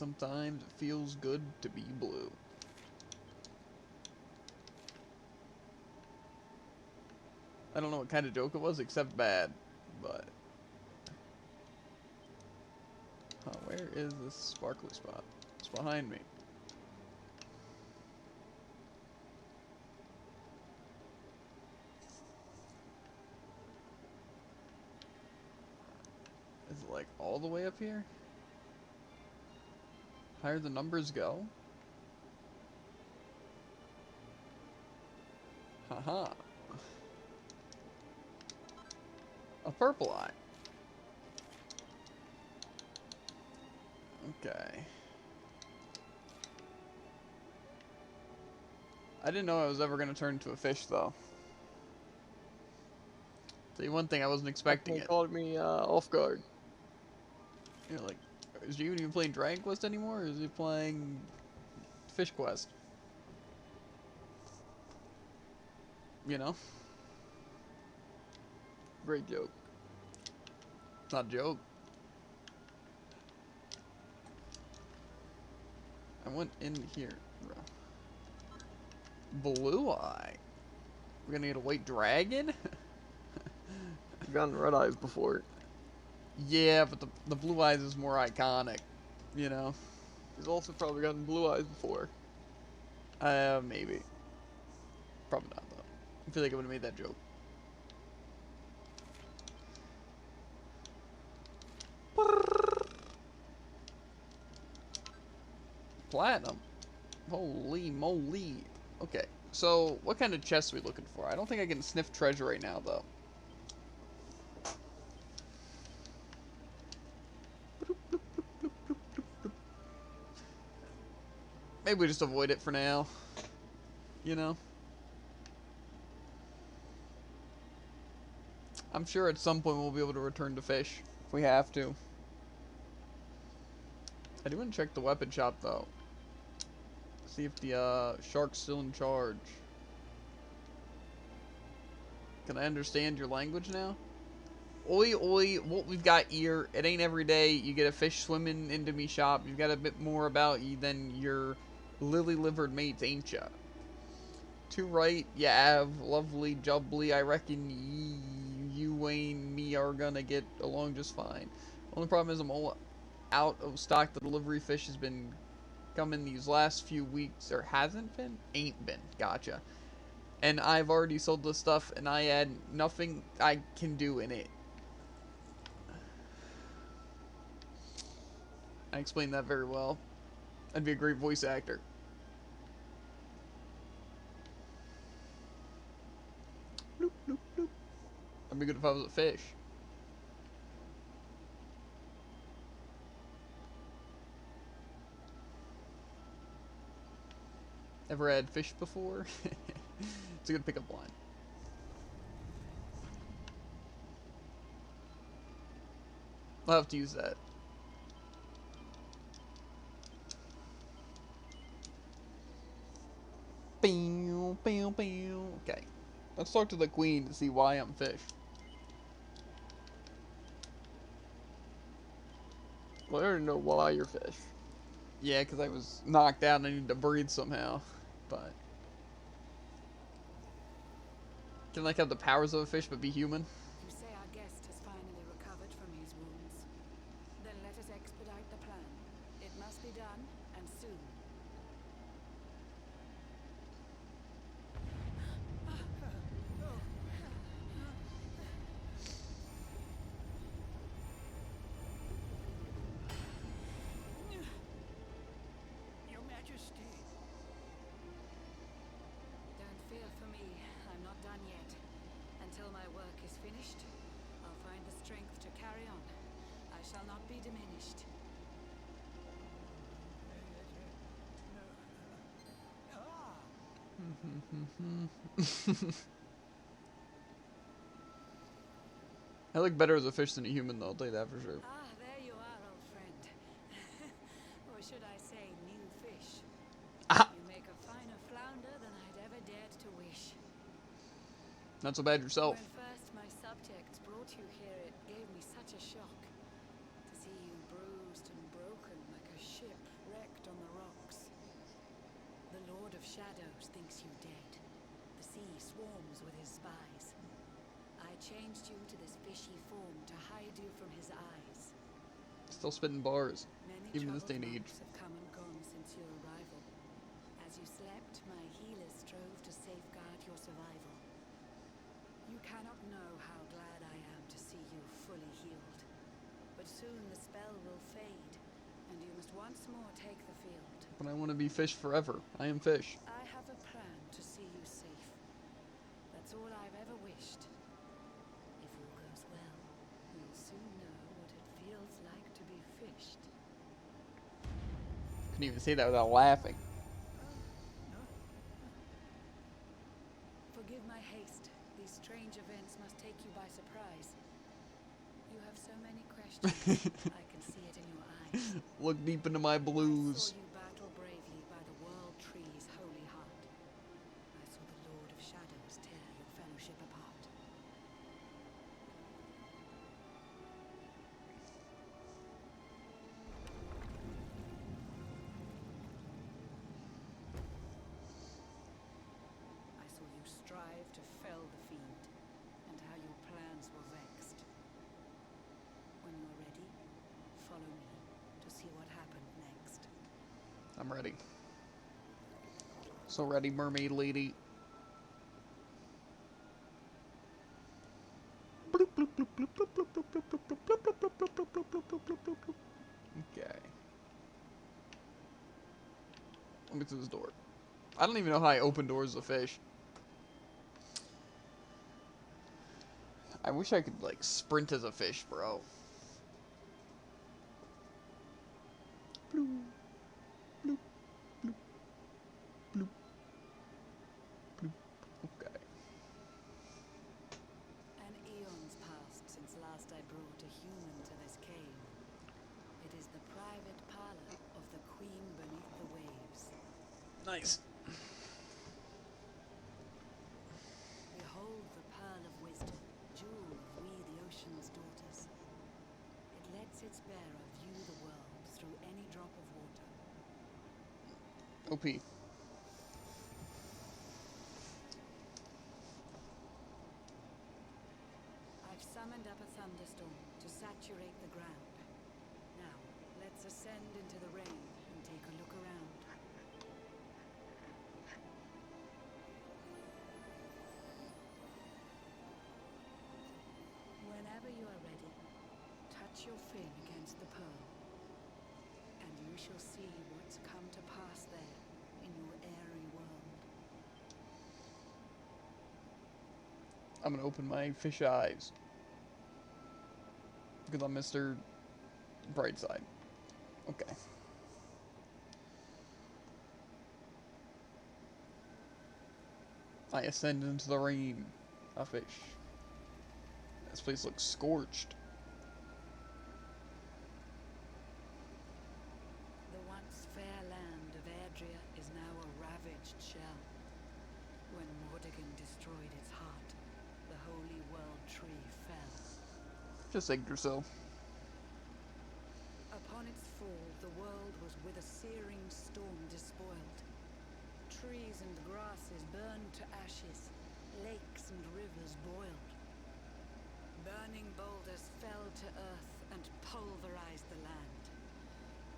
Sometimes it feels good to be blue. I don't know what kind of joke it was, except bad, but... Huh, where is this sparkly spot? It's behind me. Is it like all the way up here? Higher the numbers go? Haha. A purple eye. Okay. I didn't know I was ever going to turn into a fish, though. Tell you one thing, I wasn't expecting it. Caught me off guard. You know, like, is you even playing Dragon Quest anymore, or is he playing Fish Quest? You know? Great joke. It's not a joke. I went in here. Blue eye. We're gonna get a white dragon? I've gotten red eyes before. Yeah, but the blue eyes is more iconic, you know? He's also probably gotten blue eyes before. Maybe. Probably not, though. I feel like I would have made that joke. Platinum. Holy moly. Okay, so what kind of chest are we looking for? I don't think I can sniff treasure right now, though. Maybe we just avoid it for now. You know? I'm sure at some point we'll be able to return to fish. If we have to. I do want to check the weapon shop, though. See if the shark's still in charge. Can I understand your language now? Oi, oi, what we've got here, it ain't every day you get a fish swimming into me shop. You've got a bit more about you than your lily-livered mates, ain't ya? Too right, you have, lovely jubbly, I reckon you and me are gonna get along just fine. Only problem is I'm all out of stock. The delivery fish has been coming these last few weeks, or hasn't been? Ain't been, gotcha. And I've already sold the stuff, and I had nothing I can do in it. I explained that very well. I'd be a great voice actor. Bloop, bloop, bloop. I'd be good if I was a fish. Ever had fish before? It's a good pickup line. I'll have to use that. Okay. Let's talk to the queen to see why I'm fish. Well, I already know why you're fish. Yeah, because I was knocked out and I needed to breathe somehow. But can like have the powers of a fish but be human? You say our guest has finally recovered from his wounds. Then let us expedite the plan. It must be done, and soon. Your Majesty. Don't fear for me. I'm not done yet. Until my work is finished, I'll find the strength to carry on. I shall not be diminished. I look better as a fish than a human, though, I'll tell you that for sure. Ah, there you are, old friend. Or should I say, new fish. You make a finer flounder than I'd ever dared to wish. Not so bad yourself. When first my subjects brought you here, it gave me such a shock. To see you bruised and broken like a ship. of Shadows thinks you dead. The sea swarms with his spies. I changed you to this fishy form to hide you from his eyes. Still spitting bars, Many even this day and troubled age. months have come and gone since your arrival. As you slept, my healers strove to safeguard your survival. You cannot know how glad I am to see you fully healed. But soon the spell will fade, and you must once more take the field. But I want to be fish forever. I am fish. I have a plan to see you safe. That's all I've ever wished. If all goes well, you'll soon know what it feels like to be fished. Couldn't even say that without laughing. Forgive my haste. These strange events must take you by surprise. You have so many questions. I can see it in your eyes. Look deep into my I blues. saw you battle bravely by the World Tree's holy heart. I saw the Lord of Shadows tear your fellowship apart. I saw you strive to fell the fiend, and how your plans were vexed. When you are ready, follow me to see what happened next. I'm ready. So ready, mermaid lady. Okay. Let me through this door. I don't even know how I open doors as a fish. I wish I could, like, sprint as a fish, bro. Bloop. Bloop. Bloop. Bloop. Bloop. Okay. An eon's passed since last I brought a human to this cave. It is the private parlor of the Queen beneath the waves. Nice. Behold the pearl of wisdom, jewel of we the ocean's daughters. It lets its bearer view the world through any drop of water. OP. I've summoned up a thunderstorm to saturate the ground. Now, let's ascend into the rain and take a look around. Whenever you are ready, touch your fin against the pearl, and you shall see what's come to pass there in your airy world. I'm gonna open my fish eyes. Because I'm Mr. Brightside. Okay. I ascend into the rain. A fish. This place looks scorched. The once fair land of Adria is now a ravaged shell. When Mordegon destroyed its heart, the holy world tree fell. Just Yggdrasil. Upon its fall, the world was with a searing storm despoiled. Trees and grasses burned to ashes, lakes and rivers boiled. Burning boulders fell to earth and pulverized the land.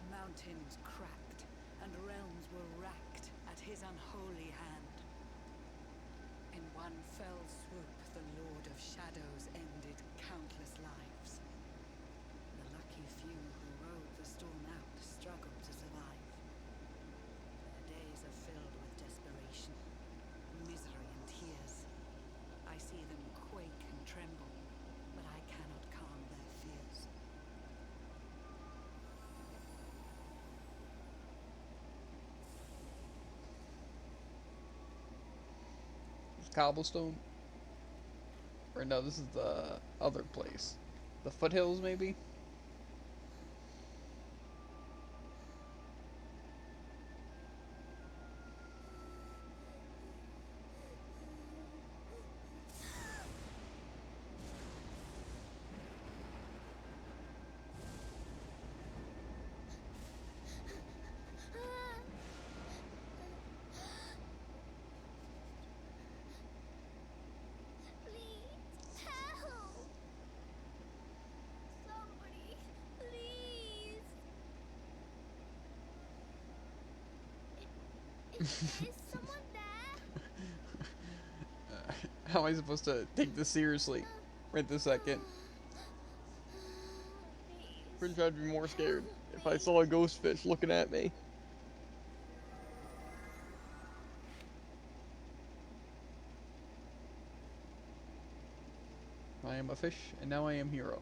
Mountains cracked, and realms were racked at his unholy hand. In one fell swoop, the Lord of Shadows ended countless lives. The lucky few who rode the storm out struggled to survive. Their days are filled with desperation, misery and tears. I see them quake and tremble, but I cannot calm their fears. Cobblestone. Or no, this is the other place. The foothills, maybe? Is someone there? How am I supposed to take this seriously right this second? Pretty sure I'd be more scared if I saw a ghost fish looking at me. I am a fish, and now I am hero.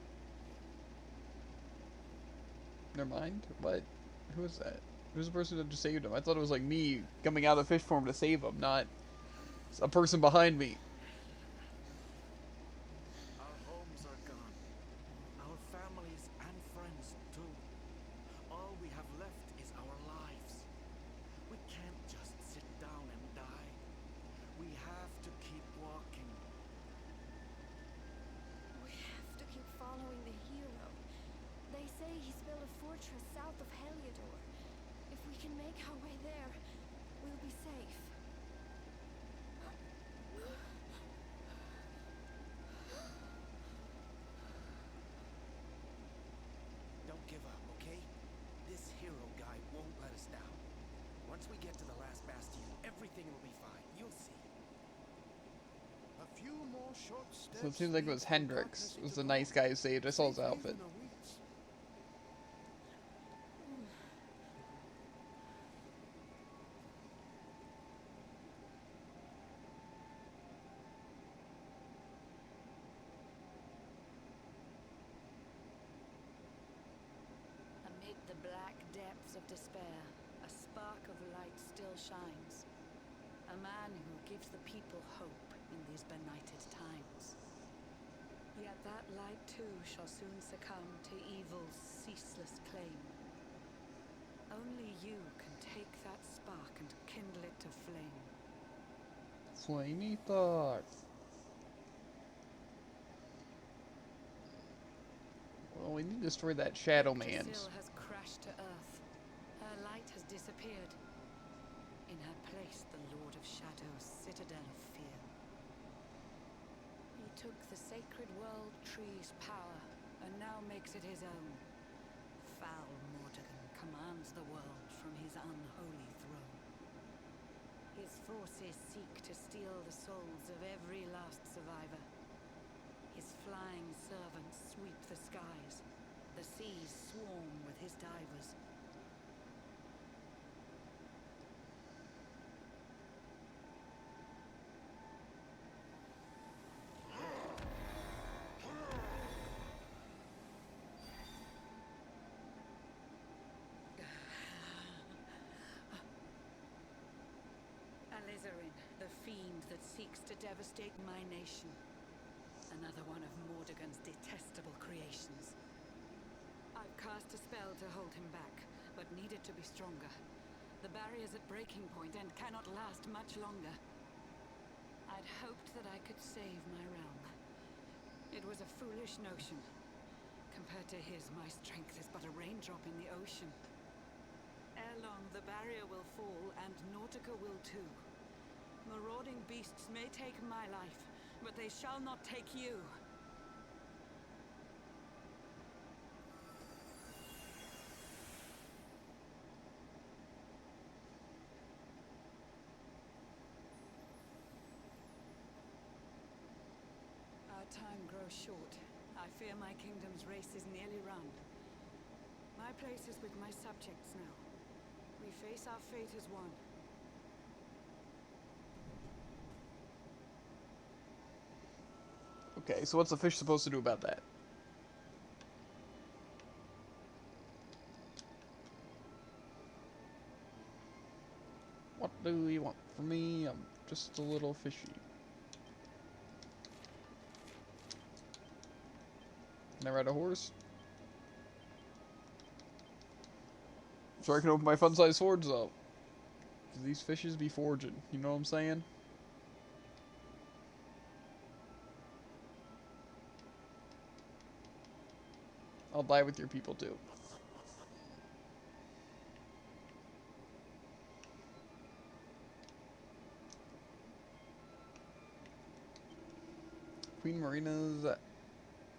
Never mind. What? Who is that? Who's the person that just saved him? I thought it was like me coming out of fish form to save him, not a person behind me. Our homes are gone. Our families and friends too. All we have left is our lives. We can't just sit down and die. We have to keep walking. We have to keep following the hero. They say he's built a fortress south of Heliodor. If we can make our way there, we'll be safe. Don't give up, okay? This hero guy won't let us down. Once we get to the last bastion, everything will be fine. You'll see. A few more short steps. So it seems like it was Hendrix. Was the nice guy who saved. I saw his outfit. Amid the black depths of despair, a spark of light still shines. A man who gives the people hope in these benighted times. Yet that light too shall soon succumb to evil's ceaseless claim. Only you can take that spark and kindle it to flame. Flamey thoughts. Well, we need to destroy that Shadow Man's. Yggdrasil has crashed to earth. Her light has disappeared. In her place, the Lord of Shadow's citadel of fear. He took the sacred world tree's power and now makes it his own. Foul Mordegon commands the world from his unholy throne. His forces seek to steal the souls of every last survivor. His flying servants sweep the skies. The seas swarm with his divers. Alizarin, the fiend that seeks to devastate my nation. Another one of Mordegon's detestable creations. I've cast a spell to hold him back, but needed to be stronger. The barrier's at breaking point and cannot last much longer. I'd hoped that I could save my realm. It was a foolish notion. Compared to his, my strength is but a raindrop in the ocean. Ere long, the barrier will fall, and Nautica will too. Marauding beasts may take my life, but they shall not take you. Our time grows short. I fear my kingdom's race is nearly run. My place is with my subjects now. We face our fate as one. Okay, so what's the fish supposed to do about that? What do you want from me? I'm just a little fishy. Can I ride a horse? So I can open my fun-sized swords up. 'Cause these fishes be forging, you know what I'm saying? I'll die with your people too. Queen Marina's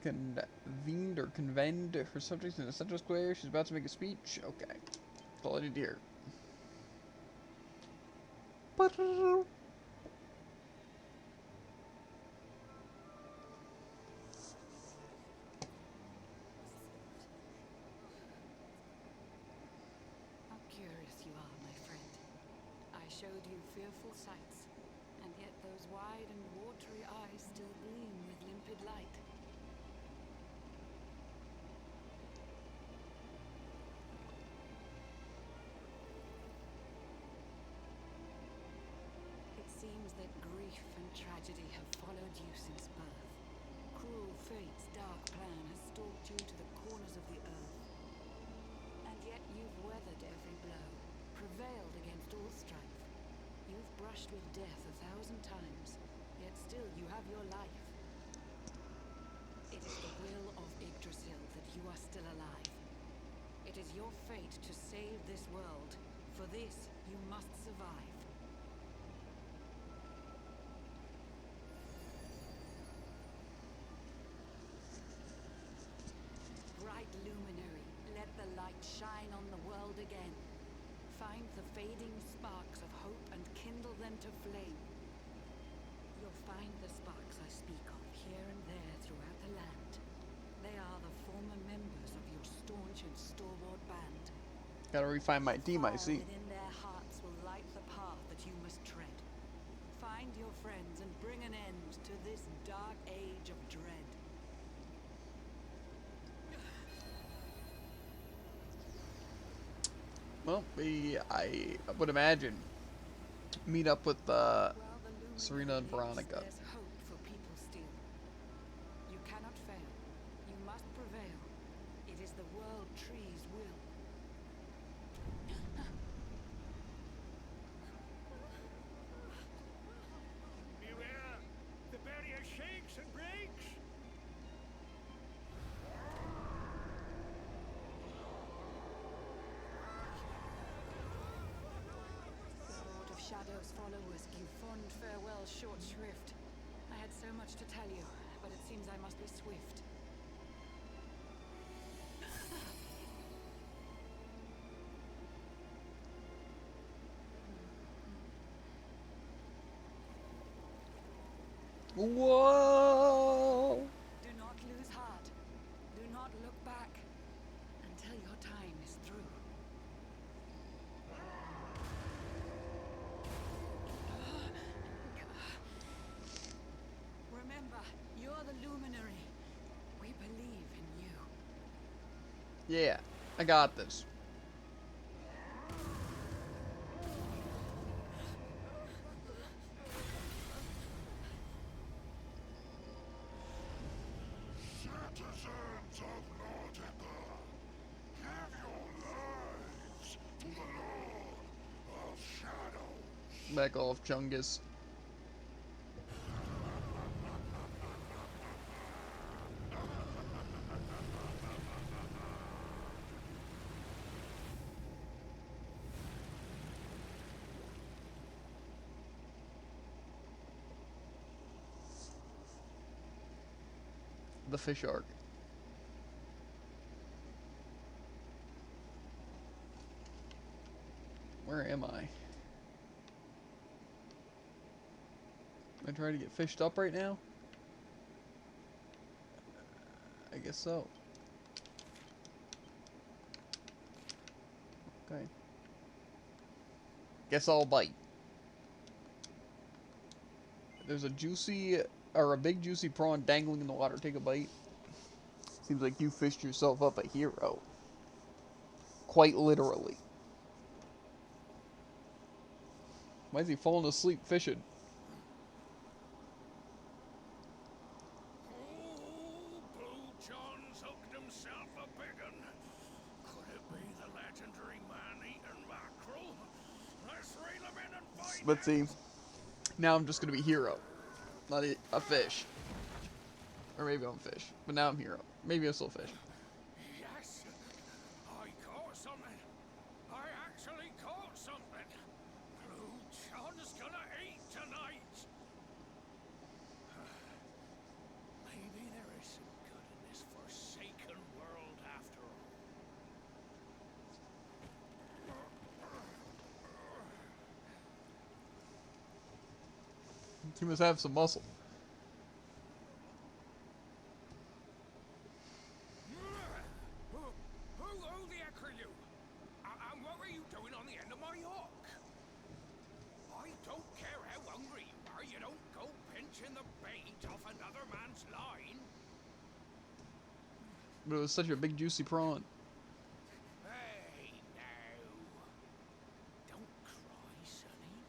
convened her subjects in the central square. She's about to make a speech. Okay. That's all I need to hear. How curious you are, my friend. I showed you fearful sights, and yet those wide and watery eyes still gleam with limpid light. It seems that grief and tragedy have followed you since birth. Cruel fate's dark plan has stalked you to the corners of the earth. And yet you've weathered every blow, prevailed against all strife. You've brushed with death 1,000 times, yet still you have your life. It is the will of Yggdrasil that you are still alive. It is your fate to save this world. For this, you must survive. Bright luminary, let the light shine on the world again. Find the fading sparks of hope and kindle them to flame. You'll find the sparks I speak of here and there throughout the land. They are the former members of your staunch and stalwart band. Gotta refine my team, I see. Within their hearts will light the path that you must tread. Find your friends and bring an end to this dark age of dread. Well, I would imagine meet up with Serena and Veronica. There's hope for people still. You cannot fail. You must prevail. It is the world tree's will. Beware! The barrier shakes and breaks! Lord of Shadows followers, give fond farewell short shrift. I had so much to tell you, but it seems I must be swift. Whoa! Do not lose heart. Do not look back until your time is through. Remember, you're the luminary. We believe in you. Yeah, I got this. Citizens of Nautica, give your lives to the Lord of Shadows. Back off, Chungus. The fish arc. Where am I? Am I trying to get fished up right now? I guess so. Okay. Guess I'll bite. There's a juicy, or a big juicy prawn dangling in the water. Take a bite. Seems like you fished yourself up a hero. Quite literally. Why is he falling asleep fishing? Blue John's hooked himself a big un. Could it be the legendary man-eating mackerel? Let's reel him in and find Let's see. Now I'm just gonna be hero. Not a fish. Or maybe I'm fish. But now I'm hero. Maybe I'm still fish. Yes! I caught something! I actually caught something! Blue John's gonna eat tonight! Maybe there is some good in this forsaken world after all. He must have some muscle. Who the heck are you? And what were you doing on the end of my hook? I don't care how hungry you are, you don't go pinching the bait off another man's line. But it was such a big juicy prawn. Hey, now. Don't cry, sonny.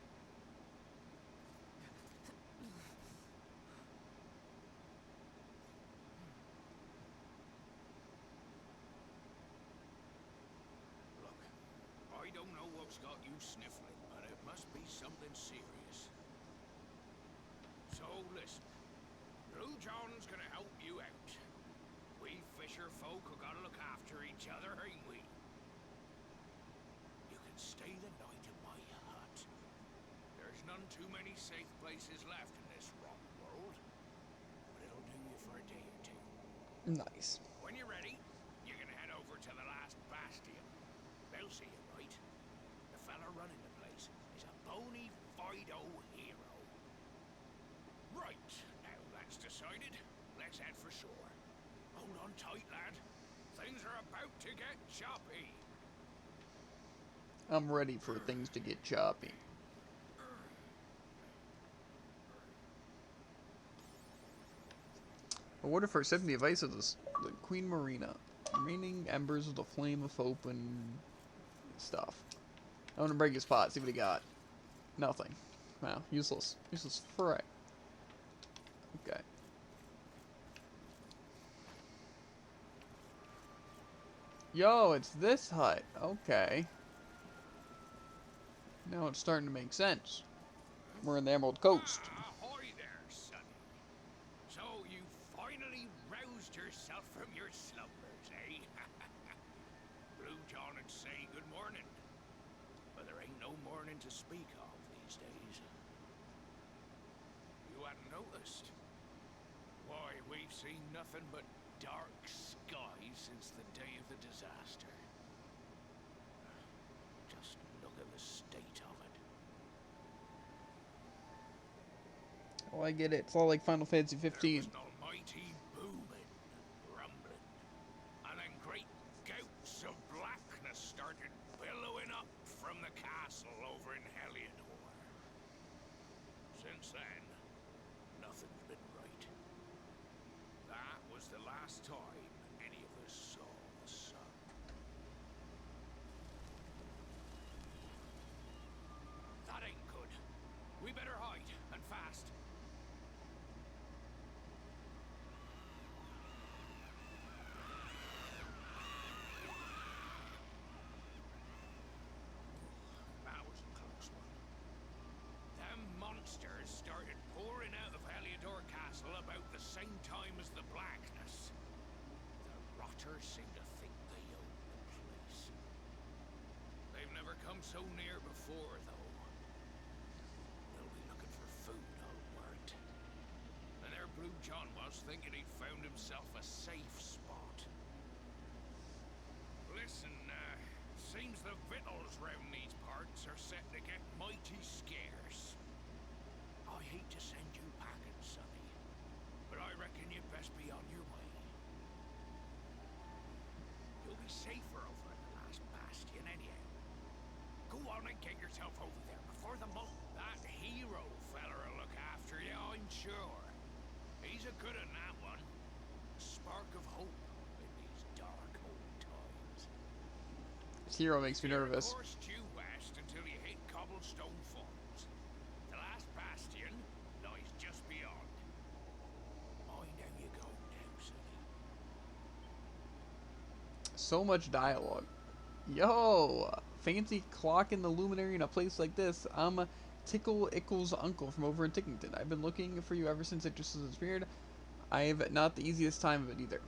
Look, I don't know what's got you sniffling, but it must be something serious. So listen, Blue John's gonna help you out. We fisher folk have gotta look after each other, ain't we? You can stay the night in my hut. There's none too many safe places left in this rock world, but it'll do you for a day or two. Nice. When you're ready, you're gonna head over to the last bastion. They'll see you, right? The fella running the place is a bony Fido hero. Right, now that's decided. Let's head for shore. Hold on tight, lad. Things are about to get choppy. I'm ready for things to get choppy. I wonder if accepting the advice of the Queen Marina. Remaining embers of the flame of hope and stuff. I want to break his pot, see what he got. Nothing. Wow, useless. Useless fry. Okay. Yo, it's this hut. Okay. Now it's starting to make sense. We're in the Emerald Coast. Ahoy there, sonny. So you finally roused yourself from your slumbers, eh? Blue John would say good morning. But there ain't no morning to speak of these days. You hadn't noticed? Why, we've seen nothing but dark skies since the day of the disaster. Just look at the state of it. Oh, I get it. It's all like Final Fantasy 15. There was an almighty booming, rumbling, and then great gouts of blackness started billowing up from the castle over in Heliodor. Since then, nothing's been right. That was the last time any of us saw the sun. That ain't good. We better hide, and fast. That was a close one. Them monsters started pouring out of Heliodor Castle about the same time as the blackness. The rotters seem to think they own the place. They've never come so near before, though. They'll be looking for food, I'll warrant. And there Blue John was, thinking he'd found himself a safe spot. Listen, seems the victuals round these parts are set to get mighty scarce. I hate to send you packing, sonny, but I reckon you'd best be on your way. You'll be safer over at the last bastion anyhow. Go on and get yourself over there before the that hero feller'll look after you, I'm sure. He's a good one, that one. A spark of hope in these dark old times. This hero makes me nervous. Of course, due west until you hit Cobblestone Falls. The last bastion lies just beyond. Mind how you go now, sonny. So much dialogue. Yo, fancy clocking the luminary in a place like this. I'm Tickle Ickle's uncle from over in Tickington. I've been looking for you ever since it just disappeared. I've not the easiest time of it either.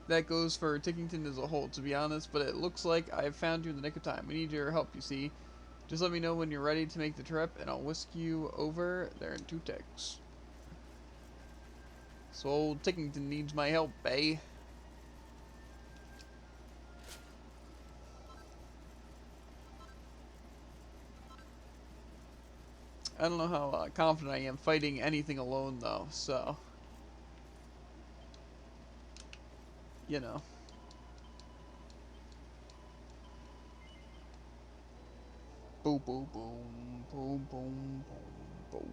That goes for Tickington as a whole, to be honest, but it looks like I've found you in the nick of time. We need your help, you see. Just let me know when you're ready to make the trip, and I'll whisk you over there in 2 ticks. So old Tickington needs my help, eh? I don't know how confident I am fighting anything alone, though, so... You know. Boom, boom, boom, boom, boom, boom, boom.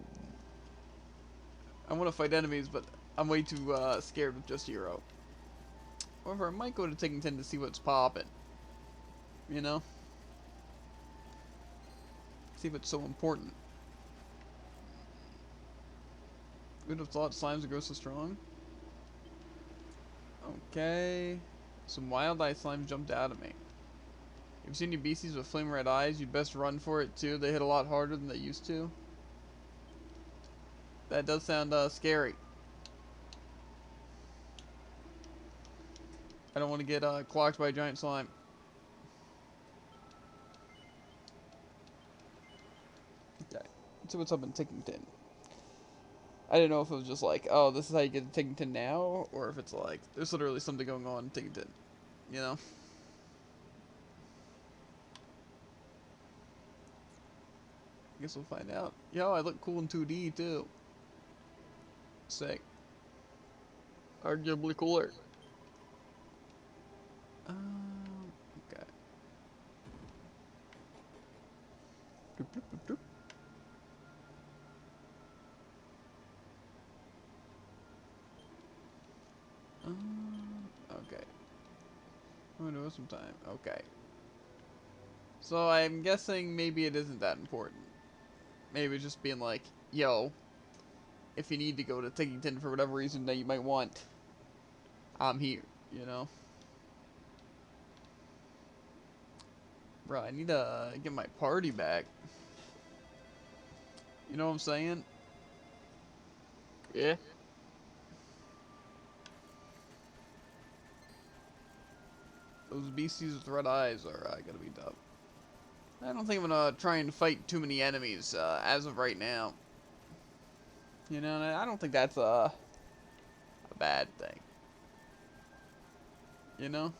I want to fight enemies, but I'm way too scared with just Hero. However, I might go to Tickington to see what's poppin'. You know? See if it's so important. Who'd have thought slimes would grow so strong? Okay. Some wild eye slimes jumped out at me. If you've seen any beasties with flame red eyes, you'd best run for it too. They hit a lot harder than they used to. That does sound scary. I don't want to get clocked by a giant slime. Okay. Let's see what's up in Tickington. I didn't know if it was just like, oh, this is how you get to Tickington now, or if it's like, there's literally something going on in Tickington. You know? I guess we'll find out. Yo, I look cool in 2D too. Sick. Arguably cooler. Okay. Doop, doop, doop, doop. Okay. I'm gonna do it sometime. Okay. So I'm guessing maybe it isn't that important. Maybe it's just being like, yo, if you need to go to Tickington for whatever reason that you might want, I'm here, you know? Bro, I need to get my party back. You know what I'm saying? Yeah. Those beasties with red eyes are gonna be tough. I don't think I'm gonna try and fight too many enemies as of right now. You know, and I don't think that's a bad thing. You know?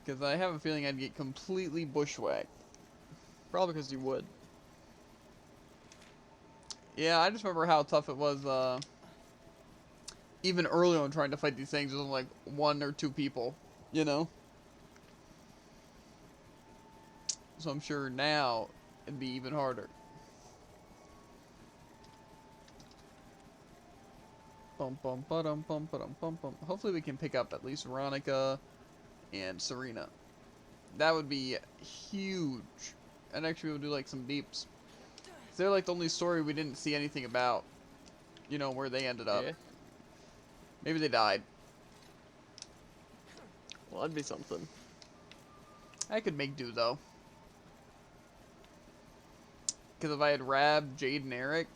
Because I have a feeling I'd get completely bushwhacked. Probably because you would. Yeah, I just remember how tough it was, even early on trying to fight these things with like 1 or 2 people, you know? So I'm sure now it'd be even harder. Bum bum ba-dum bum ba-dum bum bum. Hopefully we can pick up at least Veronica and Serena. That would be huge. And actually we'll do like some beeps. They're like the only story we didn't see anything about. You know, where they ended up. Yeah. Maybe they died. Well, that'd be something. I could make do though. Because if I had Rab, Jade, and Eric,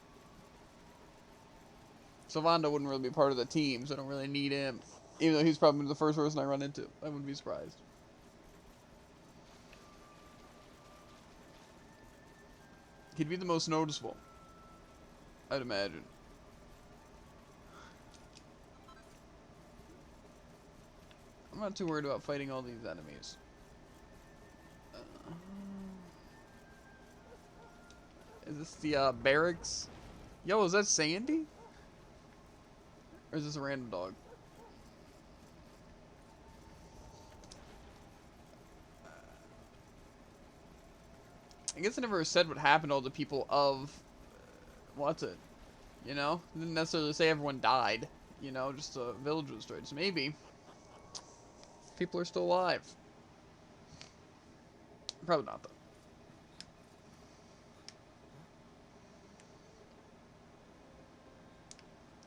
Sylvando wouldn't really be part of the team, so I don't really need him. Even though he's probably the first person I run into. I wouldn't be surprised. He'd be the most noticeable, I'd imagine. I'm not too worried about fighting all these enemies. Is this the barracks? Yo, is that Sandy? Or is this a random dog? I guess I never said what happened to all the people of... what's it? You know? It didn't necessarily say everyone died. You know, just a village was destroyed. So maybe people are still alive. Probably not, though.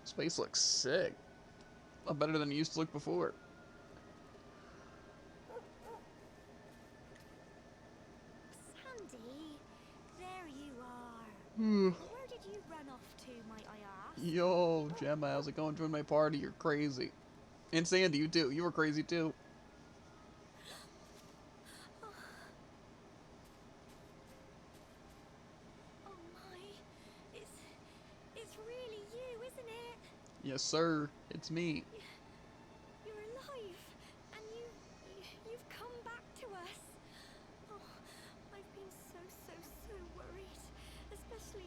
This place looks sick. A lot better than it used to look before. Sandy, there you are. Hmm. Where did you run off to, might I ask? Yo, Gemma, how's it going? Join my party. You're crazy. And Sandy, you too. You were crazy too. Oh my, it's really you, isn't it? Yes, sir. It's me. You're alive, and you've come back to us. Oh, I've been so worried, especially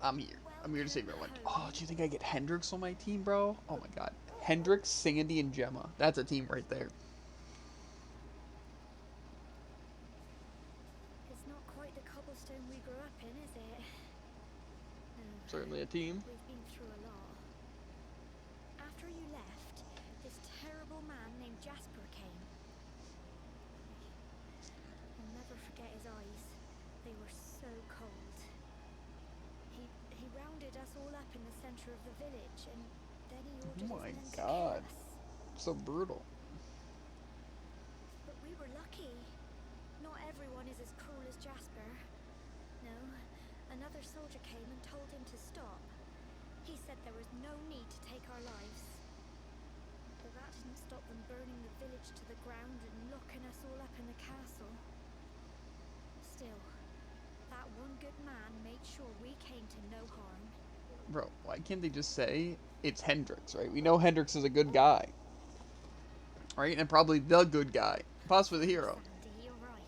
I'm here. I'm here to save everyone. Oh, do you think I get Hendrix on my team, bro? Oh my god. Hendrix, Sandy, and Gemma. That's a team right there. It's not quite the cobblestone we grew up in, is it? No. Certainly a team. We've been through a lot. After you left, this terrible man named Jasper came. I'll never forget his eyes. They were so cold. He rounded us all up in the center of the village, and then he ordered Oh my his men to god. kill us. So brutal. But we were lucky. Not everyone is as cruel as Jasper. No, another soldier came and told him to stop. He said there was no need to take our lives. But that didn't stop them burning the village to the ground and locking us all up in the castle. Still, that one good man made sure we came to no harm. Bro, why can't they just say it's Hendrix, right? We know Hendrix is a good guy. Right? And probably the good guy. Possibly the hero. Sandy, you're right.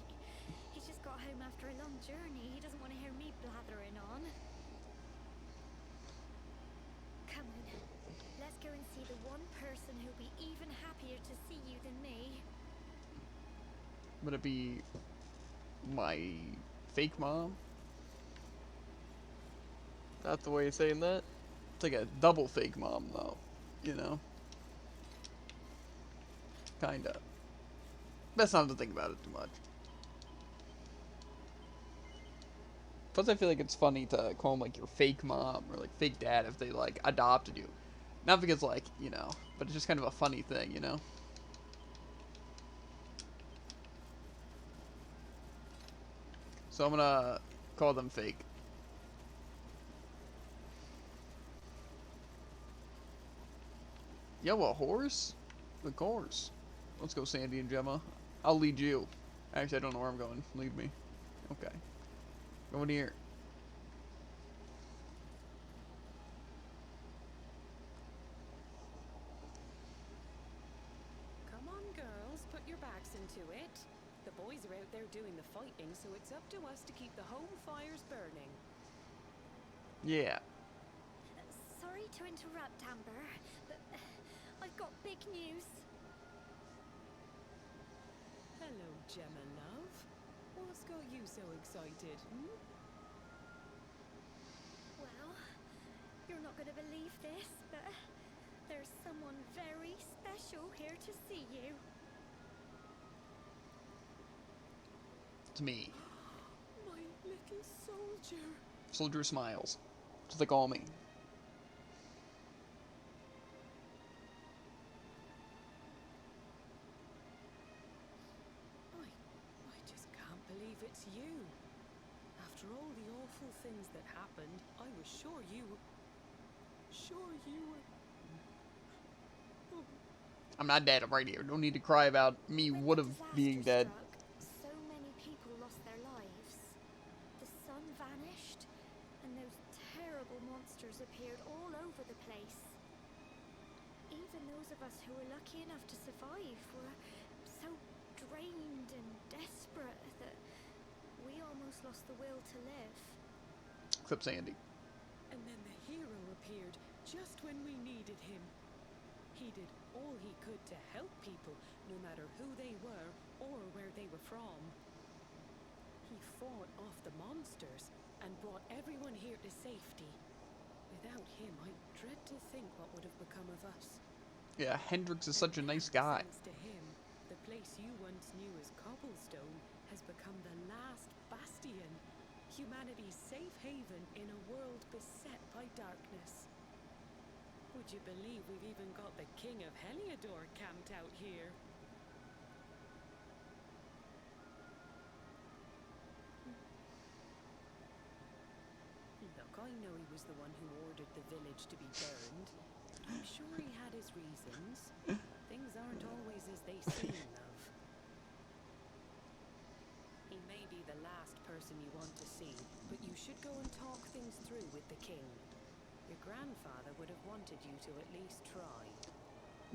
He's just got home after a long journey. He doesn't want to hear me blathering on. Come on. Let's go and see the one person who'll be even happier to see you than me. Would it be my fake mom? Not the way you're saying that. It's like a double fake mom, though. You know? Kinda. Best not to think about it too much. Plus, I feel like it's funny to call them, like, your fake mom or, like, fake dad if they, like, adopted you. Not because, like, you know, but it's just kind of a funny thing, you know? So I'm gonna call them fake. Yo, a horse? Of course. Let's go, Sandy and Gemma. I'll lead you. Actually, I don't know where I'm going. Lead me. Okay. Going here. Come on, girls, put your backs into it. The boys are out there doing the fighting, so it's up to us to keep the home fires burning. Yeah. Sorry to interrupt, Amber, but I've got big news. Hello, Gemma, love. What's got you so excited, hmm? Well, you're not going to believe this, but there's someone very special here to see you. It's me. My little soldier. Soldier Smiles. That's what they call me. I just can't believe it's you. After all the awful things that happened, I was sure you were... Oh. I'm not dead. I'm right here. Don't need to cry about me would have being dead. So many people lost their lives. The sun vanished, and those terrible monsters appeared all over the place. Even those of us who were lucky enough to survive were so drained and desperate that we almost lost the will to live. Except Sandy. And then the hero appeared just when we needed him. He did all he could to help people, no matter who they were or where they were from. He fought off the monsters and brought everyone here to safety. Without him, I dread to think what would have become of us. Yeah, Hendrix is such a nice guy. Thanks to him, the place you once knew as Cobblestone has become the last bastion, humanity's safe haven in a world beset by darkness. Would you believe we've even got the King of Heliodor camped out here? Look, I know he was the one who ordered the village to be burned. I'm sure he had his reasons. Things aren't always as they seem, love. He may be the last person you want to see, but you should go and talk things through with the king. Your grandfather would have wanted you to at least try.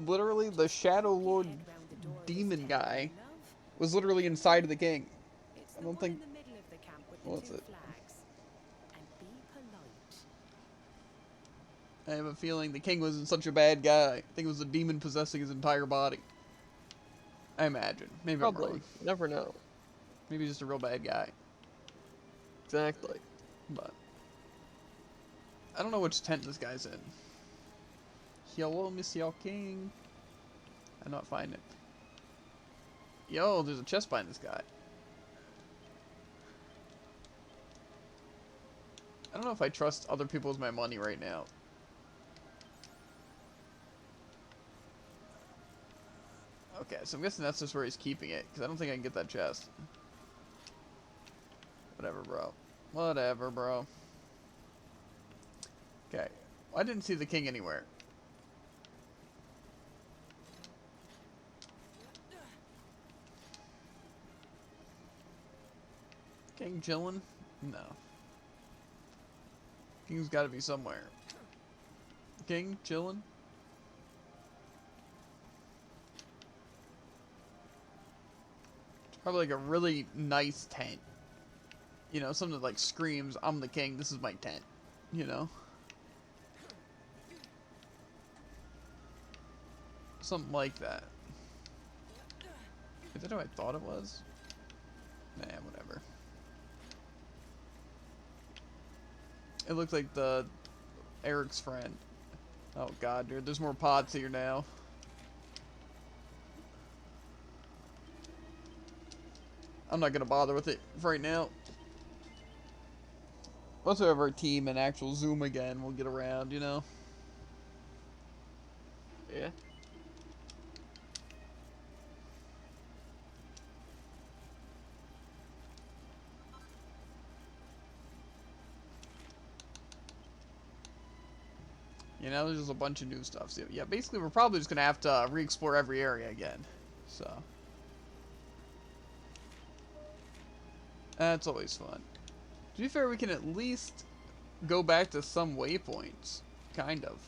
Literally, the Shadow Lord demon guy was literally inside of the king. I don't think... In the middle of the camp with What's the two it? flags. And be polite. I have a feeling the king wasn't such a bad guy. I think it was a demon possessing his entire body. I imagine. Maybe Probably. I'm wrong. Never know. Maybe he's just a real bad guy. Exactly. But I don't know which tent this guy's in. Hello, Monsieur King. I'm not finding it. Yo, there's a chest behind this guy. I don't know if I trust other people with my money right now. Okay, so I'm guessing that's just where he's keeping it, because I don't think I can get that chest. Whatever, bro. Whatever, bro. Okay. Well, I didn't see the king anywhere. King chillin'? No. King's gotta be somewhere. King chillin'? It's probably like a really nice tent. You know, something that like screams, I'm the king, this is my tent. You know? Something like that. Is that who I thought it was? Nah, whatever. It looks like the Eric's friend. Oh god, dude, there's more pods here now. I'm not gonna bother with it right now. Once we have our team and actual Zoom again, we'll get around, you know? Yeah. You know, there's just a bunch of new stuff. So, yeah, basically we're probably just gonna have to re-explore every area again. So. That's always fun. To be fair, we can at least go back to some waypoints. Kind of.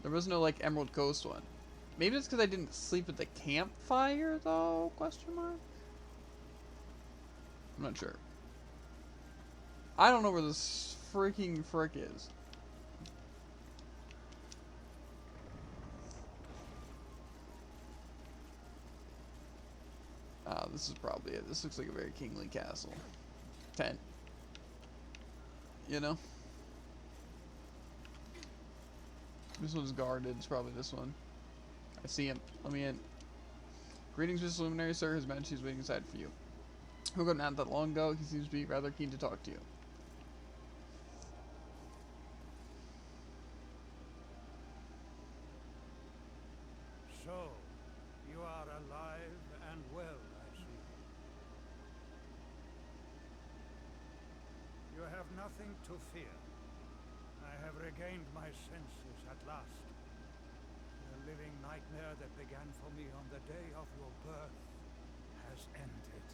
There was no, like, Emerald Coast one. Maybe it's because I didn't sleep at the campfire, though? Question mark? I'm not sure. I don't know where this freaking frick is. This is probably it. This looks like a very kingly castle. Tent. You know? This one's guarded. It's probably this one. I see him. Let me in. Greetings, Mr. Luminary, sir. His Majesty is waiting inside for you. Who got not that long ago? He seems to be rather keen to talk to you. So, you are alive and well, I see. You have nothing to fear. I have regained my senses at last. The living nightmare that began for me on the day of your birth has ended.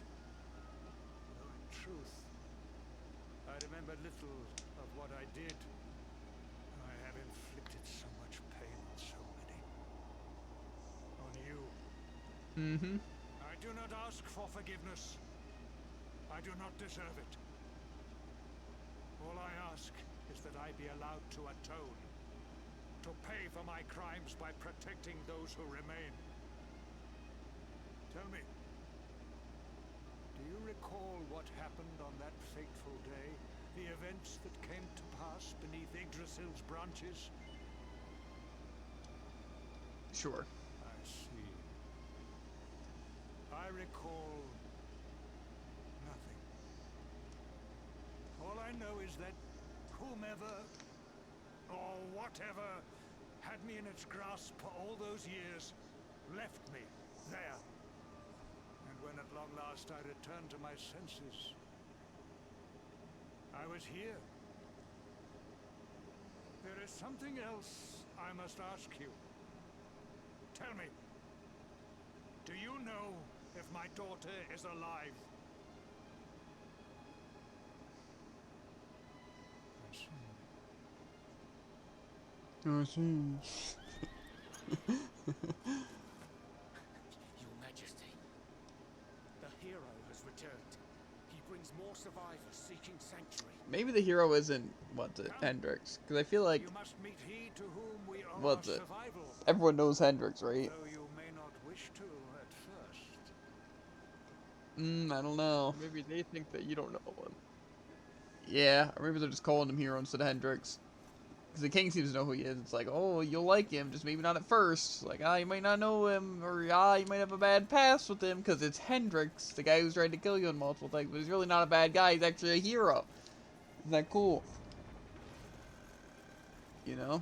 Though in truth, I remember little of what I did. I have inflicted so much pain on so many. On you. Mm-hmm. I do not ask for forgiveness. I do not deserve it. All I ask is that I be allowed to atone. To pay for my crimes by protecting those who remain. Tell me, do you recall what happened on that fateful day? The events that came to pass beneath Yggdrasil's branches? Sure. I see. I recall nothing. All I know is that whomever or whatever had me in its grasp for all those years left me there. And when at long last I returned to my senses, I was here. There is something else I must ask you. Tell me, do you know if my daughter is alive? I see. Your Majesty, the hero has returned. He brings more survivors seeking sanctuary. Maybe the hero isn't, what's it, Hendrix. Because I feel like You must meet heed to whom we owe What's our it? survival. Everyone knows Hendrix, right? Though you may not wish to at first. I don't know. Maybe they think that you don't know him. Yeah, or maybe they're just calling him Hero instead of Hendrix. Because the king seems to know who he is. It's like, oh, you'll like him, just maybe not at first. Like, you might not know him, or you might have a bad past with him, because it's Hendrix, the guy who's tried to kill you in multiple things. But he's really not a bad guy, he's actually a hero. Isn't that cool? You know?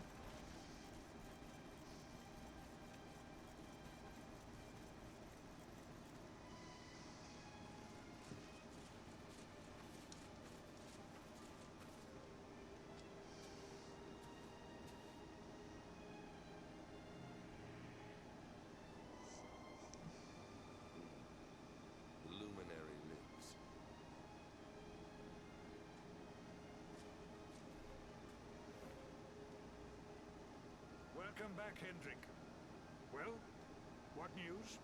Luminary lives. Welcome back, Hendrik. Well, what news?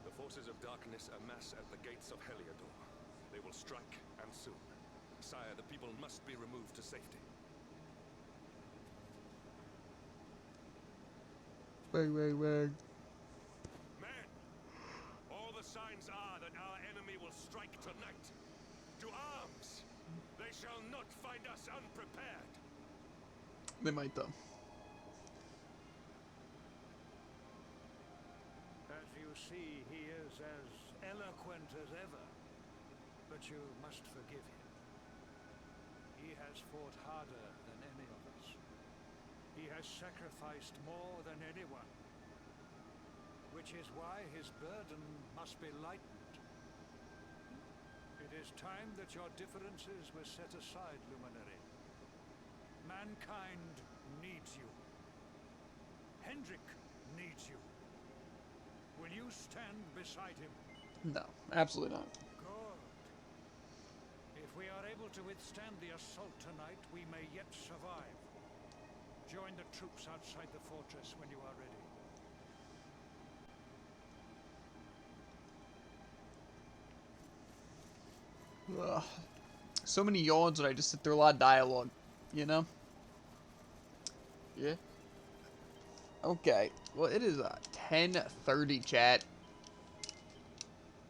The forces of darkness amass at the gates of Heliodor. They will strike, and soon. Sire, the people must be removed to safety. Bang, bang, bang. Men! All the signs are that our enemy will strike tonight. To arms! They shall not find us unprepared. They might, though. As you see, he is as eloquent as ever. But you must forgive him. He has fought harder than any of us. He has sacrificed more than anyone. Which is why his burden must be lightened. It is time that your differences were set aside, Luminary. Mankind needs you. Hendrik needs you. Will you stand beside him? No, absolutely not. Good. If we are able to withstand the assault tonight, we may yet survive. Join the troops outside the fortress when you are ready. Ugh. So many yawns that I just sit through a lot of dialogue, you know? Yeah. Okay, well, it is 10:30, chat.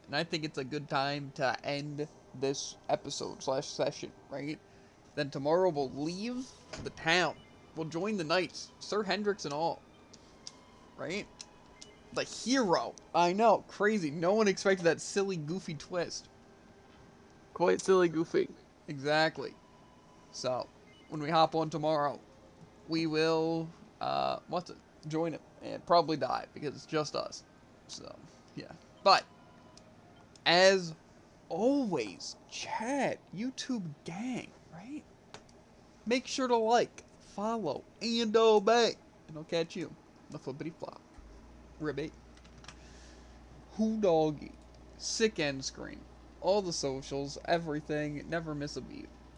And I think it's a good time to end this episode / session, right? Then tomorrow we'll leave the town. We'll join the knights, Sir Hendrix and all. Right? The hero. I know, crazy. No one expected that silly, goofy twist. Quite silly, goofy. Exactly. So, when we hop on tomorrow, we will, join him and probably die because it's just us. So, yeah. But, as always, chat, YouTube gang, right? Make sure to like, follow, and obey. And I'll catch you on the flippity flop. Ribbit. Who doggy. Sick end screen. All the socials, everything. Never miss a beat.